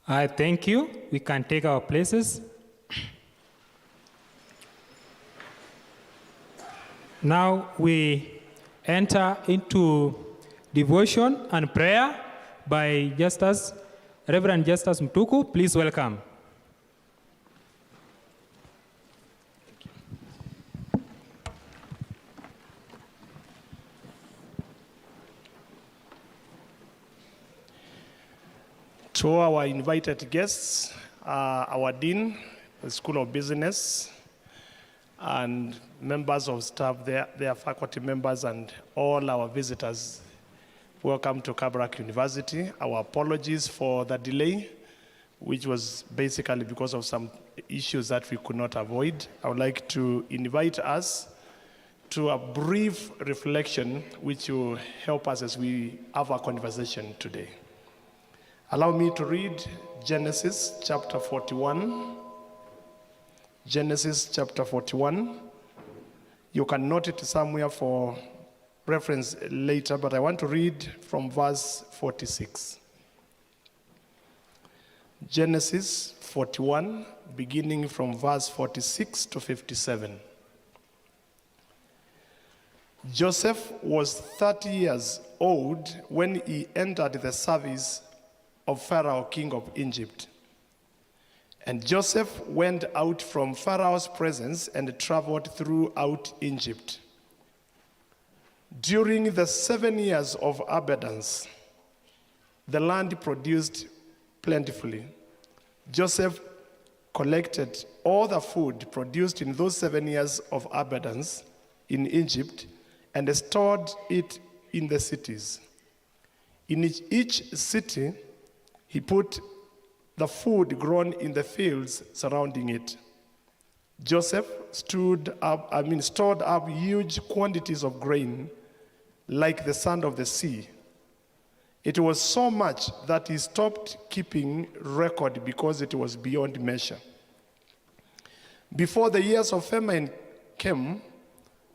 I thank you. We can take our places. Now we enter into devotion and prayer by Reverend Justus Mtuku. Please welcome. To our invited guests, our Dean, the School of Business, and members of staff, their faculty members, and all our visitors, welcome to Kabarak University. Our apologies for the delay, which was basically because of some issues that we could not avoid. I would like to invite us to a brief reflection, which will help us as we have our conversation today. Allow me to read Genesis chapter 41. Genesis chapter 41. You can note it somewhere for reference later, but I want to read from verse 46. Genesis 41, beginning from verse 46 to 57. Joseph was 30 years old when he entered the service of Pharaoh, king of Egypt. And Joseph went out from Pharaoh's presence and traveled throughout Egypt. During the 7 years of abundance, the land produced plentifully. Joseph collected all the food produced in those 7 years of abundance in Egypt and stored it in the cities. In each city, he put the food grown in the fields surrounding it. Joseph stored up huge quantities of grain, like the sand of the sea. It was so much that he stopped keeping record because it was beyond measure. Before the years of famine came,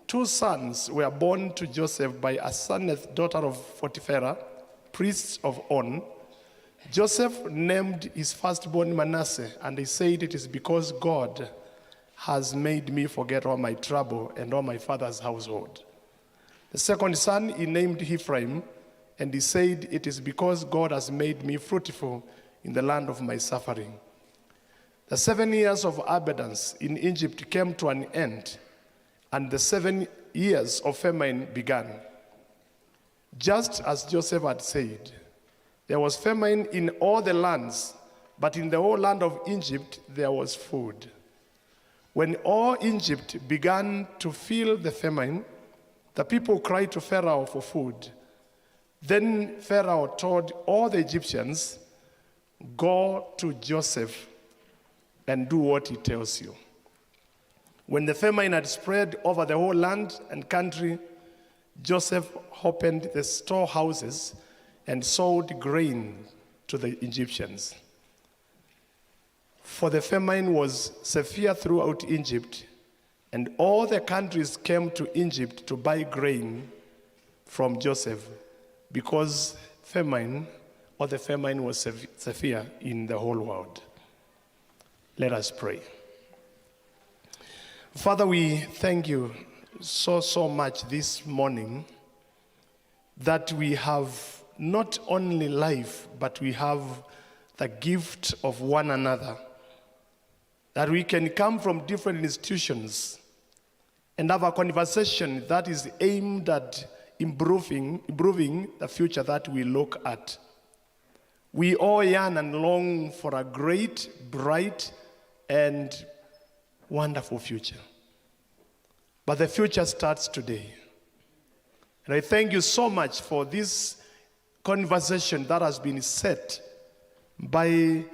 2 sons were born to Joseph by Asenath, daughter of Potiphera, priest of On. Joseph named his firstborn Manasseh, and he said, "It is because God has made me forget all my trouble and all my father's household." The second son he named Ephraim, and he said, "It is because God has made me fruitful in the land of my suffering." The 7 years of abundance in Egypt came to an end, and the 7 years of famine began. Just as Joseph had said, there was famine in all the lands, but in the whole land of Egypt there was food. When all Egypt began to feel the famine, the people cried to Pharaoh for food. Then Pharaoh told all the Egyptians, "Go to Joseph and do what he tells you." When the famine had spread over the whole land and country, Joseph opened the storehouses and sold grain to the Egyptians. For the famine was severe throughout Egypt, and all the countries came to Egypt to buy grain from Joseph, because the famine was severe in the whole world. Let us pray. Father, we thank you so much this morning that we have not only life, but we have the gift of one another. That we can come from different institutions and have a conversation that is aimed at improving the future that we look at. We all yearn and long for a great, bright, and wonderful future. But the future starts today. And I thank you so much for this conversation that has been set by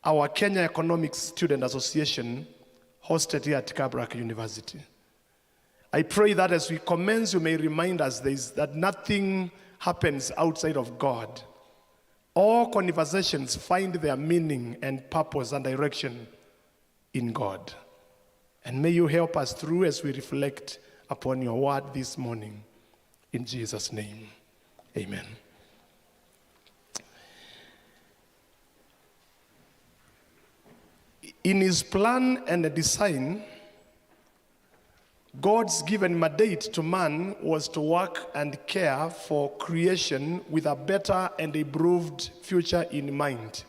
our Kenya Economic Student Association, hosted here at Kabarak University. I pray that as we commence, you may remind us that nothing happens outside of God. All conversations find their meaning and purpose and direction in God. And may you help us through as we reflect upon your word this morning. In Jesus' name, amen. In his plan and design, God's given mandate to man was to work and care for creation with a better and improved future in mind.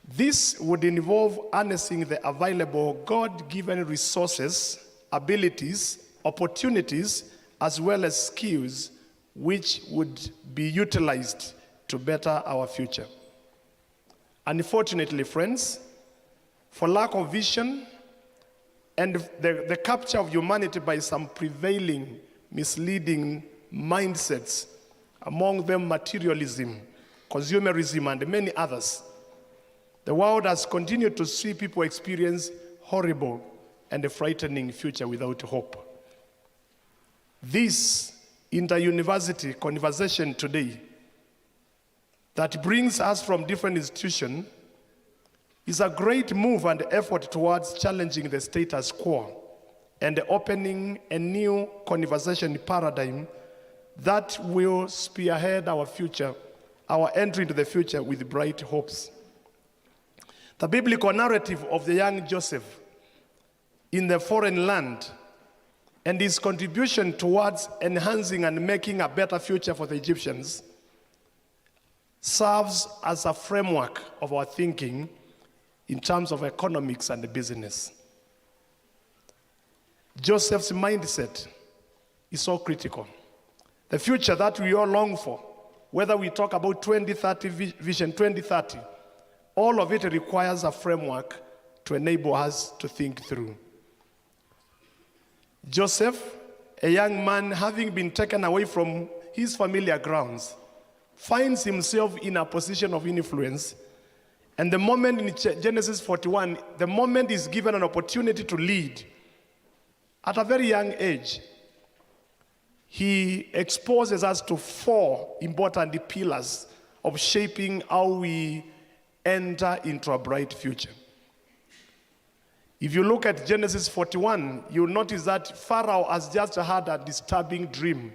This would involve harnessing the available God-given resources, abilities, opportunities, as well as skills which would be utilized to better our future. Unfortunately, friends, for lack of vision and the capture of humanity by some prevailing misleading mindsets, among them materialism, consumerism, and many others, the world has continued to see people experience horrible and a frightening future without hope. This inter-university conversation today that brings us from different institutions is a great move and effort towards challenging the status quo and opening a new conversation paradigm that will spearhead our future, our entry into the future with bright hopes. The biblical narrative of the young Joseph in the foreign land and his contribution towards enhancing and making a better future for the Egyptians serves as a framework of our thinking in terms of economics and business. Joseph's mindset is so critical. The future that we all long for, whether we talk about 2030, Vision 2030, all of it requires a framework to enable us to think through. Joseph, a young man having been taken away from his familiar grounds, finds himself in a position of influence. And the moment in Genesis 41, the moment is given an opportunity to lead. At a very young age, he exposes us to 4 important pillars of shaping how we enter into a bright future. If you look at Genesis 41, you'll notice that Pharaoh has just had a disturbing dream.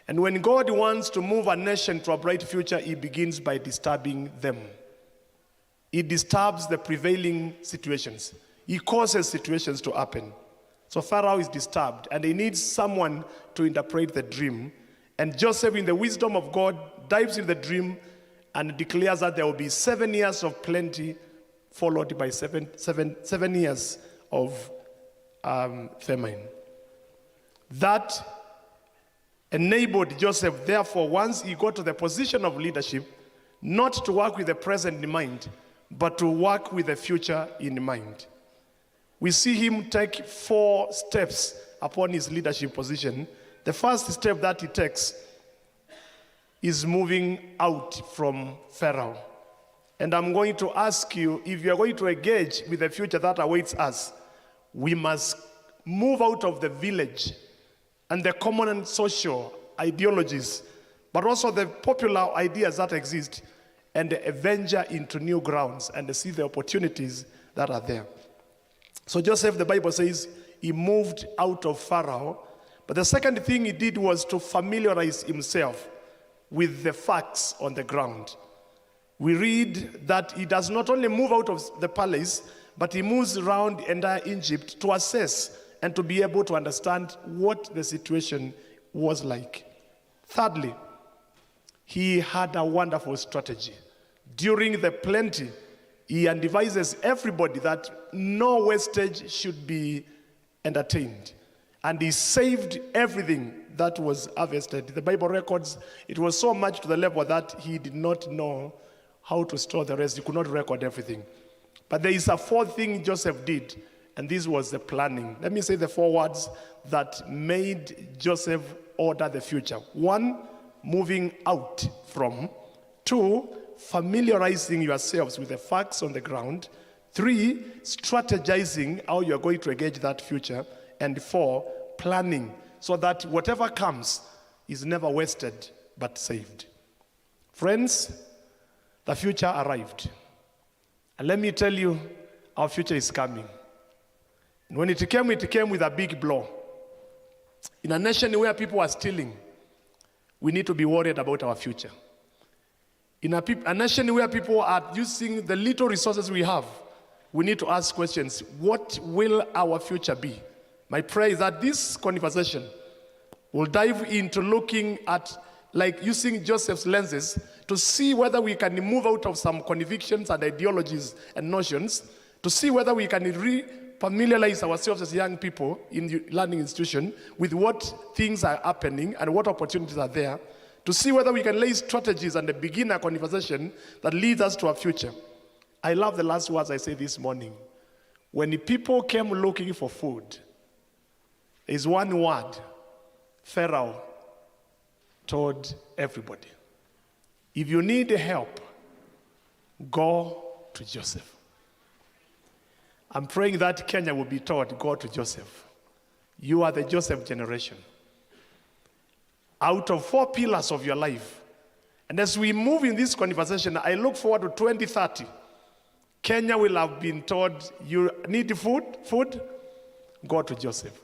And when God wants to move a nation to a bright future, he begins by disturbing them. He disturbs the prevailing situations. He causes situations to happen. So Pharaoh is disturbed, and he needs someone to interpret the dream. And Joseph, in the wisdom of God, dives in the dream and declares that there will be 7 years of plenty, followed by seven years of famine. That enabled Joseph, therefore, once he got to the position of leadership, not to work with the present in mind, but to work with the future in mind. We see him take 4 steps upon his leadership position. The first step that he takes is moving out from Pharaoh. And I'm going to ask you, if you're going to engage with the future that awaits us, we must move out of the village and the common and social ideologies, but also the popular ideas that exist, and venture into new grounds and see the opportunities that are there. So Joseph, the Bible says, he moved out of Pharaoh, but the second thing he did was to familiarize himself with the facts on the ground. We read that he does not only move out of the palace, but he moves around entire Egypt to assess and to be able to understand what the situation was like. Thirdly, he had a wonderful strategy. During the plenty, he advises everybody that no wastage should be entertained. And he saved everything that was harvested. The Bible records it was so much to the level that he did not know how to store the rest. He could not record everything. But there is a 4th thing Joseph did, And this was the planning. Let me say the 4 words that made Joseph order the future. 1, moving out from. 2, familiarizing yourselves with the facts on the ground. 3, strategizing how you're going to engage that future. And 4, planning so that whatever comes is never wasted but saved. Friends, the future arrived. And let me tell you, our future is coming. And when it came with a big blow. In a nation where people are stealing, we need to be worried about our future. In a nation where people are using the little resources we have, we need to ask questions. What will our future be? My prayer is that this conversation will dive into looking at, like using Joseph's lenses to see whether we can move out of some convictions and ideologies and notions, to see whether we can familiarize ourselves as young people in the learning institution with what things are happening and what opportunities are there, to see whether we can lay strategies and begin a conversation that leads us to a future. I love the last words I said this morning. When the people came looking for food, there's one word Pharaoh told everybody. If you need help, go to Joseph. I'm praying that Kenya will be taught, go to Joseph. You are the Joseph generation. Out of 4 pillars of your life. And as we move in this conversation, I look forward to 2030. Kenya will have been told, you need food? Go to Joseph.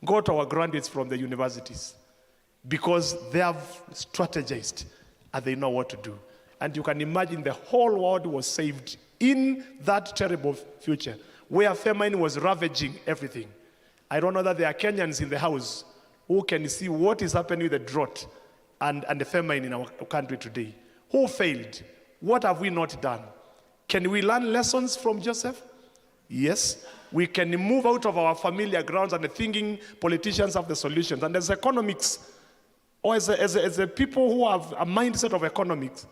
Go to our graduates from the universities. Because they have strategized and they know what to do. And you can imagine the whole world was saved in that terrible future where famine was ravaging everything. I don't know that there are Kenyans in the house who can see what is happening with the drought and the famine in our country today. Who failed? What have we not done? Can we learn lessons from Joseph? Yes. We can move out of our familiar grounds and thinking politicians have the solutions. And as economics, or as a people who have a mindset of economics,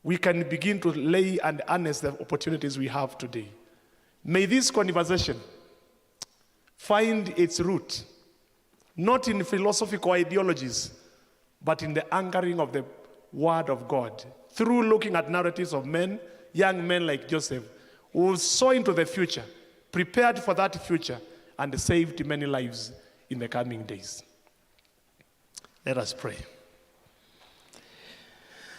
we can begin to lay and harness the opportunities we have today. May this conversation find its root, not in philosophical ideologies, but in the anchoring of the Word of God, through looking at narratives of men, young men like Joseph, who saw into the future, prepared for that future, and saved many lives in the coming days. Let us pray.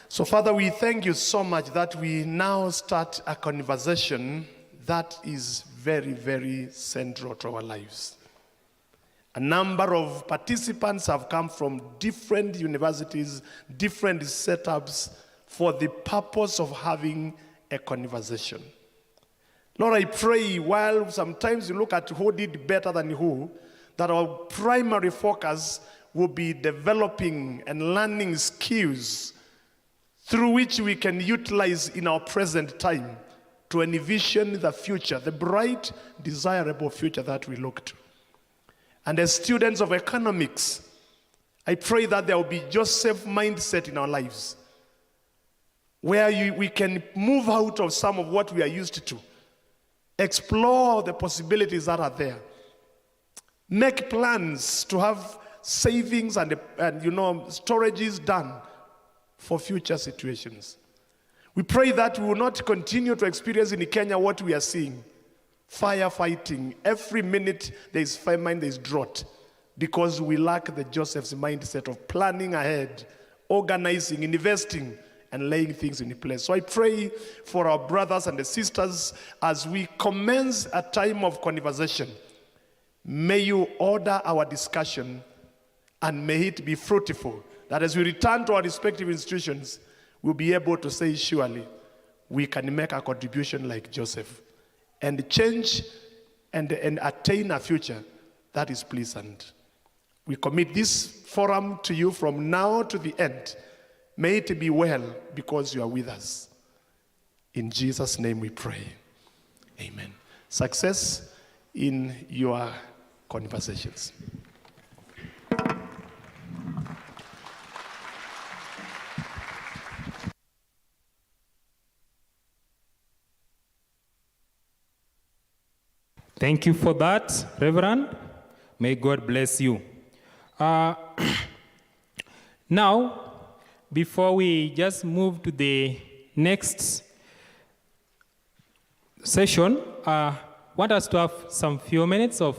So, Father, we thank you so much that we now start a conversation that is very, very central to our lives. A number of participants have come from different universities, different setups, for the purpose of having a conversation. Lord, I pray, while sometimes you look at who did better than who, that our primary focus will be developing and learning skills through which we can utilize in our present time to envision the future, the bright, desirable future that we look to. And as students of economics, I pray that there will be Joseph mindset in our lives, where we can move out of some of what we are used to, explore the possibilities that are there, make plans to have savings and storages done for future situations. We pray that we will not continue to experience in Kenya what we are seeing. Firefighting. Every minute there is famine, there is drought. Because we lack the Joseph's mindset of planning ahead, organizing, investing, and laying things in place. So I pray for our brothers and the sisters as we commence a time of conversation. May you order our discussion and may it be fruitful. That as we return to our respective institutions, we'll be able to say, surely, we can make a contribution like Joseph and change and attain a future that is pleasant. We commit this forum to you from now to the end. May it be well because you are with us. In Jesus' name we pray. Amen. Success in your conversations. Thank you for that, Reverend. May God bless you. Now, before we just move to the next session, I want us to have some few minutes of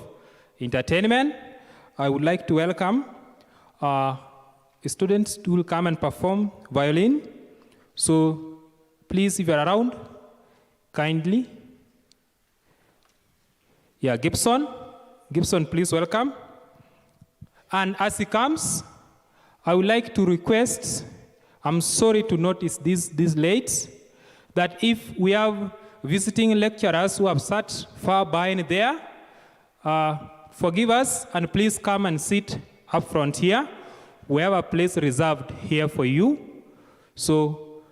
entertainment. I would like to welcome students who will come and perform violin. So please, if you're around, kindly. Yeah, Gibson, please welcome. And as he comes, I would like to request, I'm sorry to notice this late, that if we have visiting lecturers who have sat far behind there, forgive us and please come and sit up front here. We have a place reserved here for you. So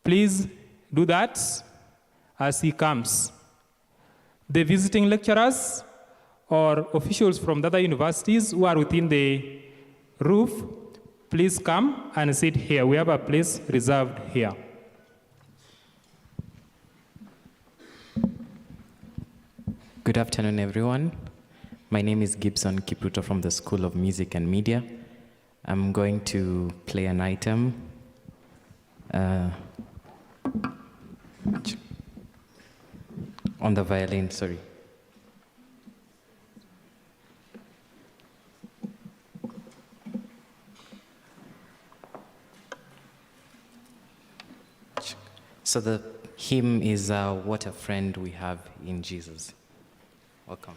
please do that as he comes. The visiting lecturers or officials from the other universities who are within the roof, please come and sit here. We have a place reserved here. Good afternoon, everyone. My name is Gibson Kipruto from the School of Music and Media. I'm going to play an item. On the violin, sorry. So the hymn is What a Friend We Have in Jesus. Welcome.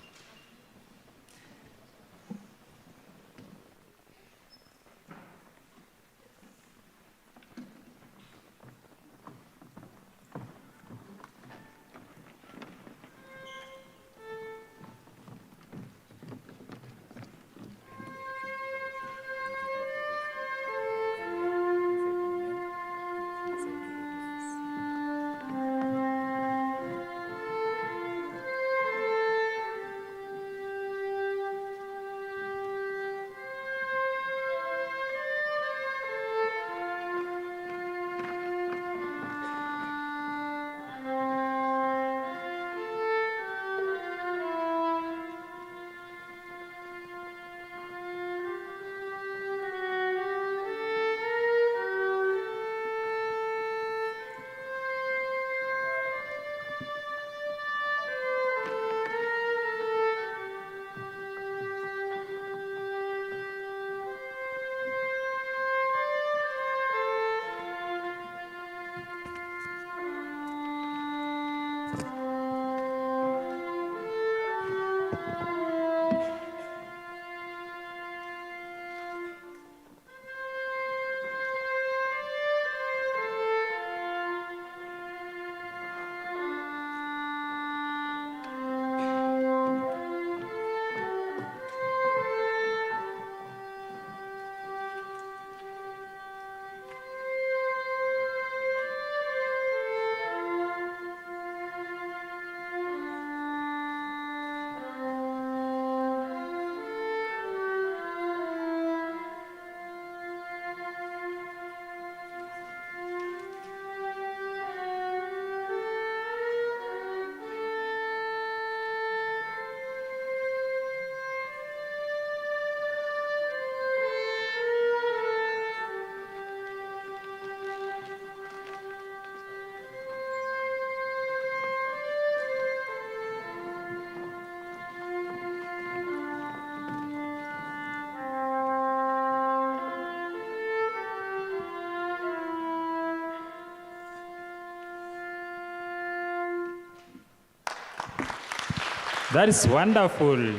That is wonderful.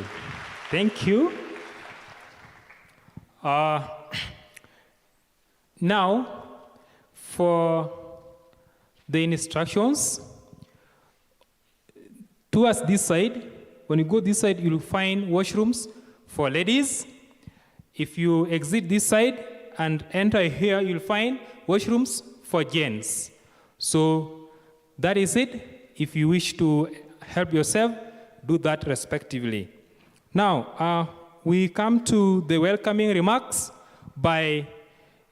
Thank you. Now, for the instructions, towards this side, when you go this side, you'll find washrooms for ladies. If you exit this side and enter here, you'll find washrooms for gents. So that is it. If you wish to help yourself, do that respectively. Now, we come to the welcoming remarks by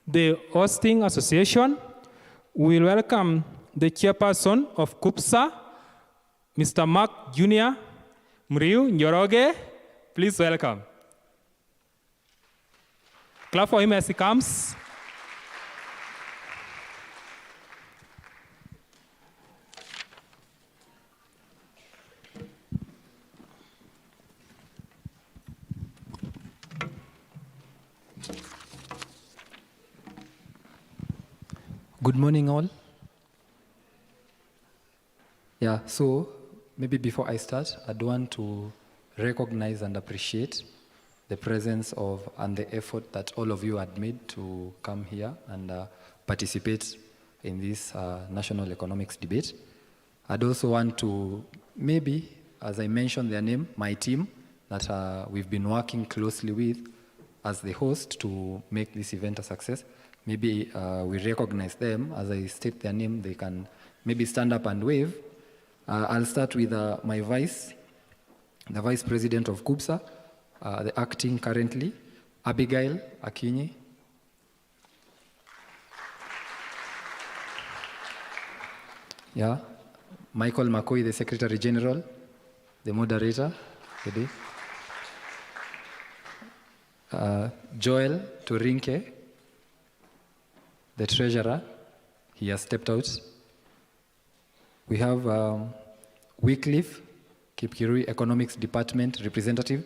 the Hosting Association. We'll welcome the chairperson of KUPSA, Mr. Mark Jr., Mriu Njoroge, please welcome. Clap for him as he comes. Good morning, all. Yeah, so maybe before I start, I'd want to recognize and appreciate the presence of and the effort that all of you had made to come here and participate in this national economics debate. I'd also want to maybe, as I mentioned their name, my team that we've been working closely with as the host to make this event a success. Maybe we recognize them. As I state their name, they can maybe stand up and wave. I'll start with my vice, the vice president of KUBSA, the acting currently, Abigail Akinyi. Yeah, Michael McCoy, the secretary general, the moderator today. Joel Turinke, the treasurer, he has stepped out. We have Wycliffe Kipkirui, economics department representative.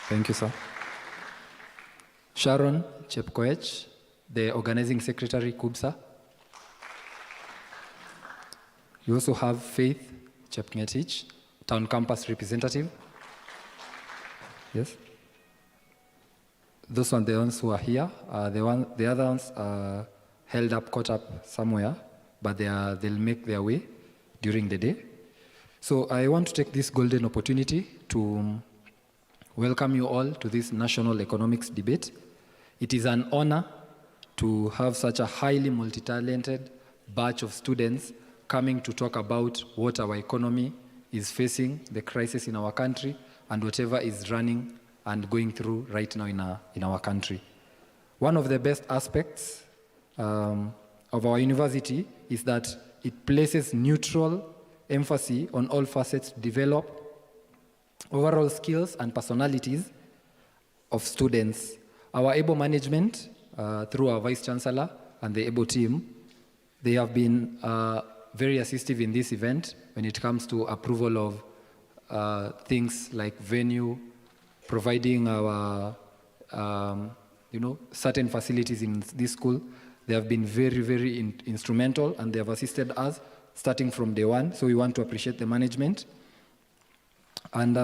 Thank you, sir. Sharon Chepkoech, the organizing secretary, KUBSA. You also have Faith Chepngetich, town campus representative. Yes. Those are the ones who are here. The other ones are held up, caught up somewhere, but they'll make their way during the day. So I want to take this golden opportunity to welcome you all to this national economics debate. It is an honor to have such a highly multi-talented batch of students coming to talk about what our economy is facing, the crisis in our country, and whatever is running and going through right now in our country. One of the best aspects of our university is that it places neutral emphasis on all facets to develop overall skills and personalities of students. Our ABLE management, through our Vice Chancellor and the ABLE team, they have been very assistive in this event when it comes to approval of things like venue, providing our certain facilities in this school. They have been very, very instrumental, and they have assisted us starting from day one. So we want to appreciate the management. And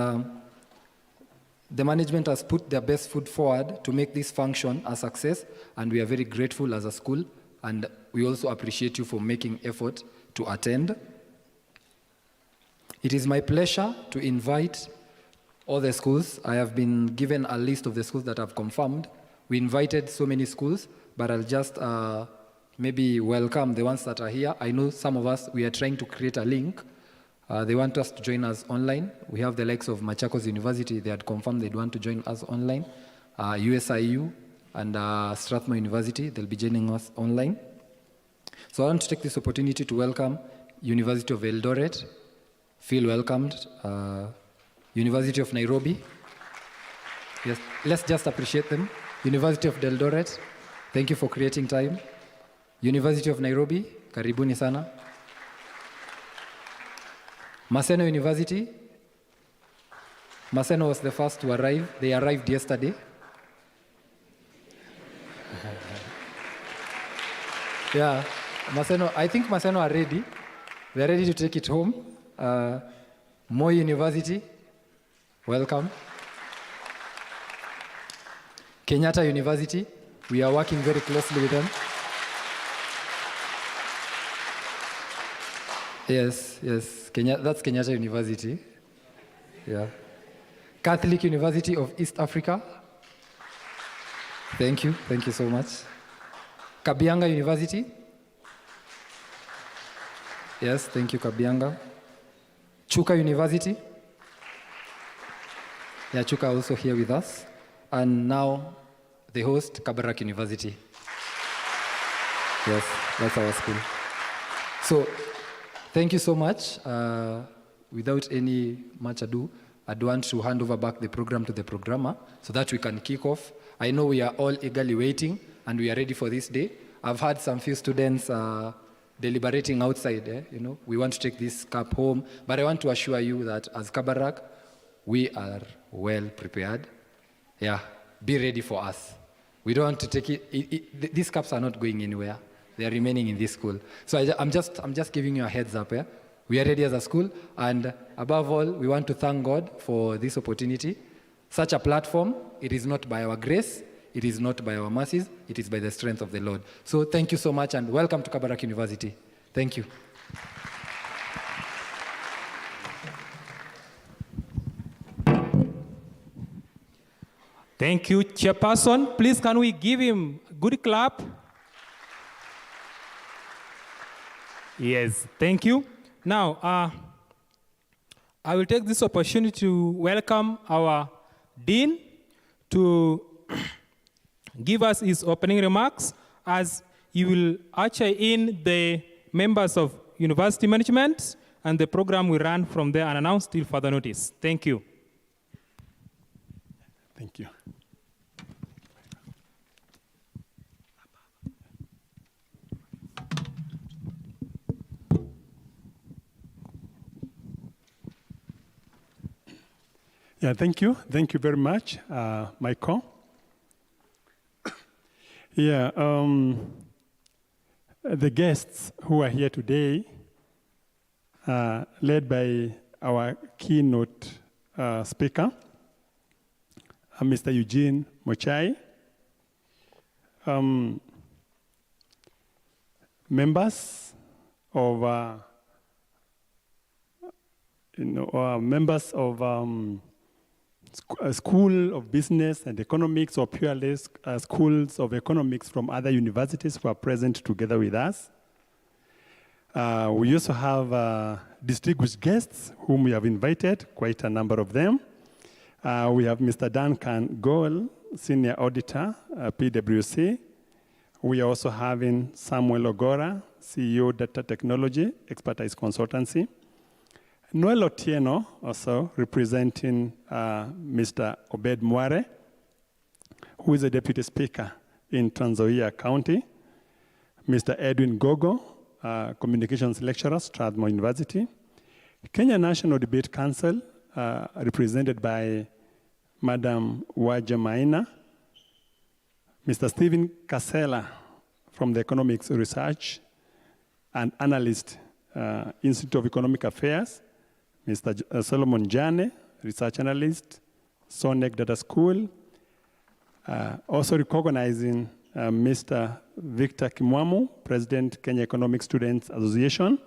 the management has put their best foot forward to make this function a success, and we are very grateful as a school, and we also appreciate you for making effort to attend. It is my pleasure to invite all the schools. I have been given a list of the schools that have confirmed. We invited so many schools, but I'll just maybe welcome the ones that are here. I know some of us, we are trying to create a link. They want us to join us online. We have the likes of Machakos University. They had confirmed they'd want to join us online. USIU and Strathmore University, they'll be joining us online. So I want to take this opportunity to welcome University of Eldoret. Feel welcomed. University of Nairobi. Yes, let's just appreciate them. University of Eldoret, thank you for creating time. University of Nairobi, karibuni sana. Maseno University. Maseno was the first to arrive. They arrived yesterday. Yeah, Maseno, I think Maseno are ready. They're ready to take it home. Moi University, welcome. Kenyatta University, we are working very closely with them. Yes, that's Kenyatta University. Yeah. Catholic University of East Africa. Thank you so much. Kabianga University. Yes, thank you, Kabianga. Chuka University. Yeah, Chuka also here with us. And now, the host, Kabarak University. Yes, that's our school. So, thank you so much. without any much ado, I'd want to hand over back the program to the programmer so that we can kick off. I know we are all eagerly waiting and we are ready for this day. I've had some few students deliberating outside. We want to take this cup home, but I want to assure you that as Kabarak, we are well prepared. Yeah, be ready for us. We don't want to take it. These cups are not going anywhere. They are remaining in this school. So I'm just giving you a heads up. Yeah? We are ready as a school, and above all, we want to thank God for this opportunity. Such a platform, it is not by our grace, it is not by our mercies, it is by the strength of the Lord. So thank you so much, and welcome to Kabarak University. Thank you. Thank you, Chairperson. Please, can we give him a good clap? Yes, thank you. Now, I will take this opportunity to welcome our Dean to give us his opening remarks as he will usher in the members of university management, and the program will run from there and announce till further notice. Thank you. Thank you. Yeah, thank you. Thank you very much, Michael. Yeah, the guests who are here today, led by our keynote speaker, Mr. Eugene Mochai, members of School of Business and Economics, or purely schools of economics from other universities who are present together with us. We also have distinguished guests whom we have invited, quite a number of them. We have Mr. Duncan Goel, Senior Auditor, PwC. We are also having Samuel Ogora, CEO, Data Technology, Expertise Consultancy. Noel Otieno, also representing Mr. Obed Mware, who is a Deputy Speaker in Trans Nzoia County. Mr. Edwin Gogo, Communications Lecturer, Strathmore University. Kenya National Debate Council, represented by Madam Waja Maina. Mr. Stephen Kasela from the Economics Research and Analyst, Institute of Economic Affairs. Mr. Solomon Jane, Research Analyst, SONEC Data School. Also recognizing Mr. Victor Kimwamu, President, Kenya Economic Students Association.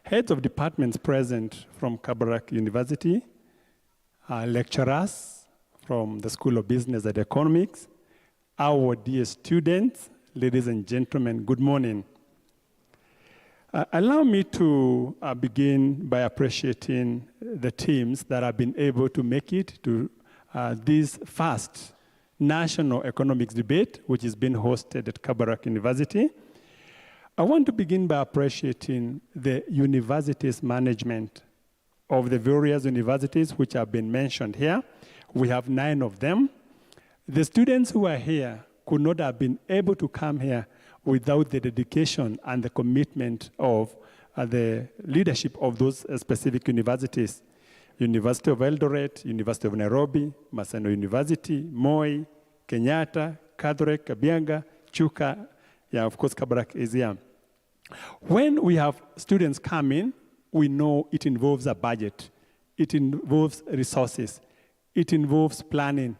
Heads of departments present from Kabarak University. Lecturers from the School of Business and Economics. Our dear students, ladies and gentlemen, good morning. Allow me to begin by appreciating the teams that have been able to make it to this first national economics debate, which is being hosted at Kabarak University. I want to begin by appreciating the university's management of the various universities which have been mentioned here. We have 9 of them. The students who are here could not have been able to come here without the dedication and the commitment of the leadership of those specific universities. University of Eldoret, University of Nairobi, Maseno University, Moi, Kenyatta, Kadhrek, Kabianga, Chuka, yeah, of course, Kabarak is here. When we have students come in, we know it involves a budget. It involves resources. It involves planning.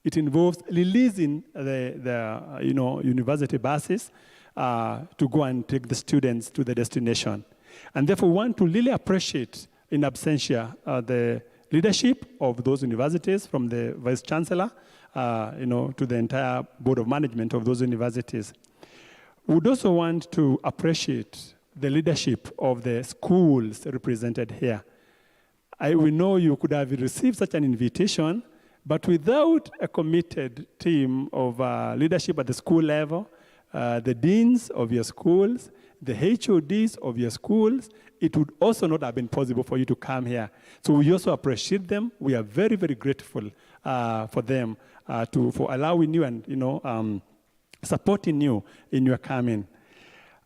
It involves releasing the university buses to go and take the students to the destination. And therefore, we want to really appreciate in absentia the leadership of those universities, from the Vice Chancellor to the entire Board of Management of those universities. We would also want to appreciate the leadership of the schools represented here. We know you could have received such an invitation, but without a committed team of leadership at the school level, the deans of your schools, the HODs of your schools, it would also not have been possible for you to come here. So we also appreciate them. We are very, very grateful for them for allowing you and supporting you in your coming.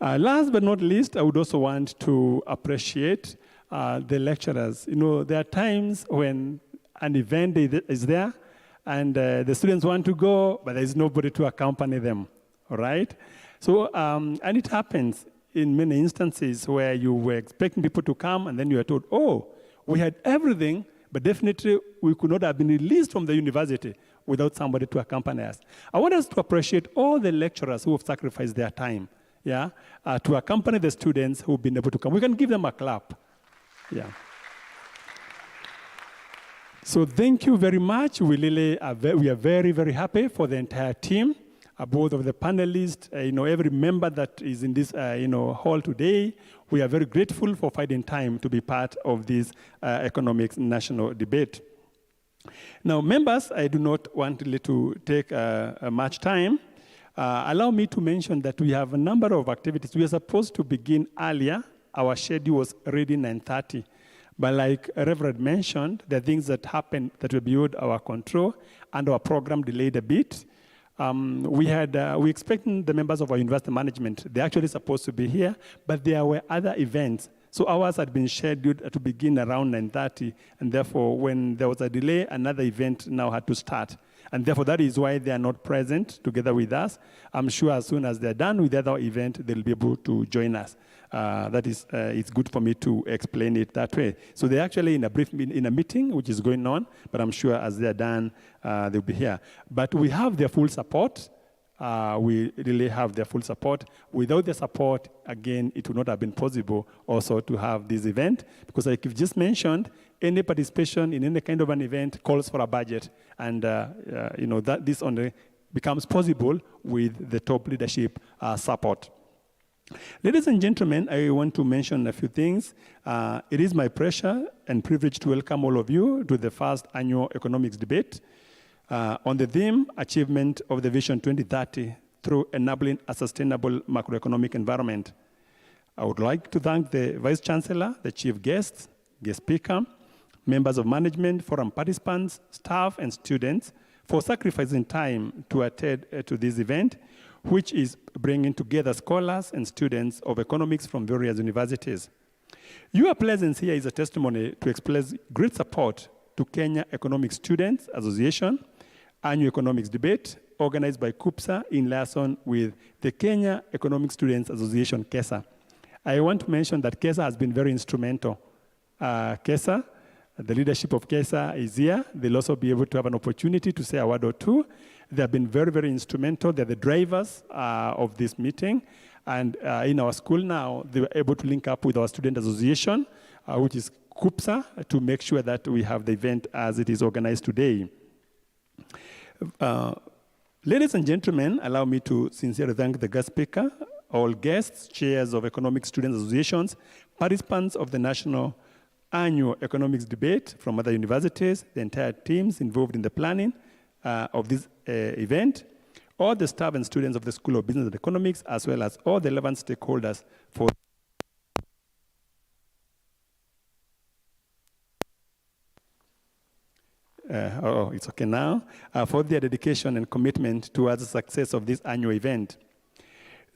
Last but not least, I would also want to appreciate the lecturers. There are times when an event is there and the students want to go, but there's nobody to accompany them, all right? So, and it happens in many instances where you were expecting people to come and then you were told, oh, we had everything, but definitely we could not have been released from the university without somebody to accompany us. I want us to appreciate all the lecturers who have sacrificed their time, to accompany the students who've been able to come. We can give them a clap. Yeah. So thank you very much. We really are very, very happy for the entire team, both of the panelists, every member that is in this hall today. We are very grateful for finding time to be part of this economics national debate. Now, members, I do not want really to take much time. Allow me to mention that we have a number of activities. We are supposed to begin earlier. Our schedule was already 9:30. But like Reverend mentioned, the things that happened that were beyond our control and our program delayed a bit. We expected the members of our university management. They're actually supposed to be here, but there were other events. So ours had been scheduled to begin around 9:30, and therefore when there was a delay, another event now had to start. And therefore that is why they are not present together with us. I'm sure as soon as they're done with the other event, they'll be able to join us. That is, it's good for me to explain it that way. So they're actually in a meeting which is going on, but I'm sure as they're done, they'll be here. But we have their full support. We really have their full support. Without their support, again, it would not have been possible also to have this event, because like you've just mentioned, any participation in any kind of an event calls for a budget, and that this only becomes possible with the top leadership support. Ladies and gentlemen, I want to mention a few things. It is my pleasure and privilege to welcome all of you to the first annual economics debate on the theme, Achievement of the Vision 2030 through Enabling a Sustainable Macroeconomic Environment. I would like to thank the Vice Chancellor, the Chief Guest Speaker, members of management, forum participants, staff, and students for sacrificing time to attend to this event, which is bringing together scholars and students of economics from various universities. Your presence here is a testimony to express great support to Kenya Economic Students Association annual economics debate organized by KUPSA in liaison with the Kenya Economic Students Association, KESA. I want to mention that KESA has been very instrumental. KESA, the leadership of KESA is here. They'll also be able to have an opportunity to say a word or two. They have been very, very instrumental. They're the drivers of this meeting. And in our school now, they were able to link up with our student association, which is KUPSA, to make sure that we have the event as it is organized today. Ladies and gentlemen, allow me to sincerely thank the guest speaker, all guests, chairs of economic student associations, participants of the National Annual Economics Debate from other universities, the entire teams involved in the planning of this event, all the staff and students of the School of Business and Economics, as well as all the relevant stakeholders for it's okay now, for their dedication and commitment towards the success of this annual event.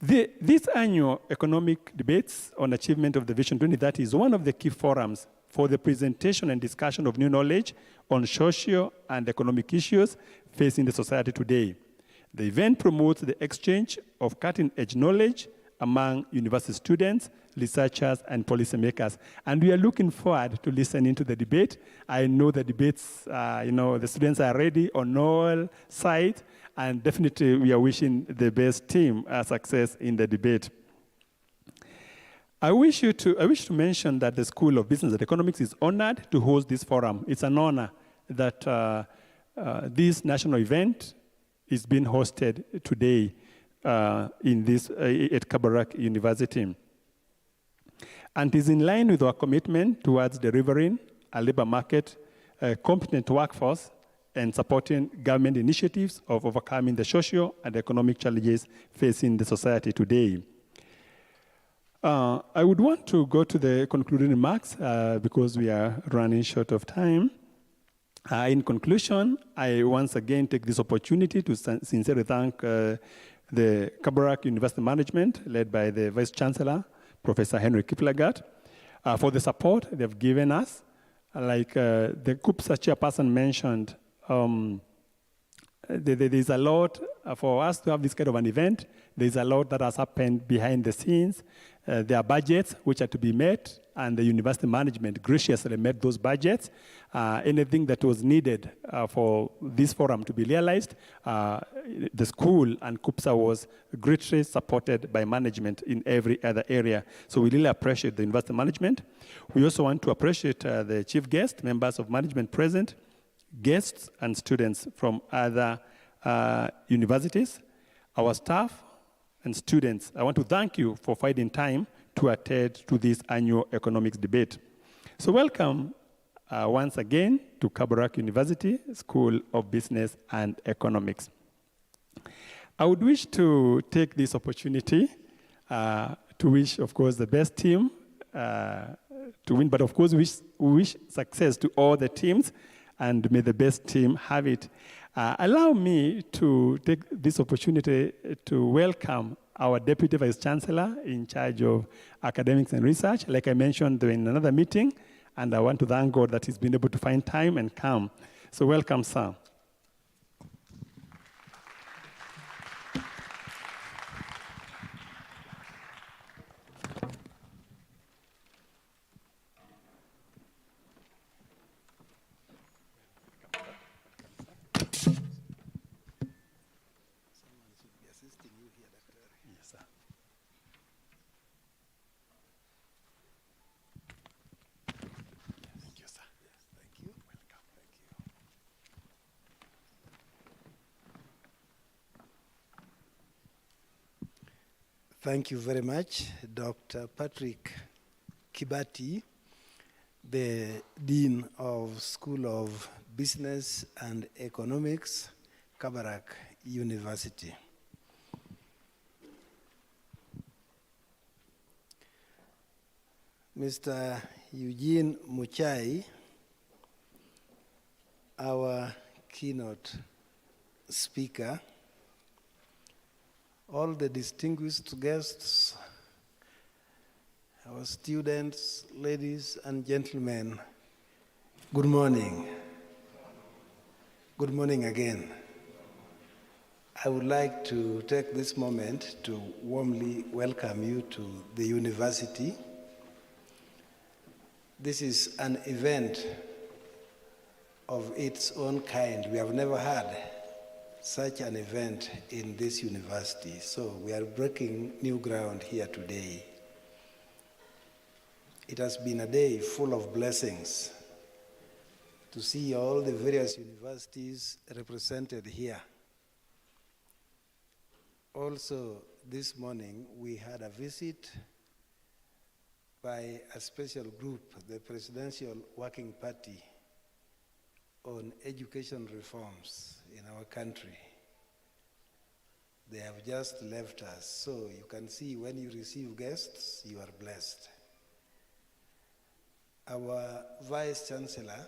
This annual economic debates on achievement of the Vision 2030 is one of the key forums for the presentation and discussion of new knowledge on social and economic issues facing the society today. The event promotes the exchange of cutting-edge knowledge among university students, researchers, and policymakers. And we are looking forward to listening to the debate. I know the debates, the students are ready on all sides, and definitely we are wishing the best team success in the debate. I wish to mention that the School of Business and Economics is honored to host this forum. It's an honor that this national event is being hosted today in this at Kabarak University. And is in line with our commitment towards delivering a labor market, a competent workforce, and supporting government initiatives of overcoming the social and economic challenges facing the society today. I would want to go to the concluding remarks because we are running short of time. In conclusion, I once again take this opportunity to sincerely thank the Kabarak University Management, led by the Vice Chancellor, Professor Henry Kiplagat, for the support they've given us. Like the KUPSA chairperson mentioned, there's a lot for us to have this kind of an event. There's a lot that has happened behind the scenes. There are budgets which are to be met, and the university management graciously met those budgets. Anything that was needed for this forum to be realized, the school and KUPSA was greatly supported by management in every other area. So we really appreciate the university management. We also want to appreciate the chief guest, members of management present, guests and students from other universities, our staff and students. I want to thank you for finding time to attend to this annual economics debate. So welcome once again to Kabarak University School of Business and Economics. I would wish to take this opportunity to wish, of course, the best team to win, but of course wish success to all the teams, and may the best team have it. Allow me to take this opportunity to welcome our Deputy Vice Chancellor in charge of academics and research, like I mentioned in another meeting, and I want to thank God that he's been able to find time and come. So welcome, sir. Thank you very much, Dr. Patrick Kibati, the Dean of School of Business and Economics, Kabarak University. Mr. Eugene Muchai, our keynote speaker, all the distinguished guests, our students, ladies and gentlemen, good morning. Good morning again. I would like to take this moment to warmly welcome you to the university. This is an event of its own kind. We have never had such an event in this university. So we are breaking new ground here today. It has been a day full of blessings to see all the various universities represented here. Also, this morning we had a visit by a special group, the Presidential Working Party on education reforms in our country. They have just left us, so you can see when you receive guests, you are blessed. Our Vice Chancellor,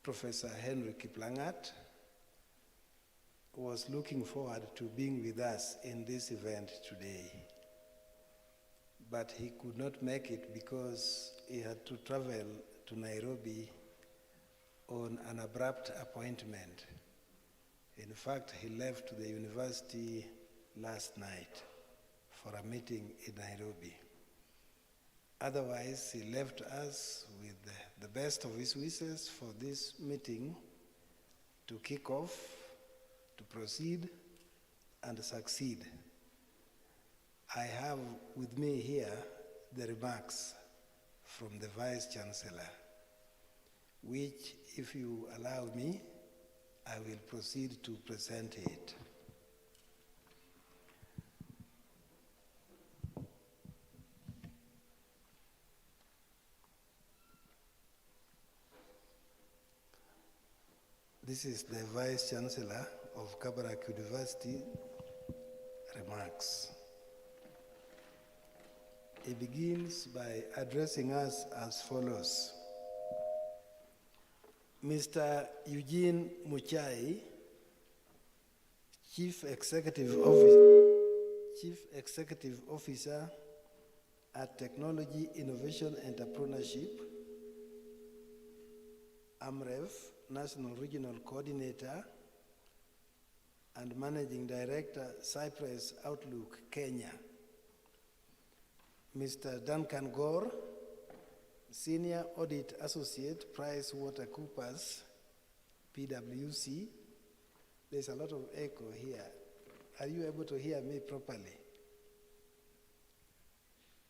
Professor Henry Kiplagat, was looking forward to being with us in this event today. But he could not make it because he had to travel to Nairobi on an abrupt appointment. In fact, he left the university last night for a meeting in Nairobi. Otherwise, he left us with the best of his wishes for this meeting to kick off, to proceed, and succeed. I have with me here the remarks from the Vice Chancellor, which, if you allow me, I will proceed to present it. This is the Vice Chancellor of Kabarak University remarks. He begins by addressing us as follows. Mr. Eugene Muchai, Chief Executive Officer at Technology Innovation Entrepreneurship, AMREF, National Regional Coordinator, and Managing Director, Cypress Outlook, Kenya. Mr. Duncan Gore, Senior Audit Associate, PricewaterhouseCoopers, PwC. There's a lot of echo here. Are you able to hear me properly?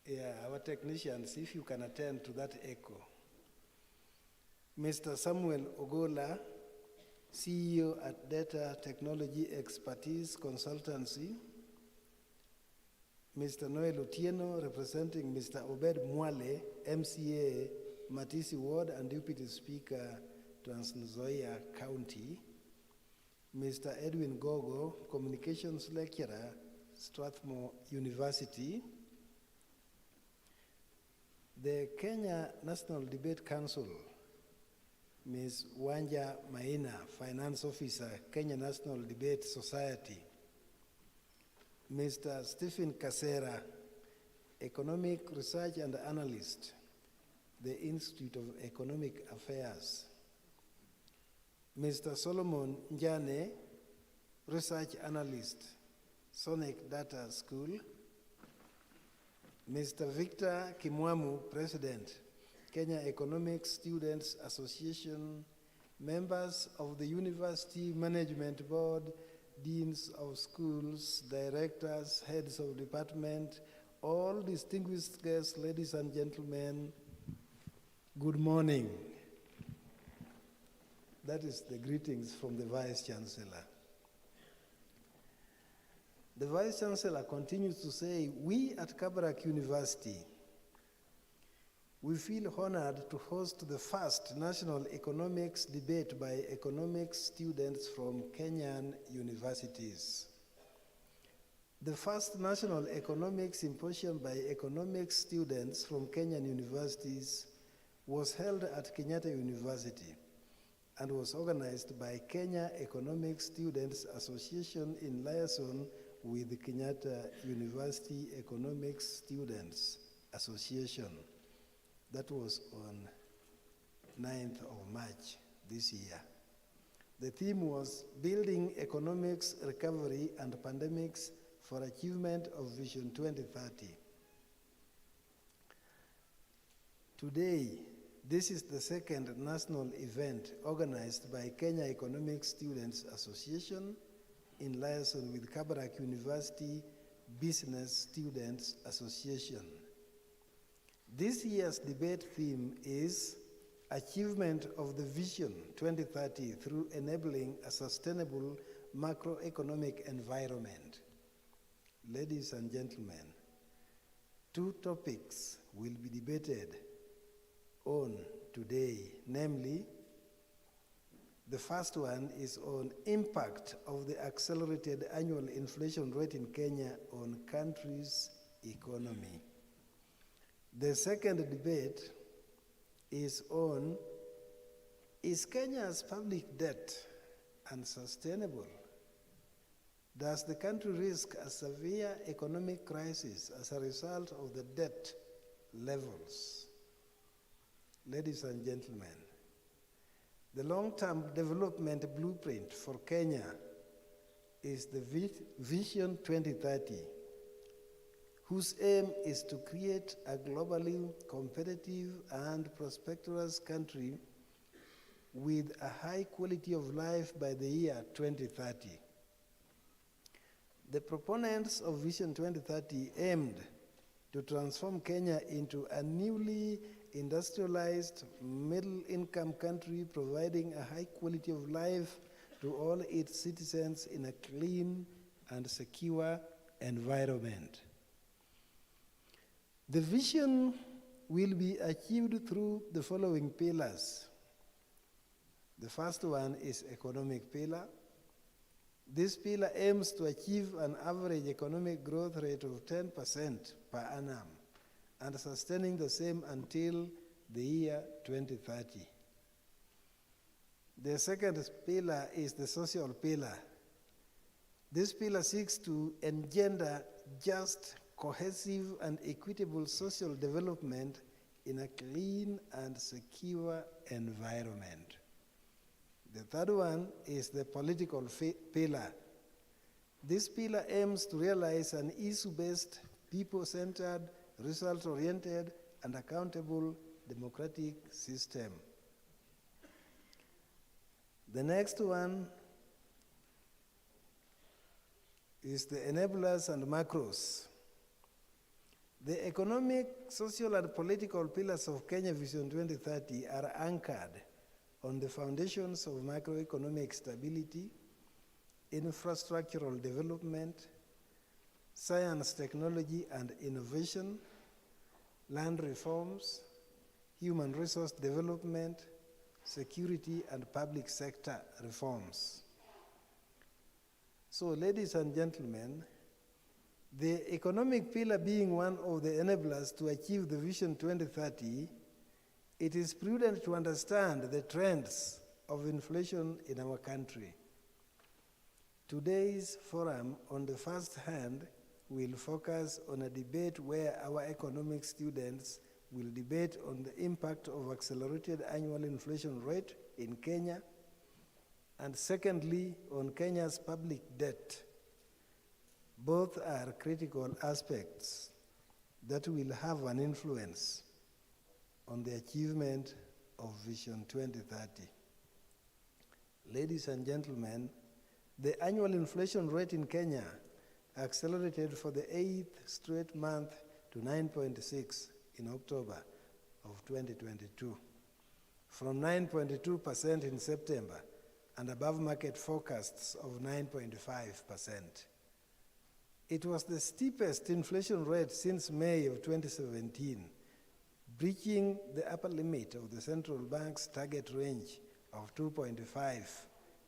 Yeah, our technicians, if you can attend to that echo. Mr. Samuel Ogola, CEO at Data Technology Expertise Consultancy. Mr. Noel Otieno, representing Mr. Obed Mwale, MCA, Matisi Ward and Deputy Speaker, Trans Nzoia County. Mr. Edwin Gogo, Communications Lecturer, Strathmore University. The Kenya National Debate Council, Ms. Wanja Maina, Finance Officer, Kenya National Debate Society. Mr. Stephen Kasera, Economic Research and Analyst, the Institute of Economic Affairs. Mr. Solomon Njane, Research Analyst, Sonic Data School. Mr. Victor Kimwamu, President, Kenya Economic Students Association, members of the University Management Board, deans of schools, directors, heads of department, all distinguished guests, ladies and gentlemen, good morning. That is the greetings from the Vice Chancellor. The Vice Chancellor continues to say, we at Kabarak University, we feel honored to host the first national economics debate by economics students from Kenyan universities. The first national economics symposium by economics students from Kenyan universities was held at Kenyatta University and was organized by Kenya Economic Students Association in liaison with the Kenyatta University Economics Students Association. That was on 9th of March this year. The theme was Building Economics Recovery and Pandemics for Achievement of Vision 2030. Today, this is the second national event organized by Kenya Economic Students Association in liaison with Kabarak University Business Students Association. This year's debate theme is Achievement of the Vision 2030 through enabling a sustainable macroeconomic environment. Ladies and gentlemen, two topics will be debated on today, namely, the first one is on impact of the accelerated annual inflation rate in Kenya on country's economy. The second debate is on, is Kenya's public debt unsustainable? Does the country risk a severe economic crisis as a result of the debt levels? Ladies and gentlemen, the long-term development blueprint for Kenya is the Vision 2030, whose aim is to create a globally competitive and prosperous country with a high quality of life by the year 2030. The proponents of Vision 2030 aimed to transform Kenya into a newly industrialized middle-income country providing a high quality of life to all its citizens in a clean and secure environment. The vision will be achieved through the following pillars. The first one is economic pillar. This pillar aims to achieve an average economic growth rate of 10% per annum and sustaining the same until the year 2030. The second pillar is the social pillar. This pillar seeks to engender just, cohesive, and equitable social development in a clean and secure environment. The third one is the political pillar. This pillar aims to realize an issue-based, people-centered, result-oriented, and accountable democratic system. The next one is the enablers and macros. The economic, social, and political pillars of Kenya Vision 2030 are anchored on the foundations of macroeconomic stability, infrastructural development, science, technology, and innovation, land reforms, human resource development, security, and public sector reforms. So, ladies and gentlemen, the economic pillar being one of the enablers to achieve the Vision 2030, it is prudent to understand the trends of inflation in our country. Today's forum, on the first hand, will focus on a debate where our economic students will debate on the impact of accelerated annual inflation rate in Kenya, and secondly, on Kenya's public debt. Both are critical aspects that will have an influence on the achievement of Vision 2030. Ladies and gentlemen, the annual inflation rate in Kenya accelerated for the 8th straight month to 9.6 in October of 2022, from 9.2% in September and above market forecasts of 9.5%. It was the steepest inflation rate since May of 2017, breaching the upper limit of the central bank's target range of 2.5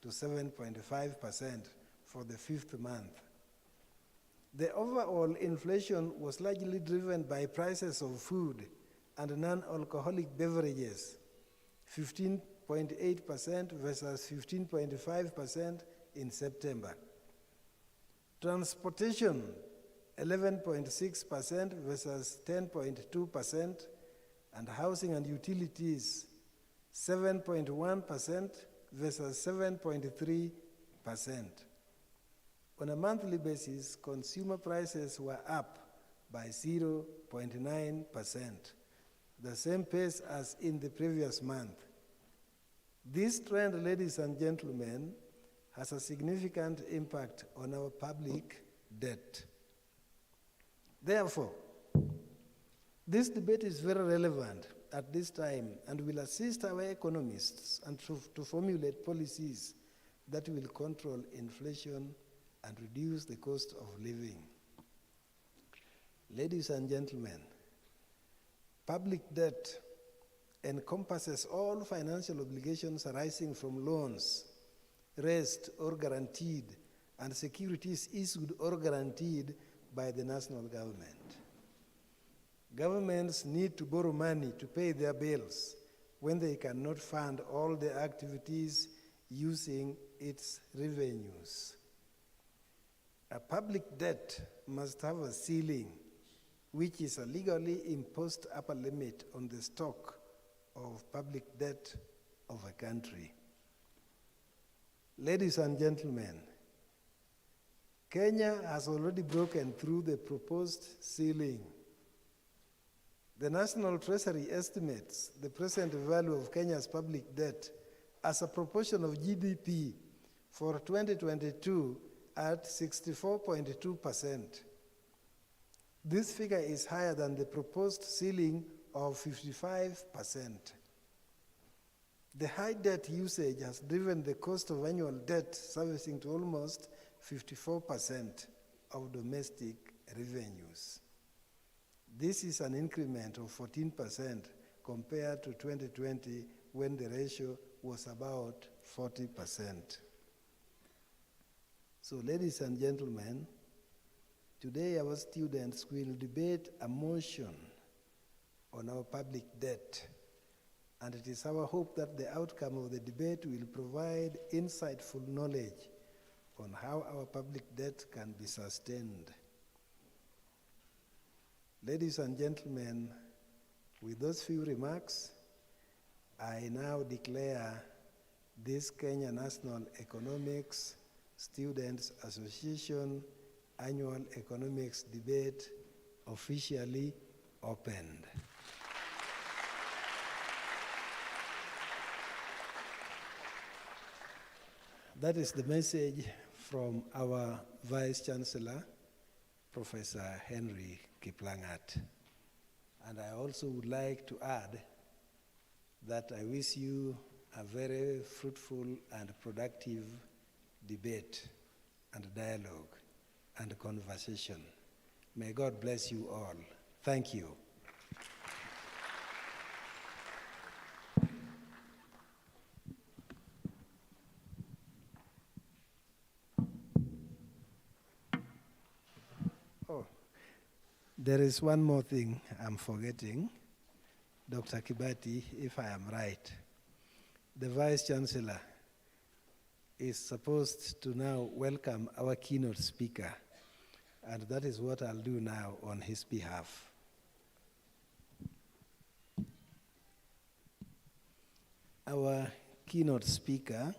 to 7.5% for the 5th month. The overall inflation was largely driven by prices of food and non-alcoholic beverages, 15.8% versus 15.5% in September. Transportation, 11.6% versus 10.2%, and housing and utilities, 7.1% versus 7.3%. On a monthly basis, consumer prices were up by 0.9%, the same pace as in the previous month. This trend, ladies and gentlemen, has a significant impact on our public debt. Therefore, this debate is very relevant at this time and will assist our economists and to formulate policies that will control inflation and reduce the cost of living. Ladies and gentlemen, public debt encompasses all financial obligations arising from loans, raised or guaranteed, and securities issued or guaranteed by the national government. Governments need to borrow money to pay their bills when they cannot fund all their activities using its revenues. A public debt must have a ceiling, which is a legally imposed upper limit on the stock of public debt of a country. Ladies and gentlemen, Kenya has already broken through the proposed ceiling. The National Treasury estimates the present value of Kenya's public debt as a proportion of GDP for 2022 at 64.2%. This figure is higher than the proposed ceiling of 55%. The high debt usage has driven the cost of annual debt servicing to almost 54% of domestic revenues. This is an increment of 14% compared to 2020, when the ratio was about 40%. So, ladies and gentlemen, today our students will debate a motion on our public debt. And it is our hope that the outcome of the debate will provide insightful knowledge on how our public debt can be sustained. Ladies and gentlemen, with those few remarks, I now declare this Kenya National Economics Students Association Annual Economics Debate officially opened. That is the message from our Vice Chancellor, Professor Henry Kiplangat. And I also would like to add that I wish you a very fruitful and productive debate and dialogue and conversation. May God bless you all. Thank you. Oh, there is one more thing I'm forgetting. Dr. Kibati, if I am right, the Vice Chancellor is supposed to now welcome our keynote speaker, and that is what I'll do now on his behalf. Our keynote speaker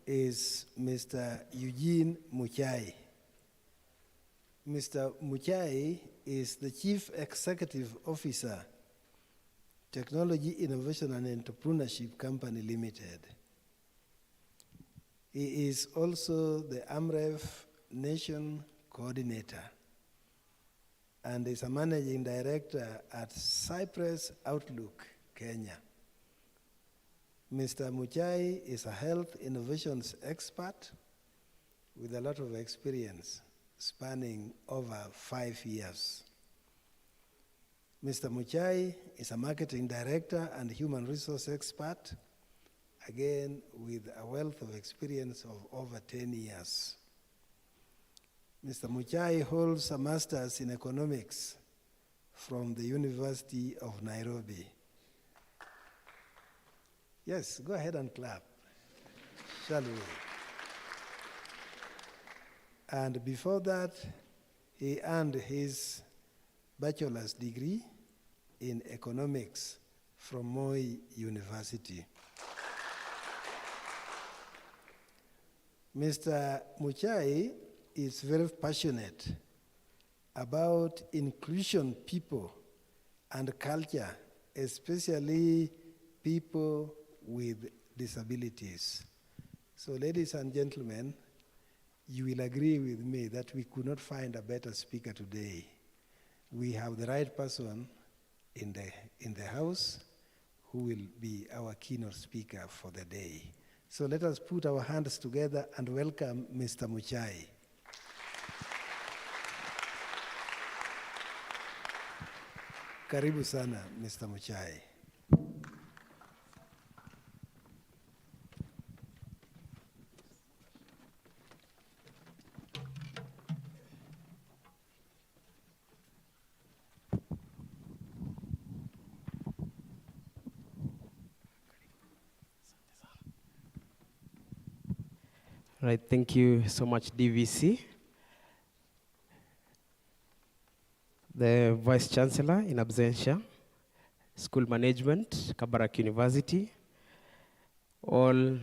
is Mr. Eugene Muchai. Mr. Muchai is the Chief Executive Officer, Technology, Innovation and Entrepreneurship Company Limited. He is also the AMREF Nation Coordinator and is a Managing Director at Cypress Outlook, Kenya. Mr. Muchai is a health innovations expert with a lot of experience spanning over 5 years. Mr. Muchai is a marketing director and human resource expert, again with a wealth of experience of over 10 years. Mr. Muchai holds a master's in economics from the University of Nairobi. Yes, go ahead and clap, shall we? And before that, he earned his bachelor's degree in economics from Moi University. Mr. Muchai is very passionate about inclusion people and culture, especially people with disabilities. So ladies and gentlemen, you will agree with me that we could not find a better speaker today. We have the right person in the house who will be our keynote speaker for the day. So let us put our hands together and welcome Mr. Muchai. Karibu sana, Mr. Muchai. Right, thank you so much, DVC. The Vice Chancellor in absentia, School Management, Kabarak University, all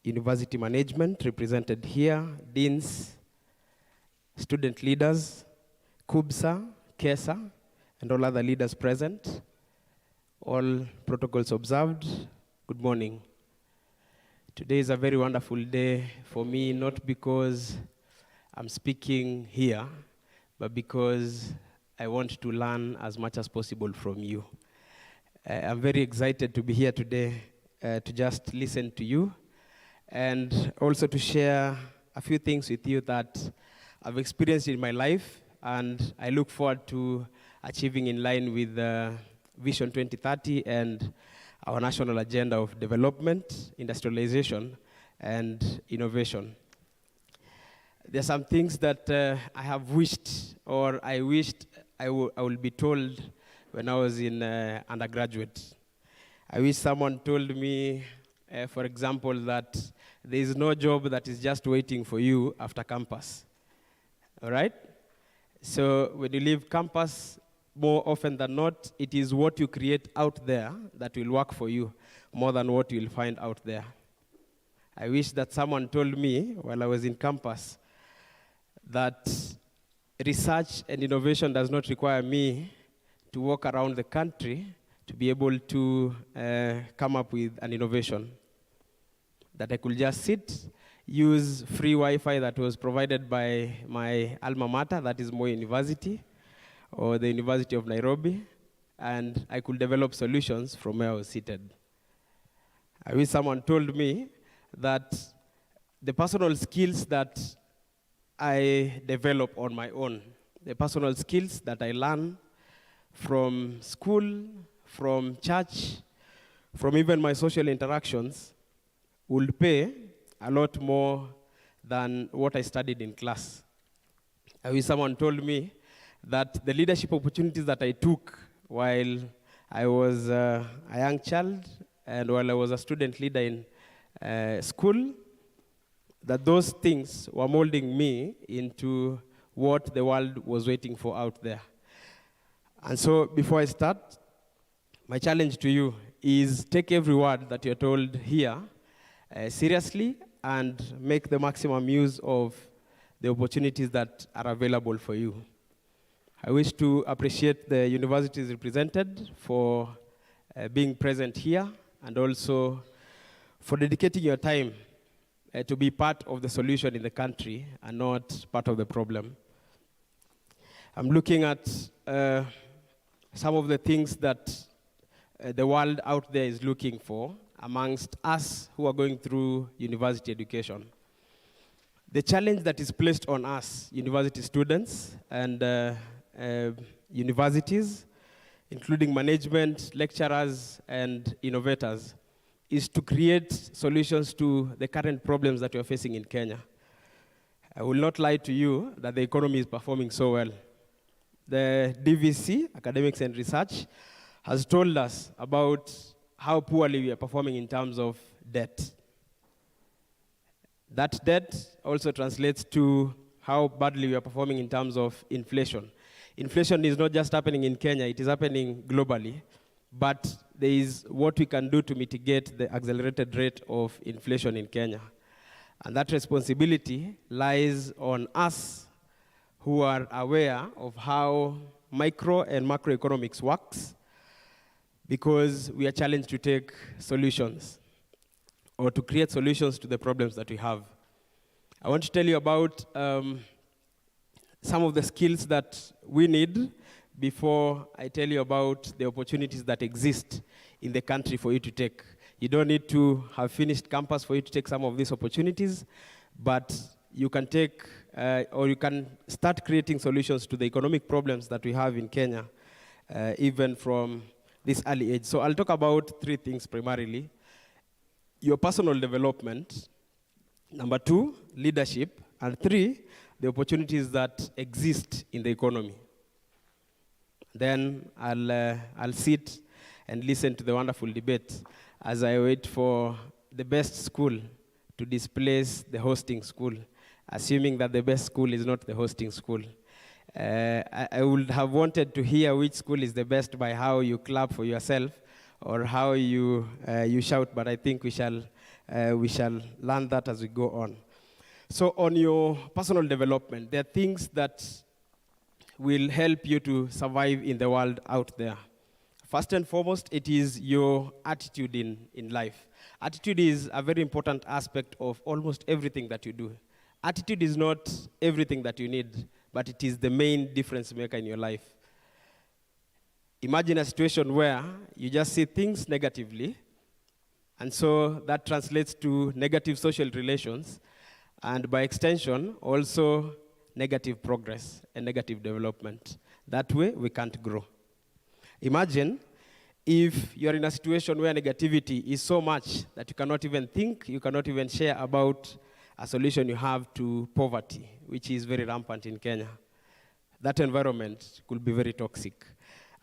university management represented here, deans, student leaders, KUBSA, KESA, and all other leaders present, all protocols observed, good morning. Today is a very wonderful day for me, not because I'm speaking here, but because I want to learn as much as possible from you. I'm very excited to be here today to just listen to you and also to share a few things with you that I've experienced in my life and I look forward to achieving in line with Vision 2030 and our national agenda of development, industrialization, and innovation. There are some things that I have wished, or I wished I will be told when I was in undergraduate. I wish someone told me, for example, that there is no job that is just waiting for you after campus. All right? So when you leave campus, more often than not, it is what you create out there that will work for you more than what you will find out there. I wish that someone told me while I was in campus that research and innovation does not require me to walk around the country to be able to come up with an innovation. That I could just sit, use free Wi-Fi that was provided by my alma mater, that is Moi University, or the University of Nairobi, and I could develop solutions from where I was seated. I wish someone told me that the personal skills that I develop on my own, the personal skills that I learn from school, from church, from even my social interactions, would pay a lot more than what I studied in class. I wish someone told me that the leadership opportunities that I took while I was a young child and while I was a student leader in school, that those things were molding me into what the world was waiting for out there. And so before I start, my challenge to you is take every word that you're told here seriously and make the maximum use of the opportunities that are available for you. I wish to appreciate the universities represented for being present here and also for dedicating your time to be part of the solution in the country and not part of the problem. I'm looking at some of the things that the world out there is looking for amongst us who are going through university education. The challenge that is placed on us, university students and universities, including management, lecturers, and innovators, is to create solutions to the current problems that we are facing in Kenya. I will not lie to you that the economy is performing so well. The DVC, Academics and Research, has told us about how poorly we are performing in terms of debt. That debt also translates to how badly we are performing in terms of inflation. Inflation is not just happening in Kenya, it is happening globally. But there is what we can do to mitigate the accelerated rate of inflation in Kenya. And that responsibility lies on us who are aware of how micro and macroeconomics works, because we are challenged to take solutions or to create solutions to the problems that we have. I want to tell you about some of the skills that we need before I tell you about the opportunities that exist in the country for you to take. You don't need to have finished campus for you to take some of these opportunities, but you can take or you can start creating solutions to the economic problems that we have in Kenya, even from this early age. So I'll talk about three things primarily. Your personal development, number two, leadership, and three, the opportunities that exist in the economy. Then I'll sit and listen to the wonderful debate as I wait for the best school to displace the hosting school, assuming that the best school is not the hosting school. I would have wanted to hear which school is the best by how you clap for yourself or how you shout, but I think we shall learn that as we go on. So on your personal development, there are things that will help you to survive in the world out there. First and foremost, it is your attitude in life. Attitude is a very important aspect of almost everything that you do. Attitude is not everything that you need, but it is the main difference maker in your life. Imagine a situation where you just see things negatively, and so that translates to negative social relations, and by extension, also negative progress and negative development. That way, we can't grow. Imagine if you're in a situation where negativity is so much that you cannot even think, you cannot even share about a solution you have to poverty, which is very rampant in Kenya. That environment could be very toxic.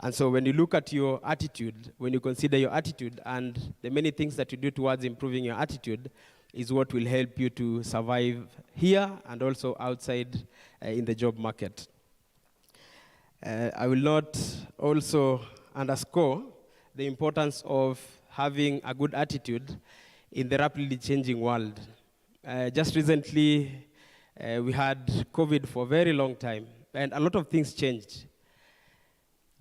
And so when you look at your attitude, when you consider your attitude and the many things that you do towards improving your attitude is what will help you to survive here and also outside in the job market. I will not also underscore the importance of having a good attitude in the rapidly changing world. Just recently, we had COVID for a very long time, and a lot of things changed.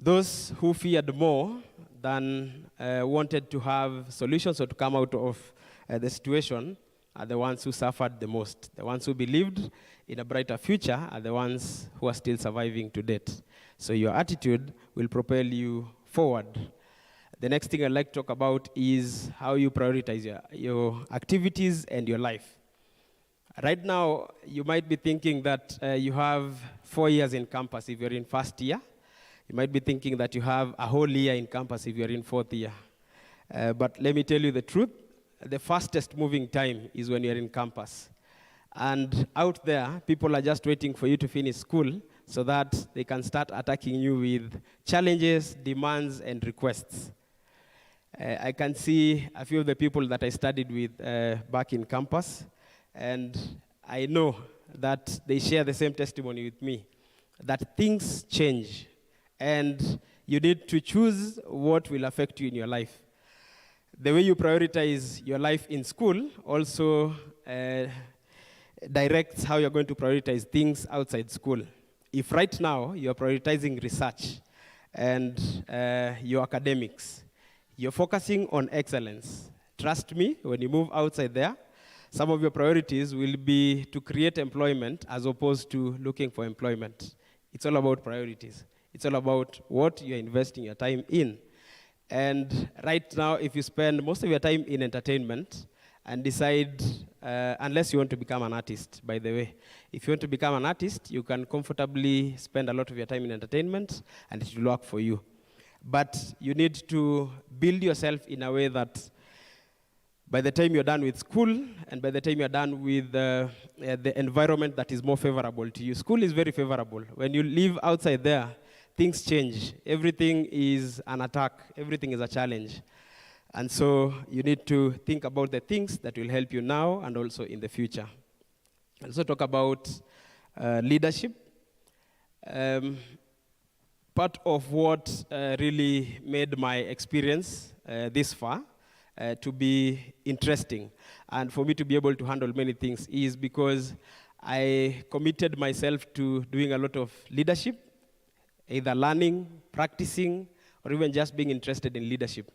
Those who feared more than wanted to have solutions or to come out of the situation are the ones who suffered the most. The ones who believed in a brighter future are the ones who are still surviving to date. So your attitude will propel you forward. The next thing I'd like to talk about is how you prioritize your activities and your life. Right now, you might be thinking that you have 4 years in campus if you're in first year. You might be thinking that you have a whole year in campus if you're in fourth year. But let me tell you the truth. The fastest moving time is when you're in campus. And out there, people are just waiting for you to finish school so that they can start attacking you with challenges, demands, and requests. I can see a few of the people that I studied with back in campus, and I know that they share the same testimony with me, that things change, and you need to choose what will affect you in your life. The way you prioritize your life in school also directs how you're going to prioritize things outside school. If right now you're prioritizing research and your academics, you're focusing on excellence. Trust me, when you move outside there, some of your priorities will be to create employment as opposed to looking for employment. It's all about priorities. It's all about what you're investing your time in. And right now, if you spend most of your time in entertainment and decide, unless you want to become an artist, by the way, if you want to become an artist, you can comfortably spend a lot of your time in entertainment and it will work for you. But you need to build yourself in a way that by the time you're done with school and by the time you're done with the environment that is more favorable to you. School is very favorable. When you live outside there, things change. Everything is an attack. Everything is a challenge. And so you need to think about the things that will help you now and also in the future. I'll also talk about leadership. Part of what really made my experience this far to be interesting and for me to be able to handle many things is because I committed myself to doing a lot of leadership, either learning, practicing, or even just being interested in leadership.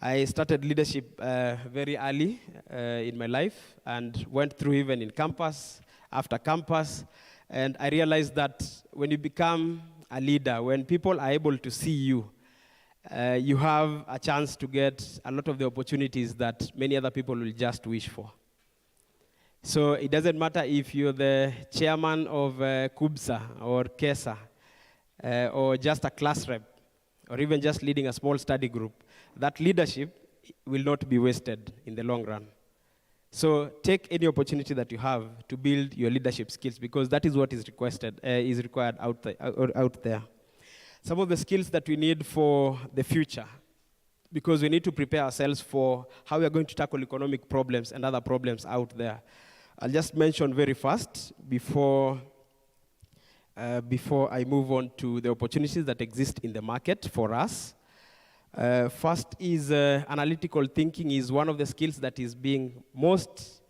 I started leadership very early in my life and went through even in campus, after campus, and I realized that when you become a leader, when people are able to see you, you have a chance to get a lot of the opportunities that many other people will just wish for. So it doesn't matter if you're the chairman of KUBSA or KESA, or just a class rep, or even just leading a small study group, that leadership will not be wasted in the long run. So take any opportunity that you have to build your leadership skills because that is what is required out there. Some of the skills that we need for the future, because we need to prepare ourselves for how we are going to tackle economic problems and other problems out there. I'll just mention very fast before I move on to the opportunities that exist in the market for us. First is analytical thinking is one of the skills that is being most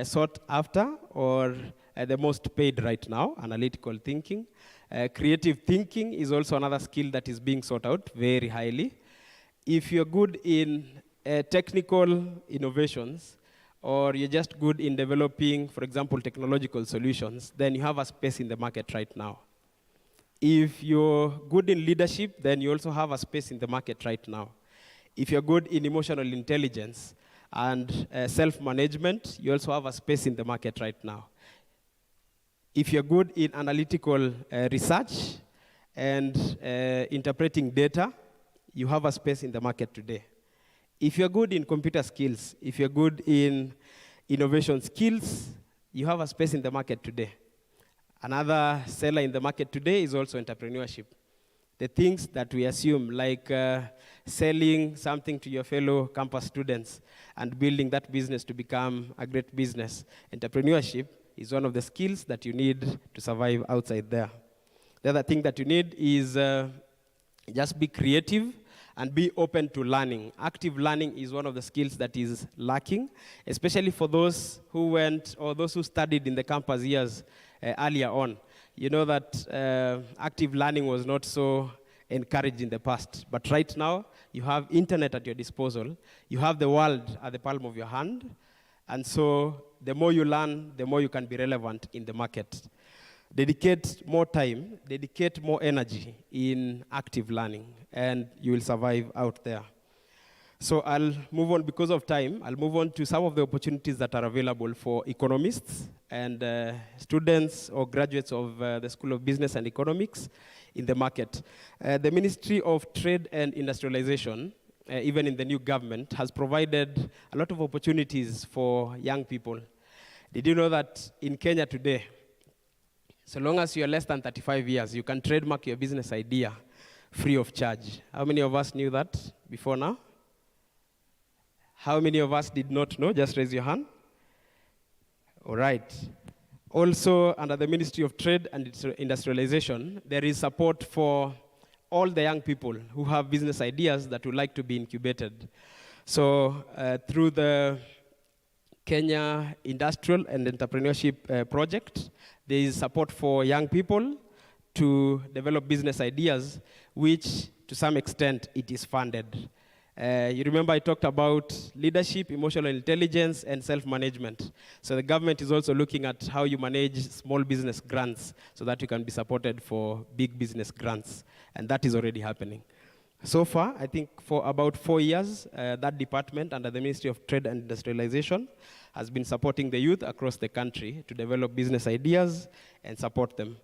sought after or the most paid right now, analytical thinking. Creative thinking is also another skill that is being sought out very highly. If you're good in technical innovations or you're just good in developing, for example, technological solutions, then you have a space in the market right now. If you're good in leadership, then you also have a space in the market right now. If you're good in emotional intelligence and self-management, you also have a space in the market right now. If you're good in analytical research and interpreting data, you have a space in the market today. If you're good in computer skills, if you're good in innovation skills, you have a space in the market today. Another seller in the market today is also entrepreneurship. the things that we assume, like selling something to your fellow campus students and building that business to become a great business. Entrepreneurship is one of the skills that you need to survive outside there. The other thing that you need is just be creative and be open to learning. Active learning is one of the skills that is lacking, especially for those who went or those who studied in the campus years earlier on. You know that active learning was not so encouraged in the past. But right now, you have internet at your disposal. You have the world at the palm of your hand. And so the more you learn, the more you can be relevant in the market. Dedicate more time, dedicate more energy in active learning, and you will survive out there. So I'll move on, because of time, I'll move on to some of the opportunities that are available for economists and students or graduates of the School of Business and Economics in the market. The Ministry of Trade and Industrialization, even in the new government, has provided a lot of opportunities for young people. Did you know that in Kenya today, so long as you're less than 35 years, you can trademark your business idea free of charge? How many of us knew that before now? How many of us did not know? Just raise your hand. All right. Also, under the Ministry of Trade and Industrialization, there is support for all the young people who have business ideas that would like to be incubated. So through the Kenya Industrial and Entrepreneurship Project, there is support for young people to develop business ideas, which to some extent it is funded. You remember I talked about leadership, emotional intelligence, and self-management. So the government is also looking at how you manage small business grants so that you can be supported for big business grants. And that is already happening. So far, I think for about 4 years, that department under the Ministry of Trade and Industrialization has been supporting the youth across the country to develop business ideas and support them.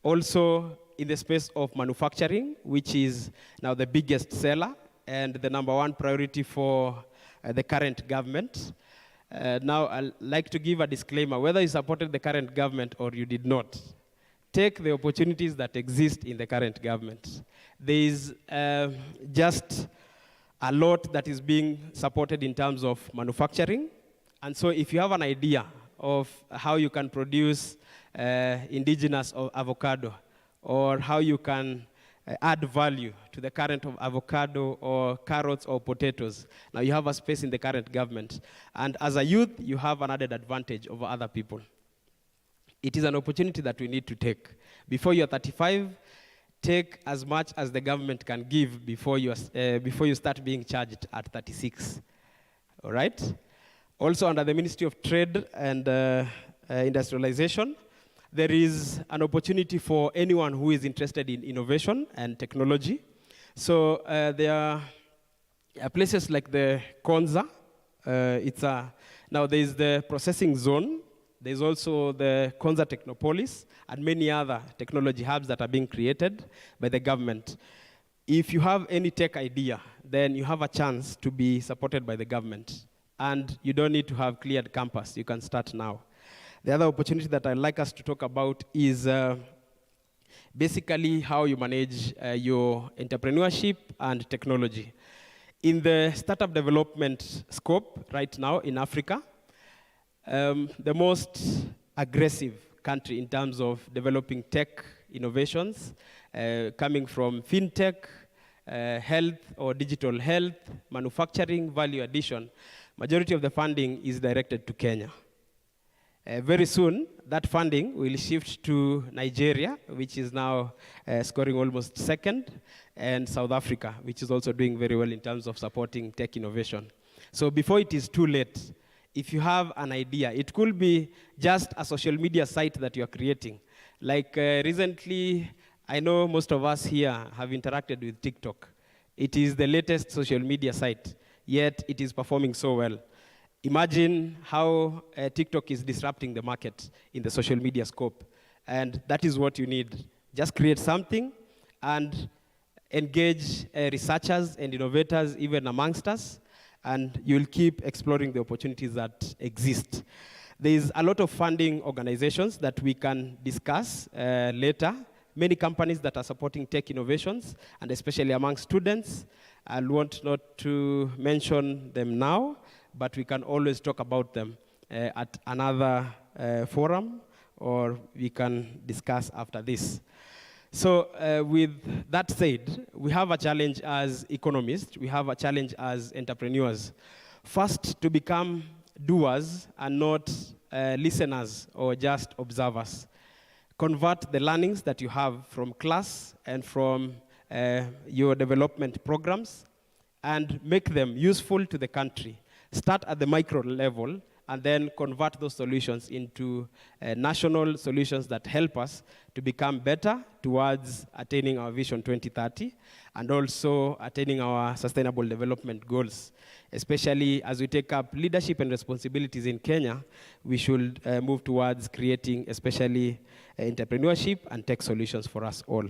Also, in the space of manufacturing, which is now the biggest seller and the #1 priority for the current government. Now, I'd like to give a disclaimer. Whether you supported the current government or you did not, take the opportunities that exist in the current government. There is just a lot that is being supported in terms of manufacturing. And so if you have an idea of how you can produce indigenous avocado, or how you can add value to the current of avocado or carrots or potatoes, now you have a space in the current government. And as a youth, you have an added advantage over other people. It is an opportunity that we need to take. Before you're 35, take as much as the government can give before you start being charged at 36. All right? Also, under the Ministry of Trade and Industrialization, there is an opportunity for anyone who is interested in innovation and technology. So there are places like the Konza. Now there is the processing zone. There's also the Konza Technopolis and many other technology hubs that are being created by the government. If you have any tech idea, then you have a chance to be supported by the government. And you don't need to have cleared campus. You can start now. The other opportunity that I'd like us to talk about is basically how you manage your entrepreneurship and technology. In the startup development scope right now in Africa, the most aggressive country in terms of developing tech innovations, coming from fintech, health or digital health, manufacturing, value addition, majority of the funding is directed to Kenya. Very soon, that funding will shift to Nigeria, which is now scoring almost second, and South Africa, which is also doing very well in terms of supporting tech innovation. So before it is too late, if you have an idea, it could be just a social media site that you're creating. Like recently, I know most of us here have interacted with TikTok. It is the latest social media site, yet it is performing so well. Imagine how TikTok is disrupting the market in the social media scope. And that is what you need. Just create something and engage researchers and innovators even amongst us, and you'll keep exploring the opportunities that exist. There is a lot of funding organizations that we can discuss later many companies that are supporting tech innovations, and especially among students. I want not to mention them now, but we can always talk about them at another forum, or we can discuss after this. So with that said, we have a challenge as economists, we have a challenge as entrepreneurs. First, to become doers and not listeners or just observers. Convert the learnings that you have from class and from your development programs and make them useful to the country. Start at the micro level and then convert those solutions into national solutions that help us to become better towards attaining our Vision 2030 and also attaining our sustainable development goals. Especially as we take up leadership and responsibilities in Kenya, we should move towards creating especially entrepreneurship and tech solutions for us all.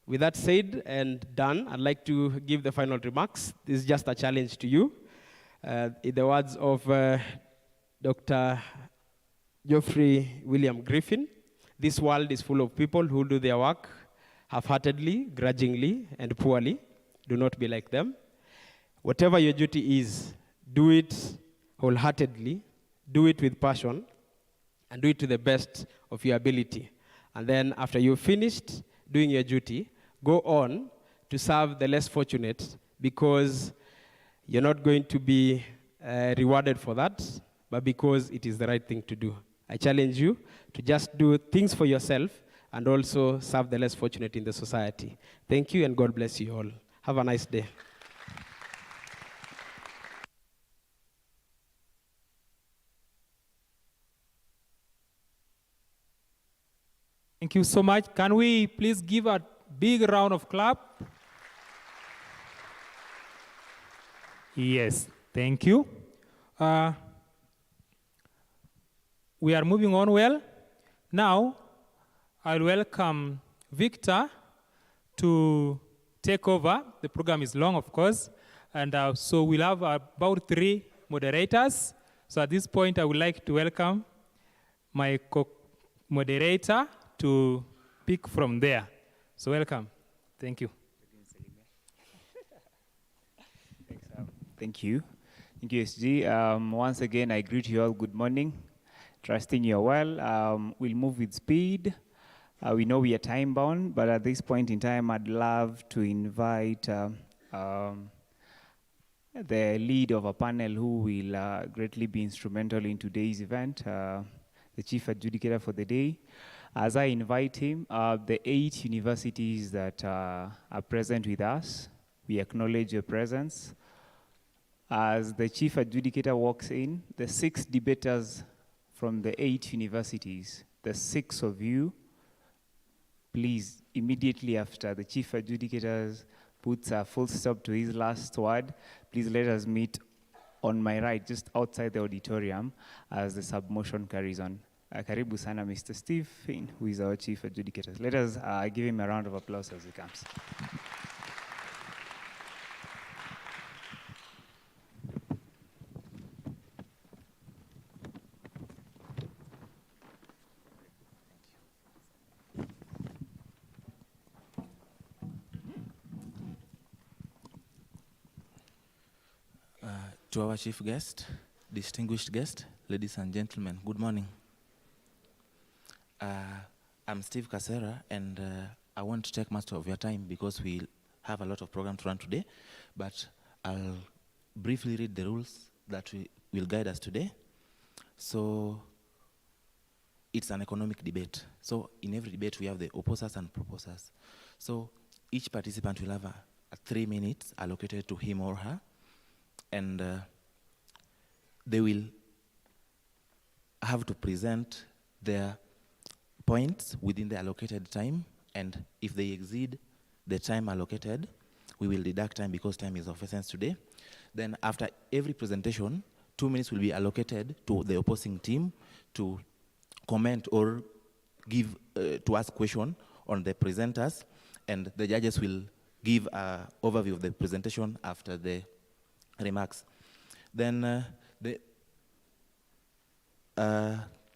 With that said and done, I'd like to give the final remarks. This is just a challenge to you. In the words of Dr. Geoffrey William Griffin, this world is full of people who do their work half-heartedly, grudgingly, and poorly. Do not be like them. Whatever your duty is, do it wholeheartedly, do it with passion, and do it to the best of your ability. And then after you've finished doing your duty, go on to serve the less fortunate, because you're not going to be rewarded for that, but because it is the right thing to do. I challenge you to just do things for yourself and also serve the less fortunate in the society. Thank you, and God bless you all. Have a nice day. Thank you so much. Can we please give a big round of clap? Yes, thank you. We are moving on well. Now, I'll welcome Victor to take over. The program is long, of course, and so we'll have about 3 moderators. So at this point, I would like to welcome my co-moderator to pick from there. So welcome. Thank you. Thank you. Thank you, SG. Once again, I greet you all. Good morning. Trusting you're well. We'll move with speed. We know we are time bound, but at this point in time, I'd love to invite the lead of a panel who will greatly be instrumental in today's event, the chief adjudicator for the day. As I invite him, the 8 universities that are present with us, we acknowledge your presence. As the chief adjudicator walks in, the 6 debaters from the 8 universities, the 6 of you, please, immediately after the chief adjudicator puts a full stop to his last word, please let us meet on my right, just outside the auditorium, as the submotion carries on. Karibu sana, Mr. Steve Finn, who is our chief adjudicator. Let us give him a round of applause as he comes. To our chief guest, distinguished guest, ladies and gentlemen, good morning. I'm Steve Casera, and I won't take much of your time because we have a lot of program to run today, but I'll briefly read the rules that will guide us today. So it's an economic debate. So in every debate, we have the opposers and proposers. So each participant will have a 3 minutes allocated to him or her, and they will have to present their points within the allocated time, and if they exceed the time allocated, we will deduct time because time is of essence today. Then after every presentation, 2 minutes will be allocated to the opposing team to comment or give, to ask question on the presenters, and the judges will give an overview of the presentation after the remarks. Then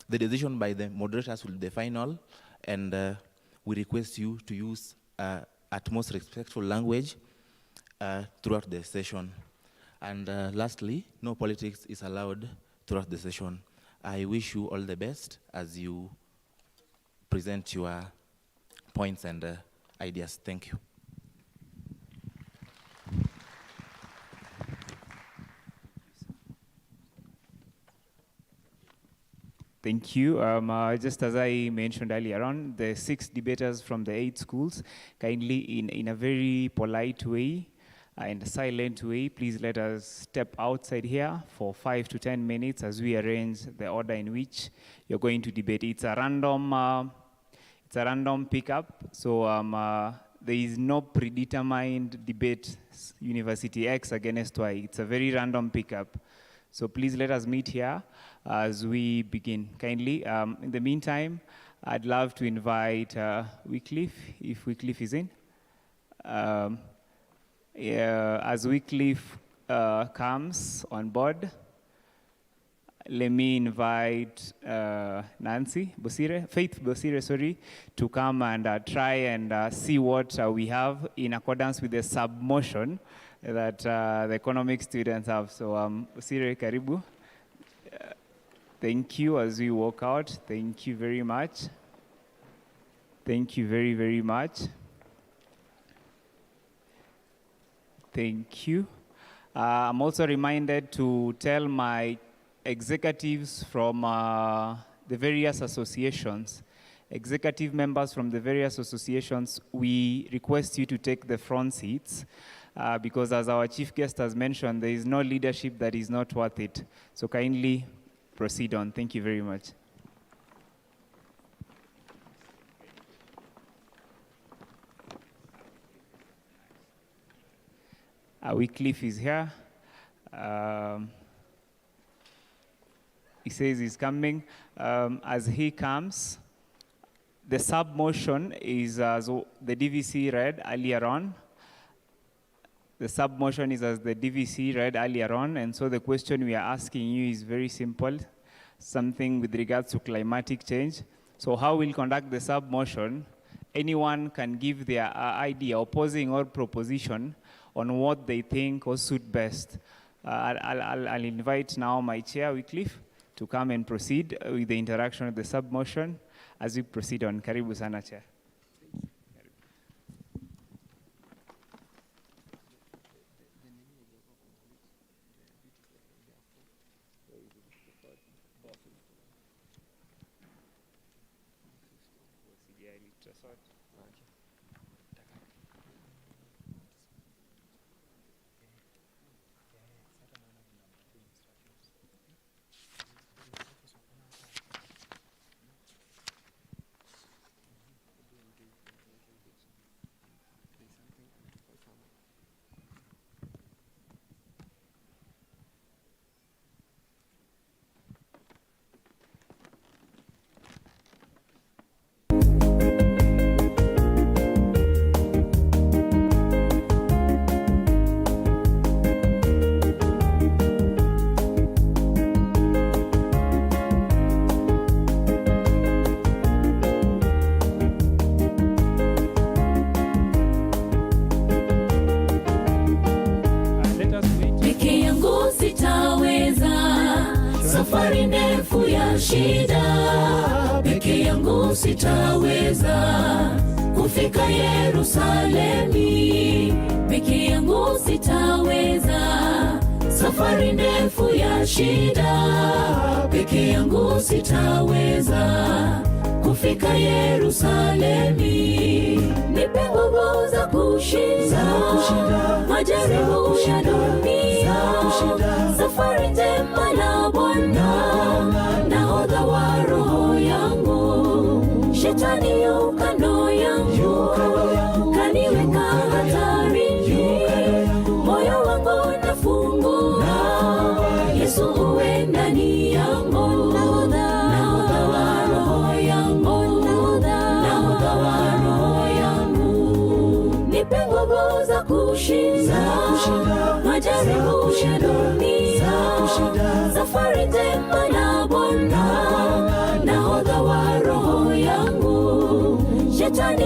the decision by the moderators will be the final, and we request you to use utmost respectful language throughout the session. And lastly, no politics is allowed throughout the session. I wish you all the best as you present your points and ideas. Thank you. Thank you. Just as I mentioned earlier on, the 6 debaters from the 8 schools, kindly in a very polite way and a silent way, please let us step outside here for 5 to 10 minutes as we arrange the order in which you're going to debate. It's a random pickup, so there is no predetermined debate, University X against Y. It's a very random pickup. So please let us meet here as we begin. Kindly, in the meantime, I'd love to invite Wycliffe, if Wycliffe is in. As Wycliffe comes on board, let me invite Faith Bosire, sorry, to come and try and see what we have in accordance with the sub-motion that the economic students have. So, Bosire, karibu. Thank you as we walk out. Thank you very much. Thank you very, very much. Thank you. I'm also reminded to tell my executives from the various associations, executive members from the various associations, we request you to take the front seats because as our chief guest has mentioned, there is no leadership that is not worth it. So kindly proceed on. Thank you very much. Wycliffe is here. He says he's coming. As he comes, the sub-motion is as the DVC read earlier on. The sub-motion is as the DVC read earlier on, and so the question we are asking you is very simple, something with regards to climatic change. So how we'll conduct the sub-motion, anyone can give their idea, opposing or proposition, on what they think will suit best. I'll invite now my chair, Wycliffe, to come and proceed with the interaction of the sub-motion as we proceed on. Karibu sana, Chair. Safari ndefu ya shida, peke yangu sitaweza kufika Yerusalemi, peke yangu sitaweza. Safari ndefu ya shida, peke yangu sitaweza kufika Yerusalemi. Nipe nguvu za kushinda majaribu ya dunia, safari njema na Bwana, nahodha wa roho yangu. Shetani yu kando yangu, kaniweka hatarini, moyo wangu nafungua, Yesu uwe ndani yangu, nahodha wa roho yangu, nahodha wa roho yangu. Nipe nguvu za kushinda majaribu ya dunia, safari njema na Bwana, nahodha wa roho yangu. Shetani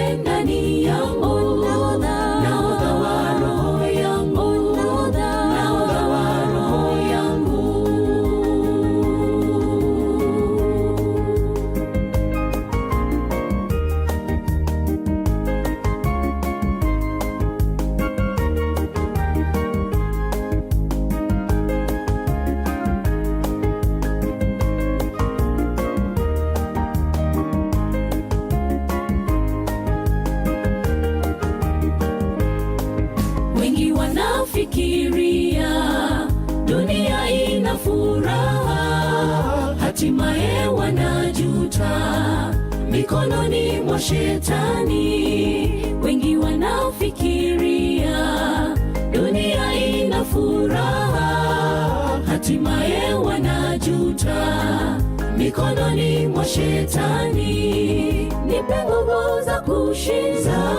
uwe ndani yangu, nahodha wa roho yangu, nahodha wa roho yangu. Wengi wanafikiria dunia ina furaha, hatimaye wanajuta mikononi mwa shetani. Wengi wanafikiria dunia ina furaha, hatimaye wanajuta mikononi mwa shetani. Nipe nguvu za kushinda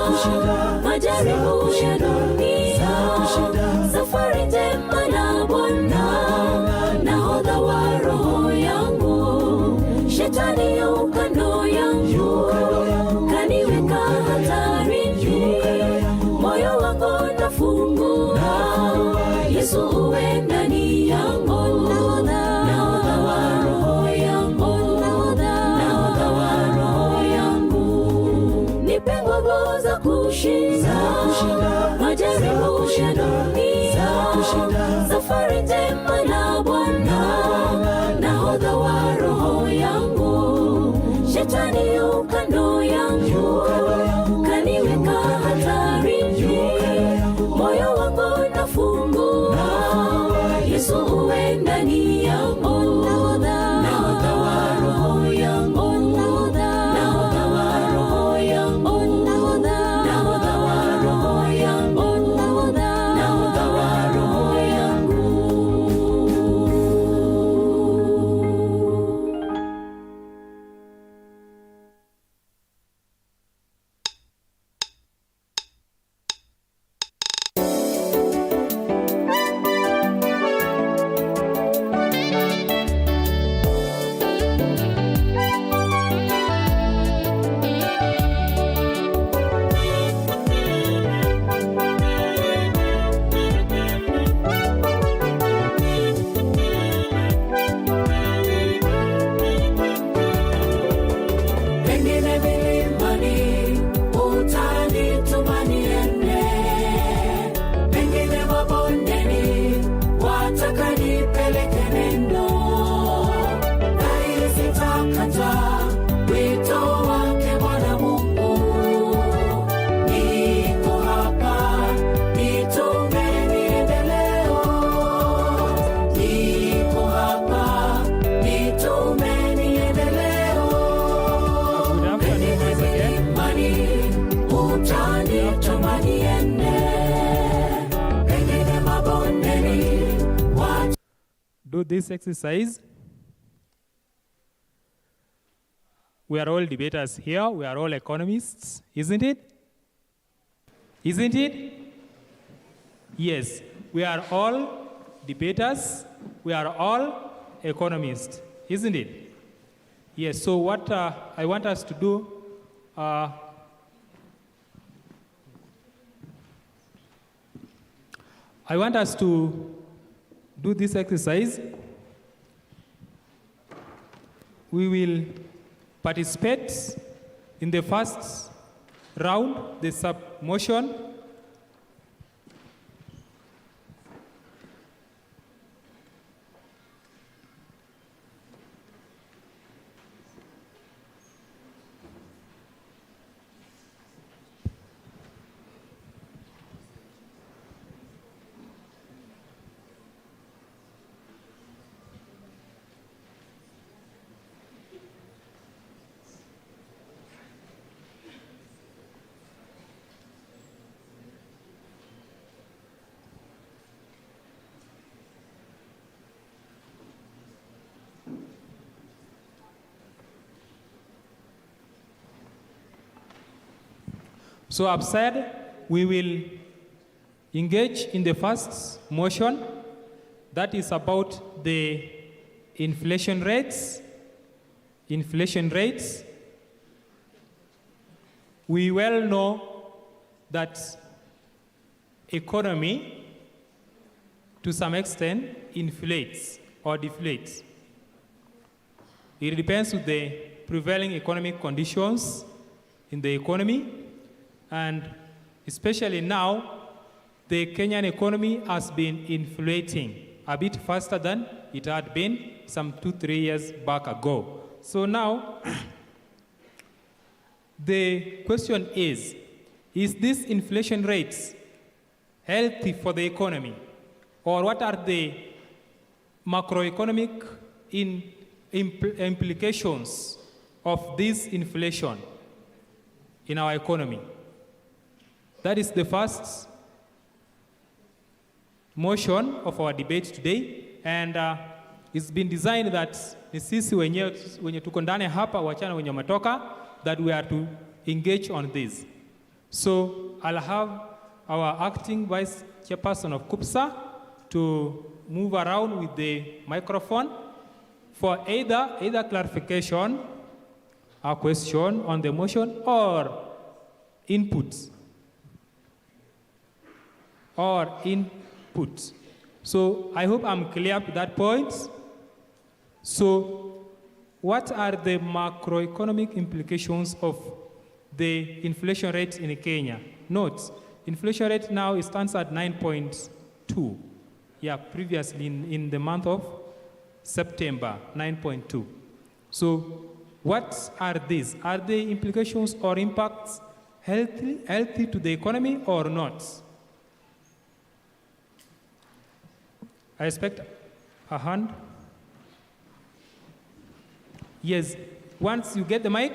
majaribu ya dunia, safari njema na Bwana, nahodha wa roho yangu. Shetani yu kando yangu, kaniweka hatarini, moyo wangu nafungua, Yesu uwe ndani yangu, nahodha wa roho yangu, nahodha wa roho yangu. Nipe nguvu za kushinda majaribu ya dunia, safari njema na Bwana, nahodha wa roho yangu. Shetani yu kando yangu, kaniweka hatarini, moyo wangu nafungua, Yesu uwe ndani yangu, nahodha wa roho yangu, nahodha wa roho yangu, nahodha wa roho yangu, nahodha wa roho yangu. Pengine milimani utanituma niende, pengine mabondeni wataka nipeleke neno, bali sitakata wito wake Bwana Mungu. Niko hapa, nitume niende leo. Niko hapa, nitume niende leo. Good afternoon once again. Imani utanituma niende, pengine mabondeni watu. Do this exercise. We are all debaters here. We are all economists, isn't it? Isn't it? Yes, we are all debaters. We are all economists, isn't it? Yes, so what I want us to do, I want us to do this exercise. We will participate in the first round, the sub-motion. So I've said we will engage in the first motion that is about the inflation rates. We we well know that economy, to some extent, inflates or deflates. It depends on the prevailing economic conditions in the economy, and especially now, the Kenyan economy has been inflating a bit faster than it had been some 2-3 years back ago. So now, the question is this inflation rates healthy for the economy? Or what are the macroeconomic implications of this inflation in our economy? That is the first motion of our debate today, and it's been designed that ni sisi wenye tuko ndani hapa, wachana wenye wametoka, that we are to engage on this. So I'll have our acting vice chairperson of KUPSA to move around with the microphone for either clarification, a question on the motion, or inputs. So I hope I'm clear to that point. So what are the macroeconomic implications of the inflation rate in Kenya? Note, inflation rate now stands at 9.2. Yeah, previously in the month of September, 9.2. So what are these? Are the implications or impacts healthy to the economy or not? I expect a hand. Yes, once you get the mic,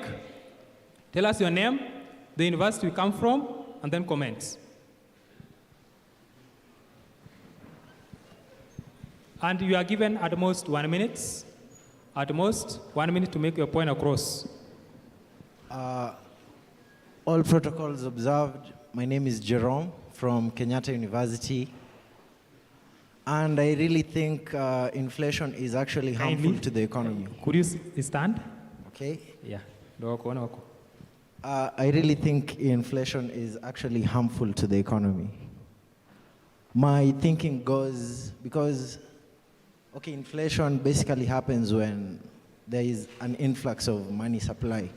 tell us your name, the university you come from, and then comment. And you are given at most 1 minute. At most 1 minute to make your point across. All protocols observed. My name is Jerome from Kenyatta University. And I really think inflation is actually harmful to the economy. Could you stand? Okay. Yeah. I really think inflation is actually harmful to the economy. My thinking goes, because, okay, inflation basically happens when there is an influx of money supply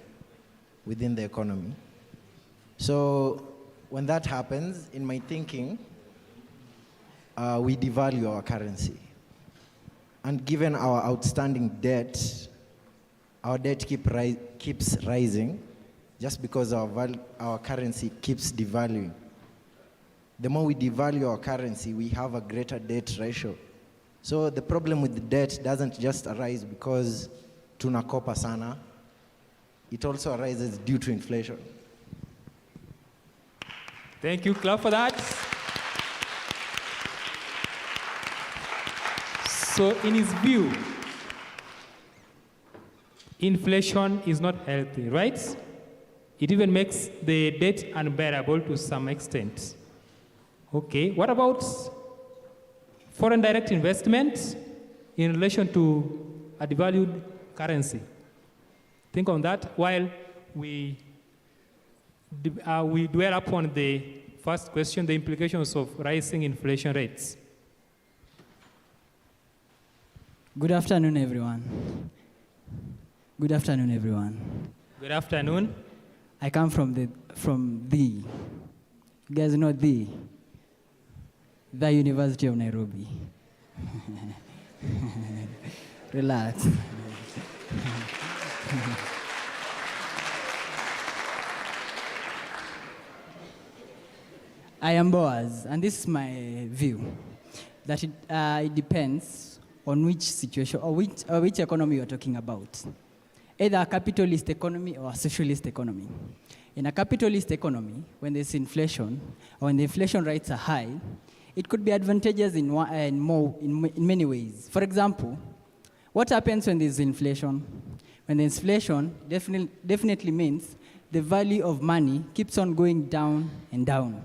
within the economy. So when that happens, in my thinking, we devalue our currency. And given our outstanding debt, our debt keeps rising just because our currency keeps devaluing. The more we devalue our currency, we have a greater debt ratio. So the problem with the debt doesn't just arise because tunakopa sana. It also arises due to inflation. Thank you, clap for that. So in his view, inflation is not healthy, right? It even makes the debt unbearable to some extent. Okay, what about foreign direct investment in relation to a devalued currency? Think on that while we dwell upon the first question, the implications of rising inflation rates. Good afternoon, everyone. Good afternoon, everyone. Good afternoon. I come from the. You guys know the University of Nairobi. Relax. I am Boaz, and this is my view, that it depends on which situation or which economy you're talking about. Either a capitalist economy or a socialist economy. In a capitalist economy, when there's inflation, or when the inflation rates are high, it could be advantageous in many ways. For example, what happens when there's inflation? When there's inflation, definitely means the value of money keeps on going down and down.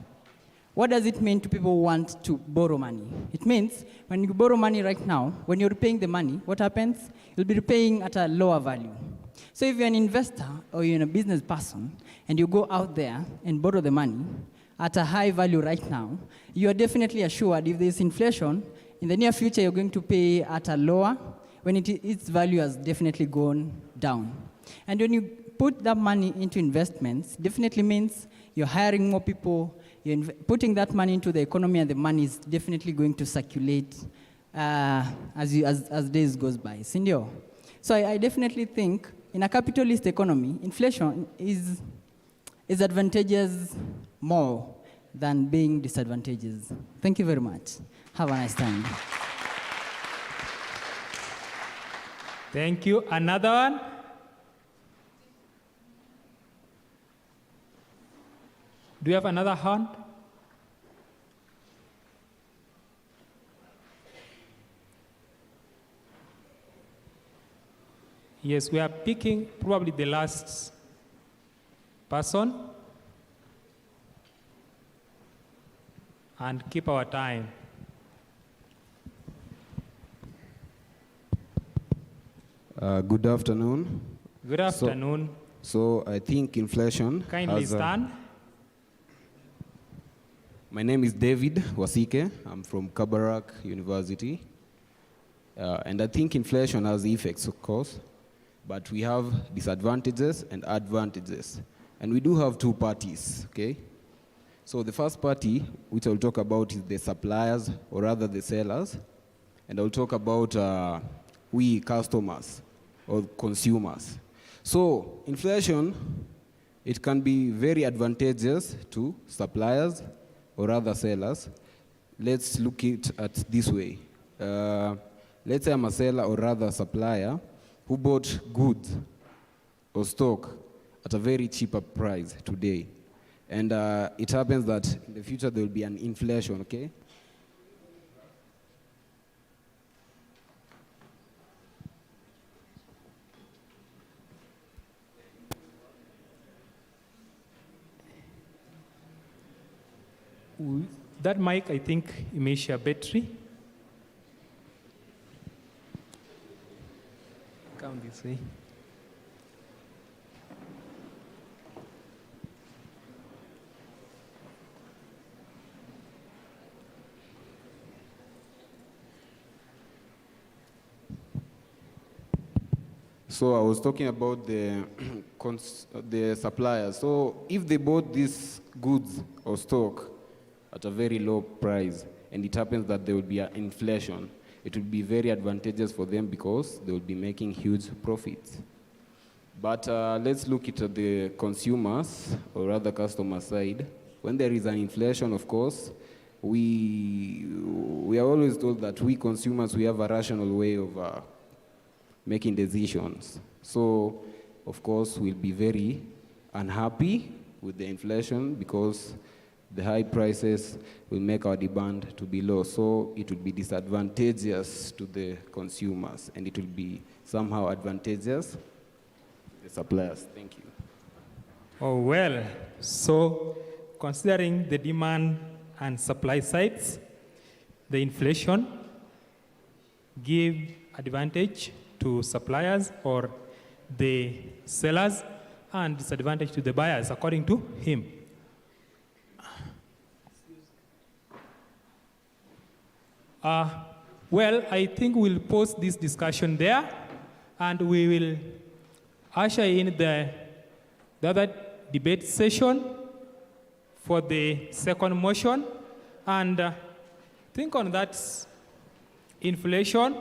What does it mean to people who want to borrow money? It means when you borrow money right now, when you're repaying the money, what happens? You'll be repaying at a lower value. So if you're an investor or you're a business person and you go out there and borrow the money at a high value right now, you are definitely assured if there's inflation, in the near future you're going to pay at a lower when its value has definitely gone down. And when you put that money into investments, definitely means you're hiring more people, you're putting that money into the economy, and the money is definitely going to circulate as days goes by. Sindio? So I definitely think in a capitalist economy, inflation is advantageous more than being disadvantageous. Thank you very much. Have a nice time. Thank you. Another one? Do you have another hand? Yes, we are picking probably the last person and keep our time. Good afternoon. Good afternoon. So I think inflation. Kindly stand. My name is David Wasike. I'm from Kabarak University. And I think inflation has effects, of course, but we have disadvantages and advantages. And we do have two parties, okay? So the first party, which I'll talk about, is the suppliers, or rather the sellers. And I'll talk about we customers or consumers. So inflation, it can be very advantageous to suppliers or rather sellers. Let's look at this way. Let's say I'm a seller or rather supplier who bought goods or stock at a very cheaper price today. And it happens that in the future there will be an inflation, okay? That mic, I think, it may share battery. Come this way. So I was talking about the suppliers. So if they bought these goods or stock at a very low price, and it happens that there will be an inflation, it will be very advantageous for them because they will be making huge profits. But let's look at the consumers, or rather customer side. When there is an inflation, of course, we are always told that we consumers, we have a rational way of making decisions. So, of course, we'll be very unhappy with the inflation because the high prices will make our demand to be low. So it will be disadvantageous to the consumers, and it will be somehow advantageous to the suppliers. Thank you. Oh, well, so considering the demand and supply sides, the inflation give advantage to suppliers or the sellers and disadvantage to the buyers, according to him. Well, I think we'll pause this discussion there, and we will usher in the other debate session for the second motion. And think on that inflation.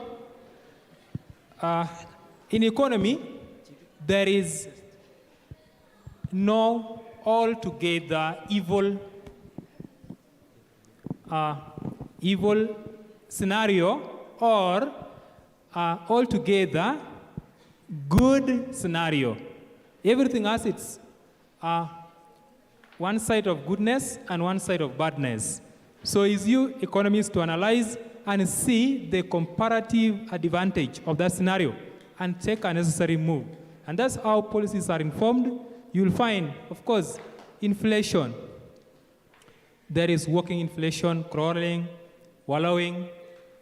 In economy, there is no altogether evil scenario or altogether good scenario. Everything has its one side of goodness and one side of badness. So it's you economists to analyze and see the comparative advantage of that scenario and take a necessary move. And that's how policies are informed. You'll find, of course, inflation. There is working inflation, crawling, wallowing,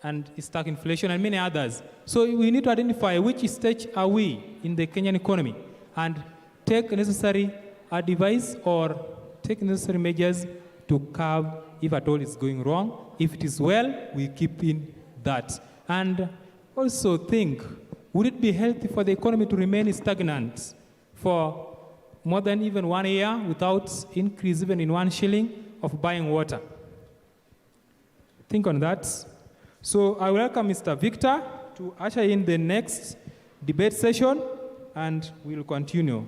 and stagflation and many others. So we need to identify which stage are we in the Kenyan economy and take necessary advice or take necessary measures to curb if at all it's going wrong. If it is well, we keep in that. And also think, would it be healthy for the economy to remain stagnant for more than even 1 year without increase even in 1 shilling of buying water? Think on that. So I welcome Mr. Victor to usher in the next debate session, and we'll continue.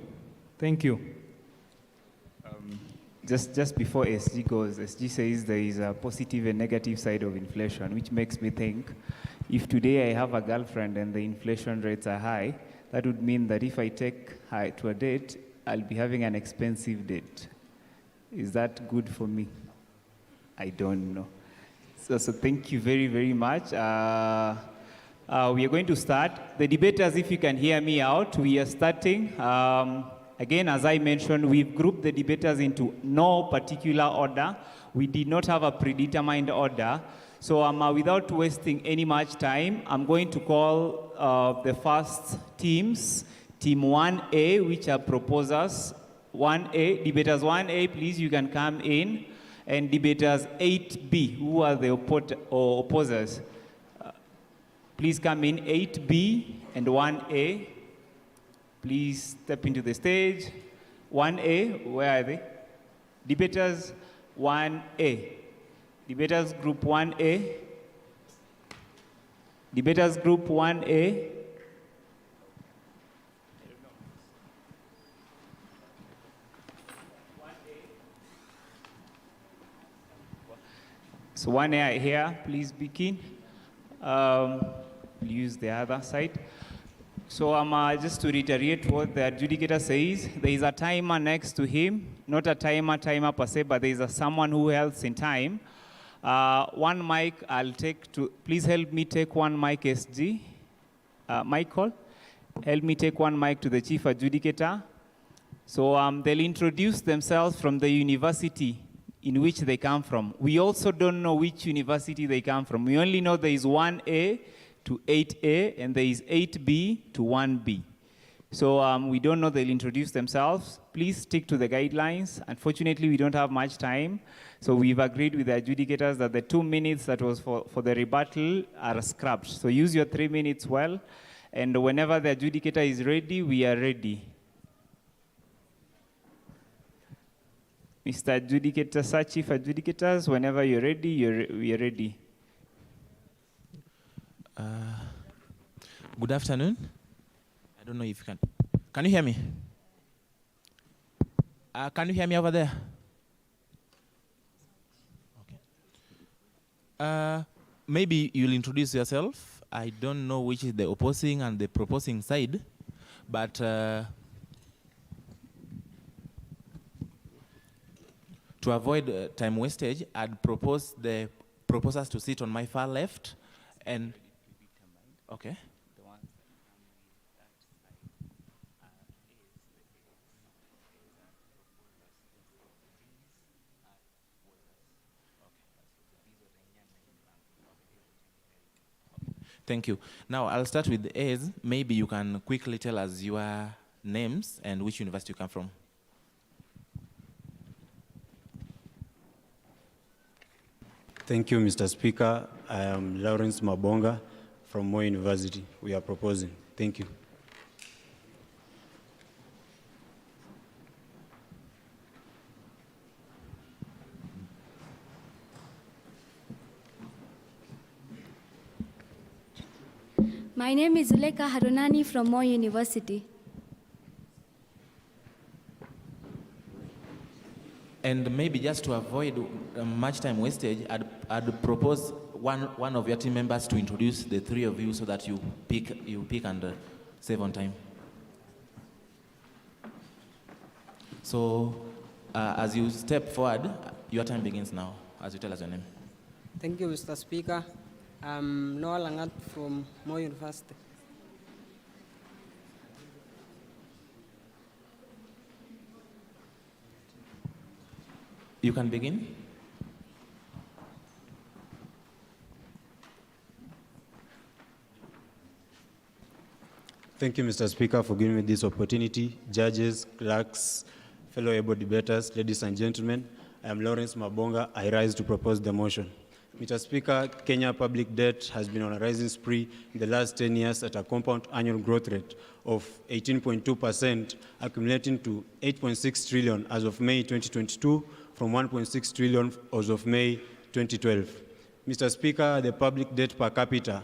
Thank you. Just before SG goes, SG says there is a positive and negative side of inflation, which makes me think, if today I have a girlfriend and the inflation rates are high, that would mean that if I take her to a date, I'll be having an expensive date. Is that good for me? I don't know. So thank you very, very much. We are going to start. The debaters, if you can hear me out, we are starting. Again, as I mentioned, we've grouped the debaters into no particular order. We did not have a predetermined order. So without wasting any much time, I'm going to call the first teams. Team 1A, which are proposers. 1A, debaters 1A, please, you can come in. And debaters 8B, who are the opposers. Please come in, 8B and 1A. Please step into the stage. 1A, where are they? Debaters 1A. Debaters group 1A. Debaters group 1A. So 1A here, please begin. Use the other side. So just to reiterate what the adjudicator says, there is a timer next to him, not a timer per se, but there is someone who helps in time. One mic I'll take to, please help me take one mic SG. Michael, help me take one mic to the chief adjudicator. So they'll introduce themselves from the university in which they come from. We also don't know which university they come from. We only know there is 1A to 8A, and there is 8B to 1B. So we don't know, they'll introduce themselves. Please stick to the guidelines. Unfortunately, we don't have much time. So we've agreed with the adjudicators that the 2 minutes that was for the rebuttal are scrapped. So use your 3 minutes well. And whenever the adjudicator is ready, we are ready. Mr. Adjudicator, Sir Chief Adjudicators, whenever you're ready, we are ready. Good afternoon. I don't know if you can. Can you hear me? Can you hear me over there? Okay. Maybe you'll introduce yourself. I don't know which is the opposing and the proposing side, but to avoid time wastage, I'd propose the proposers to sit on my far left, and okay. Thank you. Now I'll start with the A's. Maybe you can quickly tell us your names and which university you come from. Thank you, Mr. Speaker. I am Lawrence Mabonga from Moi University. We are proposing. Thank you. My name is Zuleka Harunani from Moi University. And maybe just to avoid much time wastage, I'd propose one of your team members to introduce the three of you so that you pick and save on time. So as you step forward, your time begins now, as you tell us your name. Thank you, Mr. Speaker. I'm Noah Langat from Moi University. You can begin. Thank you, Mr. Speaker, for giving me this opportunity. Judges, clerks, fellow able debaters, ladies and gentlemen, I am Lawrence Mabonga. I rise to propose the motion. Mr. Speaker, Kenya public debt has been on a rising spree in the last 10 years at a compound annual growth rate of 18.2%, accumulating to 8.6 trillion as of May 2022 from 1.6 trillion as of May 2012. Mr. Speaker, the public debt per capita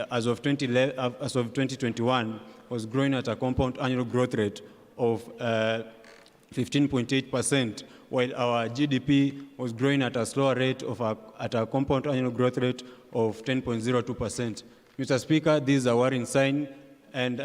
as of 2021 was growing at a compound annual growth rate of 15.8%, while our GDP was growing at a slower rate of at a compound annual growth rate of 10.02%. Mr. Speaker, this is a worrying sign, and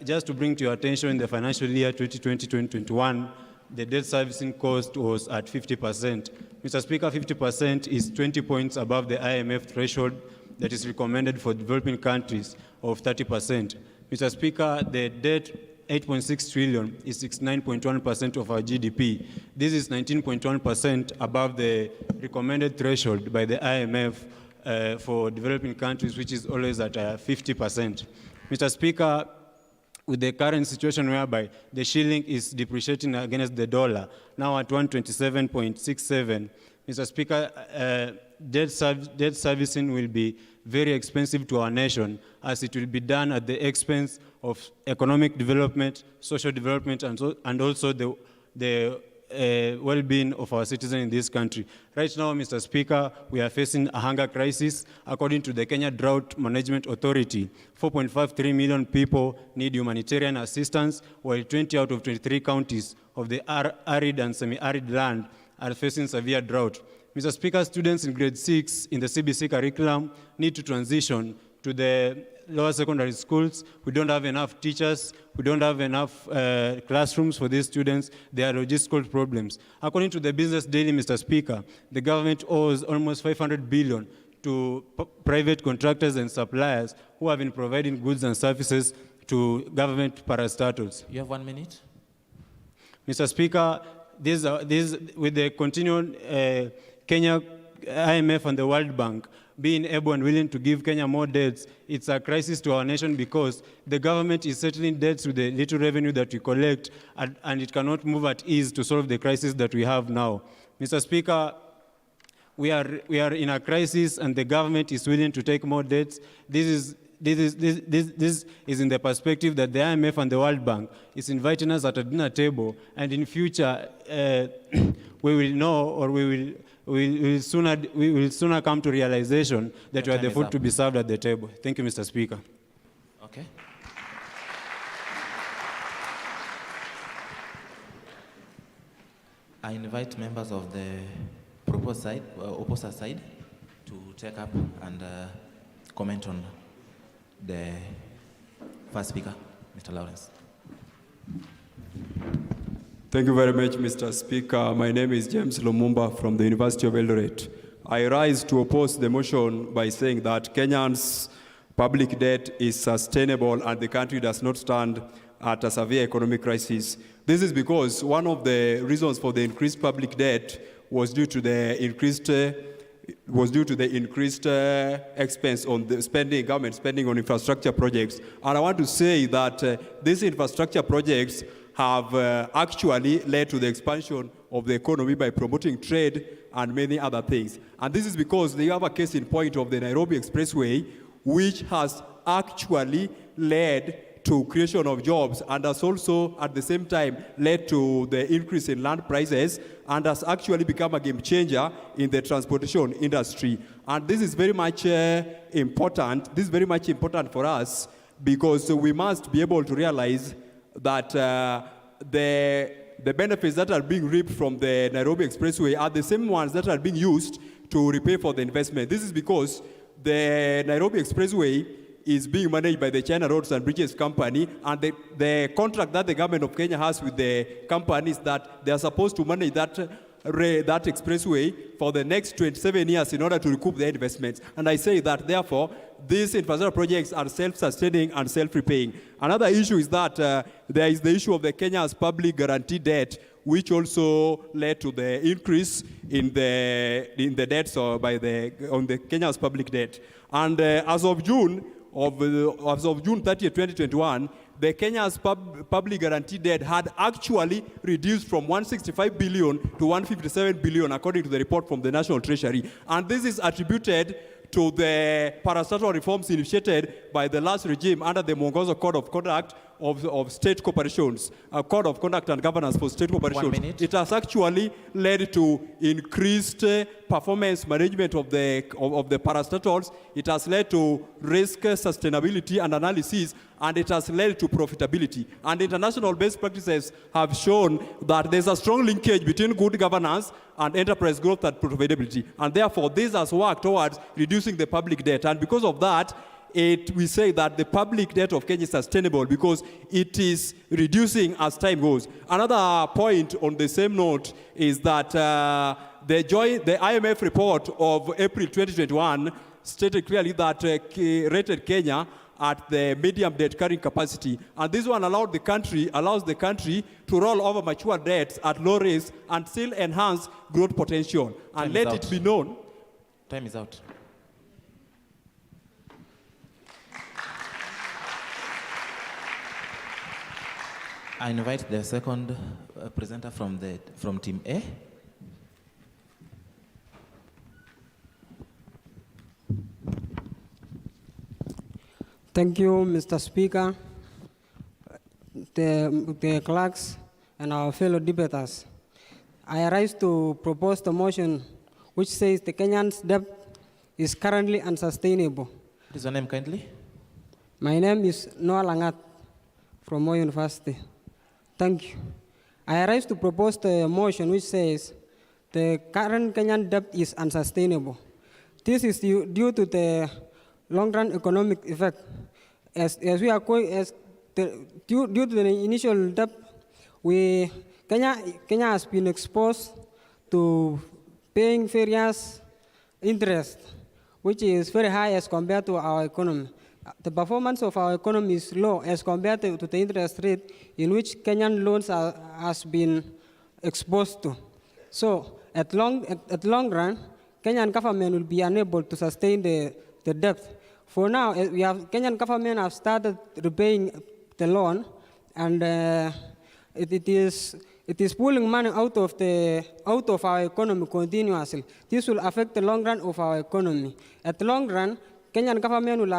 just to bring to your attention, in the financial year 2020-2021, the debt servicing cost was at 50%. Mr. Speaker, 50% is 20 points above the IMF threshold that is recommended for developing countries of 30%. Mr. Speaker, the debt 8.6 trillion is 69.1% of our GDP. This is 19.1% above the recommended threshold by the IMF for developing countries, which is always at 50%. Mr. Speaker, with the current situation whereby the shilling is depreciating against the dollar, now at 127.67, Mr. Speaker, debt servicing will be very expensive to our nation, as it will be done at the expense of economic development, social development, and also the well-being of our citizens in this country. Right now, Mr. Speaker, we are facing a hunger crisis. According to the Kenya Drought Management Authority, 4.53 million people need humanitarian assistance, while 20 out of 23 counties of the arid and semi-arid land are facing severe drought. Mr. Speaker, students in grade 6 in the CBC curriculum need to transition to the lower secondary schools. We don't have enough teachers. We don't have enough classrooms for these students. There are logistical problems. According to the Business Daily, Mr. Speaker, the government owes almost 500 billion to private contractors and suppliers who have been providing goods and services to government parastatals. You have 1 minute. Mr. Speaker, with the continued Kenya, IMF and the World Bank being able and willing to give Kenya more debts, it's a crisis to our nation because the government is settling debts with the little revenue that we collect, and it cannot move at ease to solve the crisis that we have now. Mr. Speaker, we are in a crisis, and the government is willing to take more debts. This is in the perspective that the IMF and the World Bank is inviting us at a dinner table, and in future we will know, or we will sooner come to realization that we are the food to be served at the table. Thank you, Mr. Speaker. Okay. I invite members of the proposed side, opposite side, to take up and comment on the first speaker, Mr. Lawrence. Thank you very much, Mr. Speaker. My name is James Lumumba from the University of Eldoret. I rise to oppose the motion by saying that Kenya's public debt is sustainable and the country does not stand at a severe economic crisis. This is because one of the reasons for the increased public debt was due to the increased expense on the government spending on infrastructure projects. And I want to say that these infrastructure projects have actually led to the expansion of the economy by promoting trade and many other things. And this is because they have a case in point of the Nairobi Expressway, which has actually led to creation of jobs and has also at the same time led to the increase in land prices and has actually become a game changer in the transportation industry. And this is very much important. This is very much important for us because we must be able to realize that the benefits that are being reaped from the Nairobi Expressway are the same ones that are being used to repay for the investment. This is because the Nairobi Expressway is being managed by the China Roads and Bridges Company, and the contract that the government of Kenya has with the company is that they are supposed to manage that expressway for the next 27 years in order to recoup their investments. And I say that, therefore, these infrastructure projects are self-sustaining and self-repaying. Another issue is that there is the issue of the Kenya's public guarantee debt, which also led to the increase in the debts on the Kenya's public debt. And as of June as of June 30, 2021, the Kenya's public guarantee debt had actually reduced from 165 billion to 157 billion, according to the report from the National Treasury. And this is attributed to the parastatal reforms initiated by the last regime under the Mwongozo Code of Conduct of State Corporations, a Code of Conduct and Governance for State Corporations. 1 minute. It has actually led to increased performance management of the parastatals. It has led to risk sustainability and analysis, and it has led to profitability. And international best practices have shown that there's a strong linkage between good governance and enterprise growth and profitability. And therefore, this has worked towards reducing the public debt. And because of that, we say that the public debt of Kenya is sustainable because it is reducing as time goes. Another point on the same note is that the IMF report of April 2021 stated clearly that rated Kenya at the medium debt carrying capacity. And this one allows the country to roll over mature debts at low risk and still enhance growth potential. And let it be known. Time is out. I invite the second presenter from Team A. Thank you, Mr. Speaker, the clerks, and our fellow debaters. I rise to propose the motion which says the Kenyan's debt is currently unsustainable. What is your name, kindly? My name is Noah Langat from Moi University. Thank you. I rise to propose the motion which says the current Kenyan debt is unsustainable. This is due to the long-run economic effect. Due to the initial debt, Kenya has been exposed to paying various interest, which is very high as compared to our economy. The performance of our economy is low as compared to the interest rate in which Kenyan loans has been exposed to. So, at long run, Kenyan government will be unable to sustain the debt. For now, Kenyan government have started repaying the loan, and it is pulling money out of our economy continuously. This will affect the long run of our economy. At the long run, Kenyan government would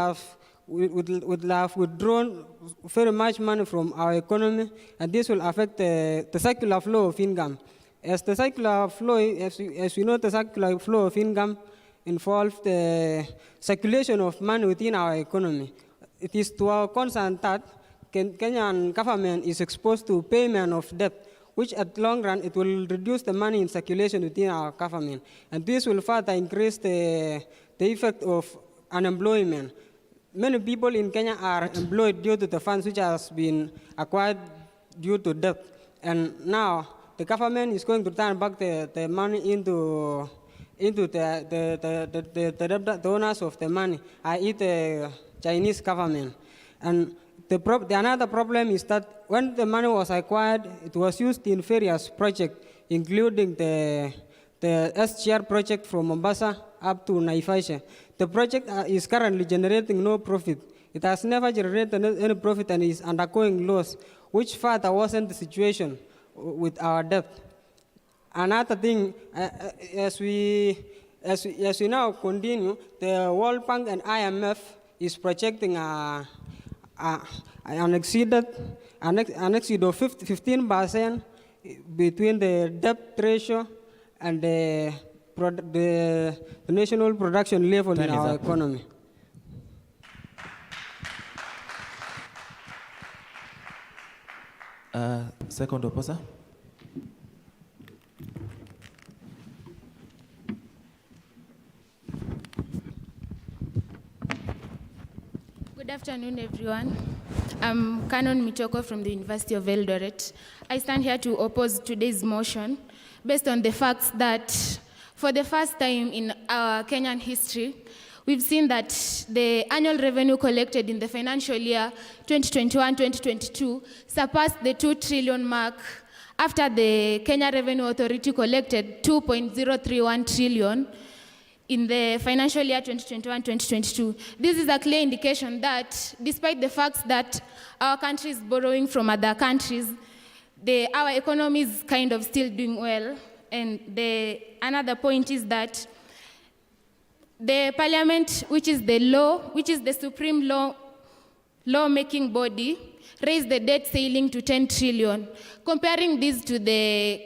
have withdrawn very much money from our economy, and this will affect the circular flow of income. As we know, the circular flow of income involves the circulation of money within our economy. It is to our concern that Kenyan government is exposed to payment of debt, which at long run, it will reduce the money in circulation within our government. And this will further increase the effect of unemployment. Many people in Kenya are employed due to the funds which has been acquired due to debt. And now, the government is going to turn back the money into the owners of the money, i.e. the Chinese government. And another problem is that when the money was acquired, it was used in various projects, including the SGR project from Mombasa up to Naivasha. The project is currently generating no profit. It has never generated any profit and is undergoing loss, which further worsened the situation with our debt. Another thing, as we now continue, the World Bank and IMF is projecting an exceed of 15% between the debt ratio and the national production level in our economy. Second opposer. Good afternoon, everyone. I'm Canon Mitoko from the University of Eldoret. I stand here to oppose today's motion based on the facts that for the first time in our Kenyan history, we've seen that the annual revenue collected in the financial year 2021-2022 surpassed the 2 trillion mark after the Kenya Revenue Authority collected 2.031 trillion in the financial year 2021-2022. This is a clear indication that despite the fact that our country is borrowing from other countries, our economy is kind of still doing well. And another point is that the parliament, which is the supreme law-making body, raised the debt ceiling to 10 trillion. Comparing this to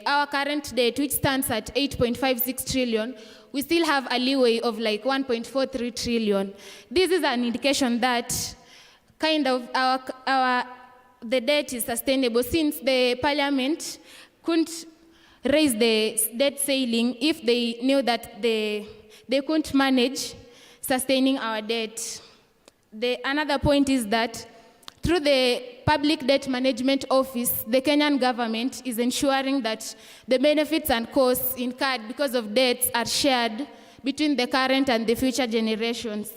our current debt, which stands at 8.56 trillion, we still have a leeway of like 1.43 trillion. This is an indication that kind of the debt is sustainable, since the parliament couldn't raise the debt ceiling if they knew that they couldn't manage sustaining our debt. Another point is that through the Public Debt Management Office, the Kenyan government is ensuring that the benefits and costs incurred because of debts are shared between the current and the future generations.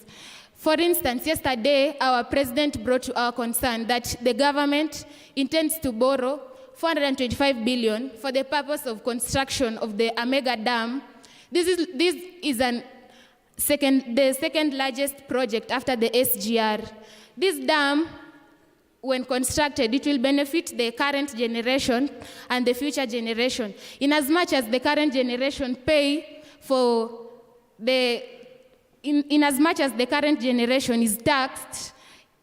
For instance, yesterday, our president brought to our concern that the government intends to borrow 425 billion for the purpose of construction of the Amega Dam. This is the second largest project after the SGR. This dam, when constructed, it will benefit the current generation and the future generation. In as much as the current generation in as much as the current generation is taxed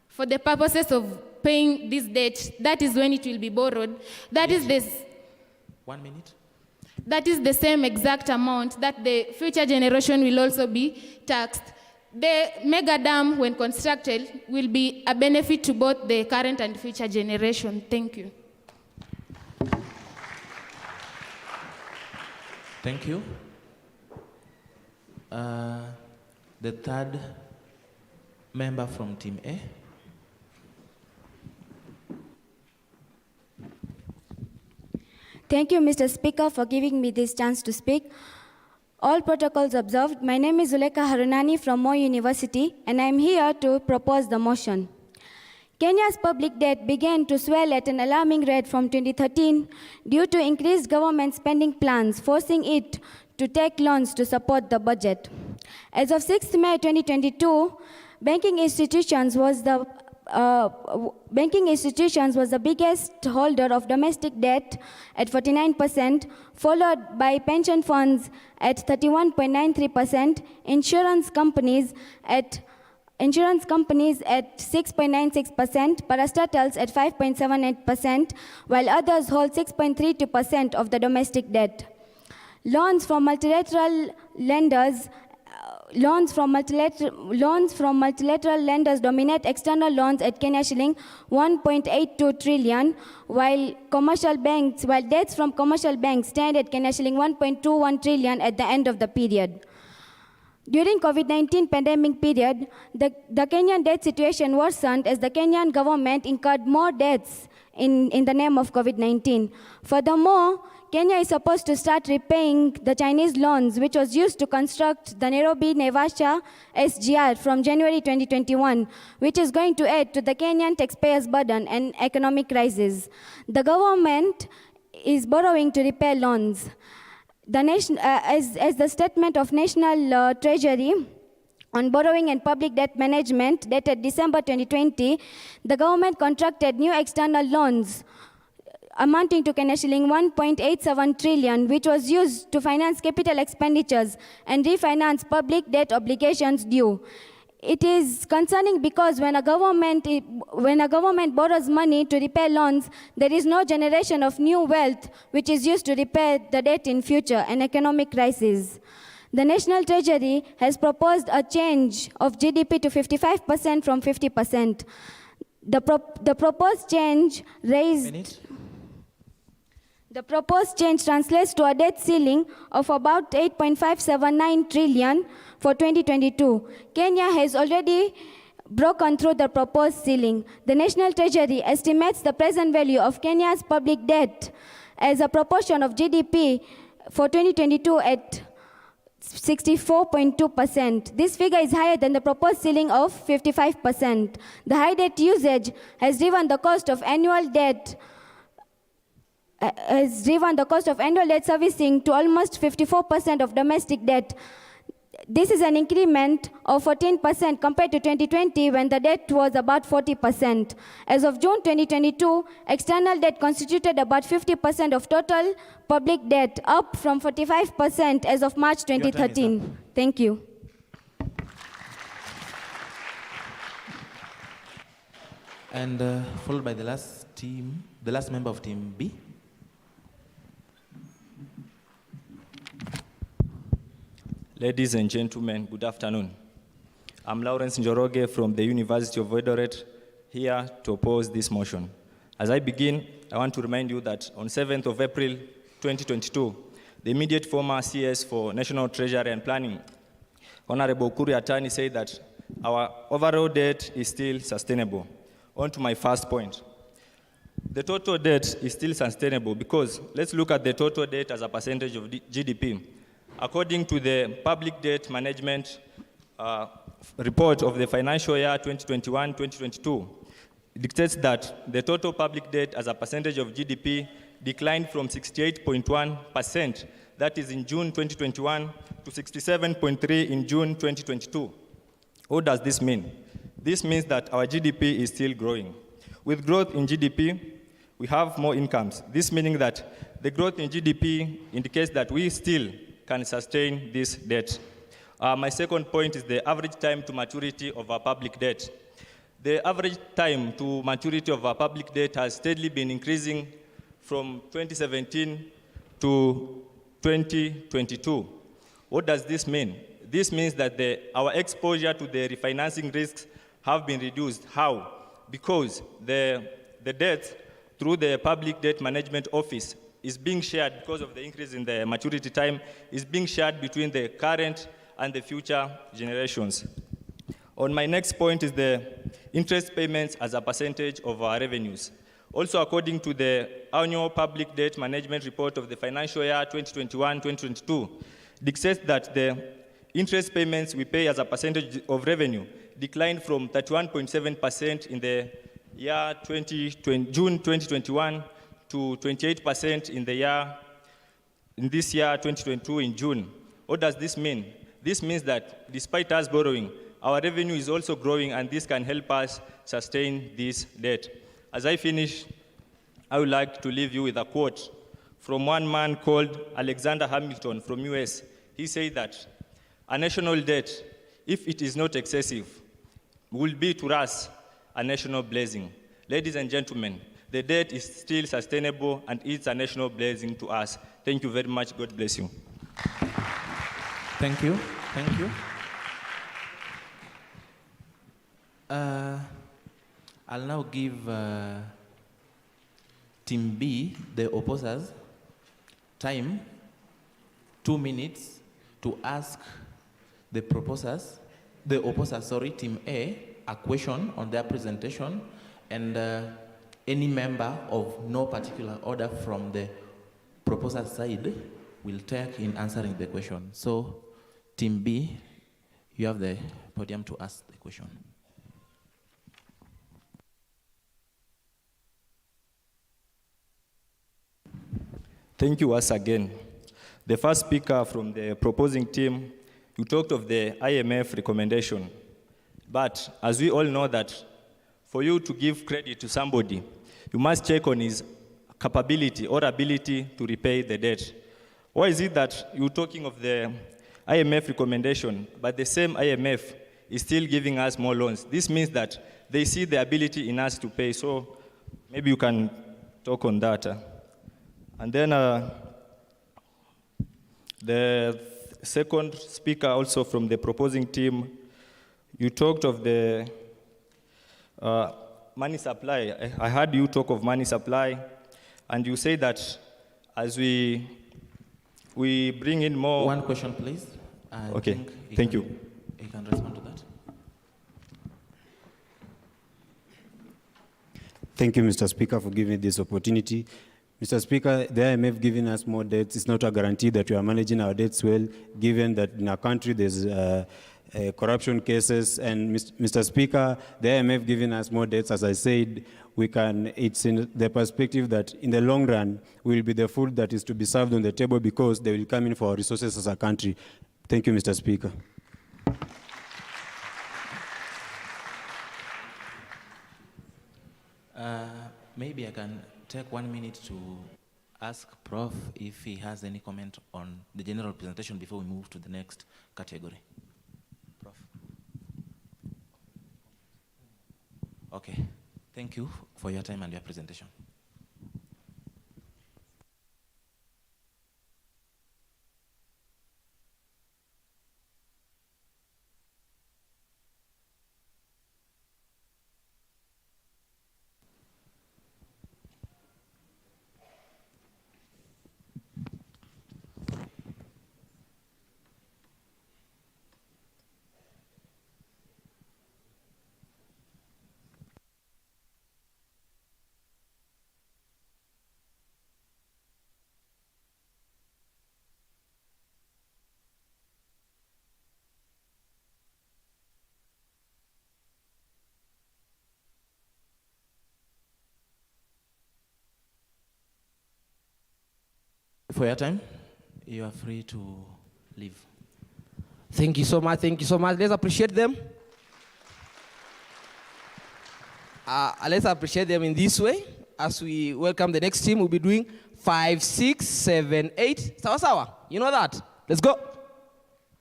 for the purposes of paying this debt, that is when it will be borrowed. That is this. 1 minute. That is the same exact amount that the future generation will also be taxed. The mega dam, when constructed, will be a benefit to both the current and future generation. Thank you. Thank you. The third member from Team A. Thank you, Mr. Speaker, for giving me this chance to speak. All protocols observed. My name is Zuleka Harunani from Moi University, and I am here to propose the motion. Kenya's public debt began to swell at an alarming rate from 2013 due to increased government spending plans, forcing it to take loans to support the budget. As of 6th May 2022, banking institutions was the biggest holder of domestic debt at 49%, followed by pension funds at 31.93%, insurance companies at 6.96%, parastatals at 5.78%, while others hold 6.32% of the domestic debt. Loans from multilateral lenders dominate external loans at Kenya shilling 1.82 trillion, while debts from commercial banks stand at Kenya shilling 1.21 trillion at the end of the period. During COVID-19 pandemic period, the Kenyan debt situation worsened as the Kenyan government incurred more debts in the name of COVID-19. Furthermore, Kenya is supposed to start repaying the Chinese loans, which was used to construct the Nairobi-Naivasha SGR from January 2021, which is going to add to the Kenyan taxpayers' burden and economic crisis. The government is borrowing to repay loans. As the statement of National Treasury on borrowing and public debt management dated December 2020, the government contracted new external loans amounting to Kenya shilling 1.87 trillion, which was used to finance capital expenditures and refinance public debt obligations due. It is concerning because when a government borrows money to repay loans, there is no generation of new wealth which is used to repay the debt in future, an economic crisis. The National Treasury has proposed a change of GDP to 55% from 50%. The proposed change translates to a debt ceiling of about 8.579 trillion for 2022. Kenya has already broken through the proposed ceiling. The National Treasury estimates the present value of Kenya's public debt as a proportion of GDP for 2022 at 64.2%. This figure is higher than the proposed ceiling of 55%. The high debt usage has driven the cost of annual debt servicing to almost 54% of domestic debt. This is an increment of 14% compared to 2020 when the debt was about 40%. As of June 2022, external debt constituted about 50% of total public debt, up from 45% as of March 2013. Thank you. And followed by the last member of Team B. Ladies and gentlemen, good afternoon. I'm Lawrence Njoroge from the University of Eldoret, here to oppose this motion. As I begin, I want to remind you that on 7th of April 2022, the immediate former CS for National Treasury and Planning, Honorable Kuri Atani, said that our overall debt is still sustainable. On to my first point. The total debt is still sustainable because let's look at the total debt as a percentage of GDP. According to the Public Debt Management report of the financial year 2021-2022, it dictates that the total public debt as a percentage of GDP declined from 68.1%, that is in June 2021, to 67.3% in June 2022. What does this mean? This means that our GDP is still growing. With growth in GDP, we have more incomes. This meaning that the growth in GDP indicates that we still can sustain this debt. My second point is the average time to maturity of our public debt. The average time to maturity of our public debt has steadily been increasing from 2017 to 2022. What does this mean? This means that our exposure to the refinancing risks have been reduced. How? Because the debt through the Public Debt Management Office is being shared because of the increase in the maturity time, is being shared between the current and the future generations. On my next point is the interest payments as a percentage of our revenues. Also, according to the annual Public Debt Management Report of the financial year 2021-2022, dictates that the interest payments we pay as a percentage of revenue declined from 31.7% in the year June 2021 to 28% in this year 2022 in June. What does this mean? This means that despite us borrowing, our revenue is also growing, and this can help us sustain this debt. As I finish, I would like to leave you with a quote from one man called Alexander Hamilton from US. He said that a national debt, if it is not excessive, will be to us a national blessing. Ladies and gentlemen, the debt is still sustainable and it's a national blessing to us. Thank you very much. God bless you. Thank you. Thank you. I'll now give Team B, the opposers, time, 2 minutes to ask the opposers, Team A question on their presentation, and any member of no particular order from the proposer side will take in answering the question. So, Team B, you have the podium to ask the question. Thank you once again. The first speaker from the proposing team, you talked of the IMF recommendation. But as we all know that for you to give credit to somebody, you must check on his capability or ability to repay the debt. Why is it that you're talking of the IMF recommendation, but the same IMF is still giving us more loans? This means that they see the ability in us to pay. So maybe you can talk on that. And then the second speaker also from the proposing team, you talked of the money supply. I heard you talk of money supply, and you say that as we bring in more... One question, please. Okay, thank you. You can respond to that. Thank you, Mr. Speaker, for giving me this opportunity. Mr. Speaker, the IMF giving us more debts is not a guarantee that we are managing our debts well, given that in our country there's corruption cases. And Mr. Speaker, the IMF giving us more debts, as I said, it's in the perspective that in the long run, we will be the food that is to be served on the table because they will come in for our resources as a country. Thank you, Mr. Speaker. Maybe I can take 1 minute to ask Prof if he has any comment on the general presentation before we move to the next category. Prof. Okay, thank you for your time and your presentation. For your time, you are free to leave. Thank you so much. Thank you so much. Let's appreciate them. Let's appreciate them in this way. As we welcome the next team, we'll be doing 5, 6, 7, 8. Sawa sawa. You know that. Let's go.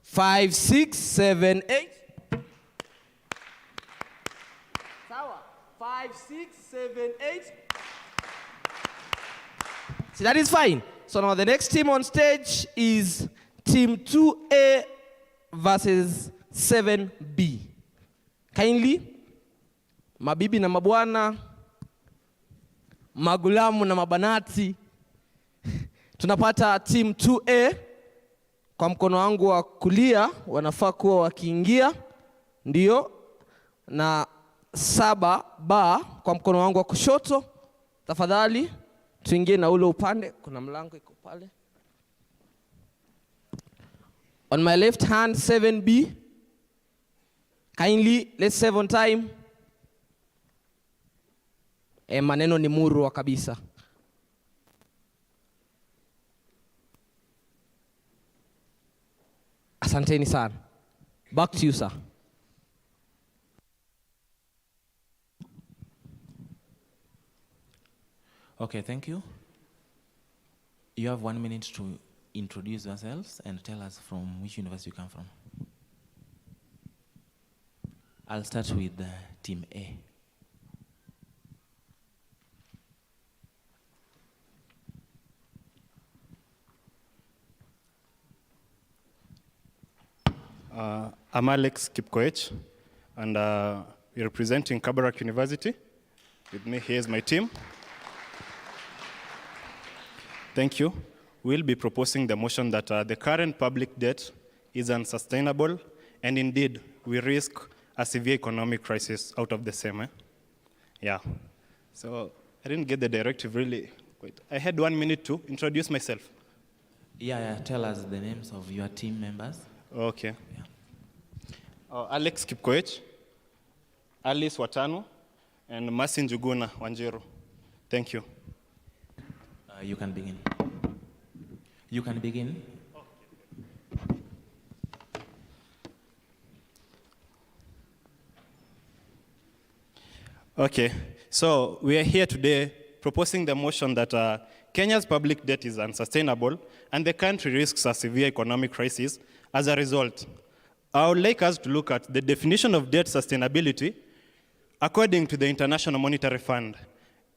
5, 6, 7, 8. Sawa. 5, 6, 7, 8. See, that is fine. So now the next team on stage is Team 2A versus 7B. Kindly, mabibi na mabwana, magulamu na mabanati, tunapata Team 2A kwa mkono wangu wa kulia, wanafaa kuwa wakiingia, ndio, na 7B kwa mkono wangu wa kushoto, tafadhali. Tuingie na ule upande, kuna mlango iko pale. On my left hand, 7B. Kindly, let's save on time. Maneno ni murwa kabisa. Asanteni sana. Back to you, sir. Okay, thank you. You have 1 minute to introduce yourselves and tell us from which university you come from. I'll start with Team A. I'm Alex Kipkoech, and we're representing Kabarak University. With me, here's my team. Thank you. We'll be proposing the motion that the current public debt is unsustainable, and indeed, we risk a severe economic crisis out of the same. Yeah. So I didn't get the directive really. Wait, I had 1 minute to introduce myself. Yeah, tell us the names of your team members. Okay. Yeah. Alex Kipkoech, Alice Watano, and Masin Juguna Wanjiru. Thank you. You can begin. You can begin. Okay, so we are here today proposing the motion that Kenya's public debt is unsustainable and the country risks a severe economic crisis as a result. I would like us to look at the definition of debt sustainability according to the International Monetary Fund.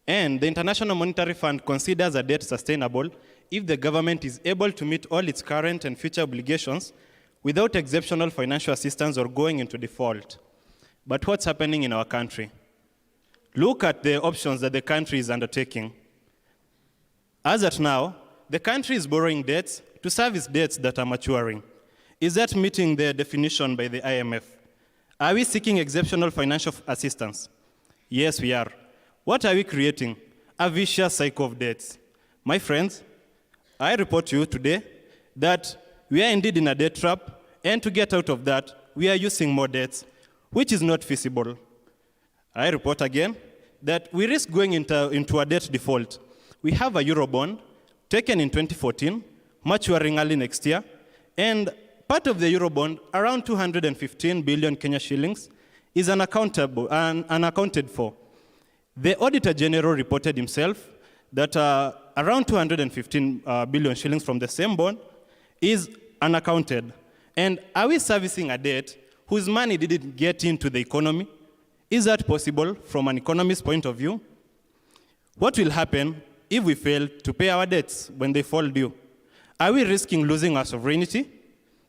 And the International Monetary Fund considers a debt sustainable if the government is able to meet all its current and future obligations without exceptional financial assistance or going into default. But what's happening in our country? Look at the options that the country is undertaking. As at now, the country is borrowing debts to service debts that are maturing. Is that meeting the definition by the IMF? Are we seeking exceptional financial assistance? Yes, we are. What are we creating? A vicious cycle of debts. My friends, I report to you today that we are indeed in a debt trap, and to get out of that, we are using more debts, which is not feasible. I report again that we risk going into a debt default. We have a Eurobond taken in 2014, maturing early next year, and part of the Eurobond, around 215 billion Kenya shillings, is unaccounted for. The Auditor General reported himself that around 215 billion shillings from the same bond is unaccounted. And are we servicing a debt whose money didn't get into the economy? Is that possible from an economist's point of view? What will happen if we fail to pay our debts when they fall due? Are we risking losing our sovereignty?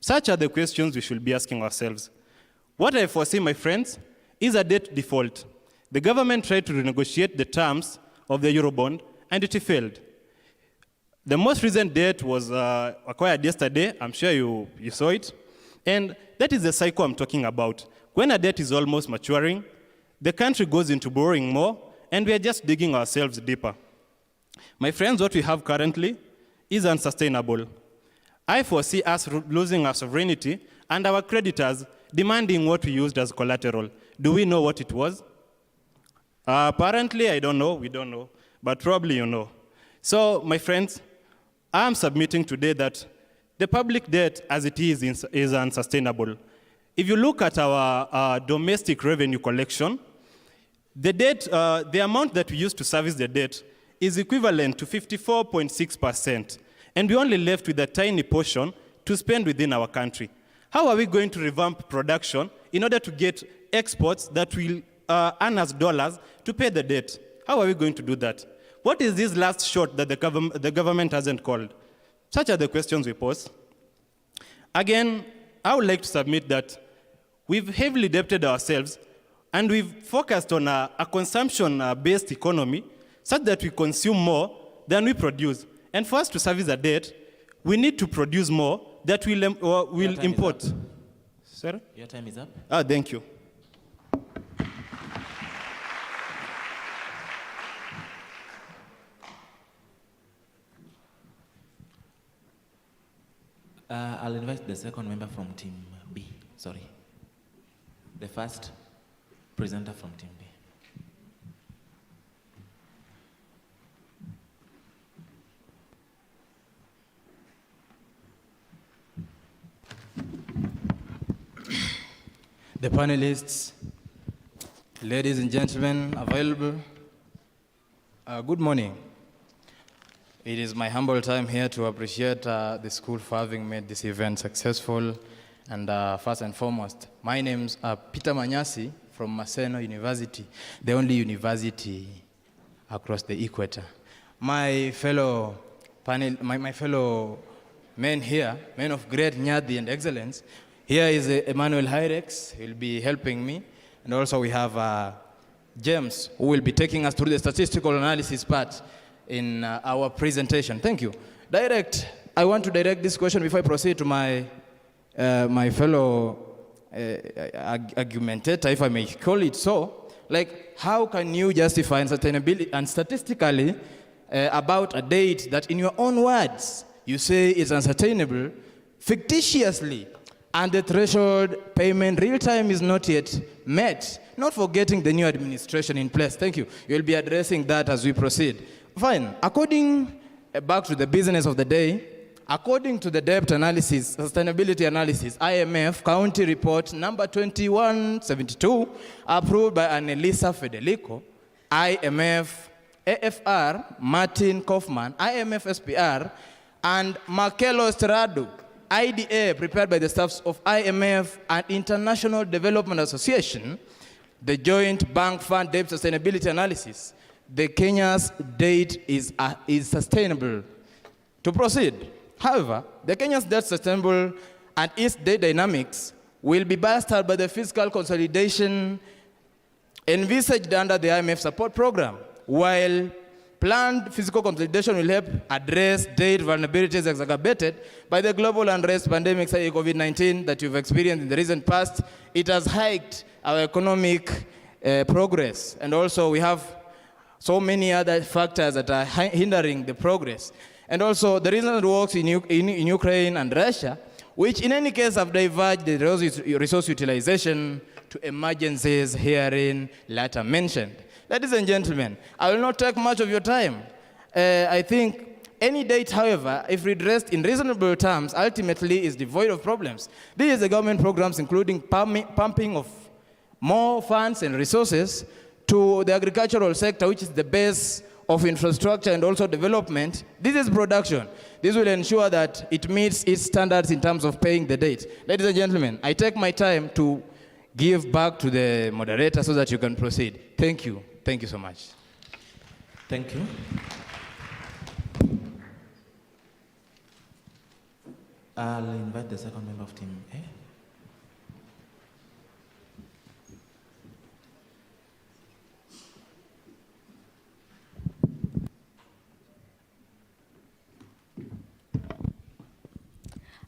Such are the questions we should be asking ourselves. What I foresee, my friends, is a debt default. The government tried to renegotiate the terms of the Eurobond, and it failed. The most recent debt was acquired yesterday. I'm sure you saw it. And that is the cycle I'm talking about. When a debt is almost maturing, the country goes into borrowing more, and we are just digging ourselves deeper. My friends, what we have currently is unsustainable. I foresee us losing our sovereignty and our creditors demanding what we used as collateral. Do we know what it was? Apparently, I don't know, we don't know, but probably you know. So, my friends, I'm submitting today that the public debt as it is unsustainable. If you look at our domestic revenue collection, the debt, the amount that we use to service the debt is equivalent to 54.6%, and we're only left with a tiny portion to spend within our country. How are we going to revamp production in order to get exports that will earn us dollars to pay the debt? How are we going to do that? What is this last shot that the government hasn't called? Such are the questions we pose. Again, I would like to submit that we've heavily indebted ourselves and we've focused on a consumption-based economy such that we consume more than we produce. And for us to service a debt, we need to produce more that we'll import. Sorry? Your time is up. Thank you. I'll invite the second member from Team B. Sorry. The first presenter from Team B. The panelists, ladies and gentlemen available, good morning. It is my humble time here to appreciate the school for having made this event successful. And first and foremost, my name's Peter Manyasi from Maseno University, the only university across the equator. My fellow men here, men of great nyadi and excellence, here is Emmanuel Hyrex, he'll be helping me. And also we have James, who will be taking us through the statistical analysis part in our presentation. Thank you. I want to direct this question before I proceed to my fellow argumentator, if I may call it so. Like, how can you justify unsustainability and statistically about a date that in your own words you say is unsustainable, fictitiously, and the threshold payment real time is not yet met, not forgetting the new administration in place? Thank you. You'll be addressing that as we proceed. Fine. Back to the business of the day, according to the debt analysis, sustainability analysis, IMF County Report number 2172, approved by Annelisa Federico, IMF, AFR, Martin Kaufman, IMF SPR, and Marcelo Estrado, IDA, prepared by the staffs of IMF and International Development Association, the Joint Bank Fund Debt Sustainability Analysis, the Kenya's debt is sustainable. To proceed, however, the Kenya's debt sustainable and its debt dynamics will be bolstered by the fiscal consolidation envisaged under the IMF support program, while planned fiscal consolidation will help address debt vulnerabilities exacerbated by the global unrest pandemic, such as COVID-19, that you've experienced in the recent past. It has hiked our economic progress, and also we have so many other factors that are hindering the progress. And also the recent works in Ukraine and Russia, which in any case have diverged the resource utilization to emergencies herein later mentioned. Ladies and gentlemen, I will not take much of your time. I think Any debt, however, if redressed in reasonable terms, ultimately is devoid of problems. These are government programs including pumping of more funds and resources to the agricultural sector, which is the base of infrastructure and also development. This is production. This will ensure that it meets its standards in terms of paying the debt. Ladies and gentlemen, I take my time to give back to the moderator so that you can proceed. Thank you. Thank you so much. Thank you. I'll invite the second member of Team A.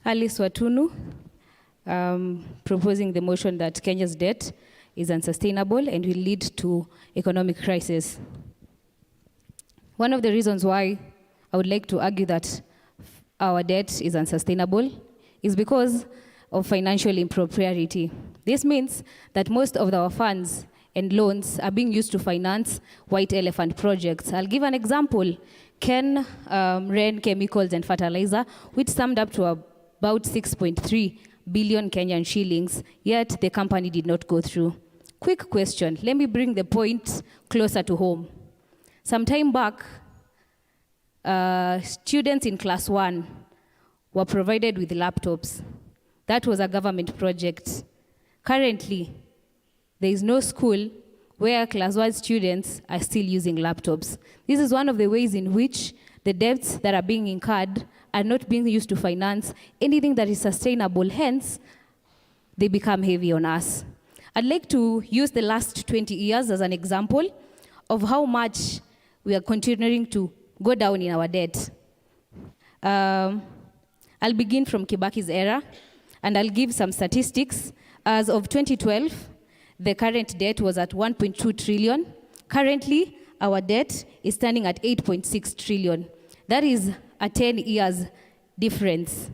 Alice Watunu, proposing the motion that Kenya's debt is unsustainable and will lead to economic crisis. One of the reasons why I would like to argue that our debt is unsustainable is because of financial impropriety. This means that most of our funds and loans are being used to finance white elephant projects. I'll give an example. Ren Chemicals and Fertilizer, which summed up to about 6.3 billion Kenyan shillings, yet the company did not go through. Quick question, let me bring the point closer to home. Some time back, students in class 1 were provided with laptops. That was a government project. Currently, there is no school where class 1 students are still using laptops. This is one of the ways in which the debts that are being incurred are not being used to finance anything that is sustainable, hence, they become heavy on us. I'd like to use the last 20 years as an example of how much we are continuing to go down in our debt. I'll begin from Kibaki's era, and I'll give some statistics. As of 2012, the current debt was at 1.2 trillion. Currently, our debt is standing at 8.6 trillion. That is a 10 years difference.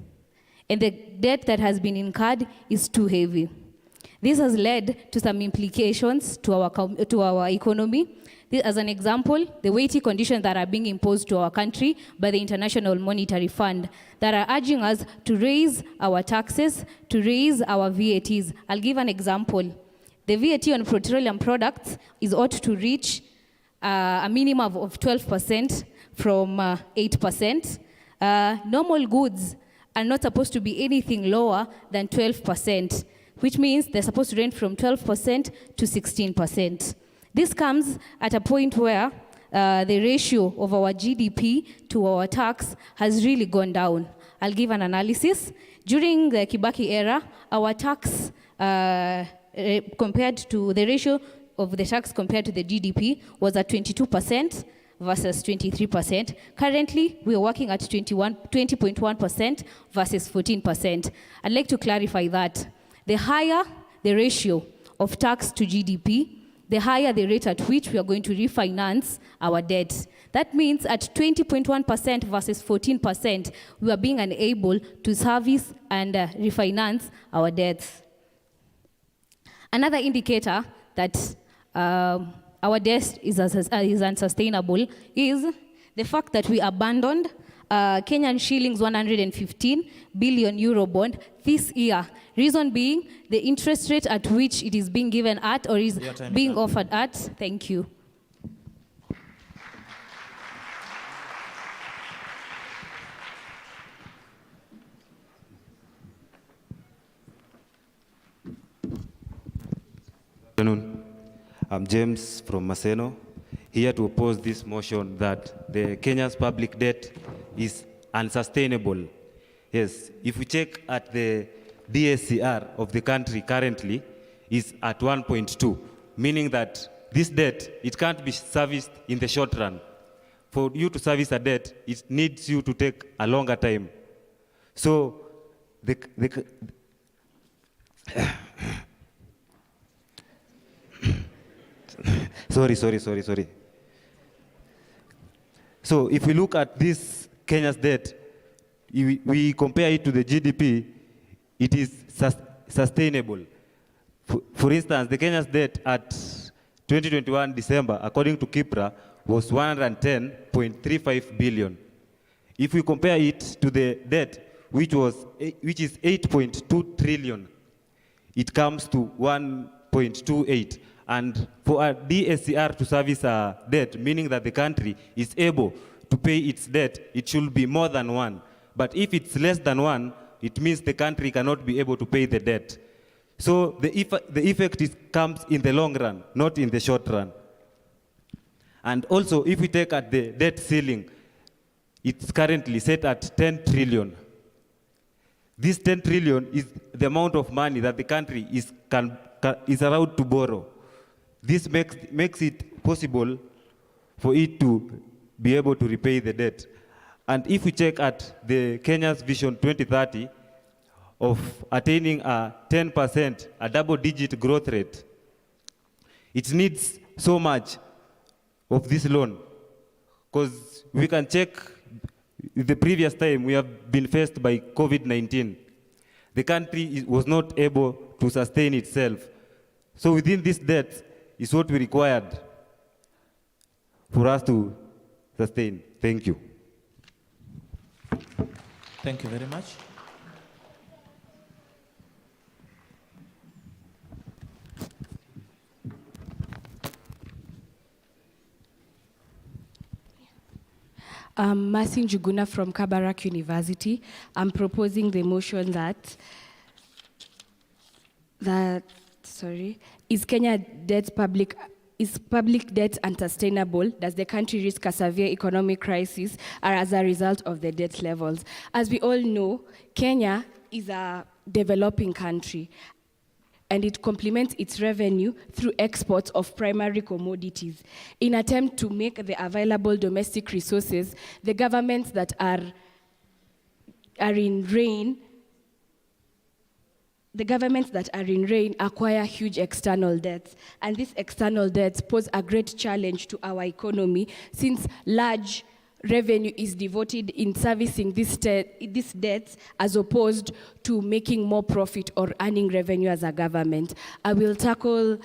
And the debt that has been incurred is too heavy. This has led to some implications to our economy. As an example, the weighty conditions that are being imposed to our country by the International Monetary Fund that are urging us to raise our taxes, to raise our VATs. I'll give an example. The VAT on petroleum products is ought to reach a minimum of 12% from 8%. Normal goods are not supposed to be anything lower than 12%, which means they're supposed to range from 12% to 16%. This comes at a point where the ratio of our GDP to our tax has really gone down. I'll give an analysis. During the Kibaki era, our tax compared to the ratio of the tax compared to the GDP was at 22% versus 23%. Currently, we are working at 20.1% versus 14%. I'd like to clarify that. The higher the ratio of tax to GDP, the higher the rate at which we are going to refinance our debt. That means at 20.1% versus 14%, we are being unable to service and refinance our debts. Another indicator that our debt is unsustainable is the fact that we abandoned Kenyan shillings 115 billion euro bond this year. Reason being the interest rate at which it is being given at or is being offered at. Thank you. Good afternoon. I'm James from Maseno, here to oppose this motion that the Kenya's public debt is unsustainable. Yes, if we check at the DSCR of the country currently is at 1.2, meaning that this debt, it can't be serviced in the short run. For you to service a debt, it needs you to take a longer time. So, sorry. So if we look at this Kenya's debt, we compare it to the GDP, it is sustainable. For instance, the Kenya's debt at 2021 December, according to Kipra, was 110.35 billion. If we compare it to the debt, which is 8.2 trillion, it comes to 1.28. And for a DSCR to service a debt, meaning that the country is able to pay its debt, it should be more than 1. But if it's less than 1, it means the country cannot be able to pay the debt. So the effect comes in the long run, not in the short run. And also, if we take at the debt ceiling, it's currently set at 10 trillion. This 10 trillion is the amount of money that the country is allowed to borrow. This makes it possible for it to be able to repay the debt. And if we check at the Kenya's Vision 2030 of attaining a 10%, a double-digit growth rate, it needs so much of this loan. Because we can check the previous time we have been faced by COVID-19. The country was not able to sustain itself. So within this debt is what we required for us to sustain. Thank you. Thank you very much. I'm Marcin Juguna from Kabarak University. I'm proposing the motion that is public debt unsustainable? Does the country risk a severe economic crisis as a result of the debt levels? As we all know, Kenya is a developing country, and it complements its revenue through exports of primary commodities. In attempt to make the available domestic resources, the governments that are in reign acquire huge external debts, and these external debts pose a great challenge to our economy, since large revenue is devoted in servicing these debts as opposed to making more profit or earning revenue as a government. I will tackle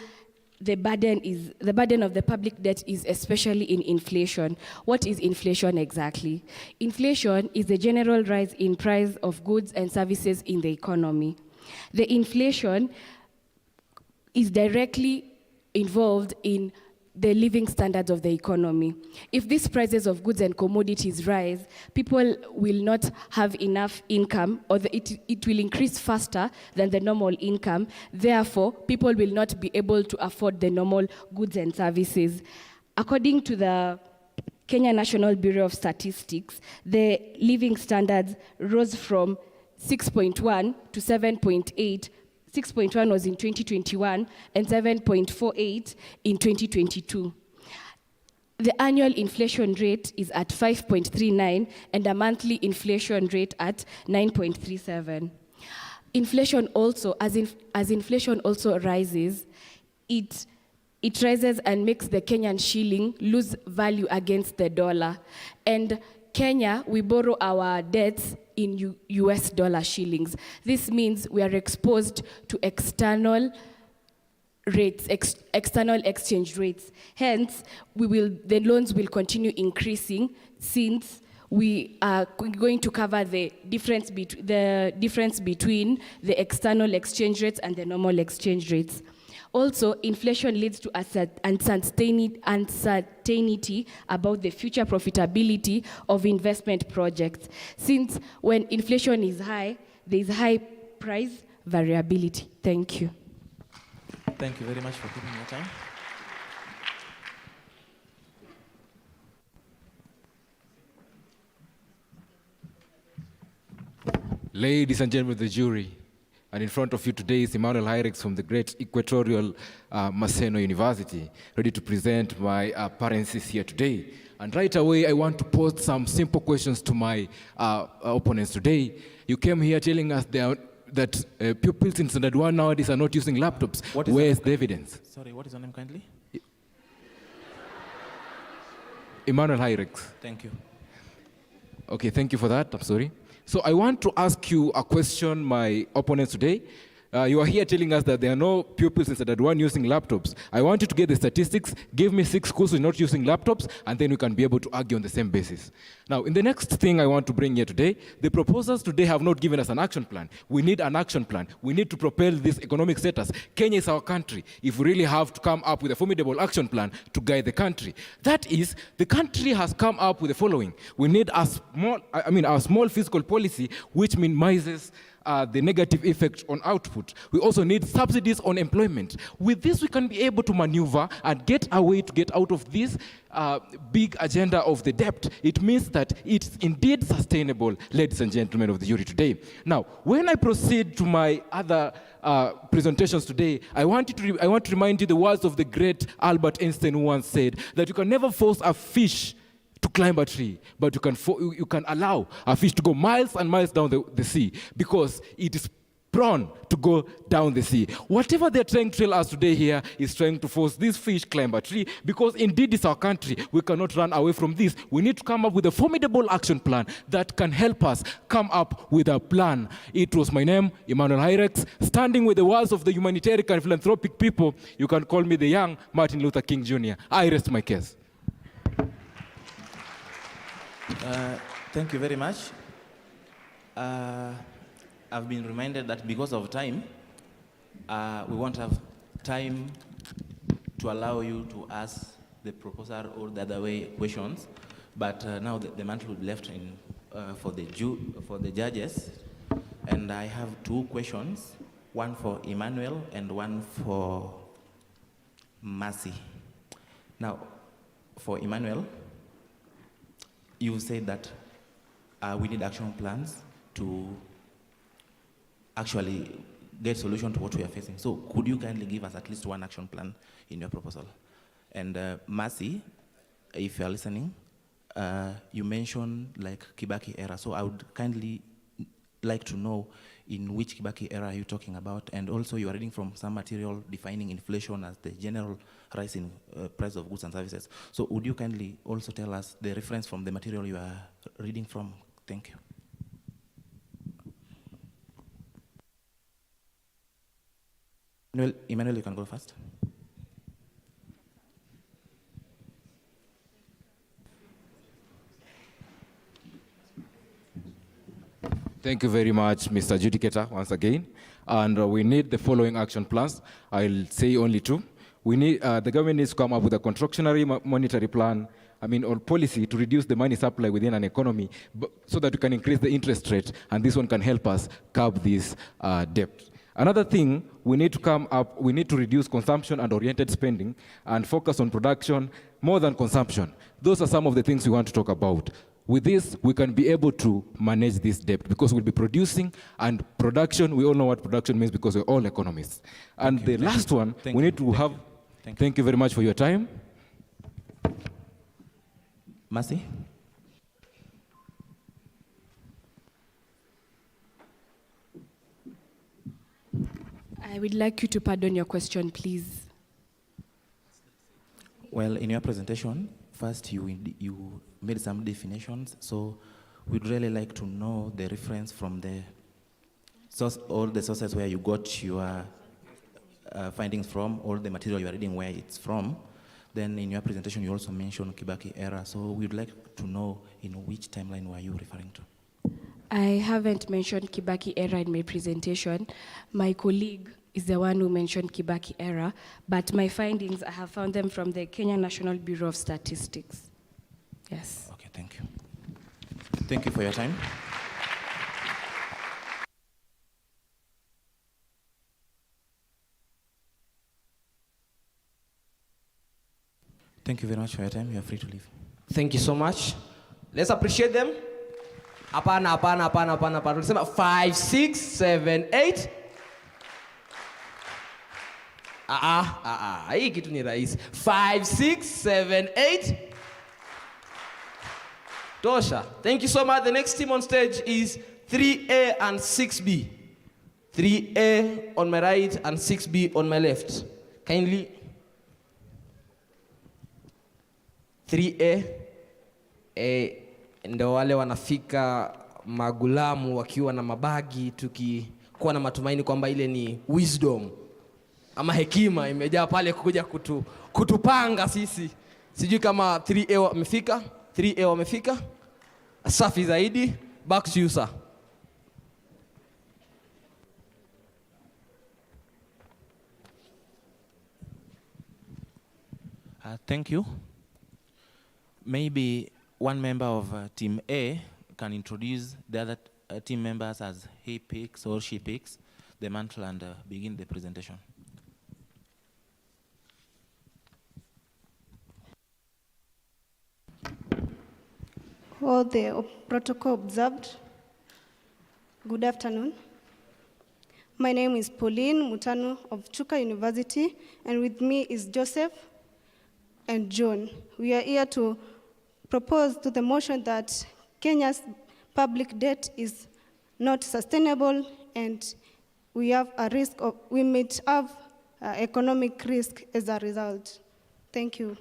the burden of the public debt is especially in inflation. What is inflation exactly? Inflation is the general rise in price of goods and services in the economy. The inflation is directly involved in the living standards of the economy. If these prices of goods and commodities rise, people will not have enough income, or it will increase faster than the normal income. Therefore, people will not be able to afford the normal goods and services. According to the Kenya National Bureau of Statistics, the living standards rose from 6.1 to 7.8. 6.1 was in 2021 and 7.48 in 2022. The annual inflation rate is at 5.39 and a monthly inflation rate at 9.37. Inflation also, as inflation also rises, it rises and makes the Kenyan shilling lose value against the dollar. And Kenya, we borrow our debts in US dollar shillings. This means we are exposed to external rates, external exchange rates. Hence, the loans will continue increasing, since we are going to cover the difference between the external exchange rates and the normal exchange rates. Also, inflation leads to uncertainty about the future profitability of investment projects, since when inflation is high, there is high price variability. Thank you. Thank you very much for giving your time. Ladies and gentlemen of the jury, and in front of you today is Emmanuel Hyrex from the great Equatorial Maseno University, ready to present my parenthesis here today. And right away, I want to pose some simple questions to my opponents today. You came here telling us that pupils in Standard 1 nowadays are not using laptops. Where is the evidence? Sorry, what is your name kindly? Emmanuel Hyrex. Thank you. Okay, thank you for that. I'm sorry. So I want to ask you a question, my opponents today. You are here telling us that there are no pupils in Standard 1 using laptops. I want you to get the statistics, give me 6 schools who are not using laptops, and then we can be able to argue on the same basis. Now, in the next thing I want to bring here today, the proposals today have not given us an action plan. We need an action plan. We need to propel this economic status. Kenya is our country. If we really have to come up with a formidable action plan to guide the country. That is, the country has come up with the following. We need a small fiscal policy which minimizes the negative effect on output. We also need subsidies on employment. With this, we can be able to maneuver and get a way to get out of this big agenda of the debt. It means that it's indeed sustainable, ladies and gentlemen of the jury today. Now, when I proceed to my other presentations today, I want to remind you the words of the great Albert Einstein, who once said that you can never force a fish to climb a tree, but you can allow a fish to go miles and miles down the sea because it is prone to go down the sea. Whatever they're trying to tell us today here is trying to force this fish climb a tree because indeed it's our country. We cannot run away from this. We need to come up with a formidable action plan that can help us come up with a plan. It was my name, Emmanuel Hyrex, standing with the words of the humanitarian and philanthropic people. You can call me the young Martin Luther King Jr. I rest my case. Thank you very much. I've been reminded that because of time, we won't have time to allow you to ask the proposer or the other way questions. But now the mantle will be left for the judges. And I have 2 questions, one for Emmanuel and one for Mercy. Now, for Emmanuel, you said that we need action plans to actually get solution to what we are facing. So could you kindly give us at least one action plan in your proposal? And Mercy, if you are listening, you mentioned like Kibaki era. So I would kindly like to know in which Kibaki era are you talking about? And also you are reading from some material defining inflation as the general rise in price of goods and services. So would you kindly also tell us the reference from the material you are reading from? Thank you. Emmanuel, you can go first. Thank you very much, Mr. Adjudicator, once again. And we need the following action plans. I'll say only 2. We need, the government needs to come up with a contractionary monetary plan, or policy to reduce the money supply within an economy so that we can increase the interest rate, and this one can help us curb this debt. Another thing, we need to reduce consumption and oriented spending and focus on production more than consumption. Those are some of the things we want to talk about. With this, we can be able to manage this debt because we'll be producing, and production, we all know what production means because we're all economists. And the last one, we need to have, thank you very much for your time. Mercy? I would like you to pardon your question, please. Well, in your presentation, first you made some definitions, so we'd really like to know the reference from the source, all the sources where you got your findings from, all the material you are reading where it's from. Then in your presentation, you also mentioned Kibaki era, so we'd like to know in which timeline were you referring to? I haven't mentioned Kibaki era in my presentation. My colleague is the one who mentioned Kibaki era, but my findings, I have found them from the Kenya National Bureau of Statistics. Yes. Okay, thank you. Thank you for your time. Thank you very much for your time. You are free to leave. Thank you so much. Let's appreciate them. Apana. 5, 6, 7, 8. Hii kitu ni rahisi. 5, 6, 7, 8. Tosha. Thank you so much. The next team on stage is 3A and 6B. 3A on my right and 6B on my left. Kindly. 3A. Ndio wale wanafika magulamu wakiwa na mabagi kuwa na matumaini kwamba ile ni wisdom ama hekima imejaa pale kuja kutupanga sisi. Sijui kama 3A wamefika, 3A wamefika. Safi zaidi. Back to you, sir. Thank you. Maybe one member of Team A can introduce the other team members as he picks or she picks the mantle and begin the presentation. All the protocol observed. Good afternoon. My name is Pauline Mutanu of Chuka University, and with me is Joseph and John. We are here to propose to the motion that Kenya's public debt is not sustainable, and we have a risk of, we might have economic risk as a result. Thank you.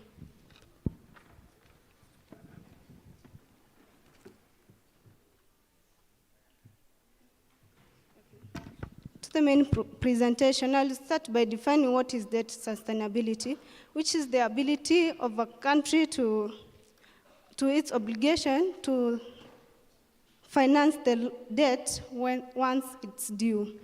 To the main presentation, I'll start by defining what is debt sustainability, which is the ability of a country to its obligation to finance the debt once it's due.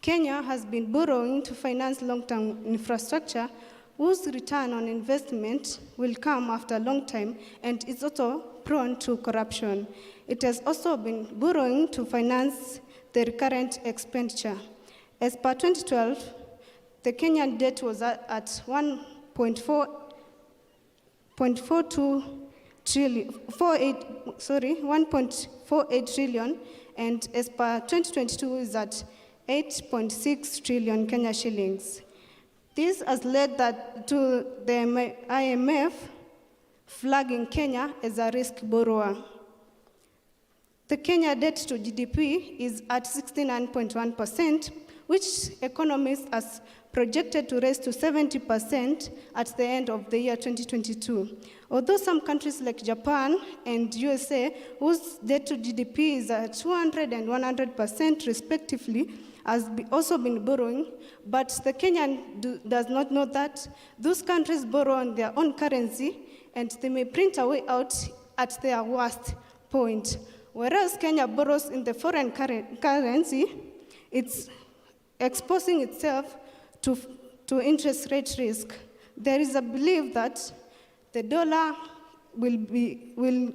Kenya has been borrowing to finance long-term infrastructure whose return on investment will come after a long time, and is also prone to corruption. It has also been borrowing to finance the recurrent expenditure. As per 2012, the Kenyan debt was at 1.48 trillion, and as per 2022 is at 8.6 trillion Kenya shillings. This has led to the IMF flagging Kenya as a risk borrower. The Kenya debt to GDP is at 69.1%, which economists has projected to rise to 70% at the end of the year 2022. Although some countries like Japan and USA, whose debt to GDP is at 200 and 100% respectively, has also been borrowing, but the Kenyan does not know that those countries borrow on their own currency, and they may print a way out at their worst point. Whereas Kenya borrows in the foreign currency, it's exposing itself to interest rate risk. There is a belief that the dollar will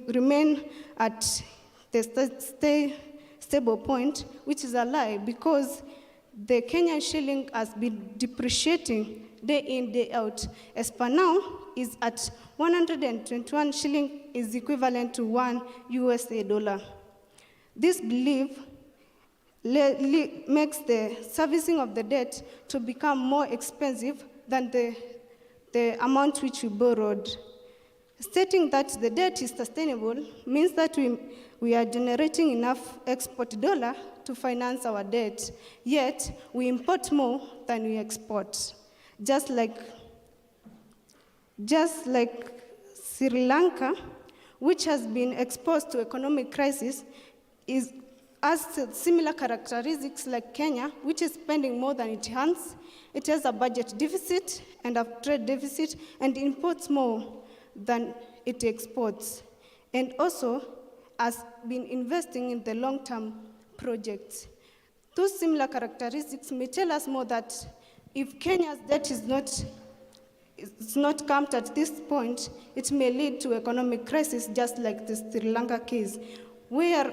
remain at the stable point, which is a lie, because the Kenyan shilling has been depreciating day in, day out. As per now, is at 121 shilling is equivalent to $1 US. This belief makes the servicing of the debt to become more expensive than the amount which we borrowed. Stating that the debt is sustainable means that we are generating enough export dollar to finance our debt, yet we import more than we export. Just like Sri Lanka, which has been exposed to economic crisis, has similar characteristics like Kenya, which is spending more than it earns. It has a budget deficit and a trade deficit, and imports more than it exports, and also has been investing in the long-term projects. Those similar characteristics may tell us more that if Kenya's debt is not capped at this point, it may lead to economic crisis, just like the Sri Lanka case, where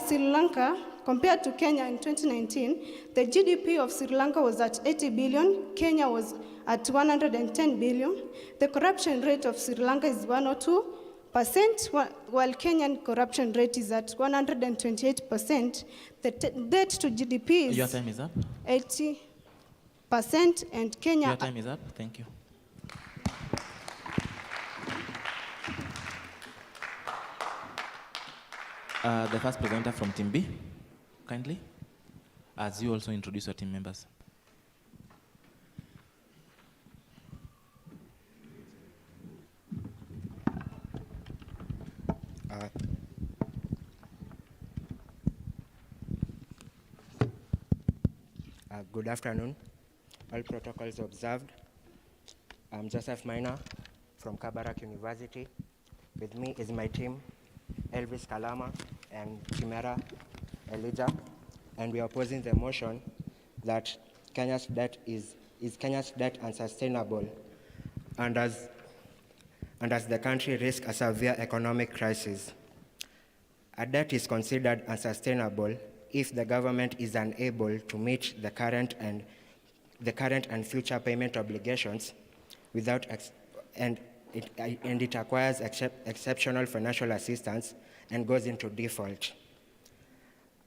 Sri Lanka, compared to Kenya in 2019, the GDP of Sri Lanka was at 80 billion, Kenya was at 110 billion. The corruption rate of Sri Lanka is 102%, while Kenyan corruption rate is at 128%. The debt to GDP is Your time is up. 80%, and Kenya... Your time is up. Thank you. The first presenter from Team B, kindly, as you also introduce your team members. Good afternoon. All protocols observed. I'm Joseph Maina from Kabarak University. With me is my team, Elvis Kalama and Chimera Elijah, and we are opposing the motion that Kenya's debt is Kenya's debt unsustainable, and as the country risks a severe economic crisis. A debt is considered unsustainable if the government is unable to meet the current and future payment obligations and it acquires exceptional financial assistance and goes into default.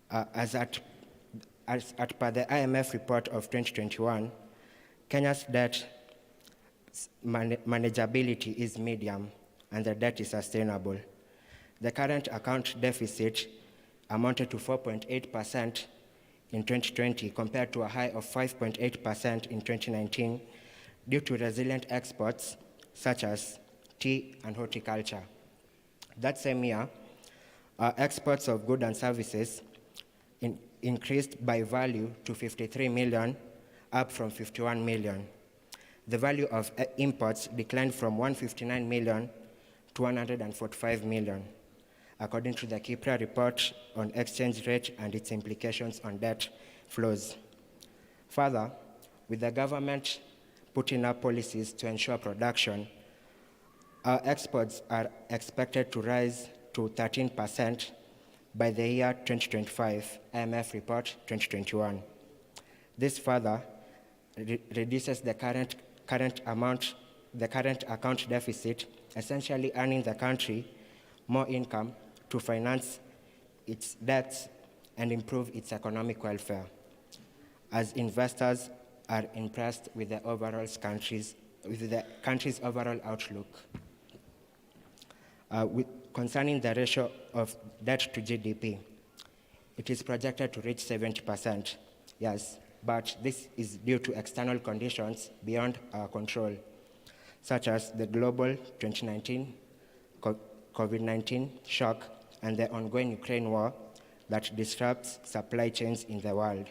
As per the IMF report of 2021, Kenya's debt manageability is medium and the debt is sustainable. The current account deficit amounted to 4.8% in 2020 compared to a high of 5.8% in 2019 due to resilient exports such as tea and horticulture. That same year, exports of goods and services increased by value to 53 million, up from 51 million. The value of imports declined from 159 million to 145 million, according to the Kipra report on exchange rate and its implications on debt flows. Further, with the government putting up policies to ensure production, our exports are expected to rise to 13% by the year 2025, IMF report 2021. This further reduces the current account deficit, essentially earning the country more income to finance its debts and improve its economic welfare, as investors are impressed with the country's overall outlook. Concerning the ratio of debt to GDP, it is projected to reach 70%, yes, but this is due to external conditions beyond our control, such as the global 2019 COVID-19 shock and the ongoing Ukraine war that disrupts supply chains in the world.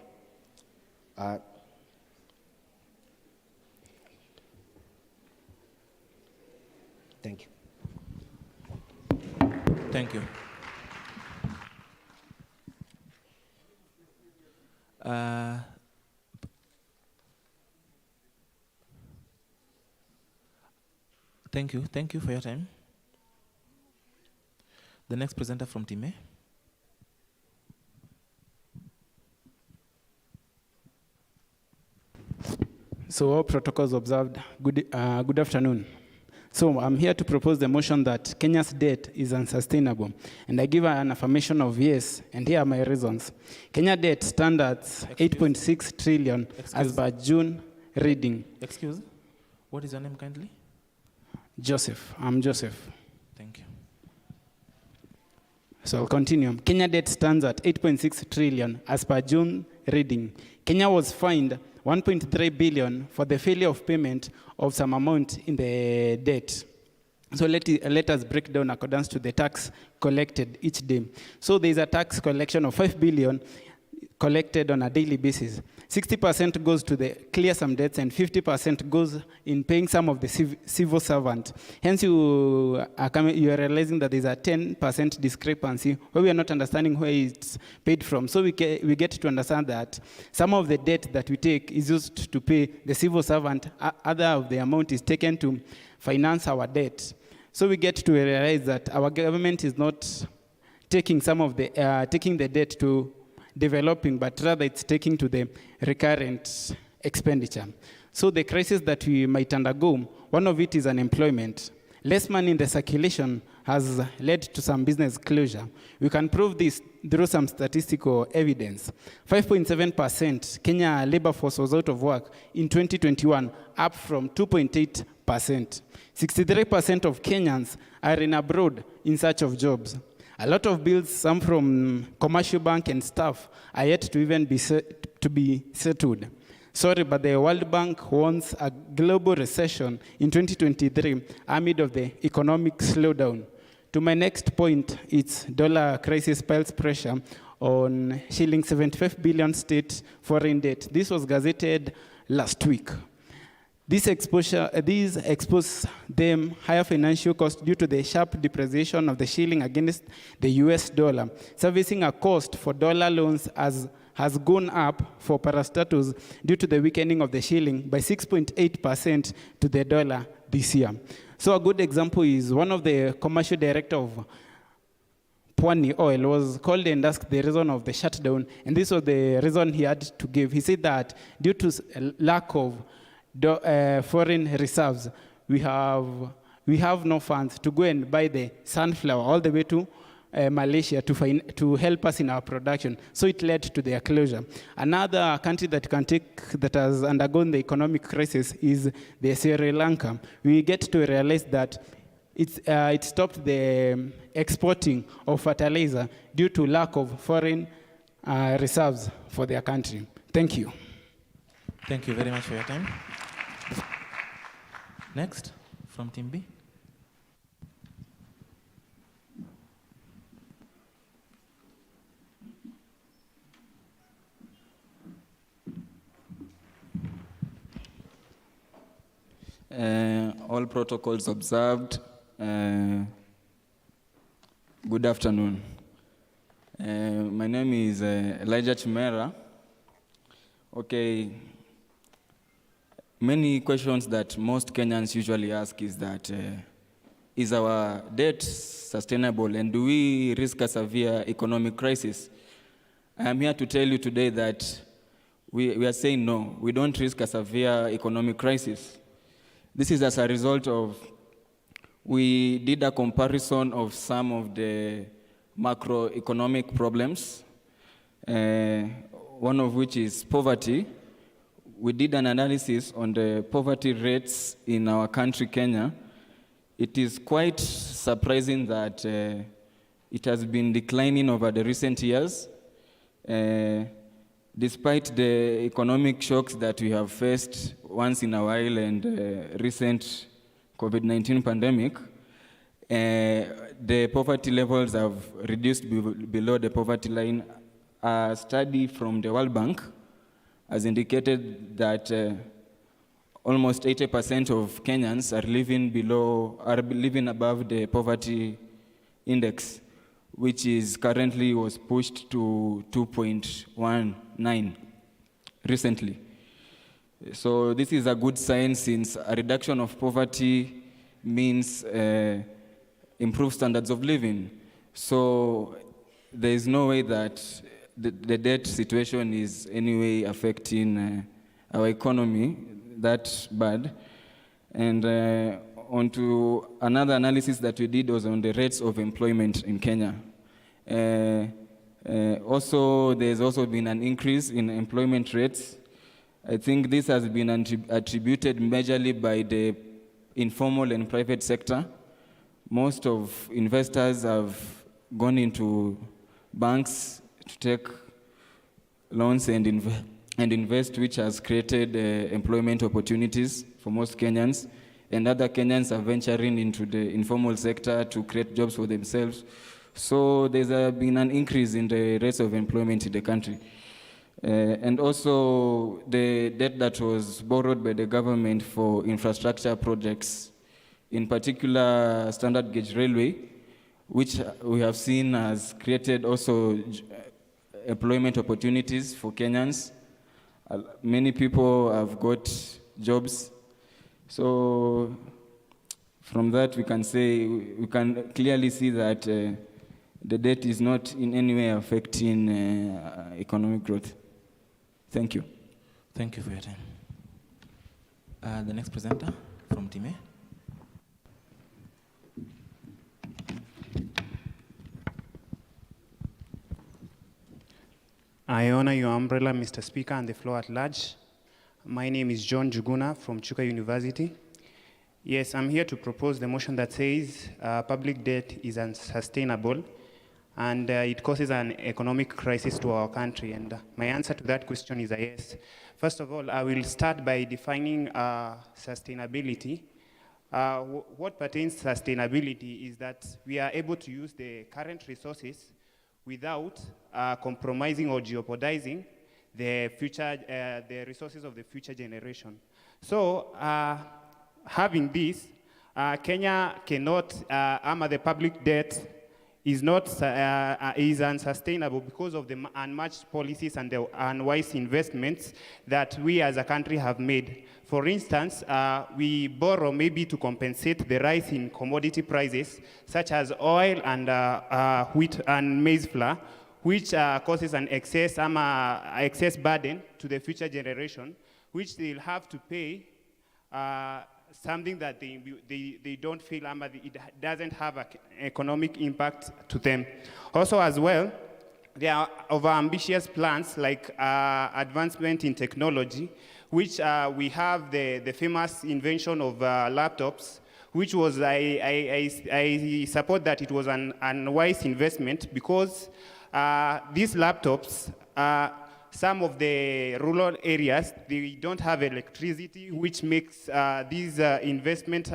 Thank you. Thank you. Thank you for your time. The next presenter from Team A. So all protocols observed, good afternoon. So I'm here to propose the motion that Kenya's debt is unsustainable. And I give an affirmation of yes, and here are my reasons. Kenya debt stands at 8.6 trillion as per June reading. Excuse? What is your name kindly? Joseph. I'm Joseph. Thank you. So I'll continue. Kenya debt stands at 8.6 trillion as per June reading. Kenya was fined 1.3 billion for the failure of payment of some amount in the debt. So let us break down accordance to the tax collected each day. So there is a tax collection of 5 billion collected on a daily basis. 60% goes to the clear some debts and 50% goes in paying some of the civil servant. Hence you are realizing that there's a 10% discrepancy where we are not understanding where it's paid from. So we get to understand that some of the debt that we take is used to pay the civil servant, other of the amount is taken to finance our debt. So we get to realize that our government is not taking taking the debt to developing, but rather it's taking to the recurrent expenditure. So the crisis that we might undergo, one of it is unemployment. Less money in the circulation has led to some business closure. We can prove this through some statistical evidence. 5.7% Kenya labor force was out of work in 2021, up from 2.8%. 63% of Kenyans are in abroad in search of jobs. A lot of bills, some from commercial bank and staff, are yet to even be settled. Sorry, but the World Bank warns a global recession in 2023 amid of the economic slowdown. To my next point, it's dollar crisis piles pressure on shilling 75 billion state foreign debt. This was gazetted last week. These expose them higher financial costs due to the sharp depreciation of the shilling against the US dollar. Servicing a cost for dollar loans has gone up for parastatals due to the weakening of the shilling by 6.8% to the dollar this year. So a good example is one of the commercial director of Pwani Oil was called and asked the reason of the shutdown, and this was the reason he had to give. He said that due to lack of foreign reserves, we have no funds to go and buy the sunflower all the way to Malaysia to help us in our production. So it led to their closure. Another country that has undergone the economic crisis is the Sri Lanka. We get to realize that it stopped the exporting of fertilizer due to lack of foreign reserves for their country. Thank you. Thank you very much for your time. Next, from Team B. All protocols observed. Good afternoon. My name is Elijah Chimera. Okay. Many questions that most Kenyans usually ask is that, is our debt sustainable and do we risk a severe economic crisis? I am here to tell you today that we are saying no, we don't risk a severe economic crisis. This is as a result of, we did a comparison of some of the macroeconomic problems, one of which is poverty. We did an analysis on the poverty rates in our country, Kenya. It is quite surprising that it has been declining over the recent years. Despite the economic shocks that we have faced once in a while and recent COVID-19 pandemic, the poverty levels have reduced below the poverty line. A study from the World Bank has indicated that almost 80% of Kenyans are living above the poverty index, which is currently was pushed to 2.19 recently. So this is a good sign, since a reduction of poverty means improved standards of living. So there is no way that the debt situation is anyway affecting our economy that bad. And on to another analysis that we did was on the rates of employment in Kenya. Also, there's also been an increase in employment rates. I think this has been attributed majorly by the informal and private sector. Most of investors have gone into banks to take loans and invest, which has created employment opportunities for most Kenyans. And other Kenyans are venturing into the informal sector to create jobs for themselves. So there's been an increase in the rates of employment in the country. And also the debt that was borrowed by the government for infrastructure projects, in particular standard gauge railway, which we have seen has created also employment opportunities for Kenyans. Many people have got jobs. So from that we can clearly see that the debt is not in any way affecting economic growth. Thank you. Thank you for your time. The next presenter from Team A. I honor your umbrella, Mr. Speaker, and the floor at large. My name is John Juguna from Chuka University. Yes, I'm here to propose the motion that says public debt is unsustainable and it causes an economic crisis to our country. And my answer to that question is a yes. First of all, I will start by defining sustainability. What pertains to sustainability is that we are able to use the current resources without compromising or jeopardizing the future, the resources of the future generation. So, having this, Kenya cannot, the public debt is not is unsustainable because of the unmatched policies and the unwise investments that we as a country have made. For instance, we borrow maybe to compensate the rise in commodity prices, such as oil and wheat and maize flour, which causes an excess burden to the future generation, which they'll have to pay something that they don't feel it doesn't have an economic impact to them. Also as well, there are over-ambitious plans like advancement in technology, which we have the famous invention of laptops, which was, I support that it was an unwise investment because these laptops, some of the rural areas, they don't have electricity, which makes these investments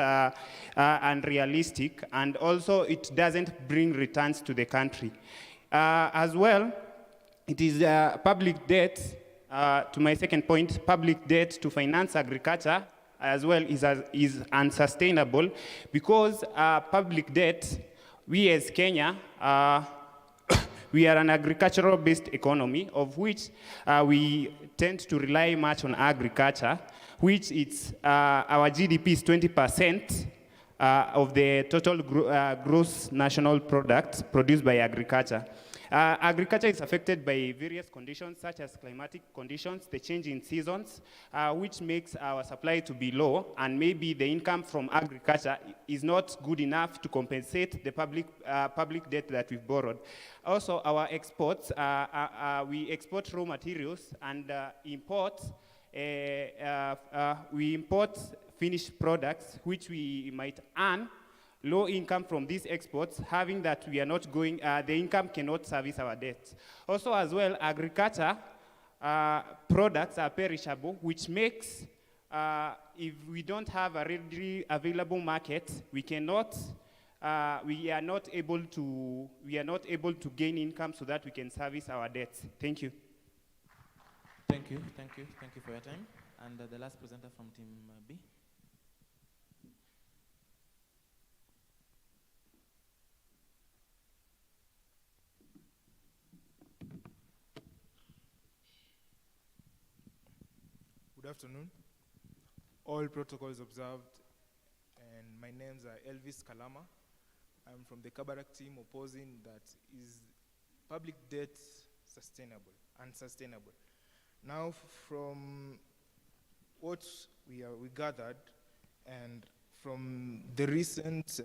unrealistic, and also it doesn't bring returns to the country. As well, it is public debt, to my second point, public debt to finance agriculture as well is unsustainable because public debt, we as Kenya, we are an agricultural-based economy, of which we tend to rely much on agriculture, which it's, our GDP is 20% of the total gross national product produced by agriculture. Agriculture is affected by various conditions, such as climatic conditions, the change in seasons, which makes our supply to be low, and maybe the income from agriculture is not good enough to compensate the public debt that we've borrowed. Also, our exports, we export raw materials and we import finished products, which we might earn low income from these exports, having that we are not going, the income cannot service our debts. Also as well, agriculture products are perishable, which makes, if we don't have a readily available market, we are not able to gain income so that we can service our debts. Thank you. Thank you for your time. And the last presenter from Team B. Good afternoon. All protocols observed, and my names are Elvis Kalama. I'm from the Kabarak team opposing that is public debt unsustainable. Now, from what we gathered, and from the recent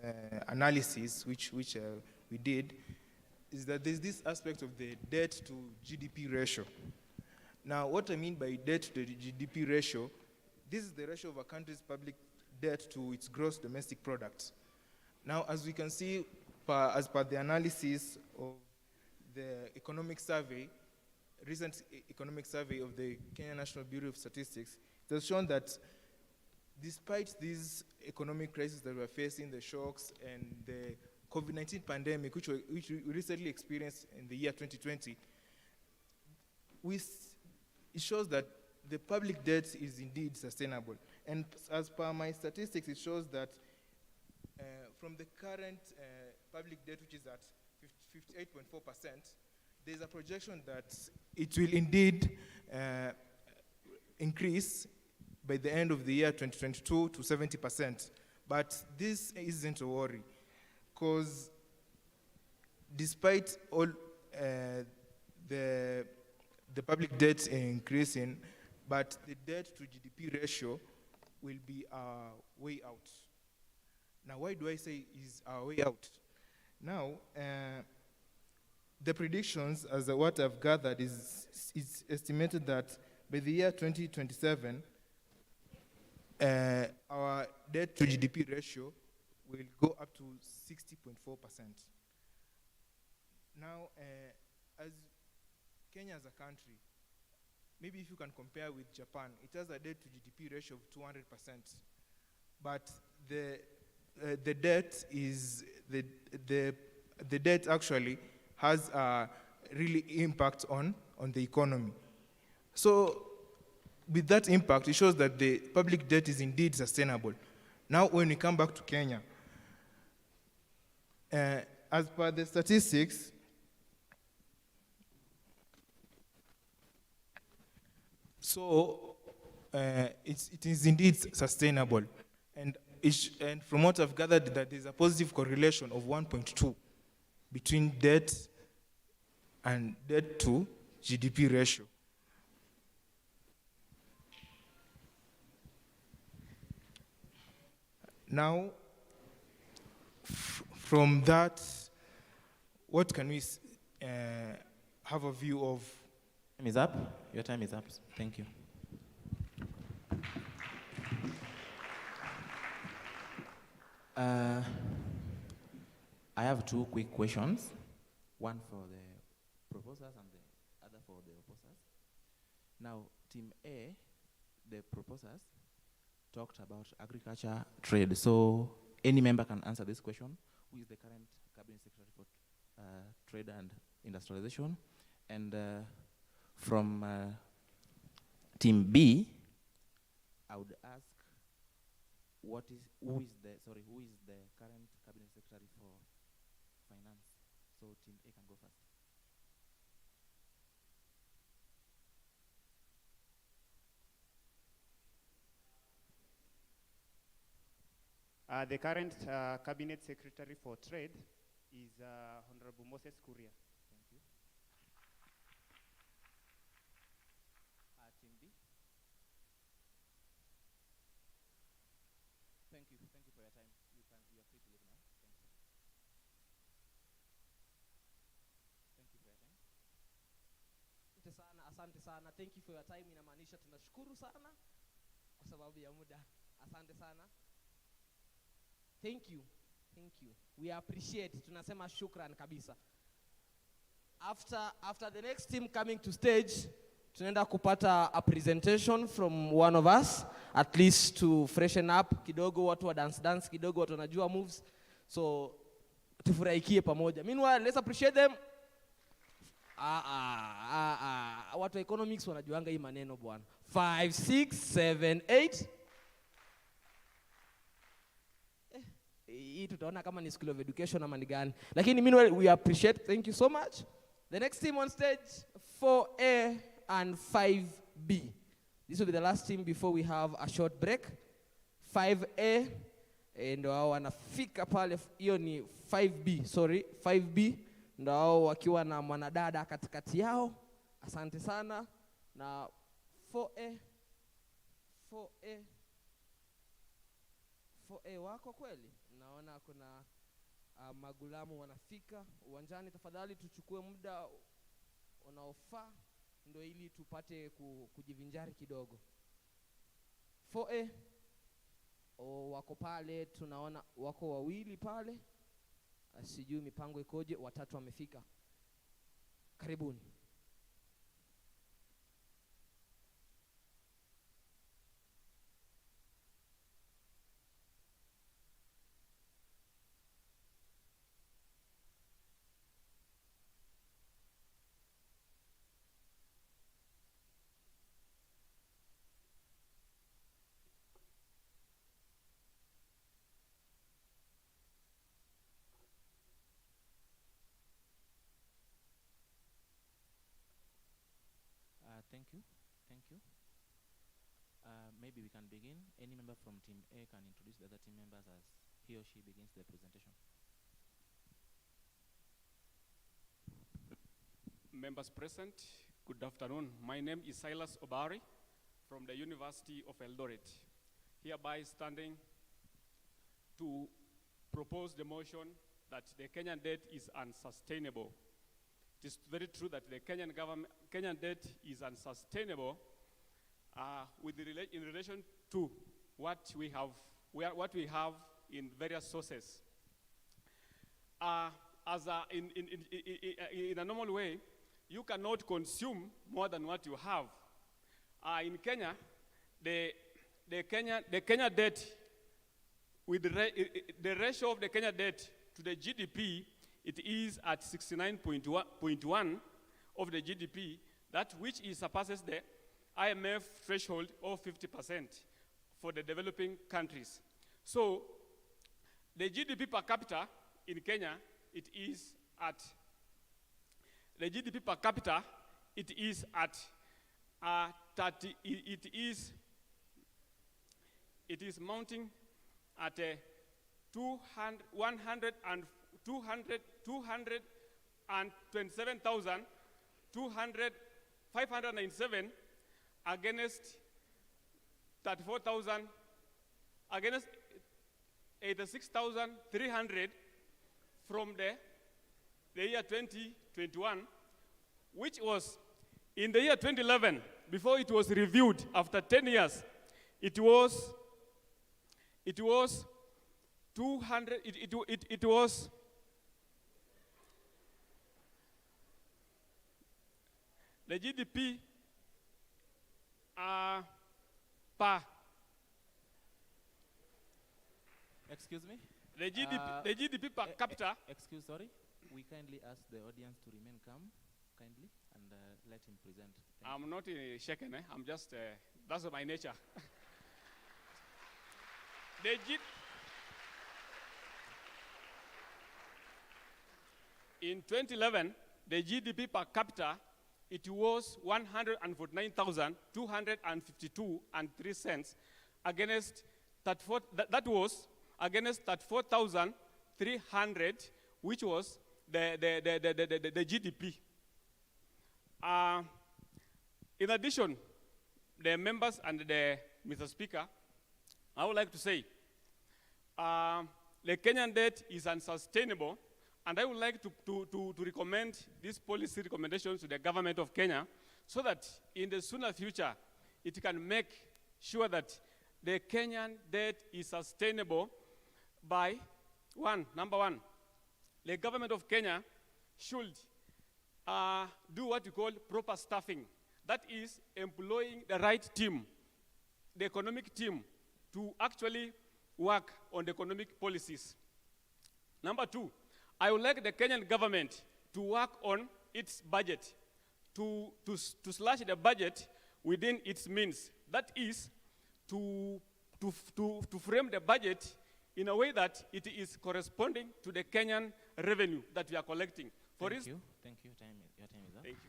analysis which we did, is that there's this aspect of the debt to GDP ratio. Now, what I mean by debt to the GDP ratio, this is the ratio of a country's public debt to its gross domestic product. Now, as we can see, as per the analysis of the economic survey, recent economic survey of the Kenya National Bureau of Statistics, it has shown that despite these economic crises that we're facing, the shocks and the COVID-19 pandemic, which we recently experienced in the year 2020, it shows that the public debt is indeed sustainable. And as per my statistics, it shows that from the current public debt, which is at 58.4%, there's a projection that it will indeed increase by the end of the year 2022 to 70%. But this isn't a worry, because despite all the public debt increasing, but the debt to GDP ratio will be our way out. Now, why do I say is our way out? Now, the predictions, as what I've gathered, is estimated that by the year 2027, our debt to GDP ratio will go up to 60.4%. Now, as Kenya as a country, maybe if you can compare with Japan, it has a debt to GDP ratio of 200%, but the debt is the debt actually has really impact on the economy. So with that impact, it shows that the public debt is indeed sustainable. Now, when we come back to Kenya, as per the statistics, so it is indeed sustainable. And from what I've gathered, that there's a positive correlation of 1.2 between debt and debt to GDP ratio. Now, from that, what can we have a view of? Time is up. Your time is up. Thank you. I have two quick questions, one for the proposers and the other for the opposers. Now, Team A, the proposers, talked about agriculture trade. So any member can answer this question. Who is the current Cabinet Secretary for Trade and Industrialization? And from Team B, I would ask, who is the current Cabinet Secretary for Finance? So Team A can go first. The current Cabinet Secretary for Trade is Honorable Moses Kuria. Thank you. Team B. Thank you for your time. You are free to leave now. Thank you for your time. Asante sana. Thank you for your time. Inamaanisha tunashukuru sana kwa sababu ya muda. Asante sana. Thank you. We appreciate. Tunasema shukran kabisa. After the next team coming to stage, tunaenda kupata a presentation from one of us, at least to freshen up kidogo, watu wa dance kidogo, watu wanajua moves. So tufurahikie pamoja. Meanwhile, let's appreciate them. Watu wa economics wanajuanga hii maneno bwana. 5, 6, 7, 8. Hii tutaona kama ni School of Education ama ni gani. Lakini meanwhile, we appreciate. Thank you so much. The next team on stage, 4A and 5B. This will be the last team before we have a short break. 5A, ndio hao wanafika pale, hiyo ni 5B, sorry, 5B, ndio hao wakiwa na mwanadada katikati yao. Asante sana. Na 4A wako kweli? Naona kuna magulamu wanafika uwanjani. Tafadhali tuchukue muda unaofaa ndio ili tupate kujivinjari kidogo. 4A wako pale, tunaona wako wawili pale. Sijui mipango ikoje, watatu wamefika. Karibuni. Thank you. Maybe we can begin. Any member from Team A can introduce the other team members as he or she begins the presentation. Members present, good afternoon. My name is Silas Obari from the University of Eldoret. Hereby standing to propose the motion that the Kenyan debt is unsustainable. It is very true that the Kenyan debt is unsustainable in relation to what we have in various sources. In a normal way, you cannot consume more than what you have. In Kenya, the Kenya debt, with the ratio of the Kenya debt to the GDP it is at 69.1 of the GDP, that which surpasses the IMF threshold of 50% for the developing countries. So the GDP per capita in Kenya, it is mounting at 227,597 against 34,000, against 86,300 from the year 2021, which was in the year 2011, before it was reviewed after 10 years, it was 200, it was the GDP per. Excuse me? The GDP per capita. Sorry. We kindly ask the audience to remain calm, kindly, and let him present. I'm not shaken, I'm just, that's my nature. In 2011, the GDP per capita, it was 149,252.03 cents against that was against 34,300, which was the GDP. In addition, the members and Mr. Speaker, I would like to say the Kenyan debt is unsustainable, and I would like to recommend these policy recommendations to the government of Kenya so that in the sooner future, it can make sure that the Kenyan debt is sustainable by number one, the government of Kenya should do what you call proper staffing. That is employing the right team, the economic team, to actually work on the economic policies. Number two, I would like the Kenyan government to work on its budget, to slash the budget within its means. That is to frame the budget in a way that it is corresponding to the Kenyan revenue that we are collecting. Thank you. Your time is up. Thank you.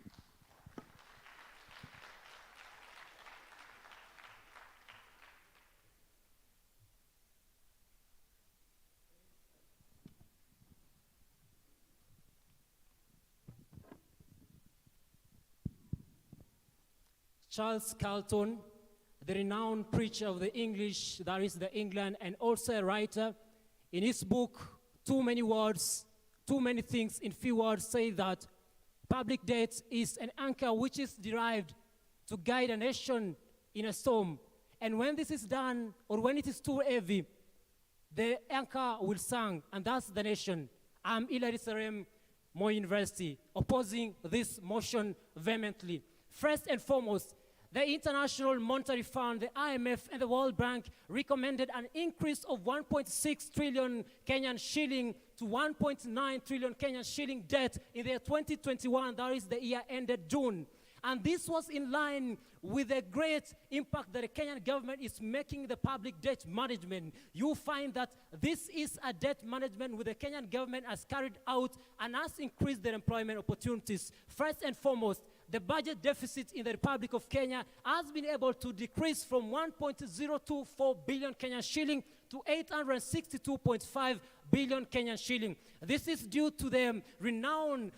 Charles Carlton, the renowned preacher of the English, that is the England, and also a writer, in his book, Too Many Words, Too Many Things in Few Words, say that public debt is an anchor which is derived to guide a nation in a storm. And when this is done, or when it is too heavy, the anchor will sink, and that's the nation. I'm Hilary Serem, Moi University, opposing this motion vehemently. First and foremost, the International Monetary Fund, the IMF, and the World Bank recommended an increase of 1.6 trillion Kenyan shilling to 1.9 trillion Kenyan shilling debt in the year 2021, that is the year ended June. And this was in line with the great impact that the Kenyan government is making the public debt management. You find that this is a debt management where the Kenyan government has carried out and has increased their employment opportunities. First and foremost, the budget deficit in the Republic of Kenya has been able to decrease from 1.024 billion Kenyan shilling to 862.5 billion Kenyan shilling. This is due to the renowned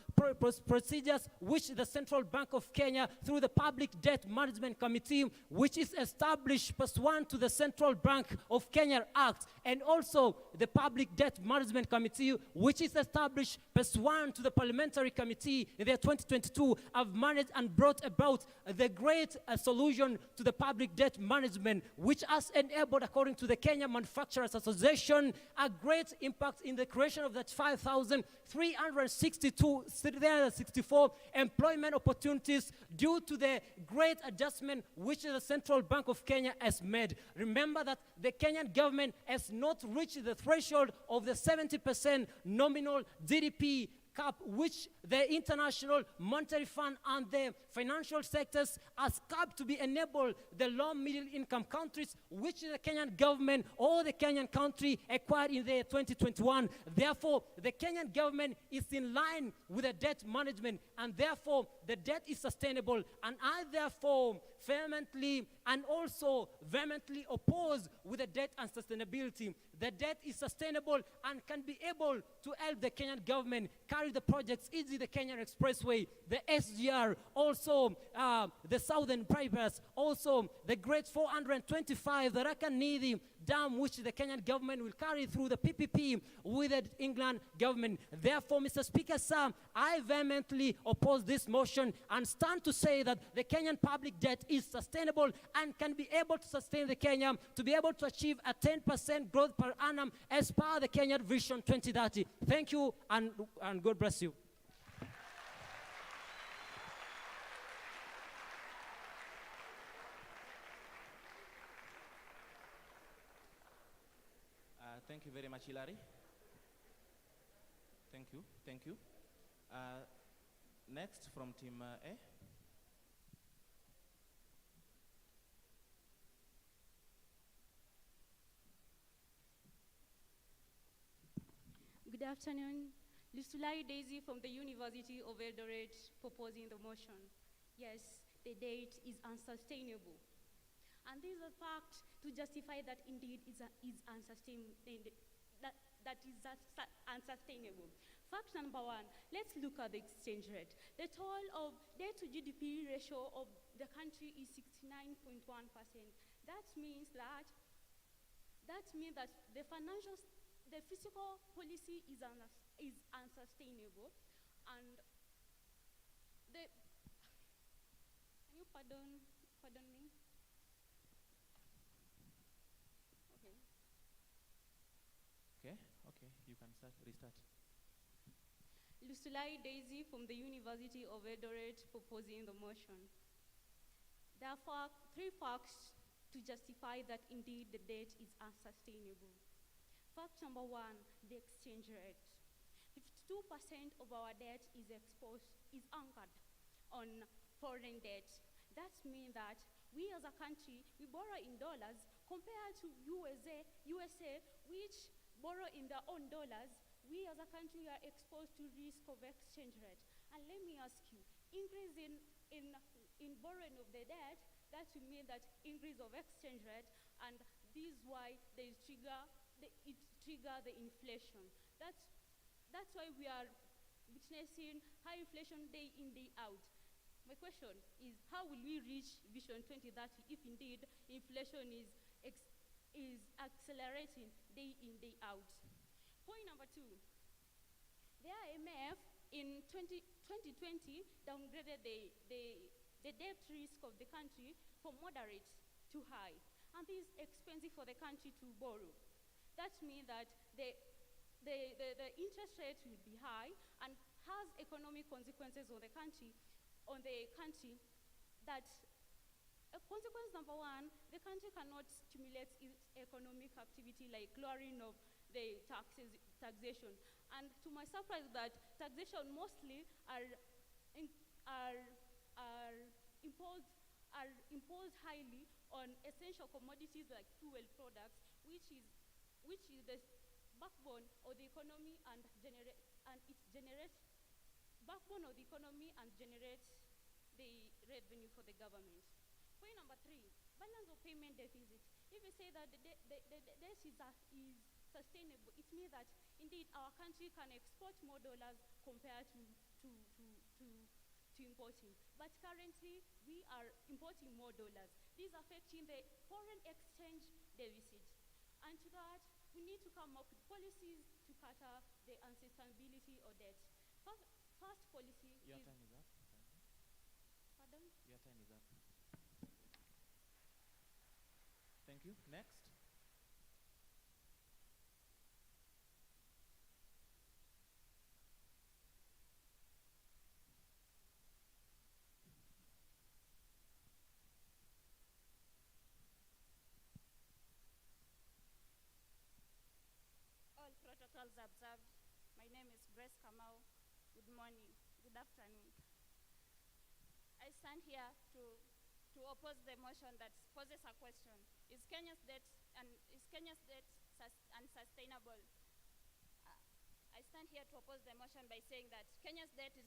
procedures which the Central Bank of Kenya, through the Public Debt Management Committee, which is established pursuant to the Central Bank of Kenya Act, and also the Public Debt Management Committee, which is established pursuant to the Parliamentary Committee in the year 2022, have managed and brought about the great solution to the public debt management, which has enabled, according to the Kenya Manufacturers Association, a great impact impact in the creation of that 5,364 employment opportunities due to the great adjustment which the Central Bank of Kenya has made. Remember that the Kenyan government has not reached the threshold of the 70% nominal GDP cap, which the International Monetary Fund and the financial sectors has capped to be enabled the low middle income countries, which the Kenyan government or the Kenyan country acquired in the 2021. Therefore, the Kenyan government is in line with the debt management, and therefore the debt is sustainable. And I therefore vehemently and also vehemently oppose with the debt and sustainability. The debt is sustainable and can be able to help the Kenyan government carry the projects, e.g. the Kenyan Expressway, the SGR, also the Southern Bypass, also the Great 425, the Rakanidi Dam, which the Kenyan government will carry through the PPP with the England government. Therefore, Mr. Speaker, sir, I vehemently oppose this motion and stand to say that the Kenyan public debt is sustainable and can be able to sustain the Kenya to be able to achieve a 10% growth per annum as per the Kenyan Vision 2030. Thank you, and God bless you. Thank you very much, Hilary. Thank you, thank you. Next from Team A. Good afternoon. Lusulai Daisy from the University of Eldoret proposing the motion. Yes, the date is unsustainable. And this is a fact to justify that indeed is unsustainable. Unsustainable. Fact number one, let's look at the exchange rate. The total of debt to GDP ratio of the country is 69.1%. That means that the fiscal policy is unsustainable, and can you pardon me? Okay, you can restart. Lusulai Daisy from the University of Eldoret proposing the motion. There are three facts to justify that indeed the debt is unsustainable. Fact number one, the exchange rate. 52% of our debt is anchored on foreign debt. That means that we as a country, we borrow in dollars compared to USA, which borrow in their own dollars. We as a country are exposed to risk of exchange rate. And let me ask you, increase in borrowing of the debt, that will mean that increase of exchange rate, and this is why it trigger the inflation. That's why we are witnessing high inflation day in, day out. My question is, how will we reach Vision 2030 if indeed inflation is accelerating day in, day out? Point number two, the IMF in 2020 downgraded the debt risk of the country from moderate to high, and this is expensive for the country to borrow. That means that the interest rate will be high and has economic consequences on the country. That consequence number one, the country cannot stimulate its economic activity like lowering of the taxation. And to my surprise, that taxation mostly are imposed highly on essential commodities like fuel products, which is the backbone of the economy and generates the revenue for the government. Point number three, balance of payment deficit. If we say that the debt is sustainable, it means that indeed our country can export more dollars compared to importing. But currently we are importing more dollars. This is affecting the foreign exchange deficit. And to that, we need to come up with policies to cater the unsustainability of debt. First policy Your time is up. Pardon? Your time is up. Thank you. Next. good morning, good afternoon. I stand here to oppose the motion that poses a question. Is Kenya's debt unsustainable? I stand here to oppose the motion by saying that Kenya's debt is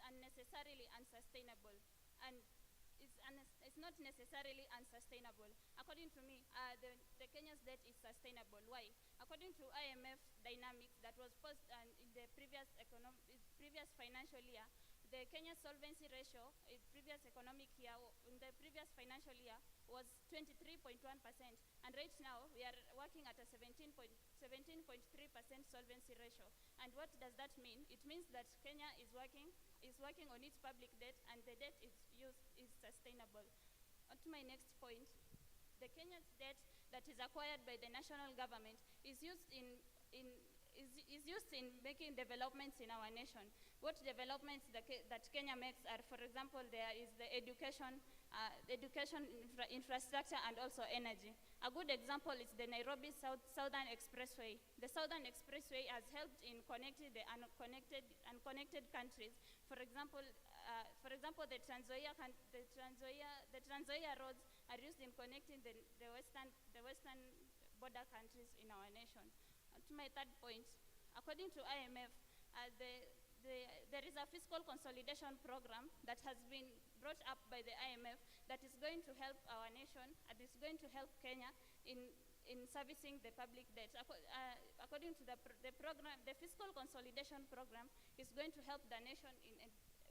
unnecessarily unsustainable, and it's not necessarily unsustainable. According to me, the Kenya's debt is sustainable. Why? According to IMF dynamics that was posted in the previous financial year, the Kenya solvency ratio in the previous financial year was 23.1%, and right now we are working at a 17.3% solvency ratio. And what does that mean? It means that Kenya is working on its public debt, and the debt is sustainable. On to my next point, the Kenya's debt that is acquired by the national government is used in making developments in our nation. What developments that Kenya makes are, for example, there is the education infrastructure, and also energy. A good example is the Nairobi Southern Expressway. The Southern Expressway has helped in connecting the unconnected countries. For example, the Trans Nzoia roads are used in connecting the western border countries in our nation. To my third point, according to IMF, there is a fiscal consolidation program that has been brought up by the IMF that is going to help our nation, and is going to help Kenya in servicing the public debt. According to the program, the fiscal consolidation program is going to help the nation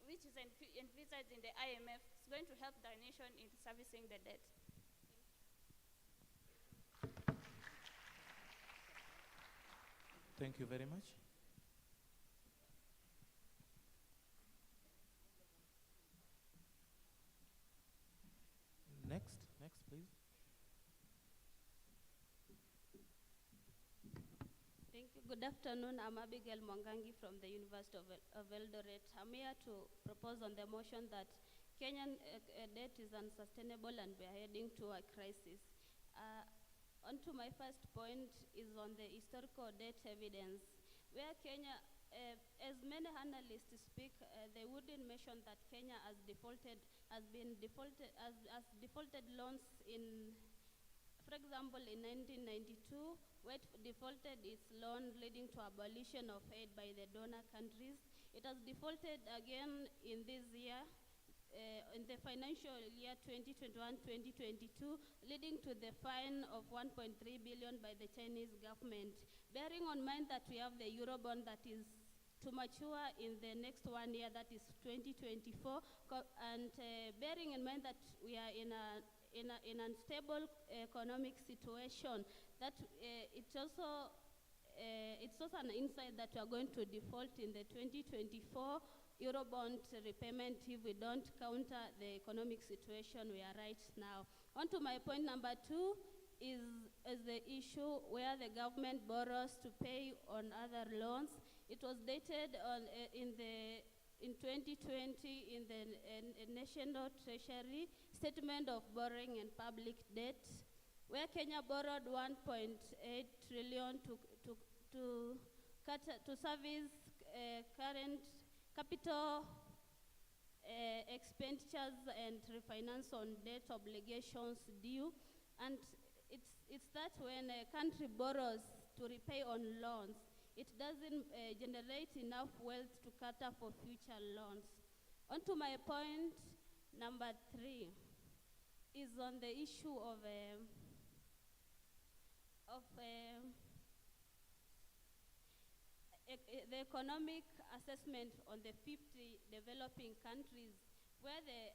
which is envisaged in the IMF. It's going to help the nation in servicing the debt. Thank you very much. Next, please. Thank you. Good afternoon. I'm Abigail Mwangangi from the University of Eldoret. I'm here to propose on the motion that Kenyan debt is unsustainable and we are heading to a crisis. On to my first point is on the historical debt evidence, where Kenya, as many analysts speak, they wouldn't mention that Kenya has defaulted loans in, for example, in 1992, where it defaulted its loan leading to abolition of aid by the donor countries. It has defaulted again in this year, in the financial year 2021-2022, leading to the fine of 1.3 billion by the Chinese government. Bearing on mind that we have the Eurobond that is to mature in the next 1 year, that is 2024, and bearing in mind that we are in an unstable economic situation, that it's also an insight that we are going to default in the 2024 Eurobond repayment if we don't counter the economic situation we are right now. On to my point number 2 is the issue where the government borrows to pay on other loans. It was dated in 2020 in the National Treasury Statement of Borrowing and Public Debt, where Kenya borrowed 1.8 trillion to service current capital expenditures and refinance on debt obligations due. And it's that when a country borrows to repay on loans, it doesn't generate enough wealth to cater for future loans. On to my point number 3 is on the issue of the economic assessment on the 50 developing countries, where the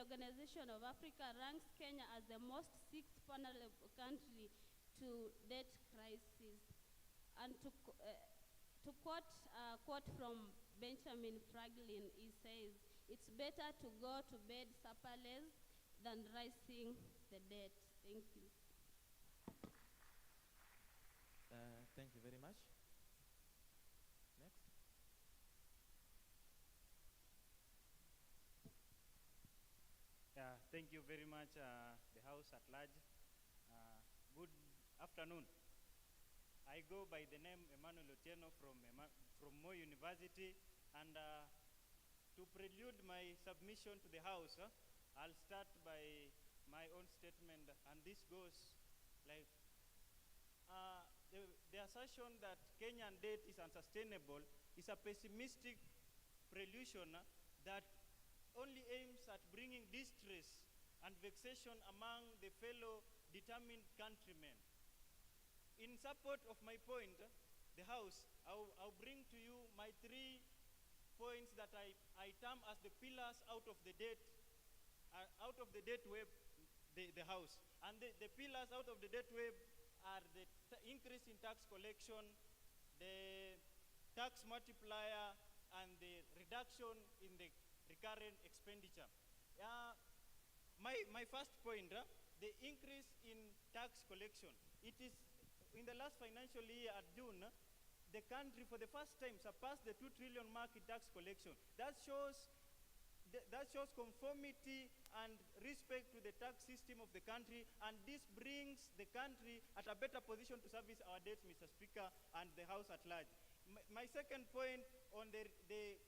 Organization of Africa ranks Kenya as the most sixth vulnerable country to debt crisis. And to quote a quote from Benjamin Franklin, he says, "It's better to go to bed supperless than raising the debt." Thank you. Thank you very much. Next. Thank you very much, the House at large. Good afternoon. I go by the name Emmanuel Otieno from Moi University, and to prelude my submission to the House, I'll start by my own statement, and this goes like the assertion that Kenyan debt is unsustainable is a pessimistic prelusion that only aims at bringing distress and vexation among the fellow determined countrymen. In support of my point, the House, I'll bring to you my 3 points that I term as the pillars out of the debt web, the House. And the pillars out of the debt web are the increase in tax collection, the tax multiplier, and the reduction in the recurrent expenditure. My first point, the increase in tax collection. It is in the last financial year at June, the country for the first time surpassed the 2 trillion mark in tax collection. That shows conformity and respect to the tax system of the country, and this brings the country at a better position to service our debts, Mr. Speaker, and the House at large. My second point on the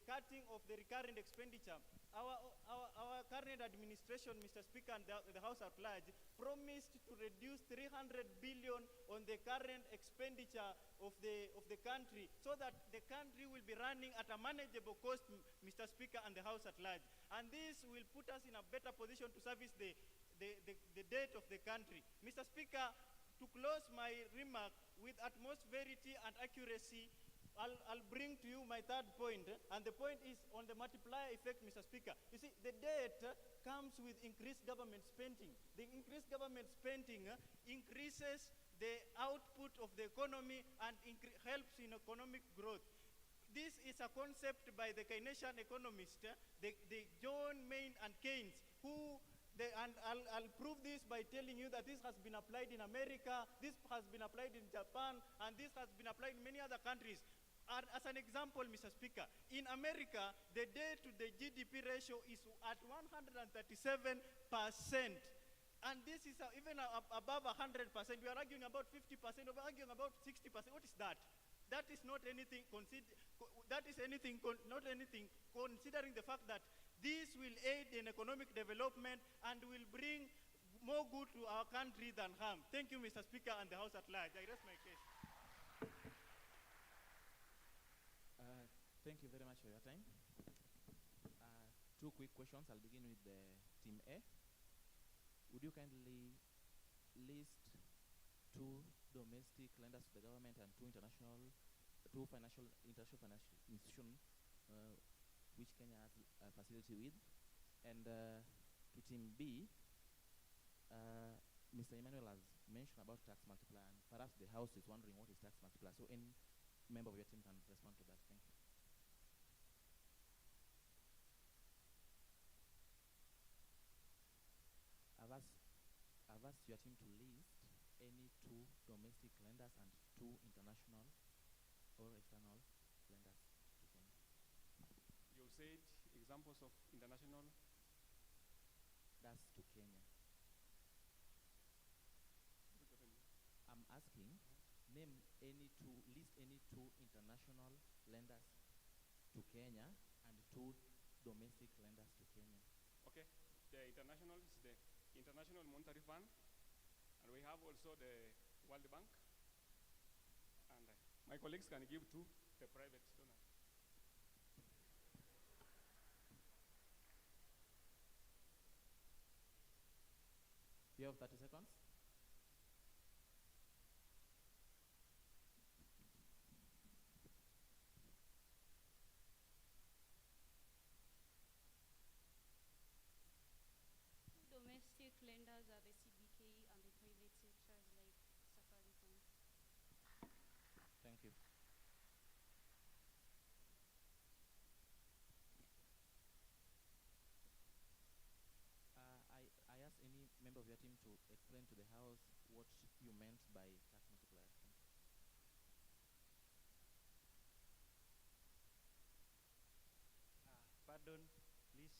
cutting of the recurrent expenditure. Our current administration, Mr. Speaker, and the House at large promised to reduce 300 billion on the current expenditure of the country, so that the country will be running at a manageable cost, Mr. Speaker, and the House at large. And this will put us in a better position to service the debt of the country. Mr. Speaker, to close my remark with utmost verity and accuracy, I'll bring to you my third point, and the point is on the multiplier effect, Mr. Speaker. You see, the debt comes with increased government spending. The increased government spending increases the output of the economy and helps in economic growth. This is a concept by the Keynesian economist, the John Maynard and Keynes, and I'll prove this by telling you that this has been applied in America, this has been applied in Japan, and this has been applied in many other countries. As an example, Mr. Speaker, in America, the debt to the GDP ratio is at 137%. And this is even above 100%. We are arguing about 50%, we are arguing about 60%. What is that? That is not anything, not anything considering the fact that this will aid in economic development and will bring more good to our country than harm. Thank you, Mr. Speaker, and the House at large. I rest my case. Thank you very much for your time. 2 quick questions. I'll begin with the Team A. Would you kindly list 2 domestic lenders to the government and 2 international financial institutions which Kenya has a facility with? And to Team B, Mr. Emmanuel has mentioned about tax multiplier, and perhaps the House is wondering what is tax multiplier. So any member of your team can respond to that. Thank you. I've asked your team to list any 2 domestic lenders and 2 international or external lenders to Kenya. You said examples of international? That's to Kenya. I'm asking, list any 2 international lenders to Kenya and 2 domestic lenders to Kenya. Okay, the international is the International Monetary Fund, and we have also the World Bank, and my colleagues can give 2 the private donors. You have 30 seconds. Domestic lenders are the CBK and the private sectors like Safaricom. Thank you. I asked any member of your team to explain to the House what you meant by tax multiplier. Pardon, please.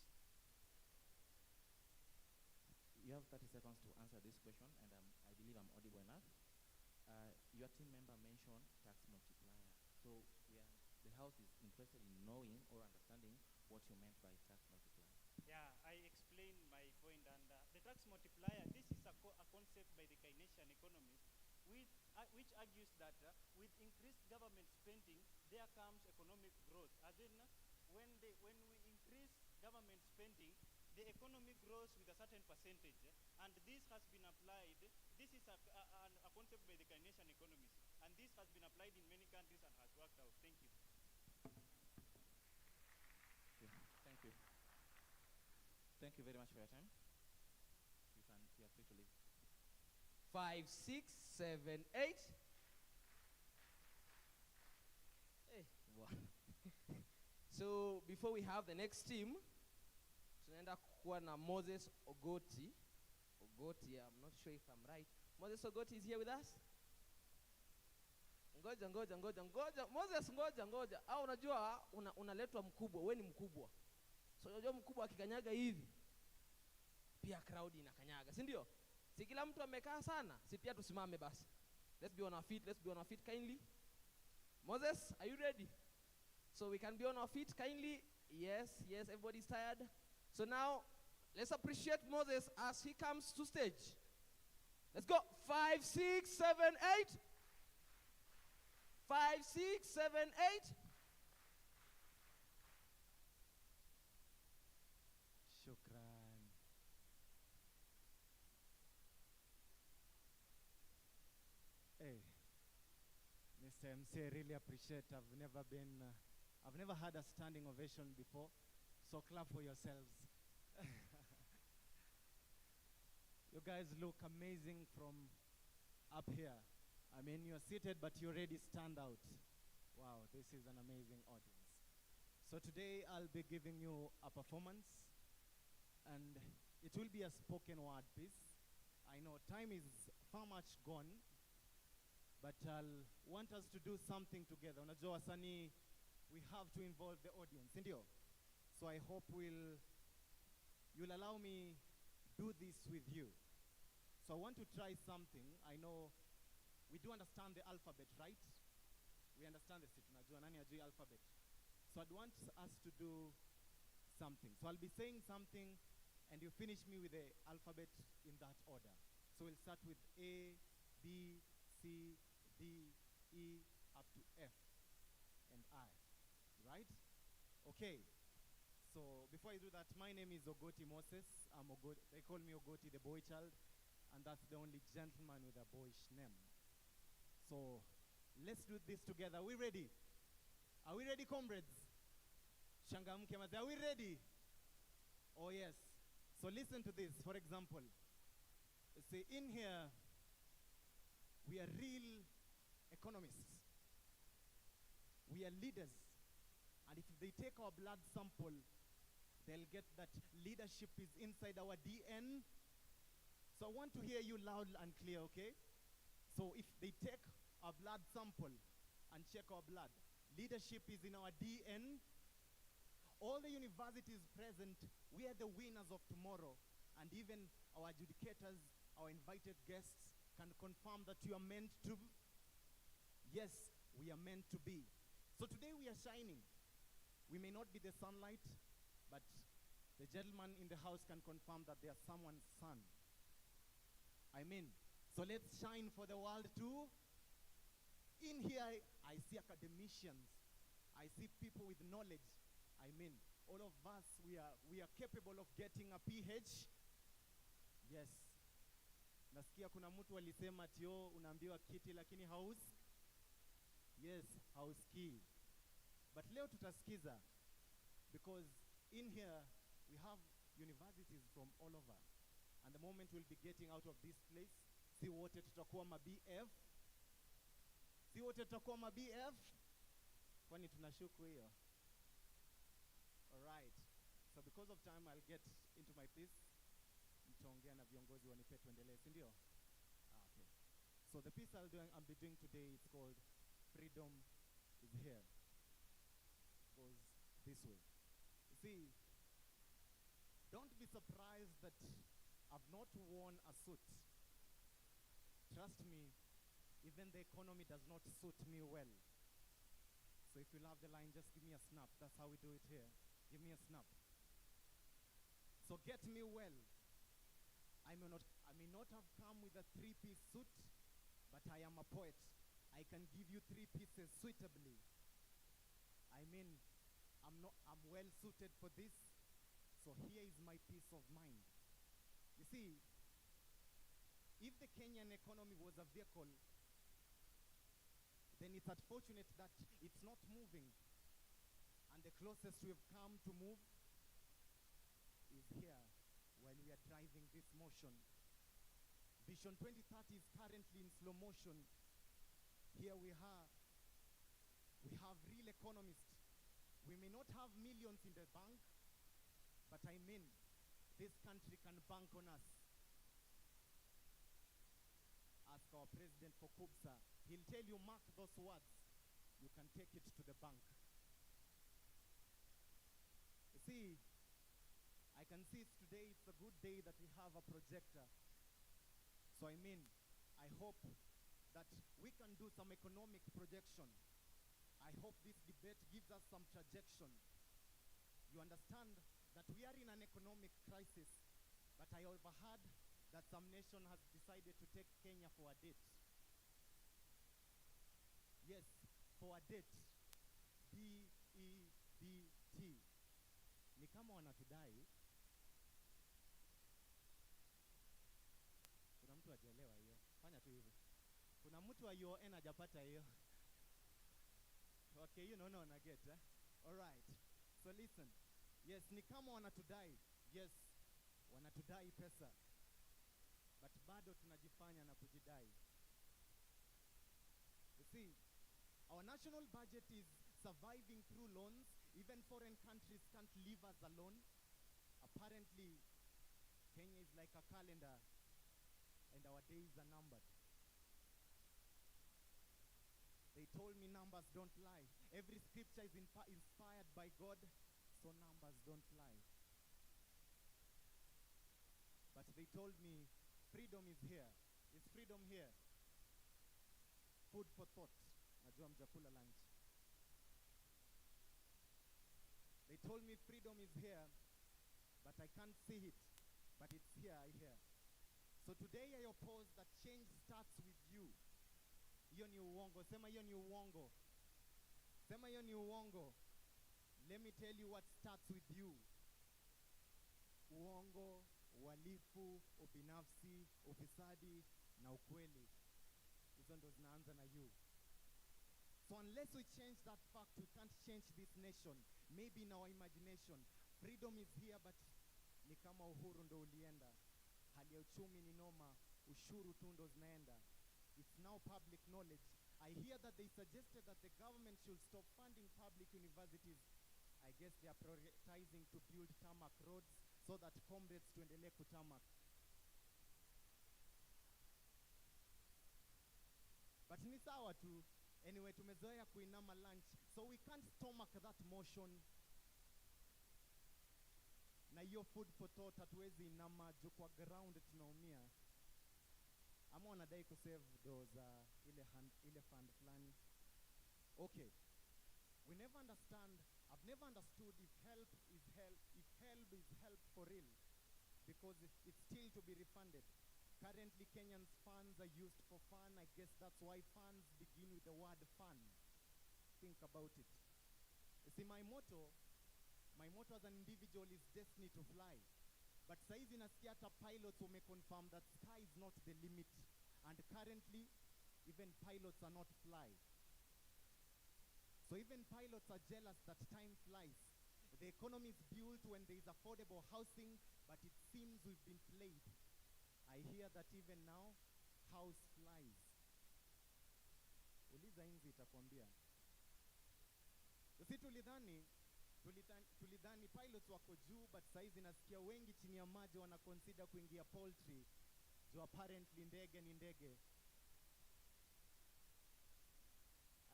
You have 30 seconds to answer this question, and I believe I'm audible enough. your team member mentioned tax multiplier. So the House is interested in knowing or understanding what you meant by tax multiplier. Yeah, I explained my point, and the tax multiplier, this is a concept by the Keynesian economists, which argues that with increased government spending, there comes economic growth. As in, when we increase government spending, the economy grows with a certain percentage, and this has been applied. This is a concept by the Keynesian economists, and this has been applied in many countries and has worked out. Thank you. Thank you. Thank you very much for your time. You are free to leave. 5, 6, 7, 8. Hey, wow. So before we have the next team, tunaenda kuwa na Moses Ogoti. I'm not sure if I'm right. Moses Ogoti is here with us. Ngoja. Moses, ngoja. Au unajua unaletwa mkubwa, wewe ni mkubwa. So unajua mkubwa akikanyaga hivi, pia crowd inakanyaga, si ndio? Si kila mtu amekaa sana, si pia tusimame basi. Let's be on our feet kindly. Moses, are you ready? So we can be on our feet kindly. Yes, everybody's tired. So now, let's appreciate Moses as he comes to stage. Let's go. 5, 6, 7, 8. 5, 6, 7, 8. Shukran. Hey, Mr. MC, I really appreciate. I've never had a standing ovation before, so clap for yourselves. You guys look amazing from up here. I mean, you're seated, but you already stand out. Wow, this is an amazing audience. So today, I'll be giving you a performance, and it will be a spoken word piece. I know time is far much gone, but I'll want us to do something together. Unajua wasanii, we have to involve the audience, ndio? So I hope you'll allow me do this with you. So I want to try something. I know we do understand the alphabet, right? We understand the tunajua nani ajui alphabet. So I'd want us to do something. So I'll be saying something, and you finish me with the alphabet in that order. So we'll start with A, B, C, D, E, up to F, and I, right? Okay, so before I do that, my name is Ogoti Moses. They call me Ogoti, the boy child, and that's the only gentleman with a boyish name. So let's do this together. Are we ready? Are we ready, comrades? Shangamke maze, are we ready? Oh yes. So listen to this. For example, say in here, we are real economists. We are leaders. And if they take our blood sample, they'll get that leadership is inside our DN. So I want to hear you loud and clear, okay? So if they take our blood sample and check our blood, leadership is in our DN. All the universities present, we are the winners of tomorrow. And even our adjudicators, our invited guests can confirm that you are meant to. Yes, we are meant to be. So today we are shining. We may not be the sunlight, but the gentleman in the house can confirm that they are someone's son. I mean, so let's shine for the world too. In here, I see academicians. I see people with knowledge. I mean, all of us, we are capable of getting a PH. Yes. Nasikia kuna mtu alisema tio unaambiwa kiti lakini yes, hausikii. But leo tutasikiza, because in here we have universities from all over. And the moment we'll be getting out of this place, si wote tutakuwa ma BF. Si wote tutakuwa ma BF. Kwani tunashuku hiyo. Alright. So because of time, I'll get into my piece. Mtaongea na viongozi wanipe tuendelee, si ndio? Okay. So the piece I'll be doing today is called Freedom is Here. It goes this way. You see, don't be surprised that I've not worn a suit. Trust me, even the economy does not suit me well. So if you love the line, just give me a snap. That's how we do it here. Give me a snap. So get me well. I may not have come with a three-piece suit, but I am a poet. I can give you three pieces suitably. I mean, I'm well suited for this. So here is my peace of mind. You see, if the Kenyan economy was a vehicle, then it's unfortunate that it's not moving. And the closest we have come to move is here when we are driving this motion. Vision 2030 is currently in slow motion. Here we have real economists. We may not have millions in the bank, but I mean, this country can bank on us. Ask our president for KUBSA. He'll tell you, mark those words. You can take it to the bank. You see, I can see today it's a good day that we have a projector. So I mean, I hope that we can do some economic projection. I hope this debate gives us some trajectory. You understand that we are in an economic crisis, but I overheard that some nation has decided to take Kenya for a date. Yes, for a date. D-E-B-T. Ni kama wanatudai. Kuna mtu hajaelewa hiyo. Fanya tu hivi. Kuna mtu wa UN hajapata hiyo. Okay, you know, I get, eh? All right. So listen. Yes, ni kama wanatudai. Yes, wanatudai pesa. But bado tunajifanya na kujidai. You see, our national budget is surviving through loans. Even foreign countries can't leave us alone. Apparently, Kenya is like a calendar, and our days are numbered. They told me numbers don't lie. Every scripture is inspired by God, so numbers don't lie. But they told me freedom is here. Is freedom here? Food for thought. Najua mjakula lunch. They told me freedom is here, but I can't see it. But it's here, I hear. So today I oppose that change starts with you. Hiyo ni uongo. Sema hiyo ni uongo. Sema hiyo ni uongo. Let me tell you what starts with you. Uongo, uhalifu, ubinafsi, ufisadi na ukweli. Hizo ndo zinaanza na you. So unless we change that fact, we can't change this nation. Maybe in our imagination. Freedom is here, but ni kama uhuru ndo ulienda. Hali ya uchumi ni noma, ushuru tu ndo zinaenda. It's now public knowledge. I hear that they suggested that the government should stop funding public universities. I guess they are prioritizing to build tarmac roads so that comrades tuendelee kutamak. But ni sawa tu. Anyway, tumezoea kuinama lunch, so we can't stomach that motion. Na hiyo food for thought hatuwezi inama juu kwa ground tunaumia. Ama wanadai kusave those ile fund fulani. Okay. We never understand. I've never understood if help is help for real, because it's still to be refunded. Currently, Kenyans' funds are used for fun. I guess that's why funds begin with the word fun. Think about it. You see, my motto as an individual is destiny to fly. But saizi nasikia hata pilots confirm that sky is not the limit. And currently, even pilots are not fly. So even pilots are jealous that time flies. The economy is built when there is affordable housing, but it seems we've been played. I hear that even now, house flies. Uliza inzi itakwambia. Sisi tulidhani pilots wako juu, but saizi nasikia wengi chini ya maji wana consider kuingia poultry. So apparently ndege ni ndege.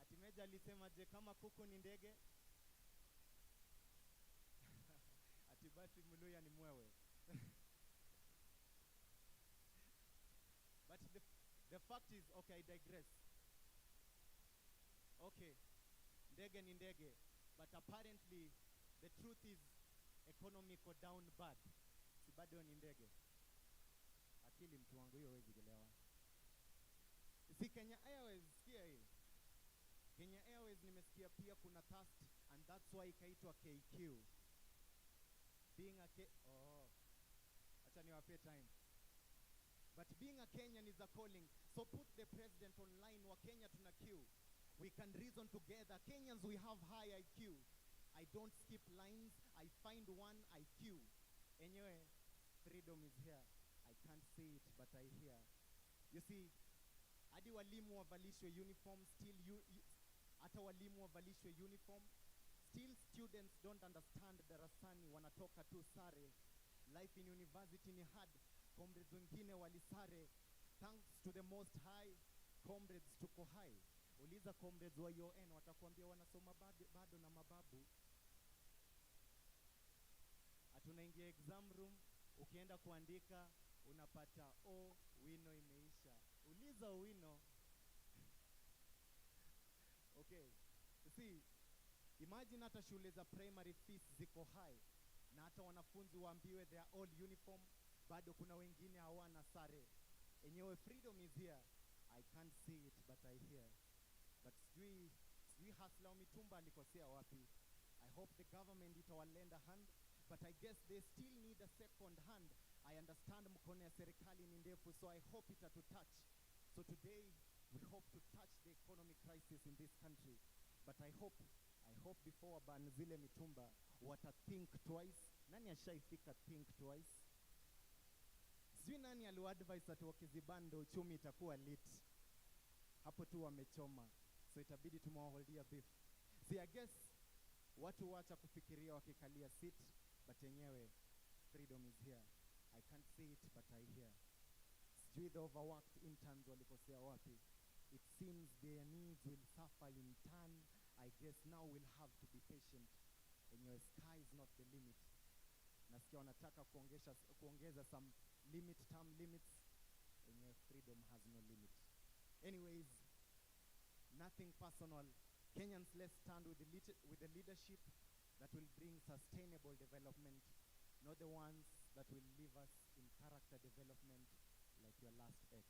Atimeja alisema je kama kuku ni ndege? Atibasi Muluya ni mwewe. But The fact is, okay, I digress. Okay, ndege ni ndege, but apparently the truth is economy iko down bad. Si bado ni ndege. Akili mtu wangu hiyo hawezi kuelewa. Si Kenya Airways, sikia hii. Kenya Airways nimesikia pia kuna thirst, and that's why ikaitwa KQ. Being a acha niwape time. But being a Kenyan is a calling. So put the president online, wa Kenya tuna queue. We can reason together. Kenyans, we have high IQ. I don't skip lines. I find one, I queue. Anyway, freedom is here. I can't see it, but I hear. You see, hadi walimu wavalishwe uniform, hata walimu wavalishwe uniform, still students don't understand darasani, wanatoka tu sare. Life in university ni hard. Comrades wengine walisare. Thanks to the most high, comrades tuko high. Uliza comrades wa UN watakwambia wanasoma bado na mababu. Atunaingia exam room, ukienda kuandika unapata wino imeisha. Uliza wino. Okay. See, imagine hata shule za primary fees ziko high, na hata wanafunzi waambiwe they are all uniform, bado kuna wengine hawana sare. Enyewe freedom is here. I can't see it, but I hear. But sijui Hasla Mitumba alikosea wapi. I hope the government itawalend a hand, but I guess they still need a second hand. I understand mkono ya serikali ni ndefu, so I hope itatutouch. So today, we hope to touch the economic crisis in this country. But I hope before ban zile mitumba, wata-think twice. Nani ashaifika think twice? Sijui nani aliwadvise ati wakizibando uchumi itakuwa lit. Hapo tu wamechoma. So itabidi tumewaholdia beef. See, I guess watu wacha kufikiria wakikalia sit, but enyewe freedom is here. I can't see it, but I hear. Sijui the overworked interns walikosea wapi. It seems their needs will suffer in turn. I guess now we'll have to be patient. Enyewe sky is not the limit. Nasikia wanataka kuongeza some term limits. Enyewe freedom has no limit. Anyways, nothing personal. Kenyans, let's stand with the leadership that will bring sustainable development, not the ones that will leave us in character development like your last ex.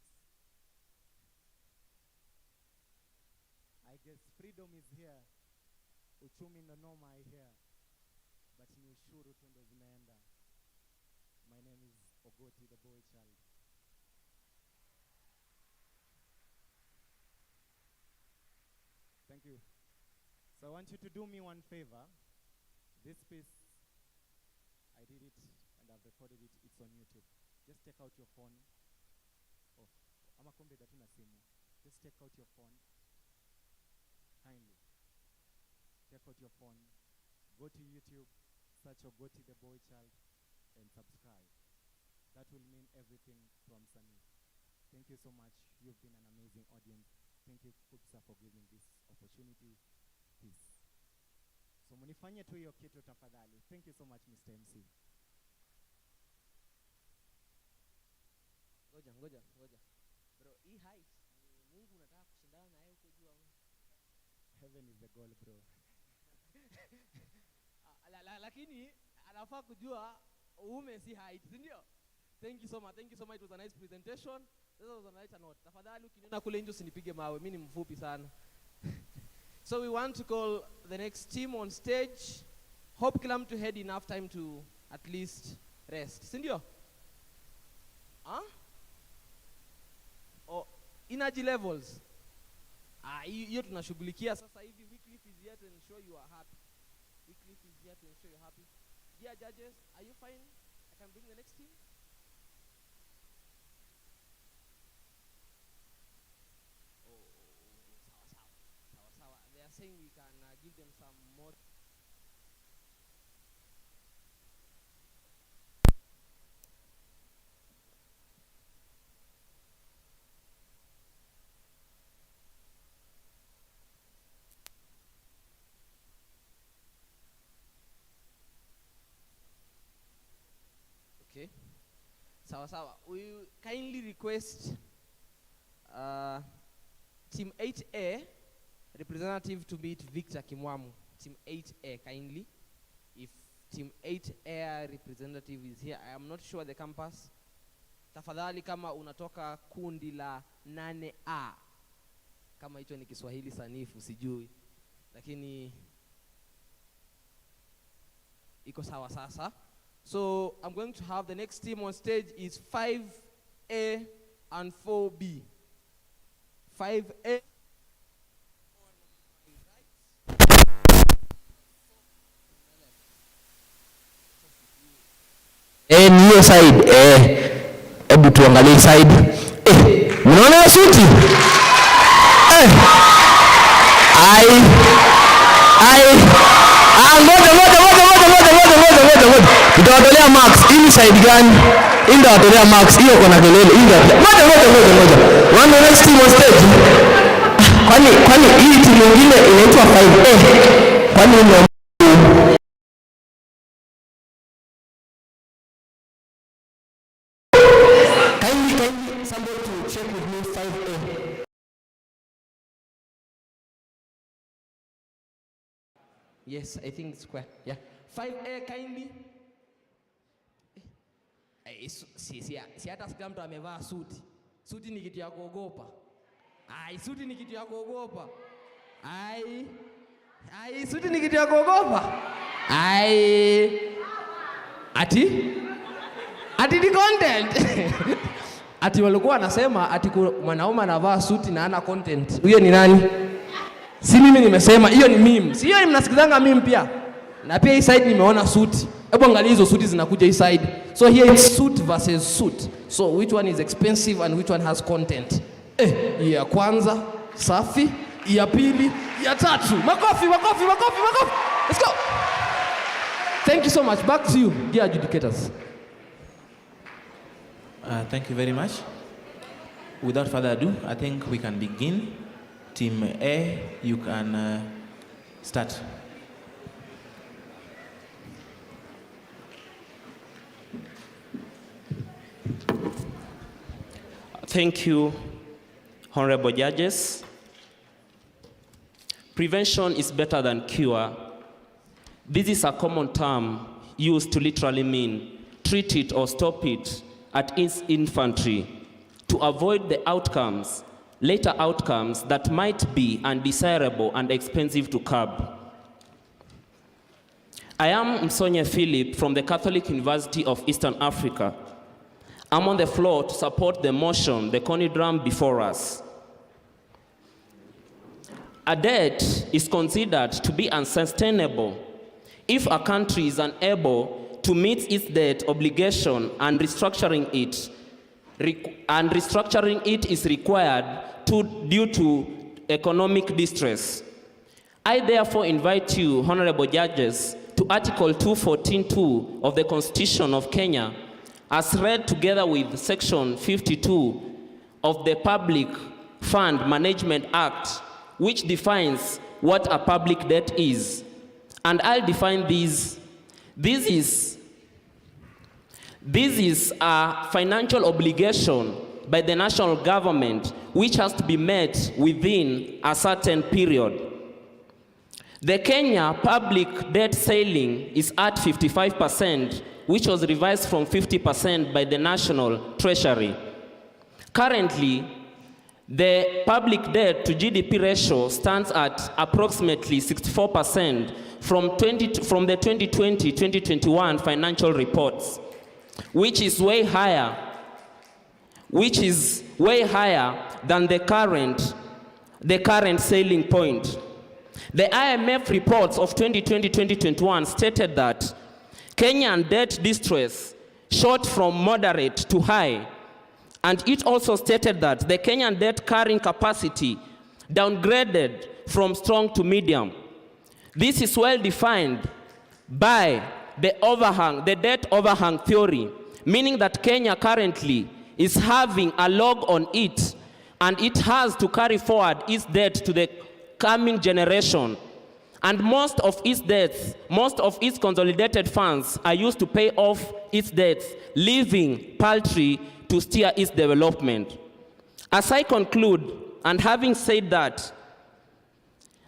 I guess freedom is here. Uchumi ndo noma I hear. But ni ushuru tu ndo zimeenda. My name is Ogoti, the boy child. Thank you. So I want you to do me one favor. This piece, I did it and I've recorded it. It's on YouTube. Just take out your phone. Just take out your phone. Kindly. Take out your phone. Go to YouTube. Search Ogoti the Boy Child and subscribe. That will mean everything from Sunny. Thank you so much. You've been an amazing audience. Thank you, Kupsa, for giving this opportunity. Peace. So munifanye tu hiyo kitu tafadhali. Thank you so much, Mr. MC. Ngoja. Bro, hii height, Mungu unataka kushindana na yeye huko juu. Heaven is the goal, bro. Lakini anafaa kujua uume si height, si ndio? Thank you so much. It was a nice presentation. This was a nice note. Tafadhali ukiniona kule nje usinipige mawe, mimi ni mfupi sana. So we want to call the next team on stage. Hope kila mtu had enough time to at least rest. Si ndio? Energy levels. Hiyo tunashughulikia sasa hivi. Wycliffe is here to ensure you are happy. Dear judges, are you fine? I can bring the next team. Sawa. They are saying we can give them some more. Okay. Sawa. We kindly request Team 8A, representative to meet Victor Kimwamu. Team 8A, kindly. If Team 8A representative is here, I am not sure the campus. Tafadhali kama unatoka kundi la 8A. Kama hicho ni Kiswahili sanifu, sijui. Lakini iko sawa sasa. So I'm going to have the next team on stage is 5A and 4B. 5A. Niyo side. Hebu tuangalie side. Mnaona hiyo suti? Ngoja. Tutawatolea max. Hii side gani? Hii ndio watolea max. Hiyo kuna kelele. Ngoja. One next team on stage. Kwani hii timu nyingine inaitwa 5A. Kwani ndio somebody to check with me 5A. Yes, I think it's square. Yeah. 5A kindly. Si hata kila mtu amevaa suti. Suti ni kitu ya kuogopa. Suti ni kitu ya kuogopa. Suti ni kitu ya kuogopa. Ati ni content. Ati walikuwa wanasema ati mwanaume anavaa suti na ana content. Huyo ni nani? Si mimi nimesema, hiyo ni meme. Si hiyo mnasikizanga meme pia. Na pia hii side nimeona suti. Hebu angalia hizo suti zinakuja hii side. So here it's suit versus suit. So which one is expensive and which one has content? Ya kwanza safi, ya pili, ya tatu. Makofi. Let's go. Thank you so much. Back to you, dear adjudicators. Thank you very much. Without further ado, I think we can begin. Team A, you can start. Thank you, honorable judges. Prevention is better than cure. This is a common term used to literally mean treat it or stop it at its infancy to avoid the later outcomes that might be undesirable and expensive to curb. I am Msonye Philip from the Catholic University of Eastern Africa. I'm on the floor to support the motion, the conidrum before us. A debt is considered to be unsustainable if a country is unable to meet its debt obligation and restructuring it is required due to economic distress. I therefore invite you, honorable judges, to Article 214.2 of the Constitution of Kenya, as read together with Section 52 of the Public Fund Management Act, which defines what a public debt is. And I'll define these. This is a financial obligation by the national government which has to be met within a certain period. The Kenya public debt ceiling is at 55%, which was revised from 50% by the National Treasury. Currently, the public debt to GDP ratio stands at approximately 64% from the 2020-2021 financial reports, which is way higher than the current ceiling point. The IMF reports of 2020-2021 stated that Kenyan debt distress shot from moderate to high, and it also stated that the Kenyan debt carrying capacity downgraded from strong to medium. This is well defined by the debt overhang theory, meaning that Kenya currently is having a log on it, and it has to carry forward its debt to the coming generation. And most of its consolidated funds are used to pay off its debts, leaving paltry to steer its development. As I conclude, and having said that,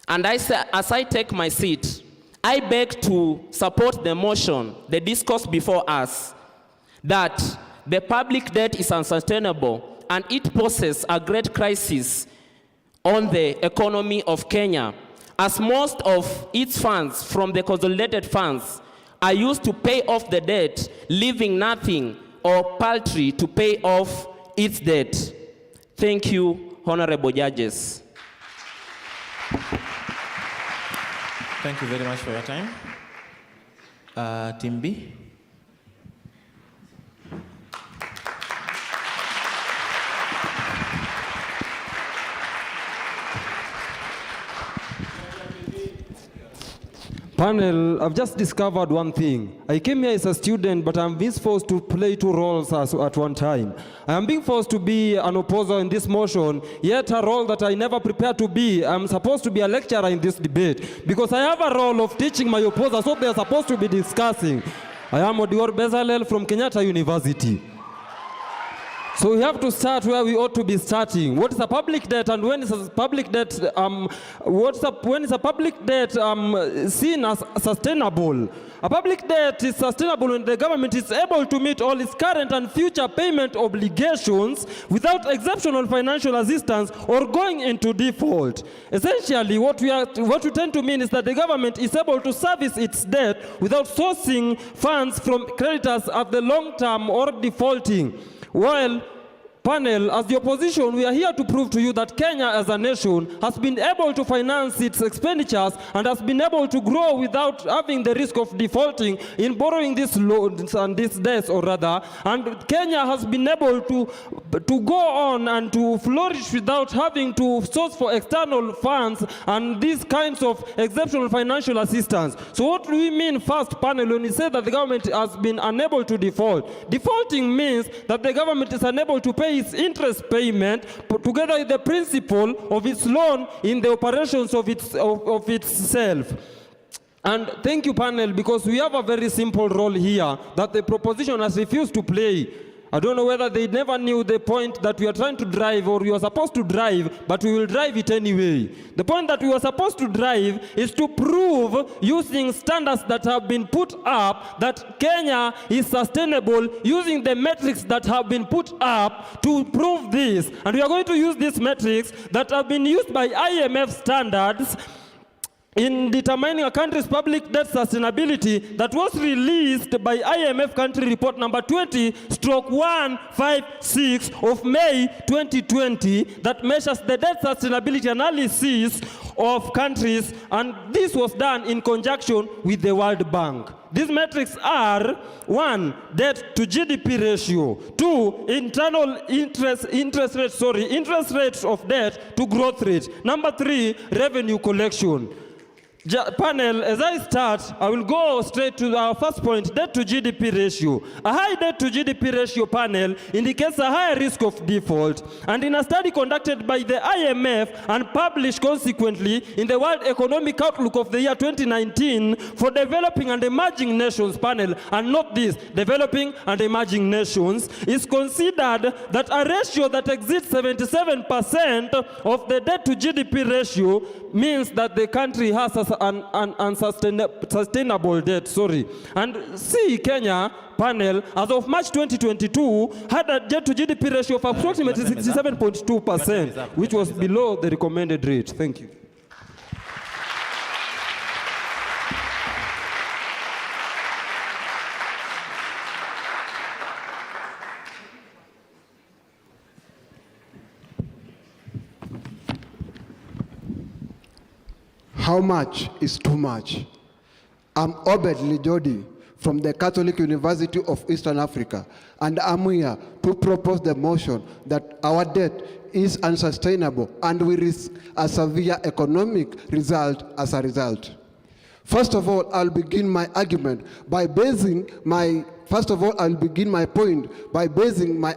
and as I take my seat, I beg to support the motion, the discourse before us, that the public debt is unsustainable and it poses a great crisis on the economy of Kenya, as most of its funds from the consolidated funds are used to pay off the debt, leaving nothing or paltry to pay off its debt. Thank you, honorable judges. Thank you very much for your time. Team B. Panel, I've just discovered one thing. I came here as a student, but I'm being forced to play two roles at one time. I am being forced to be an opposer in this motion, yet a role that I never prepared to be. I'm supposed to be a lecturer in this debate, because I have a role of teaching my opposers what they are supposed to be discussing. I am Odior Bezalel from Kenyatta University. So we have to start where we ought to be starting. What is a public debt, and when is a public debt when is a public debt seen as sustainable? A public debt is sustainable when the government is able to meet all its current and future payment obligations without exceptional financial assistance or going into default. Essentially, what we tend to mean is that the government is able to service its debt without sourcing funds from creditors at the long term or defaulting. Well, panel, as the opposition, we are here to prove to you that Kenya as a nation has been able to finance its expenditures and has been able to grow without having the risk of defaulting in borrowing these loans and these debts, or rather. And Kenya has been able to go on and to flourish without having to source for external funds and these kinds of exceptional financial assistance. So what do we mean first, panel, when we say that the government has been unable to default? Defaulting means that the government is unable to pay its interest payment together with the principal of its loan in the operations of itself. And thank you, panel, because we have a very simple role here that the proposition has refused to play. I don't know whether they never knew the point that we are trying to drive, or we are supposed to drive, but we will drive it anyway. The point that we are supposed to drive is to prove, using standards that have been put up, that Kenya is sustainable, using the metrics that have been put up to prove this. And we are going to use these metrics that have been used by IMF standards in determining a country's public debt sustainability, that was released by IMF country report number 20/156 of May 2020, that measures the debt sustainability analysis of countries, and this was done in conjunction with the World Bank. These metrics are: 1, debt to GDP ratio; 2, internal interest rates of debt to growth rate; number 3, revenue collection. Panel, as I start, I will go straight to our first point, debt to GDP ratio. A high debt to GDP ratio, panel, indicates a higher risk of default. And in a study conducted by the IMF and published consequently in the World Economic Outlook of the year 2019 for developing and emerging nations, panel, and not this, developing and emerging nations, is considered that a ratio that exceeds 77% of the debt to GDP ratio means that the country has an unsustainable debt. And see, Kenya, panel, as of March 2022, had a debt to GDP ratio of approximately 67.2%, which was below the recommended rate. Thank you. How much is too much? I'm Obed Lijodi from the Catholic University of Eastern Africa, and I'm here to propose the motion that our debt is unsustainable and we risk a severe economic result as a result. First of all, I'll begin my argument by basing my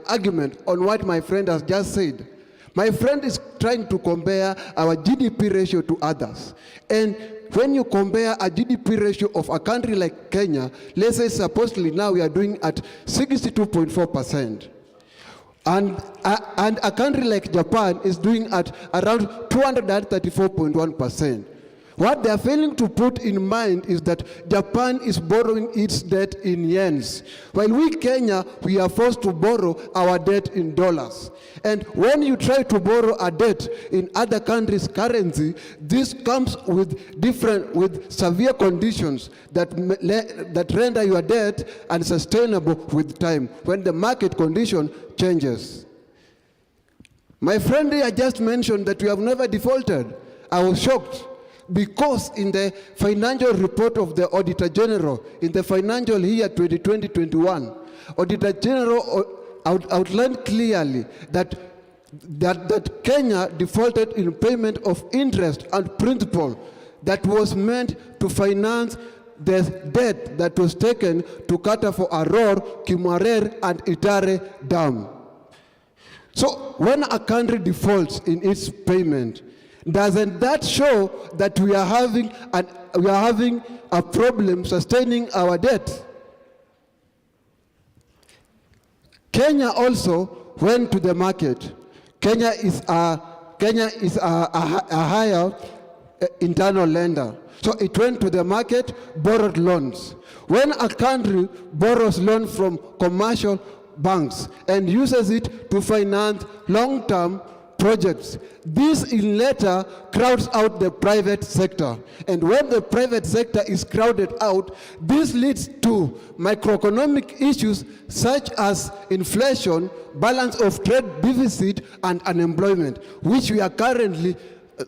argument on what my friend has just said. My friend is trying to compare our GDP ratio to others. And when you compare a GDP ratio of a country like Kenya, let's say supposedly now we are doing at 62.4%. And a country like Japan is doing at around 234.1%. What they are failing to put in mind is that Japan is borrowing its debt in yens, while we, Kenya, we are forced to borrow our debt in dollars. And when you try to borrow a debt in other countries' currency, this comes with severe conditions that render your debt unsustainable with time when the market condition changes. My friend here just mentioned that we have never defaulted. I was shocked, because in the financial report of the Auditor General in the financial year 2020-21, Auditor General outlined clearly that Kenya defaulted in payment of interest and principal that was meant to finance the debt that was taken to cater for Aror, Kimarer, and Itare Dam. So when a country defaults in its payment, doesn't that show that we are having a problem sustaining our debt? Kenya also went to the market. Kenya is a higher internal lender. So it went to the market, borrowed loans. When a country borrows loans from commercial banks and uses it to finance long-term projects, this in later crowds out the private sector. And when the private sector is crowded out, this leads to macroeconomic issues such as inflation, balance of trade deficit, and unemployment, which we are currently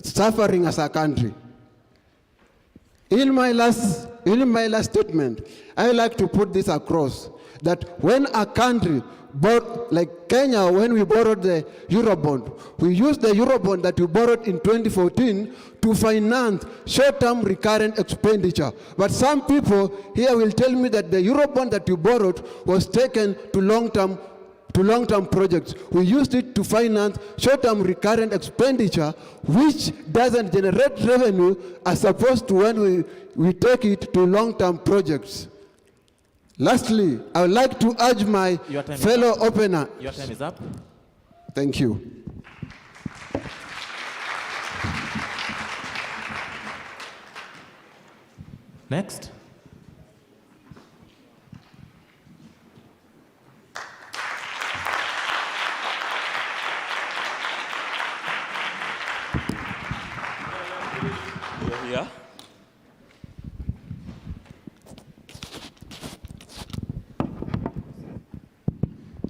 suffering as a country. In my last statement, I would like to put this across, that when a country, like Kenya, when we borrowed the Eurobond, we used the Eurobond that we borrowed in 2014 to finance short-term recurrent expenditure. But some people here will tell me that the Eurobond that we borrowed was taken to long-term projects. We used it to finance short-term recurrent expenditure, which doesn't generate revenue as opposed to when we take it to long-term projects. Lastly, I would like to urge my fellow opener. Your time is up. Thank you. Next. Yeah.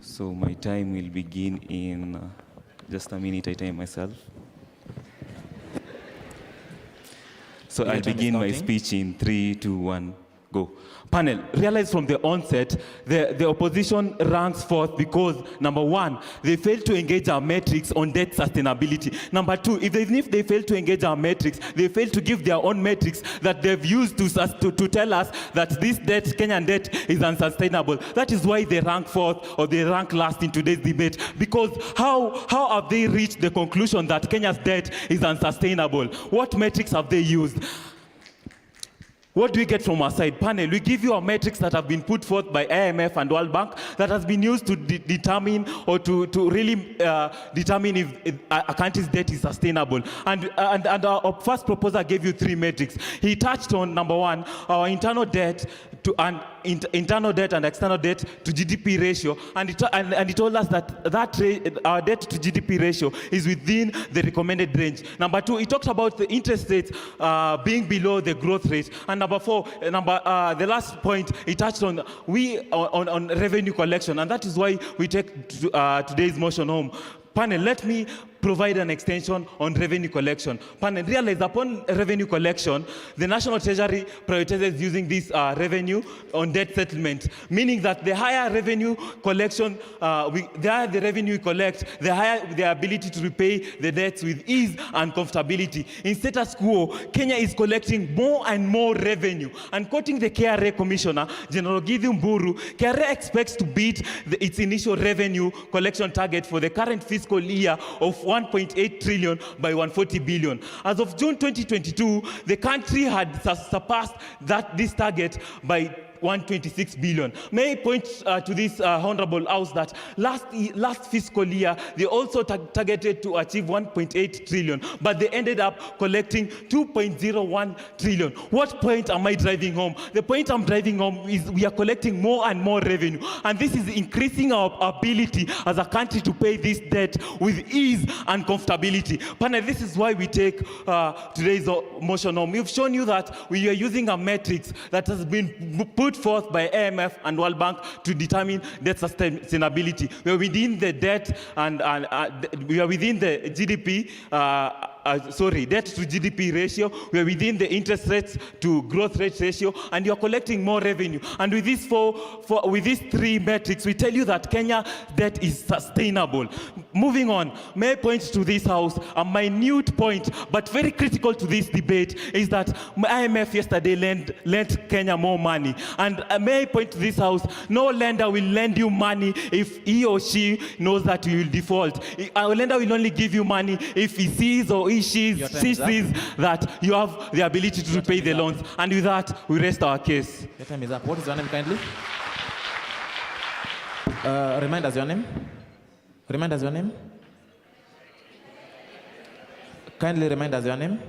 So my time will begin in just a minute. I time myself. So I'll begin my speech in 3, 2, 1, go. Panel, realize from the onset, the opposition ranks fourth because, number one, they failed to engage our metrics on debt sustainability. Number two, even if they fail to engage our metrics, they fail to give their own metrics that they've used to tell us that this debt, Kenyan debt, is unsustainable. That is why they rank fourth or they rank last in today's debate. Because how have they reached the conclusion that Kenya's debt is unsustainable? What metrics have they used? What do we get from our side? Panel, we give you our metrics that have been put forth by IMF and World Bank that has been used to determine or to really determine if a country's debt is sustainable. And our first proposer gave you 3 metrics. He touched on, number one, our internal debt internal debt and external debt to GDP ratio, and he told us that our debt to GDP ratio is within the recommended range. Number two, he talked about the interest rates being below the growth rate, and number four, the last point he touched on, on revenue collection, and that is why we take today's motion home. Panel, let me provide an extension on revenue collection. Panel, realize upon revenue collection, the National Treasury prioritizes using this revenue on debt settlement, meaning that the higher revenue collection, the higher the revenue we collect, the higher the ability to repay the debts with ease and comfortability. In status quo, Kenya is collecting more and more revenue. And quoting the KRA Commissioner, General Gideon Mburu, KRA expects to beat its initial revenue collection target for the current fiscal year of 1.8 trillion by 140 billion. As of June 2022, the country had surpassed this target by 126 billion. May I point to this honorable house that last fiscal year, they also targeted to achieve 1.8 trillion, but they ended up collecting 2.01 trillion. What point am I driving home? The point I'm driving home is we are collecting more and more revenue, and this is increasing our ability as a country to pay this debt with ease and comfortability. Panel, this is why we take today's motion home. We've shown you that we are using a matrix that has been put forth by IMF and World Bank to determine debt sustainability. We are within the debt and we are within the GDP, debt to GDP ratio. We are within the interest rates to growth rate ratio, and you are collecting more revenue. And with these with these three metrics, we tell you that Kenya debt is sustainable. Moving on, may I point to this house a minute point, but very critical to this debate, is that IMF yesterday lent Kenya more money. And may I point to this house, no lender will lend you money if he or she knows that you will default. Our lender will only give you money if he sees or he sees that you have the ability to repay the loans. And with that, we rest our case. Your time is up. What is your name, kindly? Remind us your name. Remind us your name. Kindly remind us your name.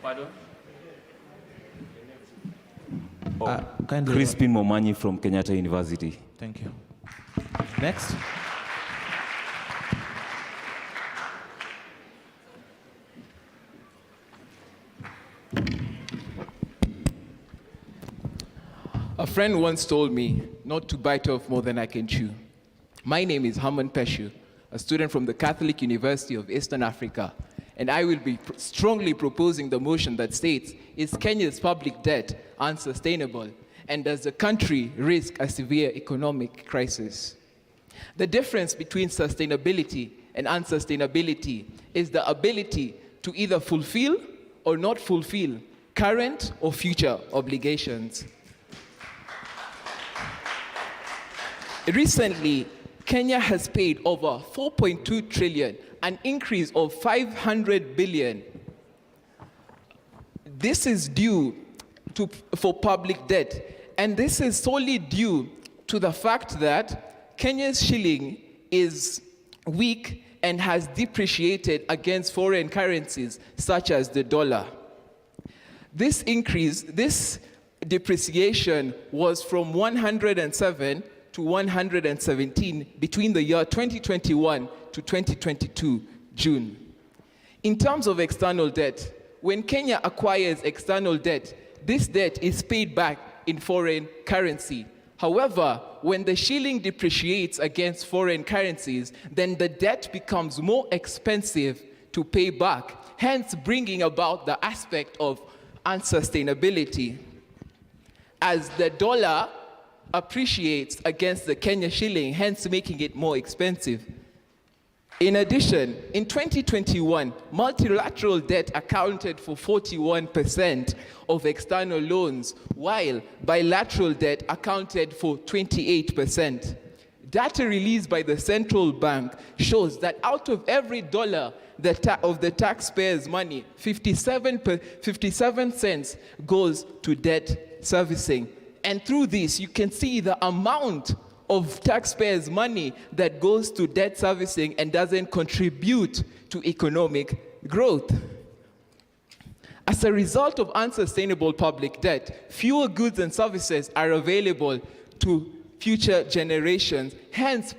Pardon? Crispin Momanyi from Kenyatta University. Thank you. Next. A friend once told me not to bite off more than I can chew. My name is Haman Peshu, a student from the Catholic University of Eastern Africa, and I will be strongly proposing the motion that states, is Kenya's public debt unsustainable, and does the country risk a severe economic crisis? The difference between sustainability and unsustainability is the ability to either fulfill or not fulfill current or future obligations. Recently, Kenya has paid over 4.2 trillion, an increase of 500 billion. This is due for public debt, and this is solely due to the fact that Kenya's shilling is weak and has depreciated against foreign currencies such as the dollar. This depreciation was from 107 to 117 between the year 2021 to 2022 June. In terms of external debt, when Kenya acquires external debt, this debt is paid back in foreign currency. However, when the shilling depreciates against foreign currencies, then the debt becomes more expensive to pay back, hence bringing about the aspect of unsustainability. As the dollar appreciates against the Kenya shilling, hence making it more expensive. In addition, in 2021, multilateral debt accounted for 41% of external loans, while bilateral debt accounted for 28%. Data released by the central bank shows that out of every dollar of the taxpayers' money, 57 cents goes to debt servicing. And through this, you can see the amount of taxpayers' money that goes to debt servicing and doesn't contribute to economic growth. As a result of unsustainable public debt, fewer goods and services are available to future generations, hence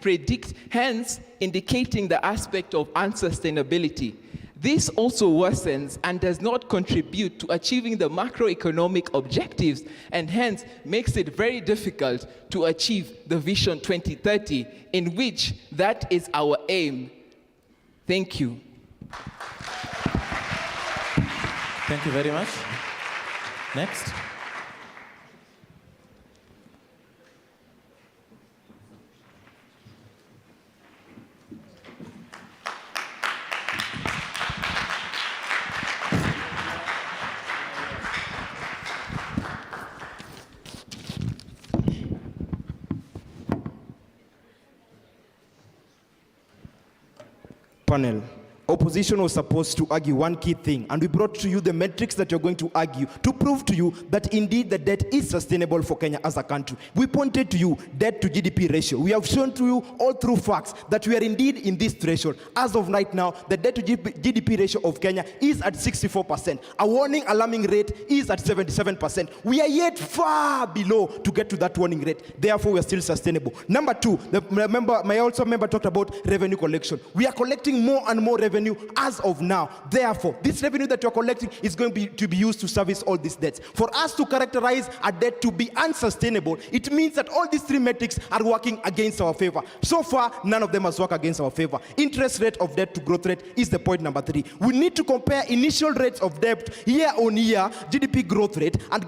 indicating the aspect of unsustainability. This also worsens and does not contribute to achieving the macroeconomic objectives, and hence makes it very difficult to achieve the Vision 2030, in which that is our aim. Thank you. Thank you very much. Next. Panel, opposition was supposed to argue one key thing, and we brought to you the metrics that you're going to argue to prove to you that indeed the debt is sustainable for Kenya as a country. We pointed to you debt to GDP ratio. We have shown to you all through facts that we are indeed in this threshold. As of right now, the debt to GDP ratio of Kenya is at 64%. A warning alarming rate is at 77%. We are yet far below to get to that warning rate. Therefore, we are still sustainable. Number two, my member talked about revenue collection. We are collecting more and more revenue as of now. Therefore, this revenue that you're collecting is going to be used to service all these debts. For us to characterize a debt to be unsustainable, it means that all these three metrics are working against our favor. So far, none of them has worked against our favor. Interest rate of debt to growth rate is the point number 3. We need to compare initial rates of debt year on year, GDP growth rate, and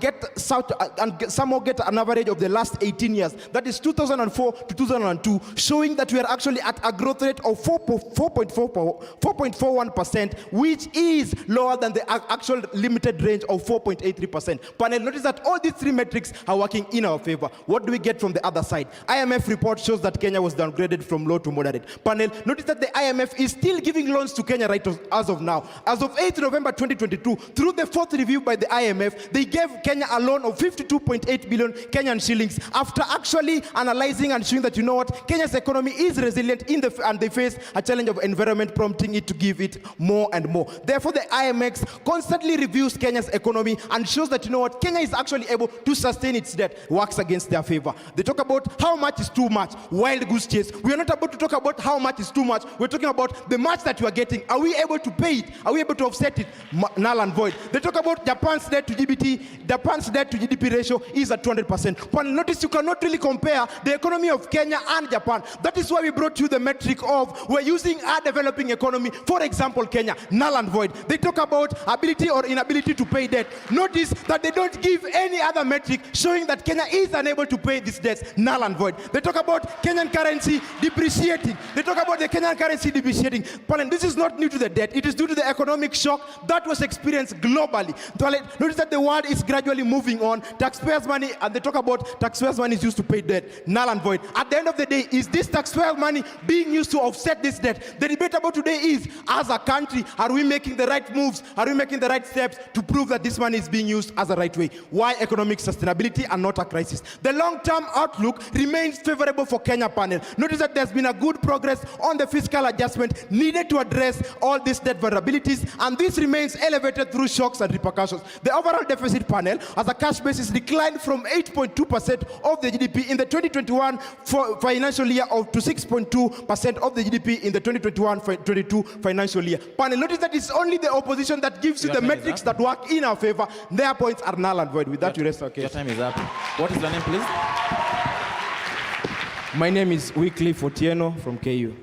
somehow get an average of the last 18 years. That is 2004 to 2002, showing that we are actually at a growth rate of 4.41%, which is lower than the actual limited range of 4.83%. Panel, notice that all these three metrics are working in our favor. What do we get from the other side? IMF report shows that Kenya was downgraded from low to moderate. Panel, notice that the IMF is still giving loans to Kenya right as of now. As of 8th November 2022, through the 4th review by the IMF, they gave Kenya a loan of 52.8 billion Kenyan shillings after actually analyzing and showing that, you know what, Kenya's economy is resilient and they face a challenge of environment prompting it to give it more and more. Therefore, the IMF constantly reviews Kenya's economy and shows that, you know what, Kenya is actually able to sustain its debt, works against their favor. They talk about how much is too much, wild goose chase. We are not about to talk about how much is too much. We're talking about the much that you are getting. Are we able to pay it? Are we able to offset it? Null and void. They talk about Japan's debt to GDP ratio is at 200%. But notice you cannot really compare the economy of Kenya and Japan. That is why we brought you the metric of we're using our developing economy. For example, Kenya, null and void. They talk about ability or inability to pay debt. Notice that they don't give any other metric showing that Kenya is unable to pay these debts, null and void. They talk about Kenyan currency depreciating. They talk about the Kenyan currency depreciating. This is not new to the debt. It is due to the economic shock that was experienced globally. Notice that the world is gradually moving on. Taxpayers' money, and they talk about taxpayers' money is used to pay debt, null and void. At the end of the day, is this taxpayers' money being used to offset this debt? The debate about today is, as a country, are we making the right moves? Are we making the right steps to prove that this money is being used as a right way? Why economic sustainability and not a crisis? The long-term outlook remains favorable for Kenya panel. Notice that there's been a good progress on the fiscal adjustment needed to address all these debt vulnerabilities, and this remains elevated through shocks and repercussions. The overall deficit panel, as a cash basis, declined from 8.2% of the GDP in the 2021 financial year to 6.2% of the GDP in the 2021-22 financial year. Panel, notice that it's only the opposition that gives you the metrics that work in our favor. Their points are null and void. With that, we rest our case. Your time is up. What is your name, please? My name is Wycliffe Otieno from KU.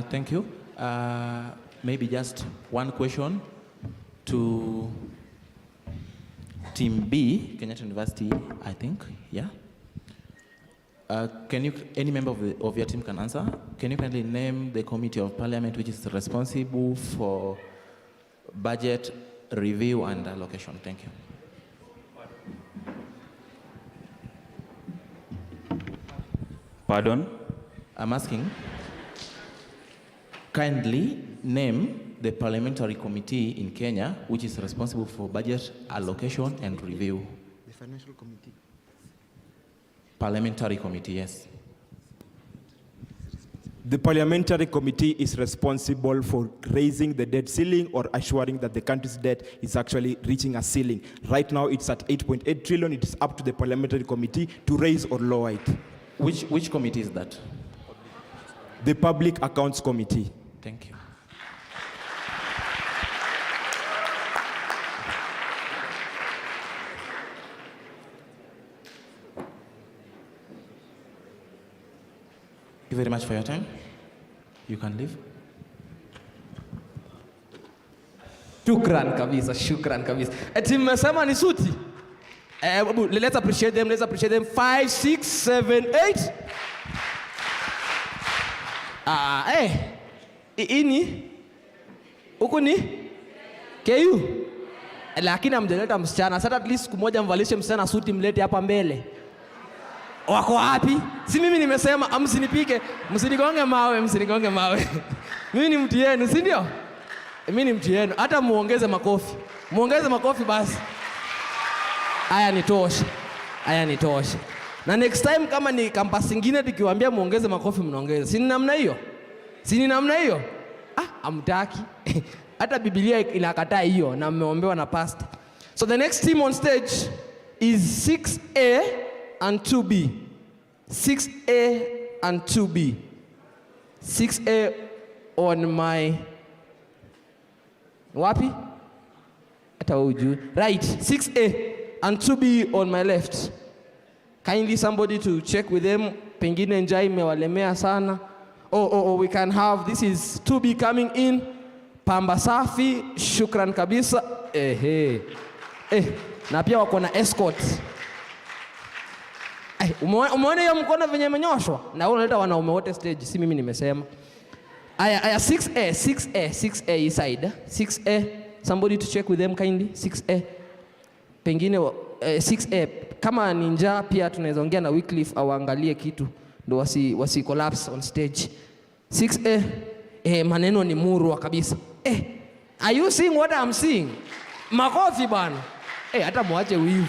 Thank you. Maybe just one question to Team B, Kenyatta University, I think, yeah? Any member of your team can answer? Can you kindly name the Committee of Parliament which is responsible for budget review and allocation? Thank you. Pardon? I'm asking, kindly name the parliamentary committee in Kenya which is responsible for budget allocation and review. The Financial Committee. Parliamentary committee, yes. The parliamentary committee is responsible for raising the debt ceiling or assuring that the country's debt is actually reaching a ceiling. Right now it's at 8.8 trillion. It is up to the parliamentary committee to raise or lower it. Which committee is that? The Public Accounts Committee. Thank you. Thank you very much for your time. You can leave. Shukran kabisa. Eti mmesema ni suti? Let's appreciate them. 5, 6, 7, 8. Ini huku ni KU, lakini amjaleta msichana. Sasa at least siku moja mvalishe msichana suti, mlete hapa mbele. Wako wapi? Si mimi nimesema msinipige, msinigonge mawe. Mimi ni mtu yenu, si ndio? Mimi ni mtu yenu. Hata muongeze makofi. Muongeze makofi basi. Haya nitoshe. Na next time kama ni campus nyingine tukiwaambia muongeze makofi mnaongeza. Si ni namna hiyo? Amtaki. Hata Biblia inakataa hiyo na mmeombewa na pastor. So the next team on stage is 6A and 2B. 6A and 2B. 6A on my... Wapi? Hata ujui. Right, 6A and 2B on my left. Kindly somebody to check with them. Pengine njai mewalemea sana. Oh, we can have, this is 2B coming in. Pamba safi, shukran kabisa. Na pia wako na escort. Umeona hiyo mkono venye imenyoshwa? Na unaleta wanaume wote stage, si mimi nimesema. Aya 6A inside. 6A, somebody to check with them kindly. 6A. Pengine 6A kama ninja pia tunaweza ongea na Wycliffe awaangalie kitu ndo wasi collapse on stage. 6A, maneno ni murwa kabisa. Are you seeing what I'm seeing? Makofi bana. Hata muache wivu.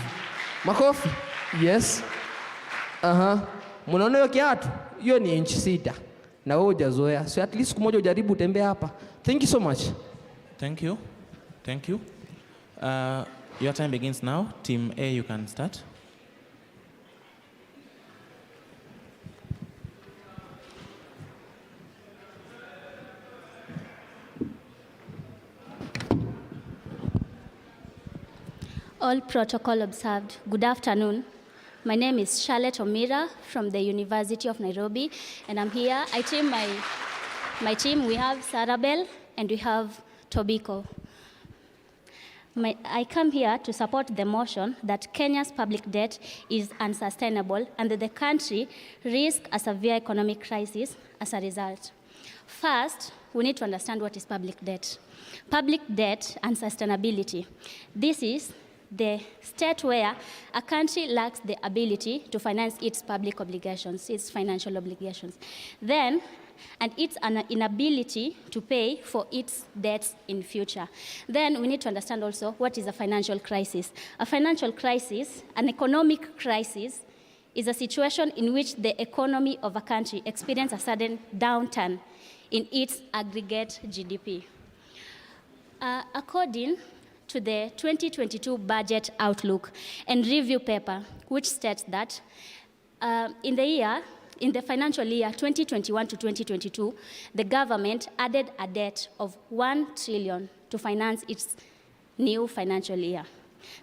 Makofi. Yes. Munaona hiyo kiatu? Hiyo ni inchi 6. Na wewe hujazoea. So at least siku moja ujaribu utembee hapa. Thank you so much. Thank you. Your time begins now. Team A, you can start. All protocol observed. Good afternoon. My name is Charlotte Omira from the University of Nairobi, and I'm here. I team my team. We have Sarabel and we have Tobiko. I come here to support the motion that Kenya's public debt is unsustainable and that the country risks a severe economic crisis as a result. First, we need to understand what is public debt. Public debt and sustainability. This is the state where a country lacks the ability to finance its public obligations, its financial obligations. Then, and its an inability to pay for its debts in future. Then we need to understand also what is a financial crisis. A financial crisis, an economic crisis, is a situation in which the economy of a country experiences a sudden downturn in its aggregate GDP. According to the 2022 Budget Outlook and Review Paper, which states that in the financial year 2021 to 2022, the government added a debt of 1 trillion to finance its new financial year.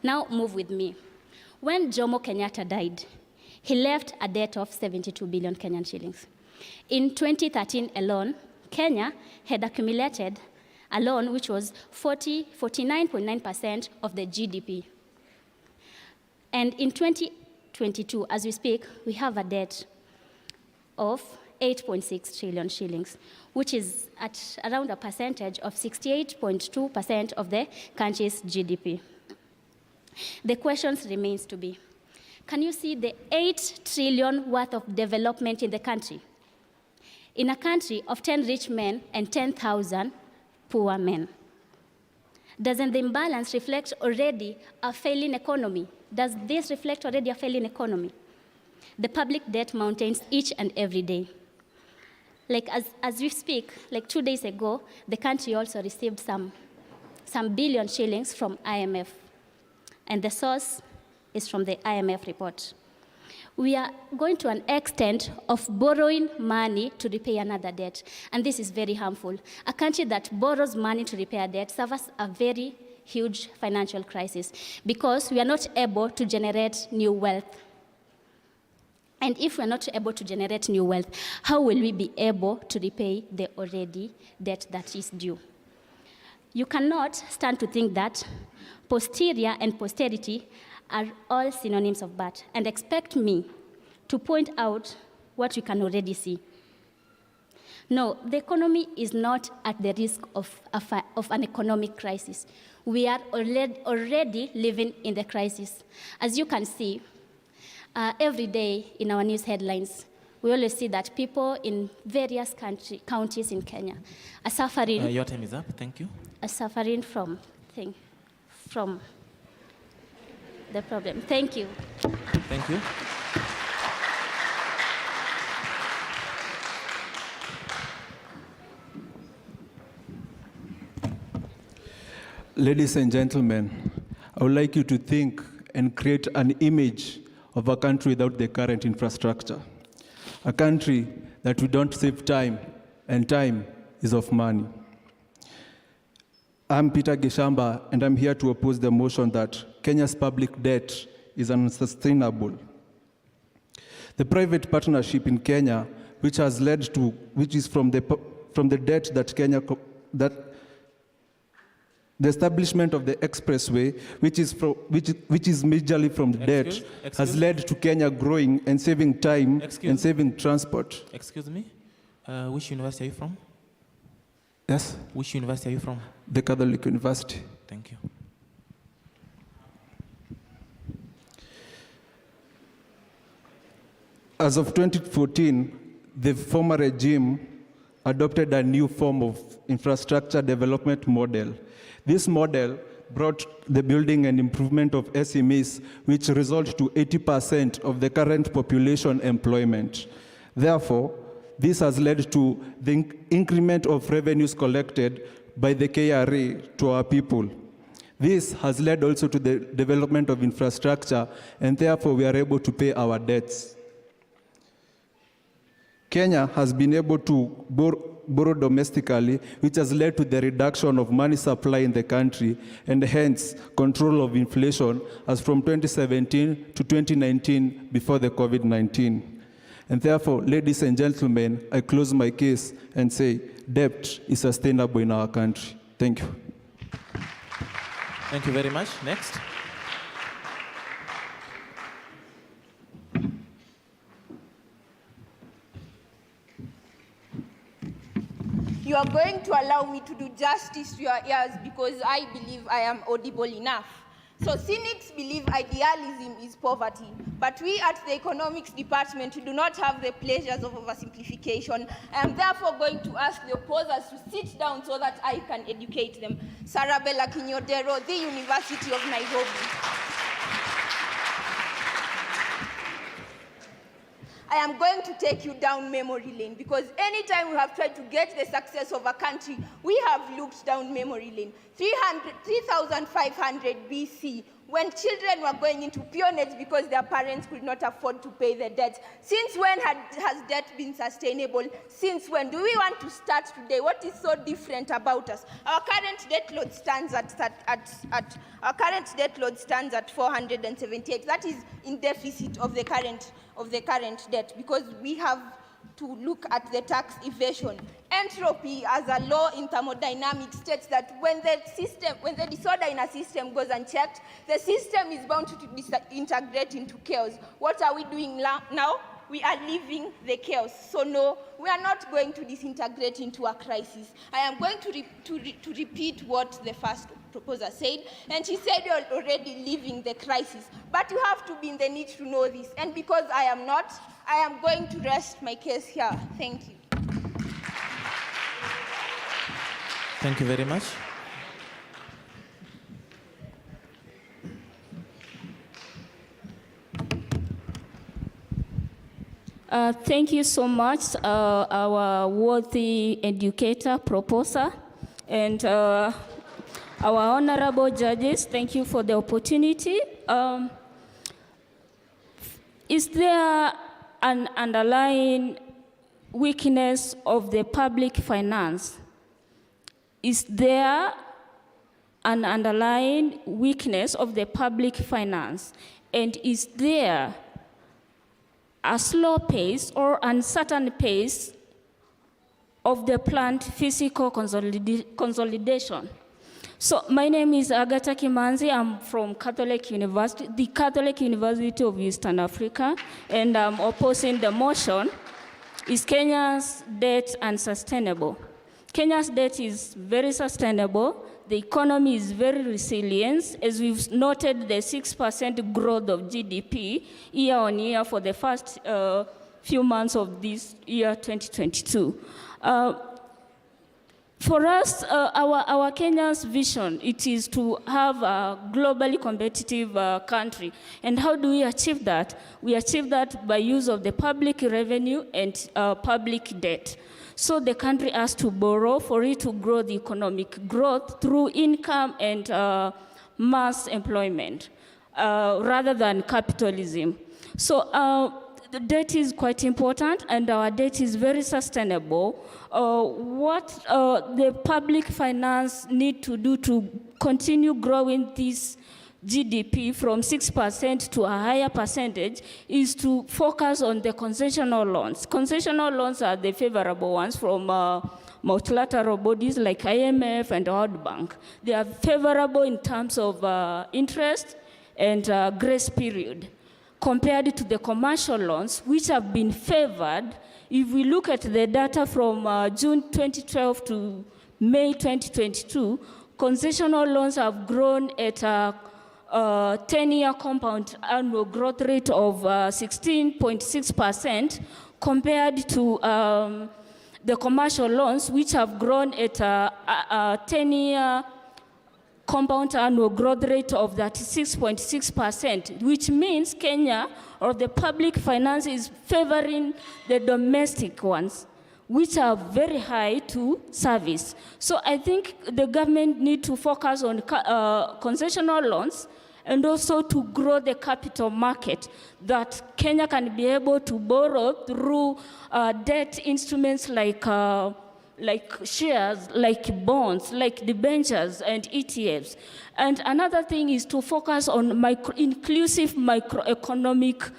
Now move with me. When Jomo Kenyatta died, he left a debt of 72 billion Kenyan shillings. In 2013 alone, Kenya had accumulated a loan which was 49.9% of the GDP. And in 2022, as we speak, we have a debt of 8.6 trillion shillings, which is at around a percentage of 68.2% of the country's GDP. The question remains to be, can you see the 8 trillion worth of development in the country? In a country of 10 rich men and 10,000 poor men. Doesn't the imbalance reflect already a failing economy? Does this reflect already a failing economy? The public debt mountains each and every day. Like as we speak, like 2 days ago, the country also received some billion shillings from IMF. And the source is from the IMF report. We are going to an extent of borrowing money to repay another debt. And this is very harmful. A country that borrows money to repay a debt suffers a very huge financial crisis because we are not able to generate new wealth. And if we're not able to generate new wealth, how will we be able to repay the already debt that is due? You cannot stand to think that posterior and posterity are all synonyms of bad and expect me to point out what you can already see. No, the economy is not at the risk of an economic crisis. We are already living in the crisis. As you can see, Every day in our news headlines, we always see that people in various counties in Kenya are suffering. Your time is up. Thank you. Are suffering from the problem. Thank you. Thank you. Ladies and gentlemen, I would like you to think and create an image of a country without the current infrastructure. A country that we don't save time, and time is of money. I'm Peter Gishamba, and I'm here to oppose the motion that Kenya's public debt is unsustainable. The private partnership in Kenya, which is from the debt that the establishment of the expressway, which is majorly from the debt, has led to Kenya growing and saving time and saving transport. Excuse me? Which university are you from? Yes? Which university are you from? The Catholic University. Thank you. As of 2014, the former regime adopted a new form of infrastructure development model. This model brought the building and improvement of SMEs, which result to 80% of the current population employment. Therefore, this has led to the increment of revenues collected by the KRA to our people. This has led also to the development of infrastructure, and therefore we are able to pay our debts. Kenya has been able to borrow domestically, which has led to the reduction of money supply in the country, and hence control of inflation as from 2017 to 2019 before the COVID-19. And therefore, ladies and gentlemen, I close my case and say debt is sustainable in our country. Thank you. Thank you very much. Next. You are going to allow me to do justice to your ears because I believe I am audible enough. So cynics believe idealism is poverty, but we at the economics department do not have the pleasures of oversimplification. I am therefore going to ask the opposers to sit down so that I can educate them. Sarabella Kinyodero, the University of Nairobi. I am going to take you down memory lane because anytime we have tried to get the success of a country, we have looked down memory lane. 3,500 BC, when children were going into peonage because their parents could not afford to pay the debt. Since when has debt been sustainable? Since when? Do we want to start today? What is so different about us? Our current debt load stands at 478. That is in deficit of the current debt because we have to look at the tax evasion. Entropy as a law in thermodynamics states that when the disorder in a system goes unchecked, the system is bound to disintegrate into chaos. What are we doing now? We are leaving the chaos. So no, we are not going to disintegrate into a crisis. I am going to repeat what the first proposer said, and she said you're already leaving the crisis. But you have to be in the need to know this. And because I am not, I am going to rest my case here. Thank you. Thank you very much. Thank you so much, our worthy educator, proposer, and our honorable judges. Thank you for the opportunity. Is there an underlying weakness of the public finance? Is there an underlying weakness of the public finance? And is there a slow pace or uncertain pace of the planned physical consolidation? So my name is Agatha Kimanzi. I'm from Catholic University, the Catholic University of Eastern Africa, and I'm opposing the motion. Is Kenya's debt unsustainable? Kenya's debt is very sustainable. The economy is very resilient, as we've noted the 6% growth of GDP year on year for the first few months of this year, 2022. For us, our Kenya's vision, it is to have a globally competitive country. And how do we achieve that? We achieve that by use of the public revenue and public debt. So the country has to borrow for it to grow the economic growth through income and mass employment, rather than capitalism. So the debt is quite important, and our debt is very sustainable. What the public finance need to do to continue growing this GDP from 6% to a higher percentage is to focus on the concessional loans. Concessional loans are the favorable ones from multilateral bodies like IMF and World Bank. They are favorable in terms of interest and grace period, compared to the commercial loans, which have been favored. If we look at the data from June 2012 to May 2022, concessional loans have grown at a 10-year compound annual growth rate of 16.6%, compared to the commercial loans, which have grown at a 10-year compound annual growth rate of 36.6%, which means Kenya, or the public finance, is favoring the domestic ones, which are very high to service. So I think the government need to focus on concessional loans, and also to grow the capital market, that Kenya can be able to borrow through debt instruments like shares, like bonds, like debentures and ETFs. And another thing is to focus on inclusive microeconomic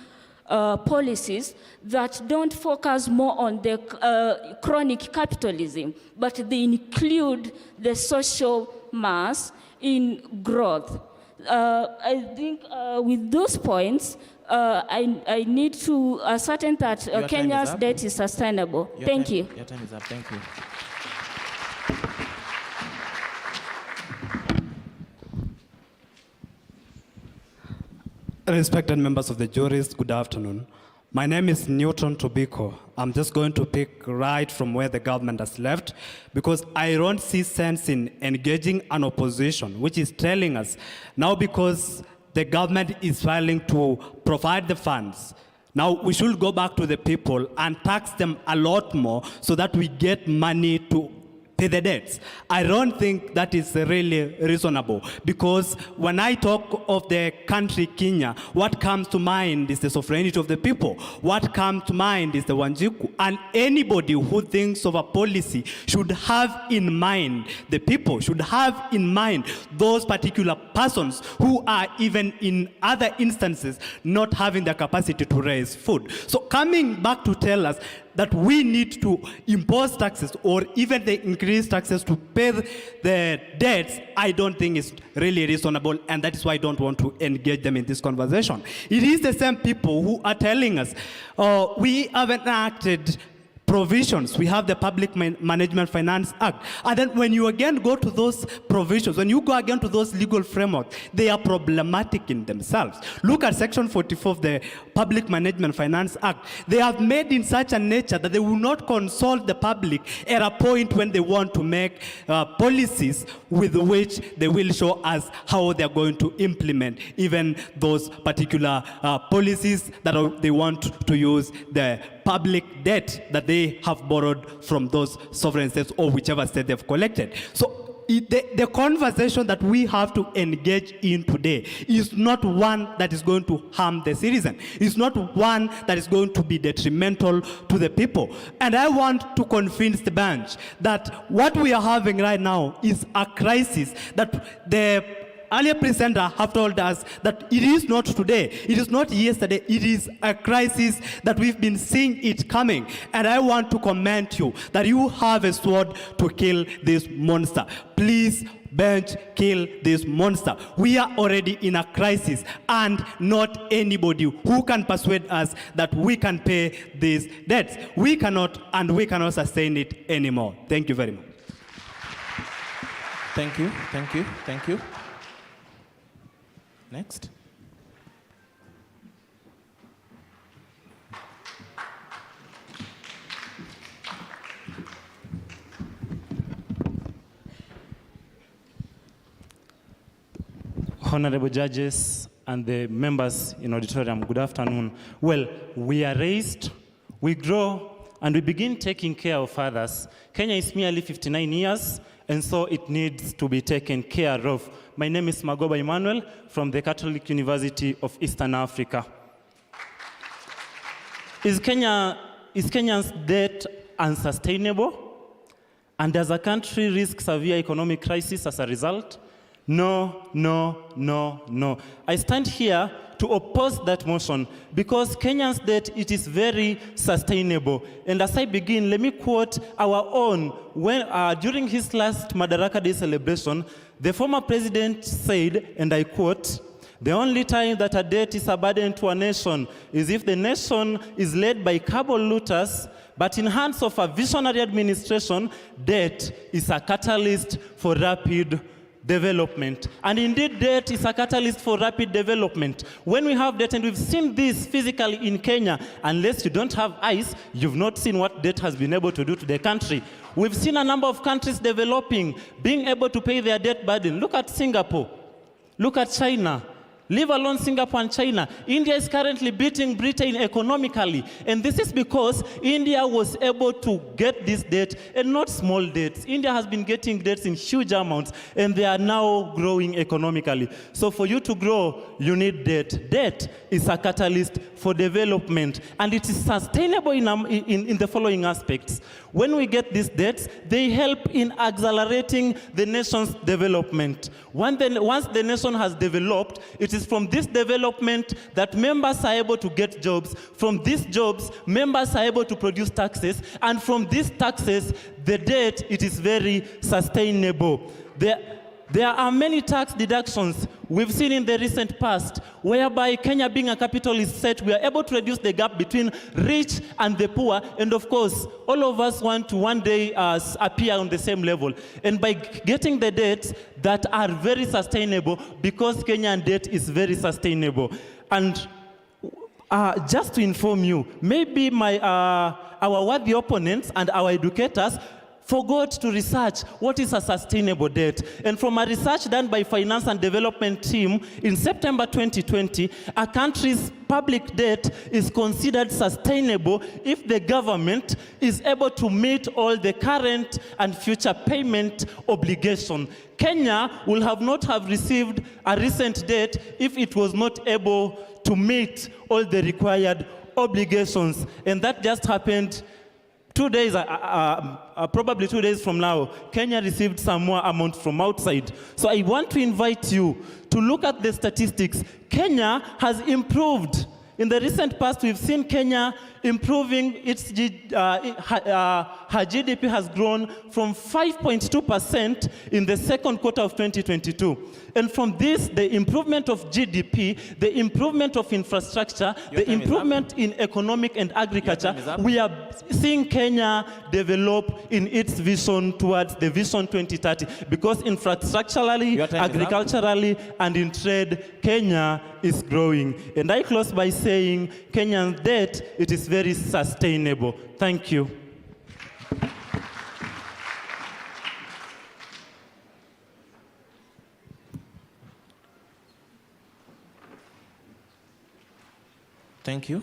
policies that don't focus more on the chronic capitalism, but they include the social mass in growth. I think with those points, I need to ascertain that Kenya's debt is sustainable. Thank you. Your time is up. Thank you. Respected members of the juries, good afternoon. My name is Newton Tobiko. I'm just going to pick right from where the government has left, because I don't see sense in engaging an opposition which is telling us now, because the government is failing to provide the funds, now we should go back to the people and tax them a lot more so that we get money to pay the debts. I don't think that is really reasonable, because when I talk of the country Kenya, what comes to mind is the sovereignty of the people. What comes to mind is the Wanjiku. And anybody who thinks of a policy should have in mind the people, should have in mind those particular persons who are even in other instances not having the capacity to raise food. So coming back to tell us that we need to impose taxes or even the increased taxes to pay the debts, I don't think is really reasonable, and that is why I don't want to engage them in this conversation. It is the same people who are telling us, we haven't enacted provisions. We have the Public Management Finance Act. And then when you again go to those provisions, when you go again to those legal frameworks, they are problematic in themselves. Look at Section 44 of the Public Management Finance Act. They have made in such a nature that they will not consult the public at a point when they want to make policies with which they will show us how they are going to implement even those particular policies that they want to use the public debt that they have borrowed from those sovereign states or whichever state they've collected. So the conversation that we have to engage in today is not one that is going to harm the citizen. It's not one that is going to be detrimental to the people. And I want to convince the bench that what we are having right now is a crisis that the earlier presenter have told us that it is not today, it is not yesterday, it is a crisis that we've been seeing it coming. And I want to commend you that you have a sword to kill this monster. Please, bench, kill this monster. We are already in a crisis, and not anybody who can persuade us that we can pay these debts. We cannot, and we cannot sustain it anymore. Thank you very much. Thank you, thank you, thank you. Next. Honorable judges and the members in auditorium, good afternoon. Well, we are raised, we grow, and we begin taking care of others. Kenya is merely 59 years, and so it needs to be taken care of. My name is Magoba Emmanuel from the Catholic University of Eastern Africa. Is Kenya's debt unsustainable? And does a country risk severe economic crisis as a result? No, no, no, no. I stand here to oppose that motion because Kenya's debt, it is very sustainable. And as I begin, let me quote our own. When, during his last Madaraka Day celebration, the former president said, and I quote, "The only time that a debt is a burden to a nation is if the nation is led by carbon looters, but in hands of a visionary administration, debt is a catalyst for rapid development." And indeed, debt is a catalyst for rapid development. When we have debt, and we've seen this physically in Kenya, unless you don't have eyes, you've not seen what debt has been able to do to the country. We've seen a number of countries developing, being able to pay their debt burden. Look at Singapore. Look at China. Leave alone Singapore and China. India is currently beating Britain economically. And this is because India was able to get this debt, and not small debts. India has been getting debts in huge amounts, and they are now growing economically. So for you to grow, you need debt. Debt is a catalyst for development, and it is sustainable in the following aspects. When we get these debts, they help in accelerating the nation's development. Once the nation has developed, it is from this development that members are able to get jobs. From these jobs, members are able to produce taxes. And from these taxes, the debt, it is very sustainable. There are many tax deductions we've seen in the recent past, whereby Kenya being a capitalist state, we are able to reduce the gap between rich and the poor. And of course, all of us want to one day appear on the same level. And by getting the debts that are very sustainable, because Kenyan debt is very sustainable. And just to inform you, maybe our worthy opponents and our educators forgot to research what is a sustainable debt. And from a research done by Finance and Development team in September 2020, a country's public debt is considered sustainable if the government is able to meet all the current and future payment obligations. Kenya will not have received a recent debt if it was not able to meet all the required obligations. And that just happened 2 days, probably 2 days from now. Kenya received some more amount from outside. So I want to invite you to look at the statistics. Kenya has improved. In the recent past, we've seen Kenya improving her GDP has grown from 5.2% in the second quarter of 2022. And from this, the improvement of GDP, the improvement of infrastructure, the improvement in economic and agriculture, we are seeing Kenya develop in its vision towards the Vision 2030. Because infrastructurally, agriculturally, and in trade, Kenya is growing. And I close by saying Kenyan debt, it is very sustainable. Thank you. Thank you.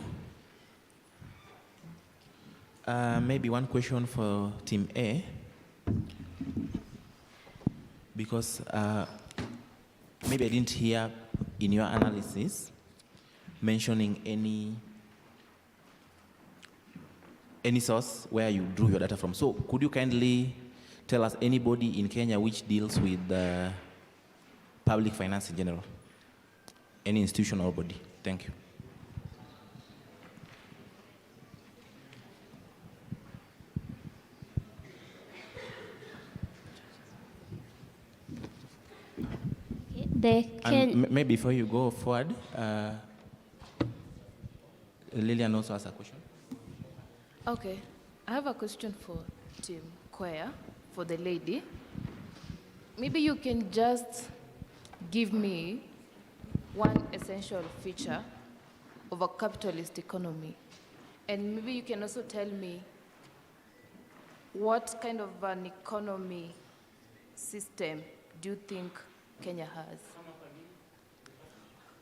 Maybe one question for Team A, because maybe I didn't hear in your analysis mentioning any source where you drew your data from. So could you kindly tell us anybody in Kenya which deals with public finance in general? Any institution or body? Thank you. Maybe before you go forward, Lillian also has a question. Okay, I have a question for Team Choir, for the lady. maybe you can just give me one essential feature of a capitalist economy. And maybe you can also tell me what kind of an economy system do you think Kenya has?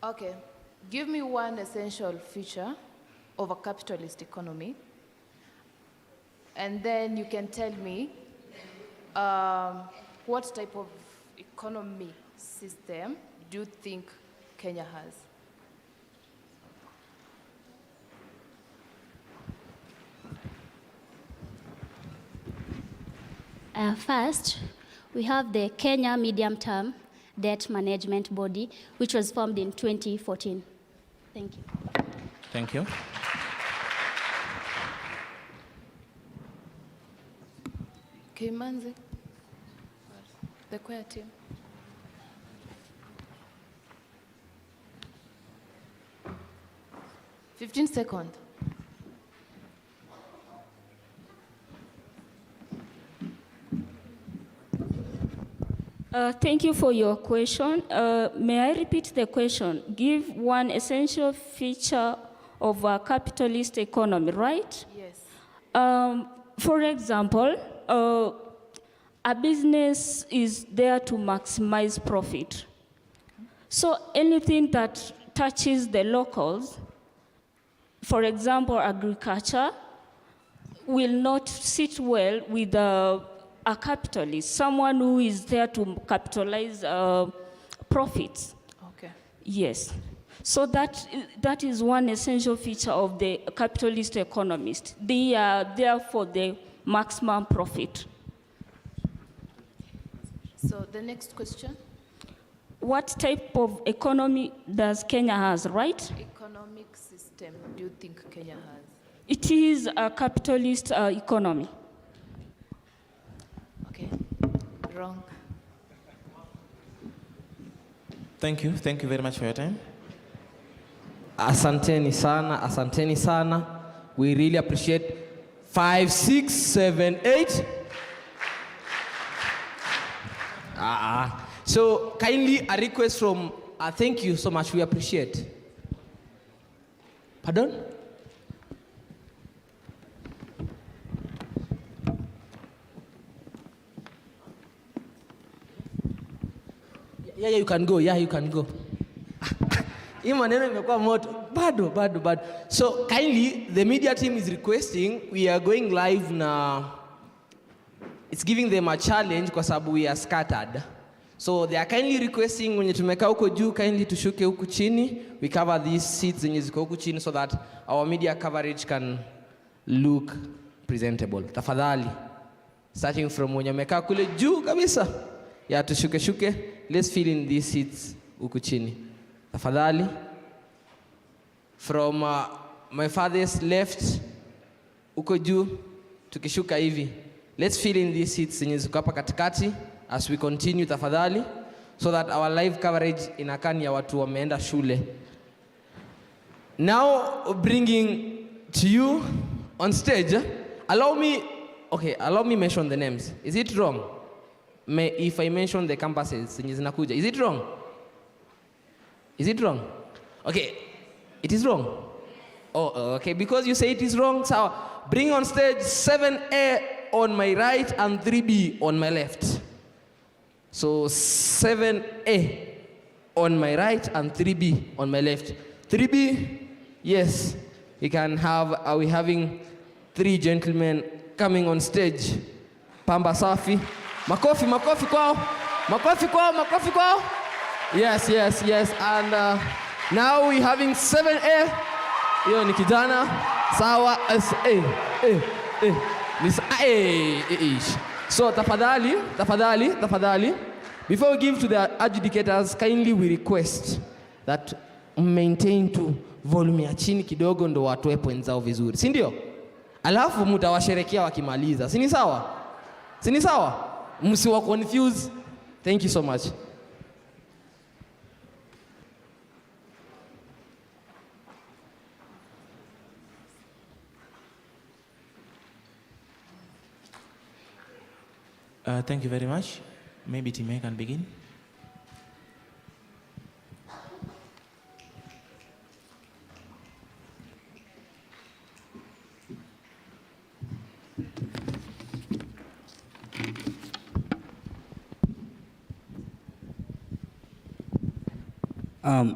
Okay, give me one essential feature of a capitalist economy, and then you can tell me what type of economy system do you think Kenya has? First, we have the Kenya Medium-Term Debt Management Body, which was formed in 2014. Thank you. Thank you. Kimanzi, the choir team. $15 seconds. Thank you for your question. May I repeat the question? Give one essential feature of a capitalist economy, right? Yes. For example, a business is there to maximize profit. So anything that touches the locals, for example, agriculture, will not sit well with a capitalist, someone who is there to capitalize profits. Okay. Yes. So that is one essential feature of the capitalist economist. They are there for the maximum profit. So the next question. What type of economy does Kenya has, right? Economic system do you think Kenya has? It is a capitalist economy. Okay, wrong. Thank you very much for your time. Asanteni sana. We really appreciate 5, 6, 7, 8. So kindly a request from, thank you so much, we appreciate. Pardon? Yeah, you can go. Hii maneno imekuwa moto. Bado. So kindly, the media team is requesting, we are going live now. It's giving them a challenge kwa sababu we are scattered. So they are kindly requesting wenye tumekaa huko juu, kindly tushuke huku chini. We cover these seats zenye ziko huku chini so that our media coverage can look presentable. Tafadhali. Starting from wenye wamekaa kule juu kabisa. Yeah, tushuke. Let's fill in these seats huku chini. Tafadhali. From my father's left, huko juu, tukishuka hivi. Let's fill in these seats zenye ziko hapa katikati as we continue tafadhali, so that our live coverage inakaa ni ya watu wameenda shule. Now bringing to you on stage, allow me mention the names. Is it wrong? If I mention the campuses zenye zinakuja, is it wrong? Okay, it is wrong. Oh, okay, because you say it is wrong, so bring on stage 7A on my right and 3B on my left. So 7A on my right and 3B on my left. 3B, yes, we can have, are we having 3 gentlemen coming on stage? Pamba safi. Makofi kwao. Yes. And now we having 7A. Hiyo ni kijana. Sawa. So tafadhali. Before we give to the adjudicators, kindly we request that maintain to volume ya chini kidogo ndo watoe points zao vizuri. Si ndio? Alafu mtawasherekea wakimaliza. Si ni sawa? Msiwa confuse. Thank you so much. Thank you very much. Maybe Time can begin.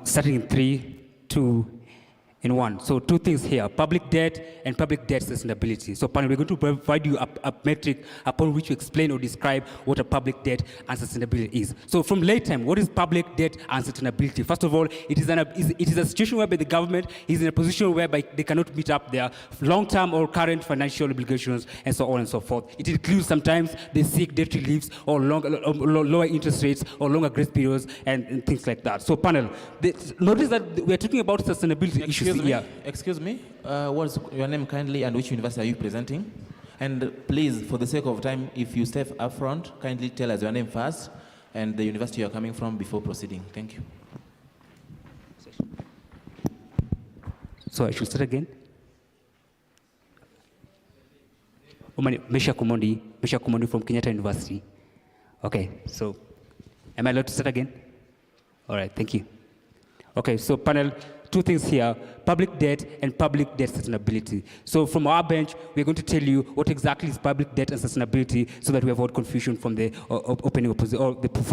Starting in 3, 2, and 1. So two things here, public debt and public debt sustainability. So panel, we're going to provide you a metric upon which you explain or describe what a public debt and sustainability is. So from late time, what is public debt and sustainability? First of all, it is a situation whereby the government is in a position whereby they cannot meet up their long-term or current financial obligations and so on and so forth. It includes sometimes they seek debt reliefs or lower interest rates or longer grace periods and things like that. So panel, notice that we're talking about sustainability issues. Excuse me, what's your name kindly and which university are you presenting? And please, for the sake of time, if you step up front, kindly tell us your name first and the university you're coming from before proceeding. Thank you. So I should start again? Mesha Kumondi from Kenyatta University. Okay, so am I allowed to start again? All right, thank you. Okay, so panel, two things here, public debt and public debt sustainability. So from our bench, we're going to tell you what exactly is public debt and sustainability so that we avoid confusion from the from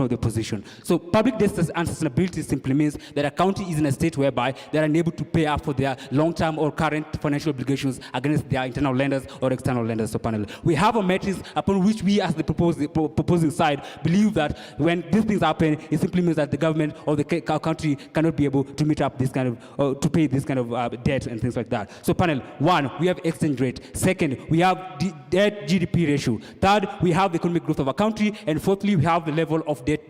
the opposition. So public debt and sustainability simply means that a county is in a state whereby they are unable to pay up for their long-term or current financial obligations against their internal lenders or external lenders. So panel, we have a matrix upon which we as the proposing side believe that when these things happen, it simply means that the government or the country cannot be able to meet up this kind of, to pay this kind of debt and things like that. So panel, 1, we have exchange rate. 2nd, we have debt GDP ratio. 3rd, we have the economic growth of a country. And 4thly, we have the level of debt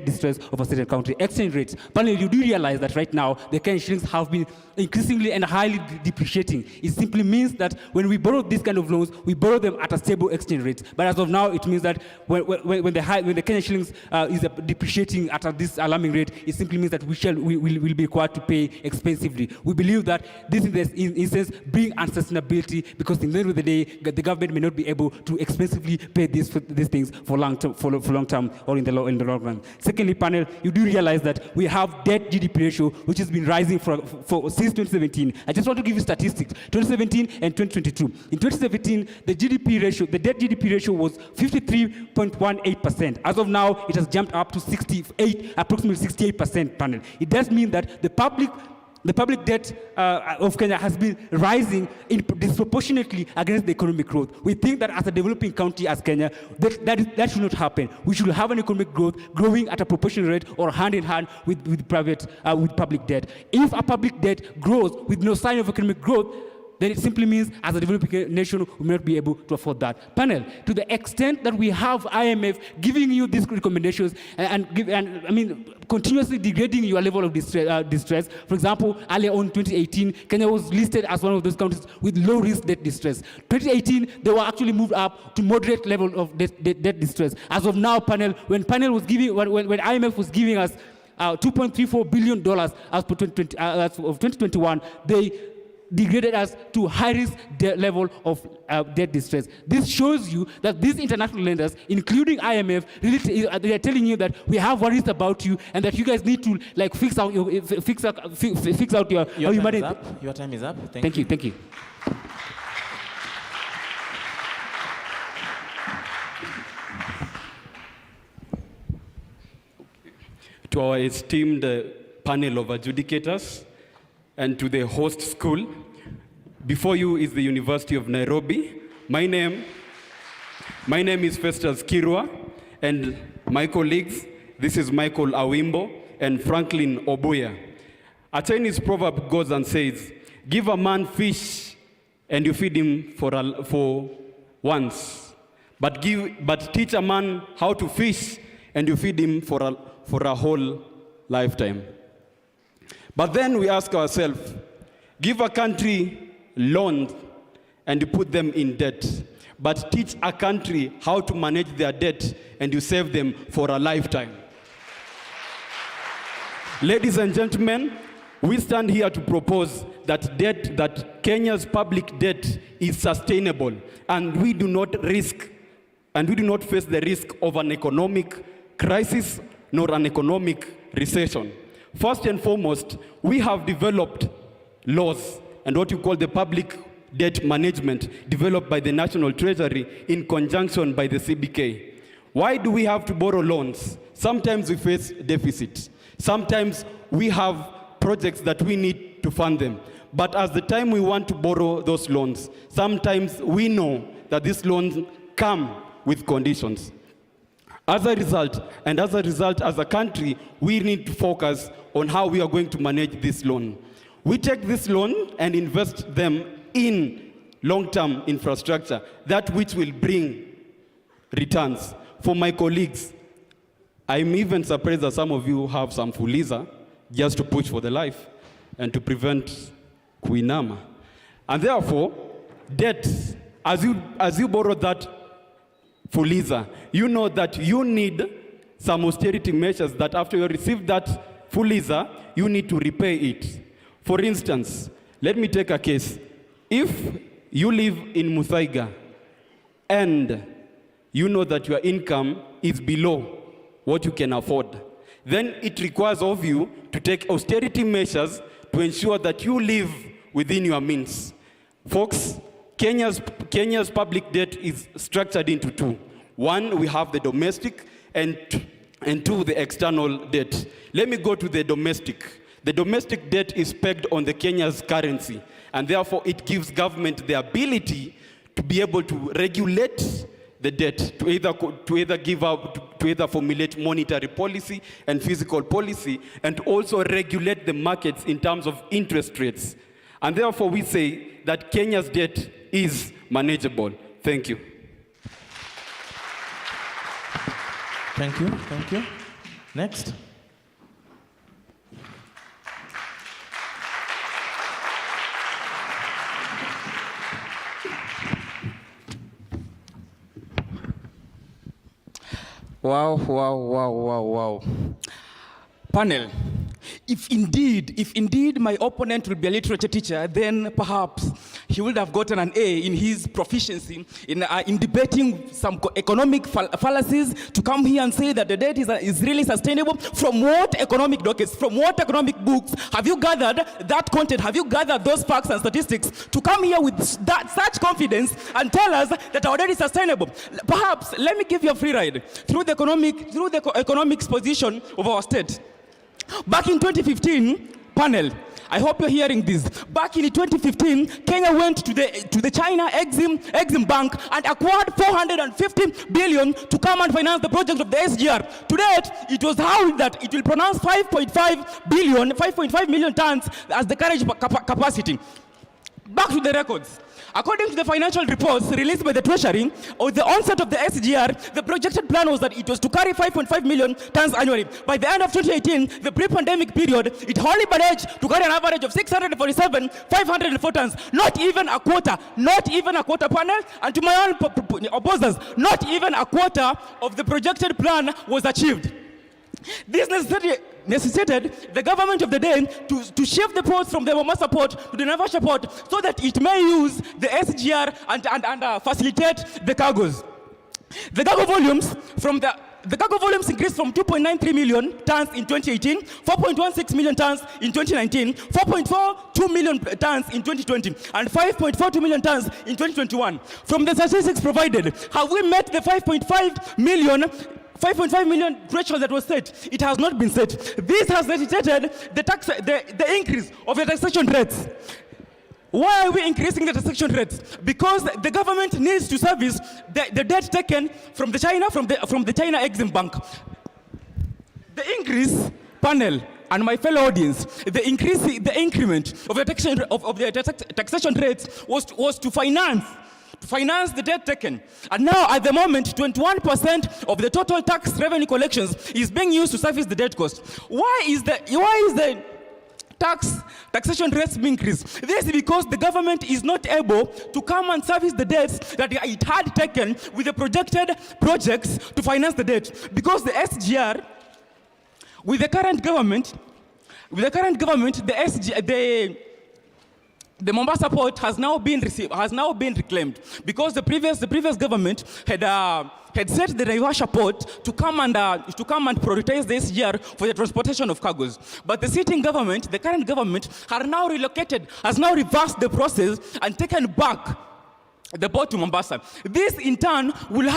distress of a certain country. Exchange rates. Panel, you do realize that right now the Kenyan shillings have been increasingly and highly depreciating. It simply means that when we borrow these kind of loans, we borrow them at a stable exchange rate. But as of now, it means that when the Kenyan shillings is depreciating at this alarming rate, it simply means that we will be required to pay expensively. We believe that this in sense bring unsustainability because in the end of the day, the government may not be able to expensively pay these things for long term or in the long run. Secondly, panel, you do realize that we have debt GDP ratio which has been rising since 2017. I just want to give you statistics. 2017 and 2022. In 2017, the debt GDP ratio was 53.18%. As of now, it has jumped up to approximately 68%. Panel. It does mean that the public debt of Kenya has been rising disproportionately against the economic growth. We think that as a developing country as Kenya, that should not happen. We should have an economic growth growing at a proportional rate or hand in hand with public debt. If a public debt grows with no sign of economic growth, then it simply means as a developing nation, we may not be able to afford that. Panel, to the extent that we have IMF giving you these recommendations and continuously degrading your level of distress. For example, earlier on 2018, Kenya was listed as one of those countries with low risk debt distress. 2018, they were actually moved up to moderate level of debt distress. As of now, panel, when IMF was giving us $2.34 billion as per 2021, they degraded us to high-risk level of debt distress. This shows you that these international lenders, including IMF, really they are telling you that we have worries about you and that you guys need to fix out your humanity. Your time is up. Thank you. Thank you. To our esteemed panel of adjudicators, and to the host school. Before you is the University of Nairobi. My name is Festus Kirwa, and my colleagues, this is Michael Awimbo and Franklin Obuya. A Chinese proverb goes and says, give a man fish and you feed him for once, but teach a man how to fish and you feed him for a whole lifetime. But then we ask ourselves, give a country loans and you put them in debt, but teach a country how to manage their debt and you save them for a lifetime. Ladies and gentlemen, we stand here to propose that Kenya's public debt is sustainable and we do not risk and we do not face the risk of an economic crisis nor an economic recession. First and foremost, we have developed laws and what you call the public debt management developed by the National Treasury in conjunction by the CBK. Why do we have to borrow loans? Sometimes we face deficits. Sometimes we have projects that we need to fund them. But as the time we want to borrow those loans, sometimes we know that these loans come with conditions. As a result, as a country, we need to focus on how we are going to manage this loan. We take this loan and invest them in long-term infrastructure, that which will bring returns. For my colleagues, I'm even surprised that some of you have some Fuliza just to push for the life and to prevent Kuinama. And therefore, debt, as you borrow that Fuliza, you know that you need some austerity measures that after you receive that Fuliza, you need to repay it. For instance, let me take a case. If you live in Muthaiga and you know that your income is below what you can afford, then it requires of you to take austerity measures to ensure that you live within your means. Folks, Kenya's public debt is structured into two. One, we have the domestic, and two, the external debt. Let me go to the domestic. The domestic debt is pegged on the Kenya's currency, and therefore it gives government the ability to be able to regulate the debt, to either formulate monetary policy and fiscal policy, and also regulate the markets in terms of interest rates. And therefore we say that Kenya's debt is manageable. Thank you. Thank you, thank you. Next. Wow. Panel, if indeed my opponent will be a literature teacher, then perhaps he would have gotten an A in his proficiency in debating some economic fallacies to come here and say that the debt is really sustainable. From what economic dockets, from what economic books have you gathered that content? Have you gathered those facts and statistics to come here with such confidence and tell us that our debt is sustainable? Perhaps let me give you a free ride through the economic position of our state. Back in 2015, panel, I hope you're hearing this. Back in 2015, Kenya went to the China Exim Bank and acquired 450 billion to come and finance the project of the SGR. To date, it was held that it will pronounce 5.5 million tons as the carriage capacity. Back to the records. According to the financial reports released by the Treasury, at the onset of the SGR, the projected plan was that it was to carry 5.5 million tons annually. By the end of 2018, the pre-pandemic period, it only managed to carry an average of 504 tons. Not even a quarter, panel. And to my own opposers, not even a quarter of the projected plan was achieved. This necessitated the government of the day to shift the ports from the Mombasa port to the Naivasha port so that it may use the SGR and facilitate the cargoes. The cargo volumes increased from 2.93 million tons in 2018, 4.16 million tons in 2019, 4.42 million tons in 2020, and 5.42 million tons in 2021. From the statistics provided, have we met the 5.5 million threshold that was set? It has not been set. This has necessitated the increase of the taxation rates. Why are we increasing the taxation rates? Because the government needs to service the debt taken from the China Exim Bank. The increase, panel, and my fellow audience, the increment of the taxation rates was to finance the debt taken. And now, at the moment, 21% of the total tax revenue collections is being used to service the debt cost. Why is the taxation rates being increased? This is because the government is not able to come and service the debts that it had taken with the projected projects to finance the debt. Because the SGR, with the current government, the the Mombasa port has now been reclaimed because the previous government had set the Naivasha port to come and prioritize this year for the transportation of cargoes. But the sitting government, the current government, has now reversed the process and taken back the port to Mombasa. This in turn will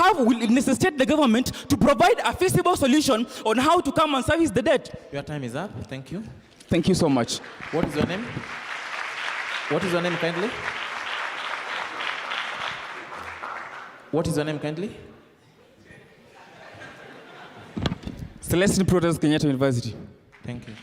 necessitate the government to provide a feasible solution on how to come and service the debt. Your time is up. Thank you. Thank you so much. What is your name? What is your name, kindly? What is your name, kindly? Celestine Protest, Kenyatta University. Thank you.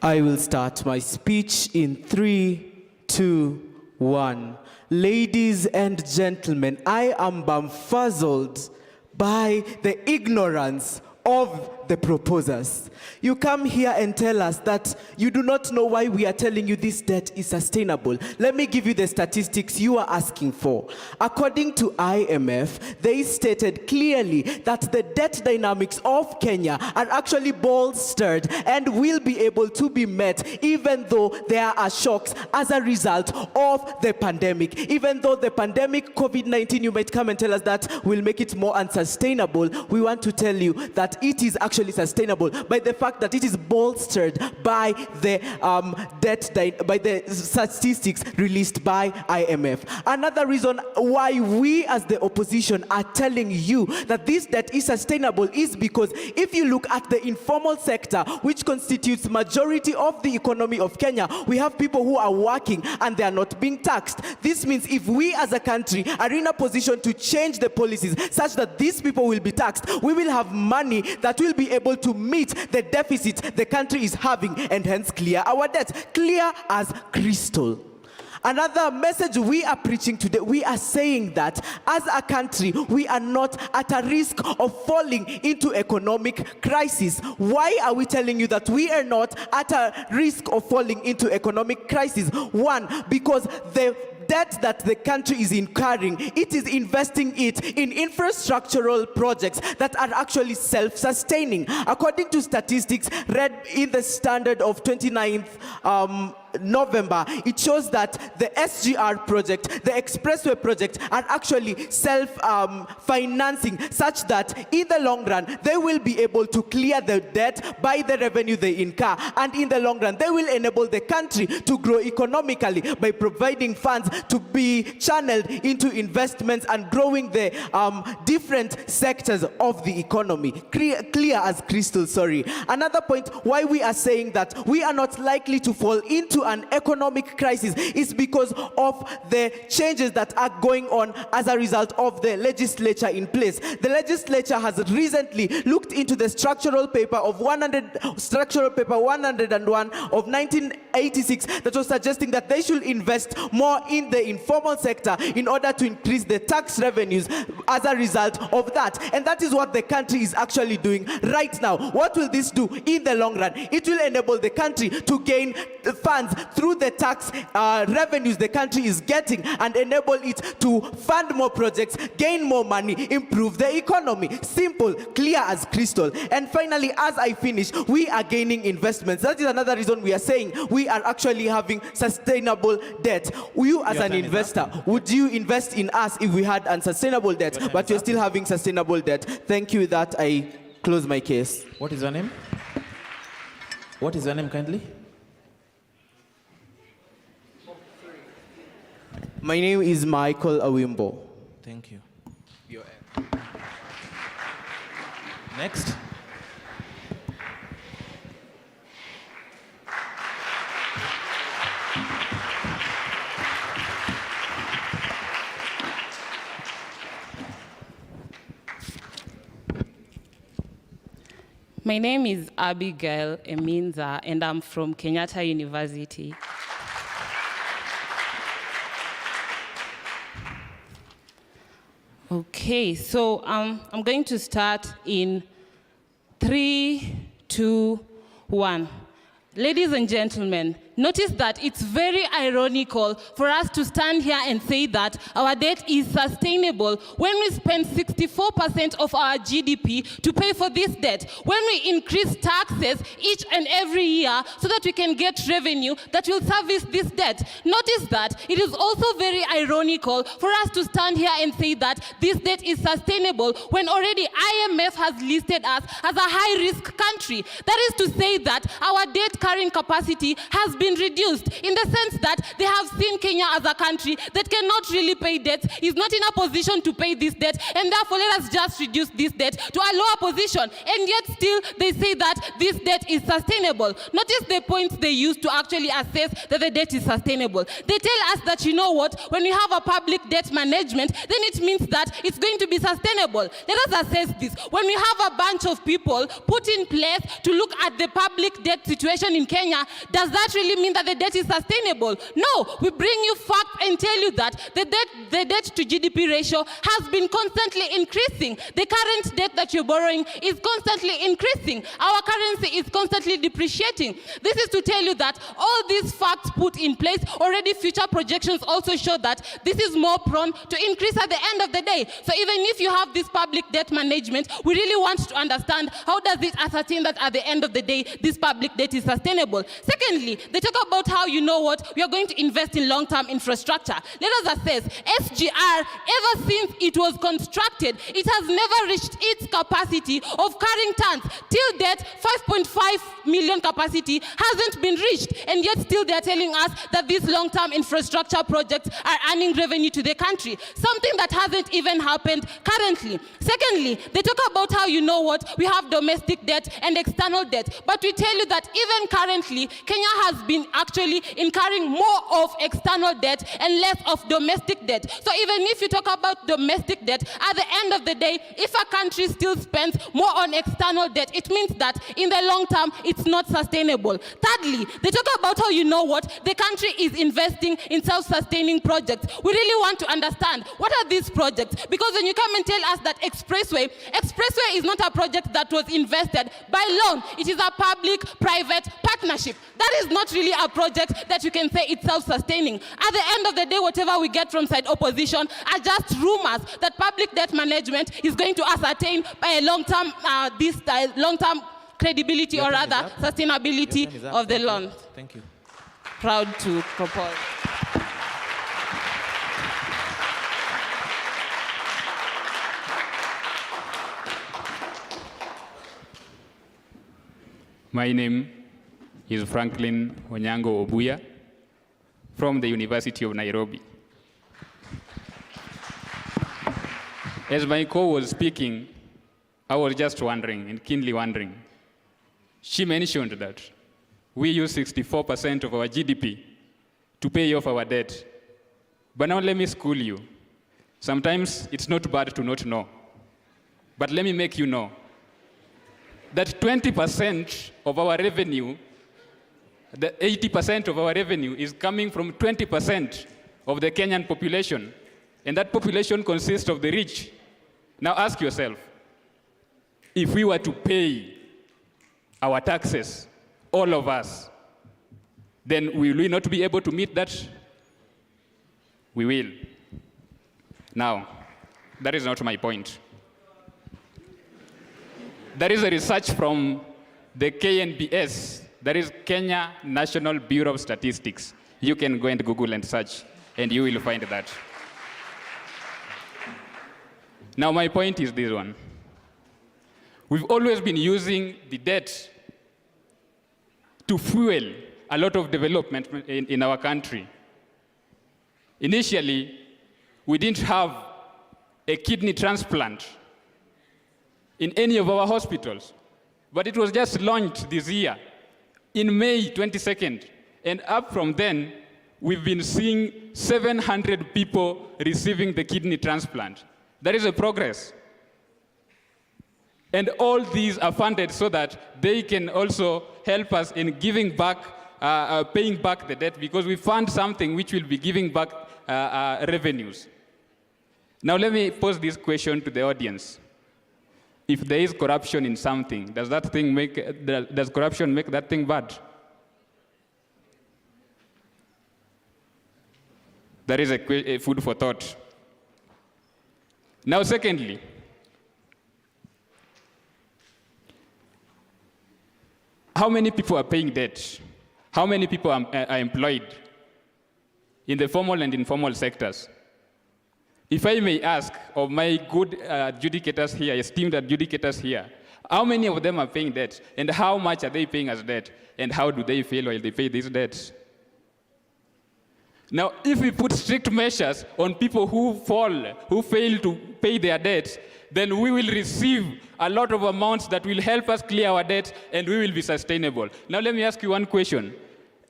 I will start my speech in 3, 2, 1. Ladies and gentlemen, I am befuddled by the ignorance of the proposers. You come here and tell us that you do not know why we are telling you this debt is sustainable. Let me give you the statistics you are asking for. According to IMF, they stated clearly that the debt dynamics of Kenya are actually bolstered and will be able to be met even though there are shocks as a result of the pandemic. Even though the pandemic, COVID-19, you might come and tell us that will make it more unsustainable, we want to tell you that it is actually sustainable by the fact that it is bolstered by the by the statistics released by IMF. Another reason why we as the opposition are telling you that this debt is sustainable is because if you look at the informal sector, which constitutes majority of the economy of Kenya, we have people who are working and they are not being taxed. This means if we as a country are in a position to change the policies such that these people will be taxed, we will have money that will be able to meet the deficit the country is having and hence clear our debt, clear as crystal. Another message we are preaching today, we are saying that as a country, we are not at a risk of falling into economic crisis. Why are we telling you that we are not at a risk of falling into economic crisis? One, because the debt that the country is incurring, it is investing it in infrastructural projects that are actually self-sustaining. According to statistics read in the Standard of 29th November, it shows that the SGR project, the expressway project, are actually self-financing such that in the long run, they will be able to clear the debt by the revenue they incur. And in the long run, they will enable the country to grow economically by providing funds to be channeled into investments and growing the different sectors of the economy. Clear as crystal, sorry. Another point why we are saying that we are not likely to fall into an economic crisis is because of the changes that are going on as a result of the legislature in place. The legislature has recently looked into the structural paper 101 of 1986 that was suggesting that they should invest more in the informal sector in order to increase the tax revenues as a result of that. And that is what the country is actually doing right now. What will this do in the long run? It will enable the country to gain funds through the tax revenues the country is getting and enable it to fund more projects, gain more money, improve the economy. Simple, clear as crystal. And finally, as I finish, we are gaining investments. That is another reason we are saying we are actually having sustainable debt. You as an investor, would you invest in us if we had unsustainable debt, but you're still having sustainable debt? Thank you. With that, I close my case. What is your name? What is your name, kindly? My name is Michael Awimbo. Thank you. Next. My name is Abigail Eminza, and I'm from Kenyatta University. Okay, so I'm going to start in 3, 2, 1. Ladies and gentlemen, notice that it's very ironical for us to stand here and say that our debt is sustainable when we spend 64% of our GDP to pay for this debt, when we increase taxes each and every year so that we can get revenue that will service this debt. Notice that it is also very ironical for us to stand here and say that this debt is sustainable when already IMF has listed us as a high-risk country. That is to say that our debt carrying capacity has been reduced in the sense that they have seen Kenya as a country that cannot really pay debt, is not in a position to pay this debt, and therefore let us just reduce this debt to a lower position. And yet still they say that this debt is sustainable. Notice the points they use to actually assess that the debt is sustainable. They tell us that, you know what, when we have a public debt management, then it means that it's going to be sustainable. Let us assess this. When we have a bunch of people put in place to look at the public debt situation in Kenya, does that really mean that the debt is sustainable? No, we bring you facts and tell you that the debt to GDP ratio has been constantly increasing. The current debt that you're borrowing is constantly increasing. Our currency is constantly depreciating. This is to tell you that all these facts put in place, already future projections also show that this is more prone to increase at the end of the day. So even if you have this public debt management, we really want to understand how does it ascertain that at the end of the day, this public debt is sustainable. Secondly, they talk about how, you know what, we are going to invest in long-term infrastructure. Let us assess, SGR, ever since it was constructed, it has never reached its capacity of carrying tons. Till date, 5.5 million capacity hasn't been reached, and yet still they're telling us that these long-term infrastructure projects are earning revenue to the country, something that hasn't even happened currently. Secondly, they talk about how, you know what, we have domestic debt and external debt, but we tell you that even currently, Kenya has been actually incurring more of external debt and less of domestic debt. So even if you talk about domestic debt, at the end of the day, if a country still spends more on external debt, it means that in the long term, it's not sustainable. Thirdly, they talk about how, you know what, the country is investing in self-sustaining projects. We really want to understand what are these projects, because when you come and tell us that expressway is not a project that was invested by loan, it is a public-private partnership. That is not really a project that you can say it's self-sustaining. At the end of the day, whatever we get from side opposition are just rumors that public debt management is going to ascertain by a long-term long-term credibility or rather sustainability of the loan. Thank you. Proud to propose. My name is Franklin Onyango Obuya from the University of Nairobi. As my co was speaking, I was just wondering and keenly wondering. She mentioned that we use 64% of our GDP to pay off our debt. But now let me school you. Sometimes it's not bad to not know. But let me make you know that 20% of our revenue, the 80% of our revenue is coming from 20% of the Kenyan population. And that population consists of the rich. Now ask yourself, if we were to pay our taxes, all of us, then will we not be able to meet that? We will. Now, that is not my point. There is a research from the KNBS, that is Kenya National Bureau of Statistics. You can go and Google and search, and you will find that. Now, my point is this one. We've always been using the debt to fuel a lot of development in our country. Initially, we didn't have a kidney transplant in any of our hospitals, but it was just launched this year in May 22nd. And up from then, we've been seeing 700 people receiving the kidney transplant. That is a progress. And all these are funded so that they can also help us in giving back, paying back the debt, because we fund something which will be giving back revenues. Now let me pose this question to the audience. If there is corruption in something, does corruption make that thing bad? That is a food for thought. Now, secondly, how many people are paying debt? How many people are employed in the formal and informal sectors? If I may ask of my good adjudicators here, esteemed adjudicators here, how many of them are paying debt? And how much are they paying as debt? And how do they feel while they pay these debts? Now, if we put strict measures on people who fail to pay their debts, then we will receive a lot of amounts that will help us clear our debt, and we will be sustainable. Now, let me ask you one question.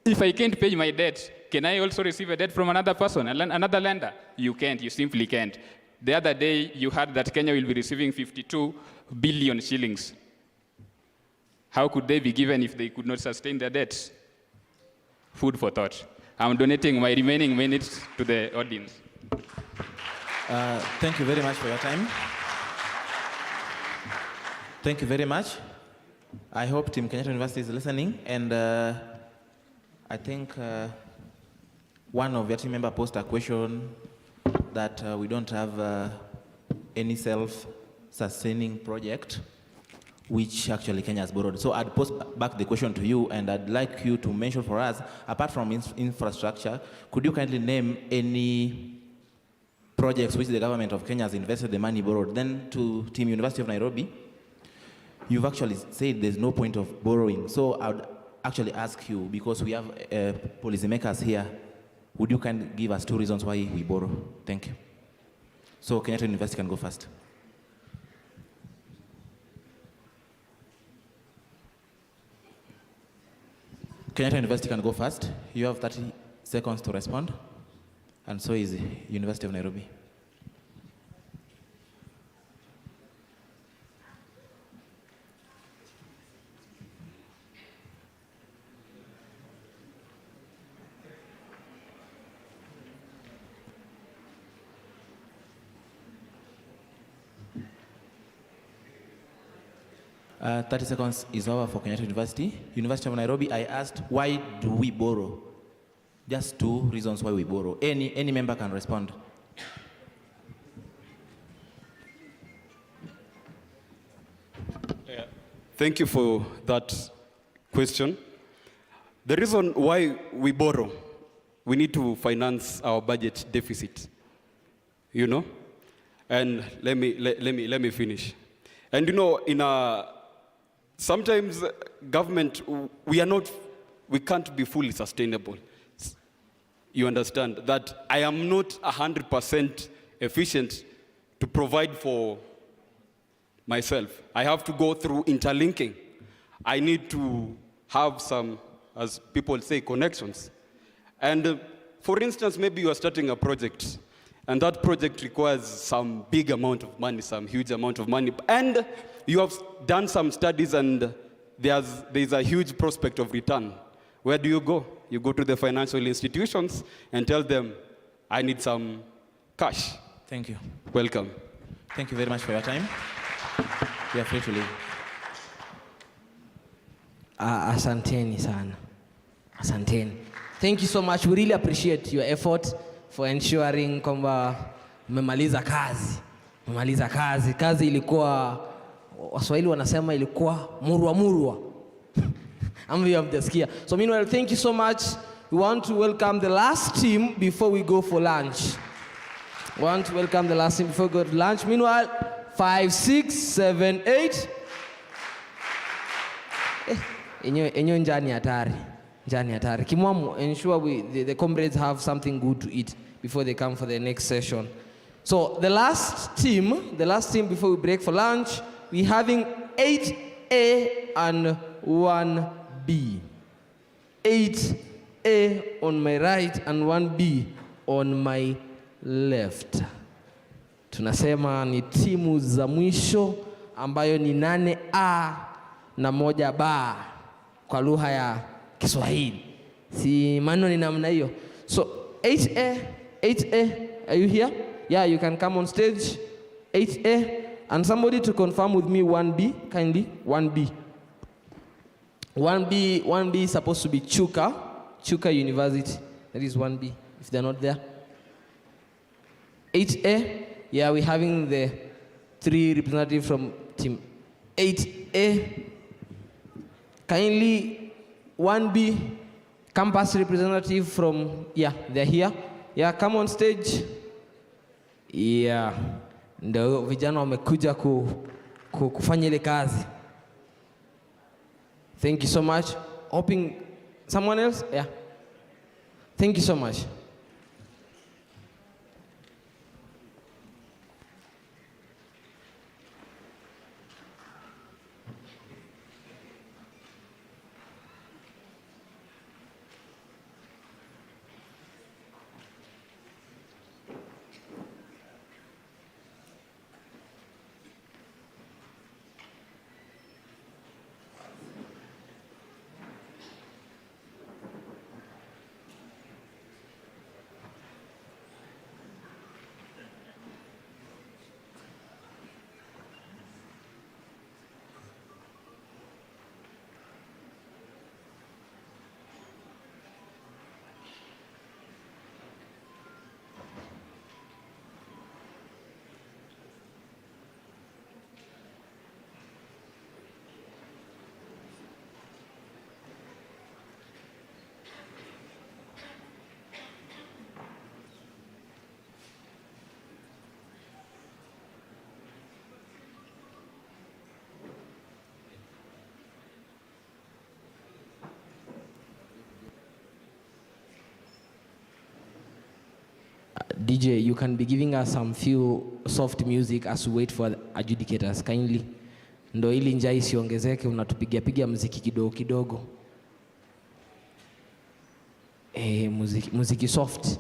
If I can't pay my debt, can I also receive a debt from another person, another lender? You can't. You simply can't. The other day, you heard that Kenya will be receiving 52 billion shillings. How could they be given if they could not sustain their debts? Food for thought. I'm donating my remaining minutes to the audience. Thank you very much for your time. Thank you very much. I hope Team Kenyatta University is listening, and I think one of your team members posed a question that we don't have any self-sustaining project, which actually Kenya has borrowed. So I'd post back the question to you, and I'd like you to mention for us, apart from infrastructure, could you kindly name any projects which the government of Kenya has invested the money borrowed? Then to Team University of Nairobi, you've actually said there's no point of borrowing. So I would actually ask you, because we have policymakers here, would you kindly give us 2 reasons why we borrow? Thank you. So Kenyatta University can go first. Kenyatta University can go first. You have 30 seconds to respond. And so is University of Nairobi. Uh, 30 seconds is over for Kenyatta University. University of Nairobi, I asked, why do we borrow? Just 2 reasons why we borrow. Any member can respond. Thank you for that question. The reason why we borrow, we need to finance our budget deficit, you know? And let me finish. And you know, sometimes government, we can't be fully sustainable. You understand that I am not 100% efficient to provide for myself. I have to go through interlinking. I need to have some, as people say, connections. And for instance, maybe you are starting a project, and that project requires some big amount of money, some huge amount of money. And you have done some studies, and there's a huge prospect of return. Where do you go? You go to the financial institutions and tell them, I need some cash. Thank you. Welcome. Thank you very much for your time. You are free to leave. Asanteni sana. Asanteni. Thank you so much. We really appreciate your effort for ensuring kwamba mmemaliza kazi. Mmemaliza kazi. Kazi ilikuwa, Waswahili wanasema ilikuwa murwa. So meanwhile, thank you so much. We want to welcome the last team before we go for lunch. We want to welcome the last team before we go to lunch. Meanwhile, 5, 6, 7, 8. Enyo njani hatari. Njani hatari. Kimwamu, ensure the comrades have something good to eat before they come for the next session. So the last team before we break for lunch, we're having 8A and 1B. 8A on my right and 1B on my left. Tunasema ni timu za mwisho ambayo ni 8A na 1B kwa lugha ya Kiswahili. Si maneno ni namna hiyo. So 8A, are you here? Yeah, you can come on stage. 8A. And somebody to confirm with me 1B, kindly. 1B. 1B is supposed to be Chuka University. That is 1B, if they're not there. 8A, yeah, we're having the 3 representatives from team 8A. Kindly, 1B, campus representative from, yeah, they're here. Yeah, come on stage. Yeah, ndio vijana wamekuja kufanya ile kazi. Thank you so much. Hoping someone else? Yeah. Thank you so much. DJ, you can be giving us some few soft music as we wait for the adjudicators, kindly. Ndo ili njaa isiongezeke, unatupigia muziki kidogo kidogo. Muziki soft.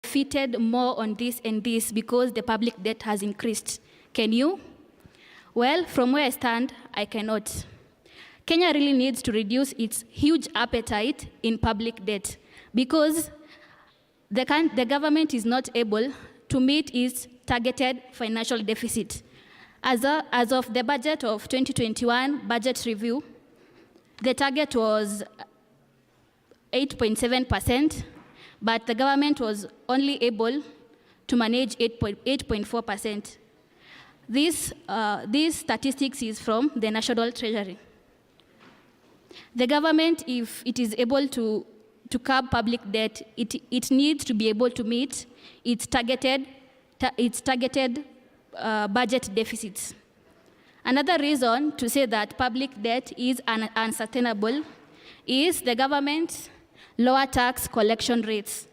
benefited more on this and this because the public debt has increased. Can you? Well, from where I stand, I cannot. Kenya really needs to reduce its huge appetite in public debt because the government is not able to meet its targeted financial deficit. As of the budget of 2021 budget review, the target was 8.7%, but the government was only able to manage 8.4%. This statistics is from the National Treasury. The government, if it is able to curb public debt, it needs to be able to meet its targeted budget deficits. Another reason to say that public debt is unsustainable is the government's lower tax collection rates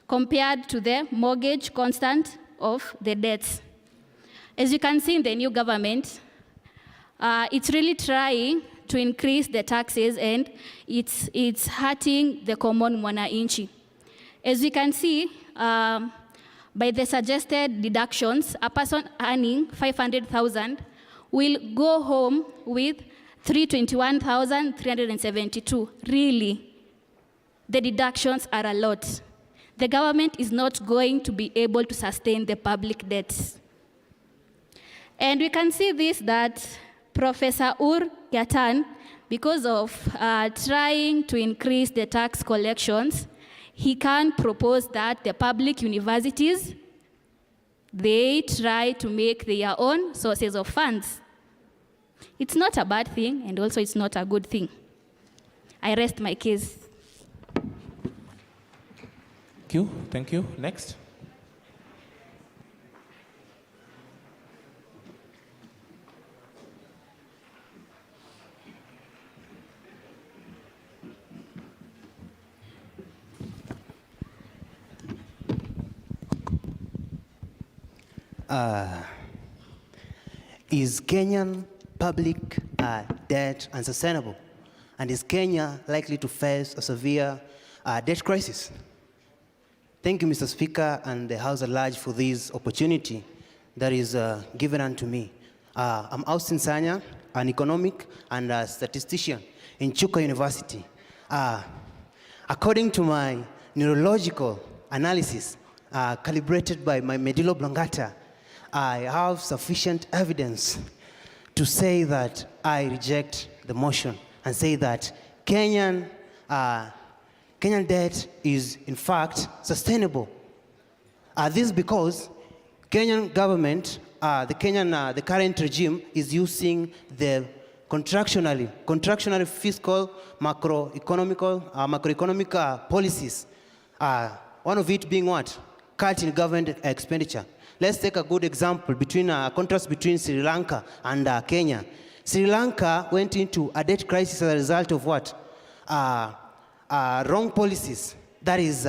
compared to the mortgage constant of the debts. As you can see in the new government, it's really trying to increase the taxes and it's hurting the common mwananchi. As we can see, by the suggested deductions, a person earning 500,000 will go home with 321,372. Really, the deductions are a lot. The government is not going to be able to sustain the public debts. And we can see this, that Professor Yatan, because of trying to increase the tax collections, he can propose that the public universities, they try to make their own sources of funds. It's not a bad thing, and also it's not a good thing. I rest my case. Thank you. Thank you. Next. Is Kenyan public debt unsustainable? And is Kenya likely to face a severe debt crisis? Thank you, Mr. Speaker, and the House at large for this opportunity that is given unto me. I'm Austin Sanya, an economic and a statistician in Chuka University. According to my neurological analysis, calibrated by my medulla oblongata, I have sufficient evidence to say that I reject the motion and say that Kenyan debt is in fact sustainable. This is because Kenyan government, the current regime is using the contractionary fiscal macroeconomic policies. One of it being what? Cut in government expenditure. Let's take a good example between contrast between Sri Lanka and Kenya. Sri Lanka went into a debt crisis as a result of what? Wrong policies. That is,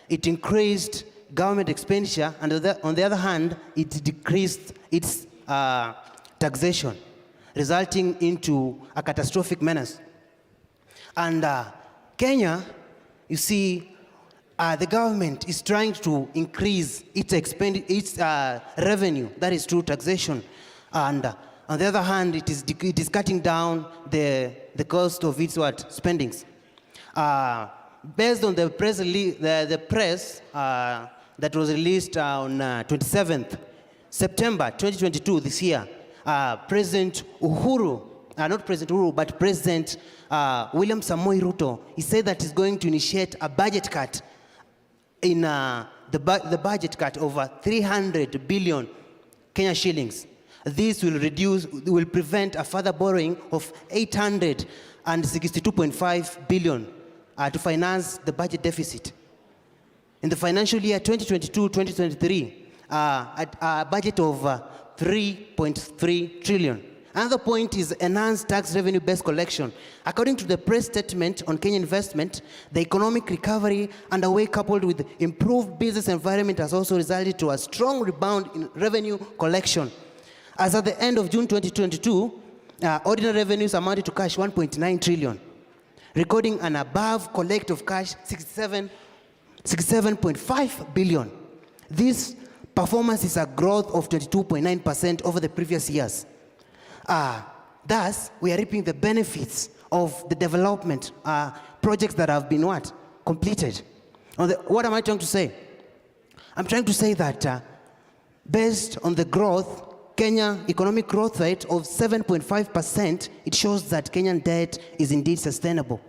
it increased government expenditure, and on the other hand, it decreased its taxation, resulting into a catastrophic menace. And Kenya, you see, the government is trying to increase its revenue, that is through taxation, and on the other hand, it is cutting down the cost of its spendings. Based on the press that was released on 27th September 2022 this year, President Uhuru, not President Uhuru, but President William Samoei Ruto, he said that he's going to initiate a budget cut in the budget cut over 300 billion Kenya shillings. This will prevent a further borrowing of 862.5 billion to finance the budget deficit. In the financial year 2022-2023, a budget of 3.3 trillion. Another point is enhanced tax revenue-based collection. According to the press statement on Kenya investment, the economic recovery underway coupled with improved business environment has also resulted to a strong rebound in revenue collection. As at the end of June 2022, ordinary revenues amounted to cash 1.9 trillion, recording an above collect of cash 67.5 billion. This performance is a growth of 22.9% over the previous years. Thus, we are reaping the benefits of the development projects that have been completed. What am I trying to say? I'm trying to say that based on the growth, Kenya economic growth rate of 7.5%, it shows that Kenyan debt is indeed sustainable.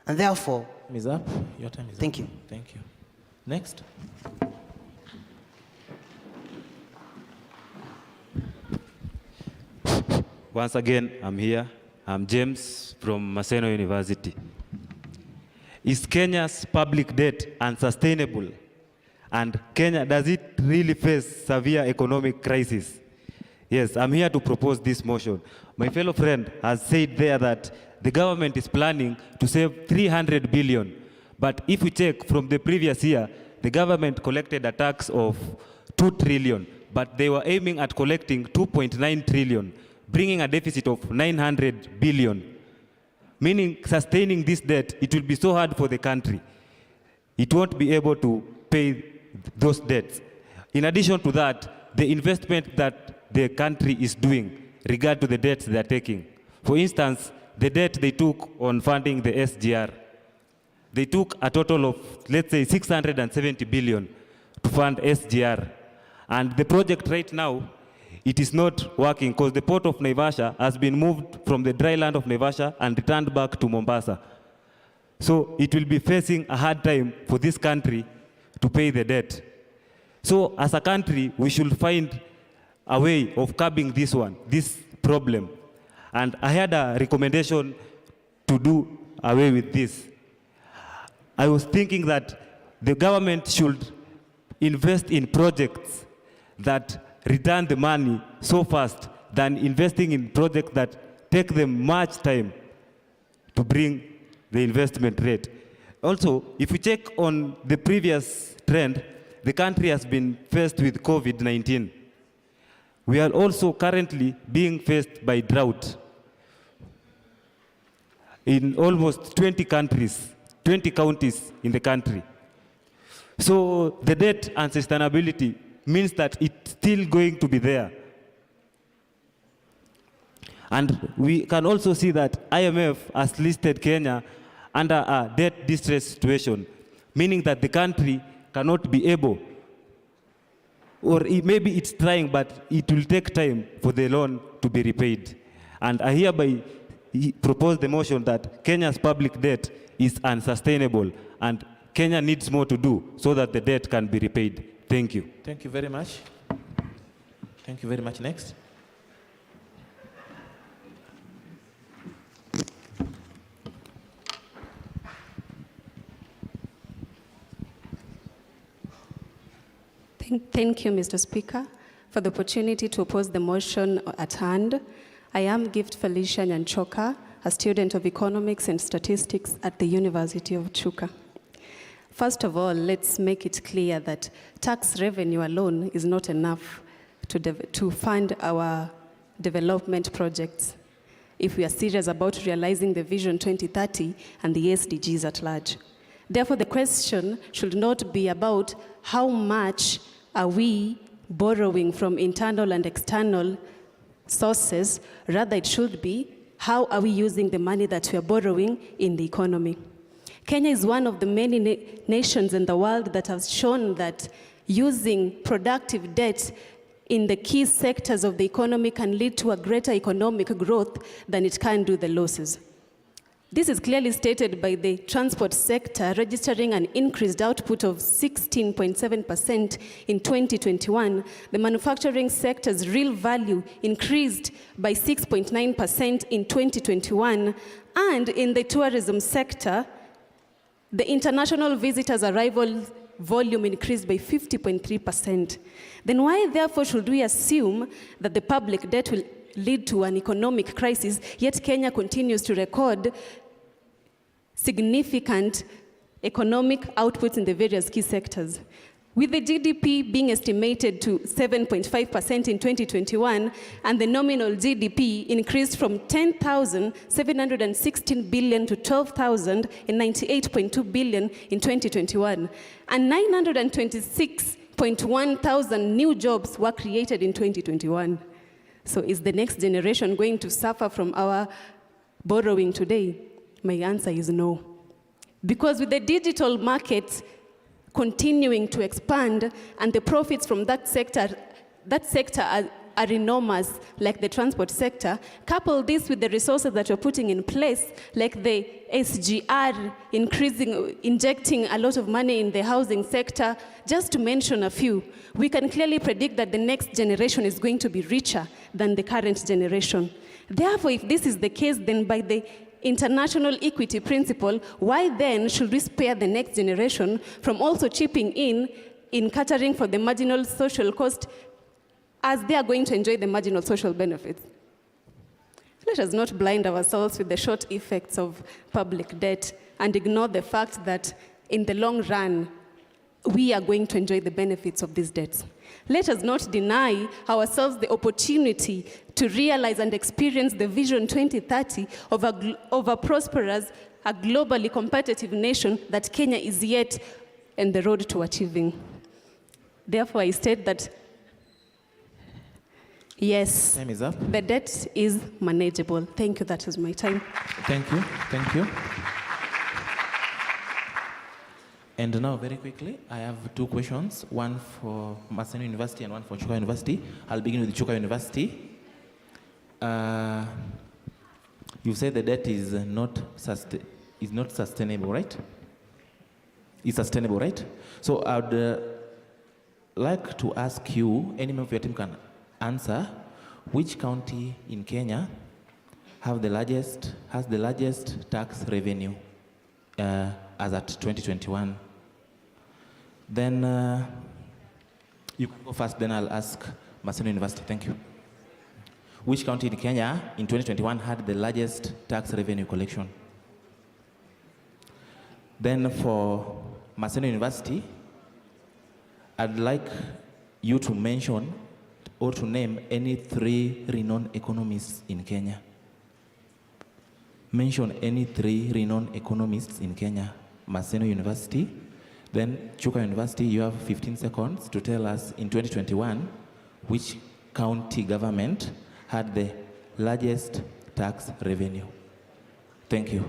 And therefore... Time is up. Your time is up. Thank you. Thank you. Next. Once again, I'm here. I'm James from Maseno University. Is Kenya's public debt unsustainable? And Kenya, does it really face severe economic crisis? Yes, I'm here to propose this motion. My fellow friend has said there that the government is planning to save 300 billion. But if we check from the previous year, the government collected a tax of 2 trillion, but they were aiming at collecting 2.9 trillion, bringing a deficit of 900 billion. Meaning, sustaining this debt, it will be so hard for the country. It won't be able to pay those debts. In addition to that, the investment that the country is doing regard to the debts they are taking. For instance, the debt they took on funding the SGR. They took a total of, let's say, 670 billion to fund SGR. And the project right now, it is not working because the port of Naivasha has been moved from the dry land of Naivasha and returned back to Mombasa. So it will be facing a hard time for this country to pay the debt. So as a country, we should find a way of curbing this problem. And I had a recommendation to do away with this. I was thinking that the government should invest in projects that return the money so fast than investing in projects that take them much time to bring the investment rate. Also, if we check on the previous trend, the country has been faced with COVID-19. We are also currently being faced by drought in almost 20 countries, 20 counties in the country. So the debt and sustainability means that it's still going to be there. And we can also see that IMF has listed Kenya under a debt distress situation, meaning that the country cannot be able, or maybe it's trying, but it will take time for the loan to be repaid. And I hereby propose the motion that Kenya's public debt is unsustainable and Kenya needs more to do so that the debt can be repaid. Thank you. Thank you very much. Thank you very much. Next. Thank you, Mr. Speaker, for the opportunity to oppose the motion at hand. I am Gift Felicia Nyanchoka, a student of Economics and Statistics at the University of Chuka. First of all, let's make it clear that tax revenue alone is not enough to fund our development projects if we are serious about realizing the Vision 2030 and the SDGs at large. Therefore, the question should not be about how much are we borrowing from internal and external sources. Rather, it should be how are we using the money that we are borrowing in the economy. Kenya is one of the many nations in the world that have shown that using productive debt in the key sectors of the economy can lead to a greater economic growth than it can do the losses. This is clearly stated by the transport sector, registering an increased output of 16.7% in 2021. The manufacturing sector's real value increased by 6.9% in 2021. And in the tourism sector, the international visitors' arrival volume increased by 50.3%. Then why, therefore, should we assume that the public debt will lead to an economic crisis, yet Kenya continues to record significant economic outputs in the various key sectors? With the GDP being estimated to 7.5% in 2021, and the nominal GDP increased from 10,716 billion to 12,098.2 billion in 2021, and 926 6.1 thousand new jobs were created in 2021. So is the next generation going to suffer from our borrowing today? My answer is no. Because with the digital market continuing to expand and the profits from that sector are enormous, like the transport sector, couple this with the resources that we're putting in place, like the SGR, injecting a lot of money in the housing sector, just to mention a few, we can clearly predict that the next generation is going to be richer than the current generation. Therefore, if this is the case, then by the international equity principle, why then should we spare the next generation from also chipping in catering for the marginal social cost, as they are going to enjoy the marginal social benefits? Let us not blind ourselves with the short effects of public debt and ignore the fact that in the long run, we are going to enjoy the benefits of these debts. Let us not deny ourselves the opportunity to realize and experience the Vision 2030 of a prosperous, a globally competitive nation that Kenya is yet on the road to achieving. Therefore, I state that yes, time is up. The debt is manageable. Thank you. That is my time. Thank you. Thank you. And now, very quickly, I have two questions, one for Maseno University and one for Chuka University. I'll begin with Chuka University. You said the debt is not sustainable, right? It's sustainable, right? So I'd like to ask you, any member of your team can answer, which county in Kenya has the largest tax revenue as at 2021? Then you can go first, then I'll ask Maseno University. Thank you. Which county in Kenya in 2021 had the largest tax revenue collection? Then for Maseno University, I'd like you to mention or to name any 3 renowned economists in Kenya. Mention any 3 renowned economists in Kenya. Maseno University. Then Chuka University, you have 15 seconds to tell us in 2021 which county government had the largest tax revenue. Thank you.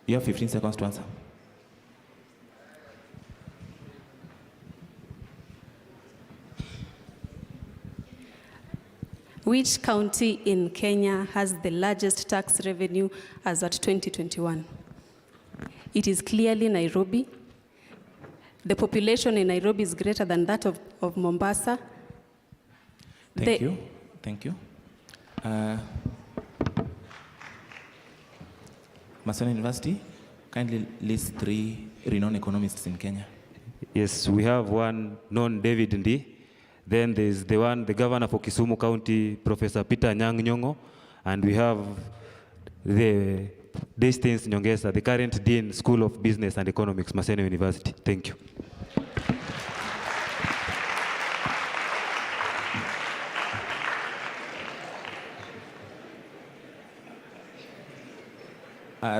You have 15 seconds to answer. Which county in Kenya has the largest tax revenue as at 2021? It is clearly Nairobi. The population in Nairobi is greater than that of Mombasa. Thank you. Thank you. Maseno University, kindly list 3 renowned economists in Kenya. Yes, we have one known David Ndi. Then there's the governor for Kisumu County, Professor Peter Anyang' Nyong'o. And we have the Destins Nyongesa, the current Dean, School of Business and Economics, Maseno University. Thank you.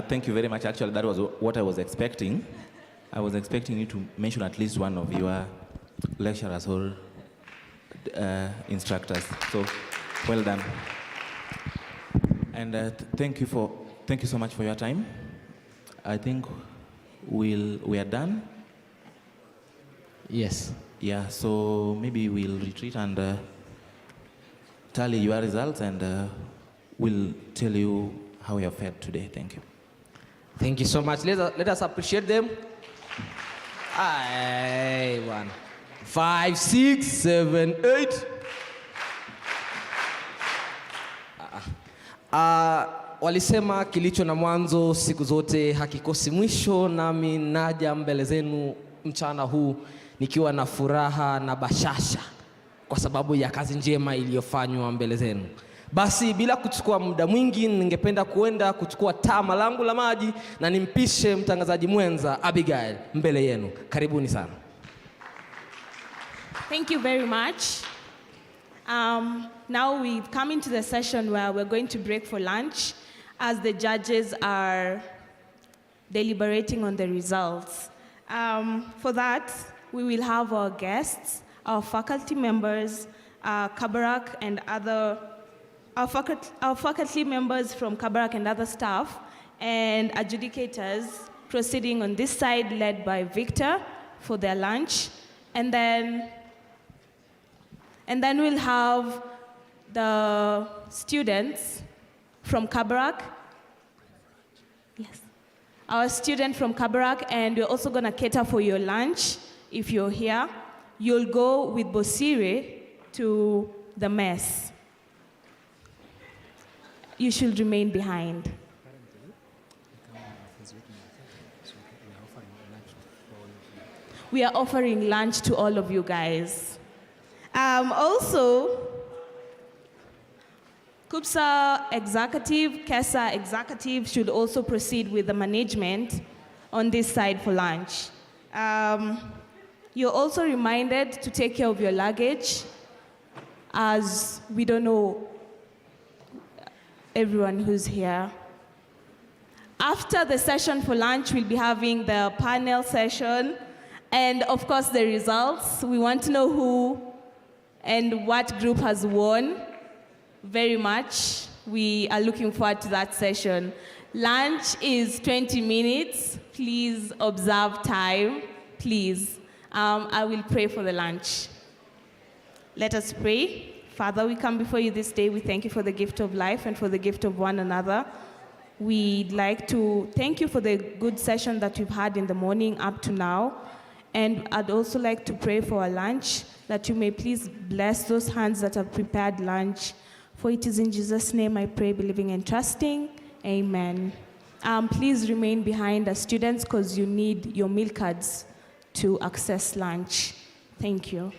Thank you very much. Actually, that was what I was expecting. I was expecting you to mention at least one of your lecturers or instructors. So, well done. And thank you so much for your time. I think we are done. Yes. Yeah. So maybe we'll retreat and tally your results, and we'll tell you how you have fared today. Thank you. Thank you so much. Let us appreciate them. 1, 5, 6, 7, 8. Walisema kilicho na mwanzo siku zote hakikosi mwisho, nami naja mbele zenu mchana huu nikiwa na furaha na bashasha kwa sababu ya kazi njema iliyofanywa mbele zenu. Basi bila kuchukua muda mwingi, ningependa kuenda kuchukua tama langu la maji na nimpishe mtangazaji mwenza Abigail mbele yenu. Karibuni sana. Thank you very much. Now we've come into the session where we're going to break for lunch as the judges are deliberating on the results. For that, we will have our guests, our faculty members, Kabarak and other, our faculty members from Kabarak and other staff, and adjudicators proceeding on this side, led by Victor for their lunch. And then we'll have the students from Kabarak. Yes. Our student from Kabarak, and we're also gonna cater for your lunch. If you're here, you'll go with Bosire to the mess. You should remain behind. We are offering lunch to all of you guys. Also, KUPSA executive, KESA executive should also proceed with the management on this side for lunch. You're also reminded to take care of your luggage, as we don't know everyone who's here. After the session for lunch, we'll be having the panel session, and of course the results. We want to know who and what group has won very much. We are looking forward to that session. Lunch is 20 minutes. Please observe time, please. I will pray for the lunch. Let us pray. Father, we come before you this day. We thank you for the gift of life and for the gift of one another. We'd like to thank you for the good session that we've had in the morning up to now. And I'd also like to pray for our lunch, that you may please bless those hands that have prepared lunch. For it is in Jesus' name I pray, believing and trusting. Amen. Please remain behind as students, because you need your meal cards to access lunch. Thank you.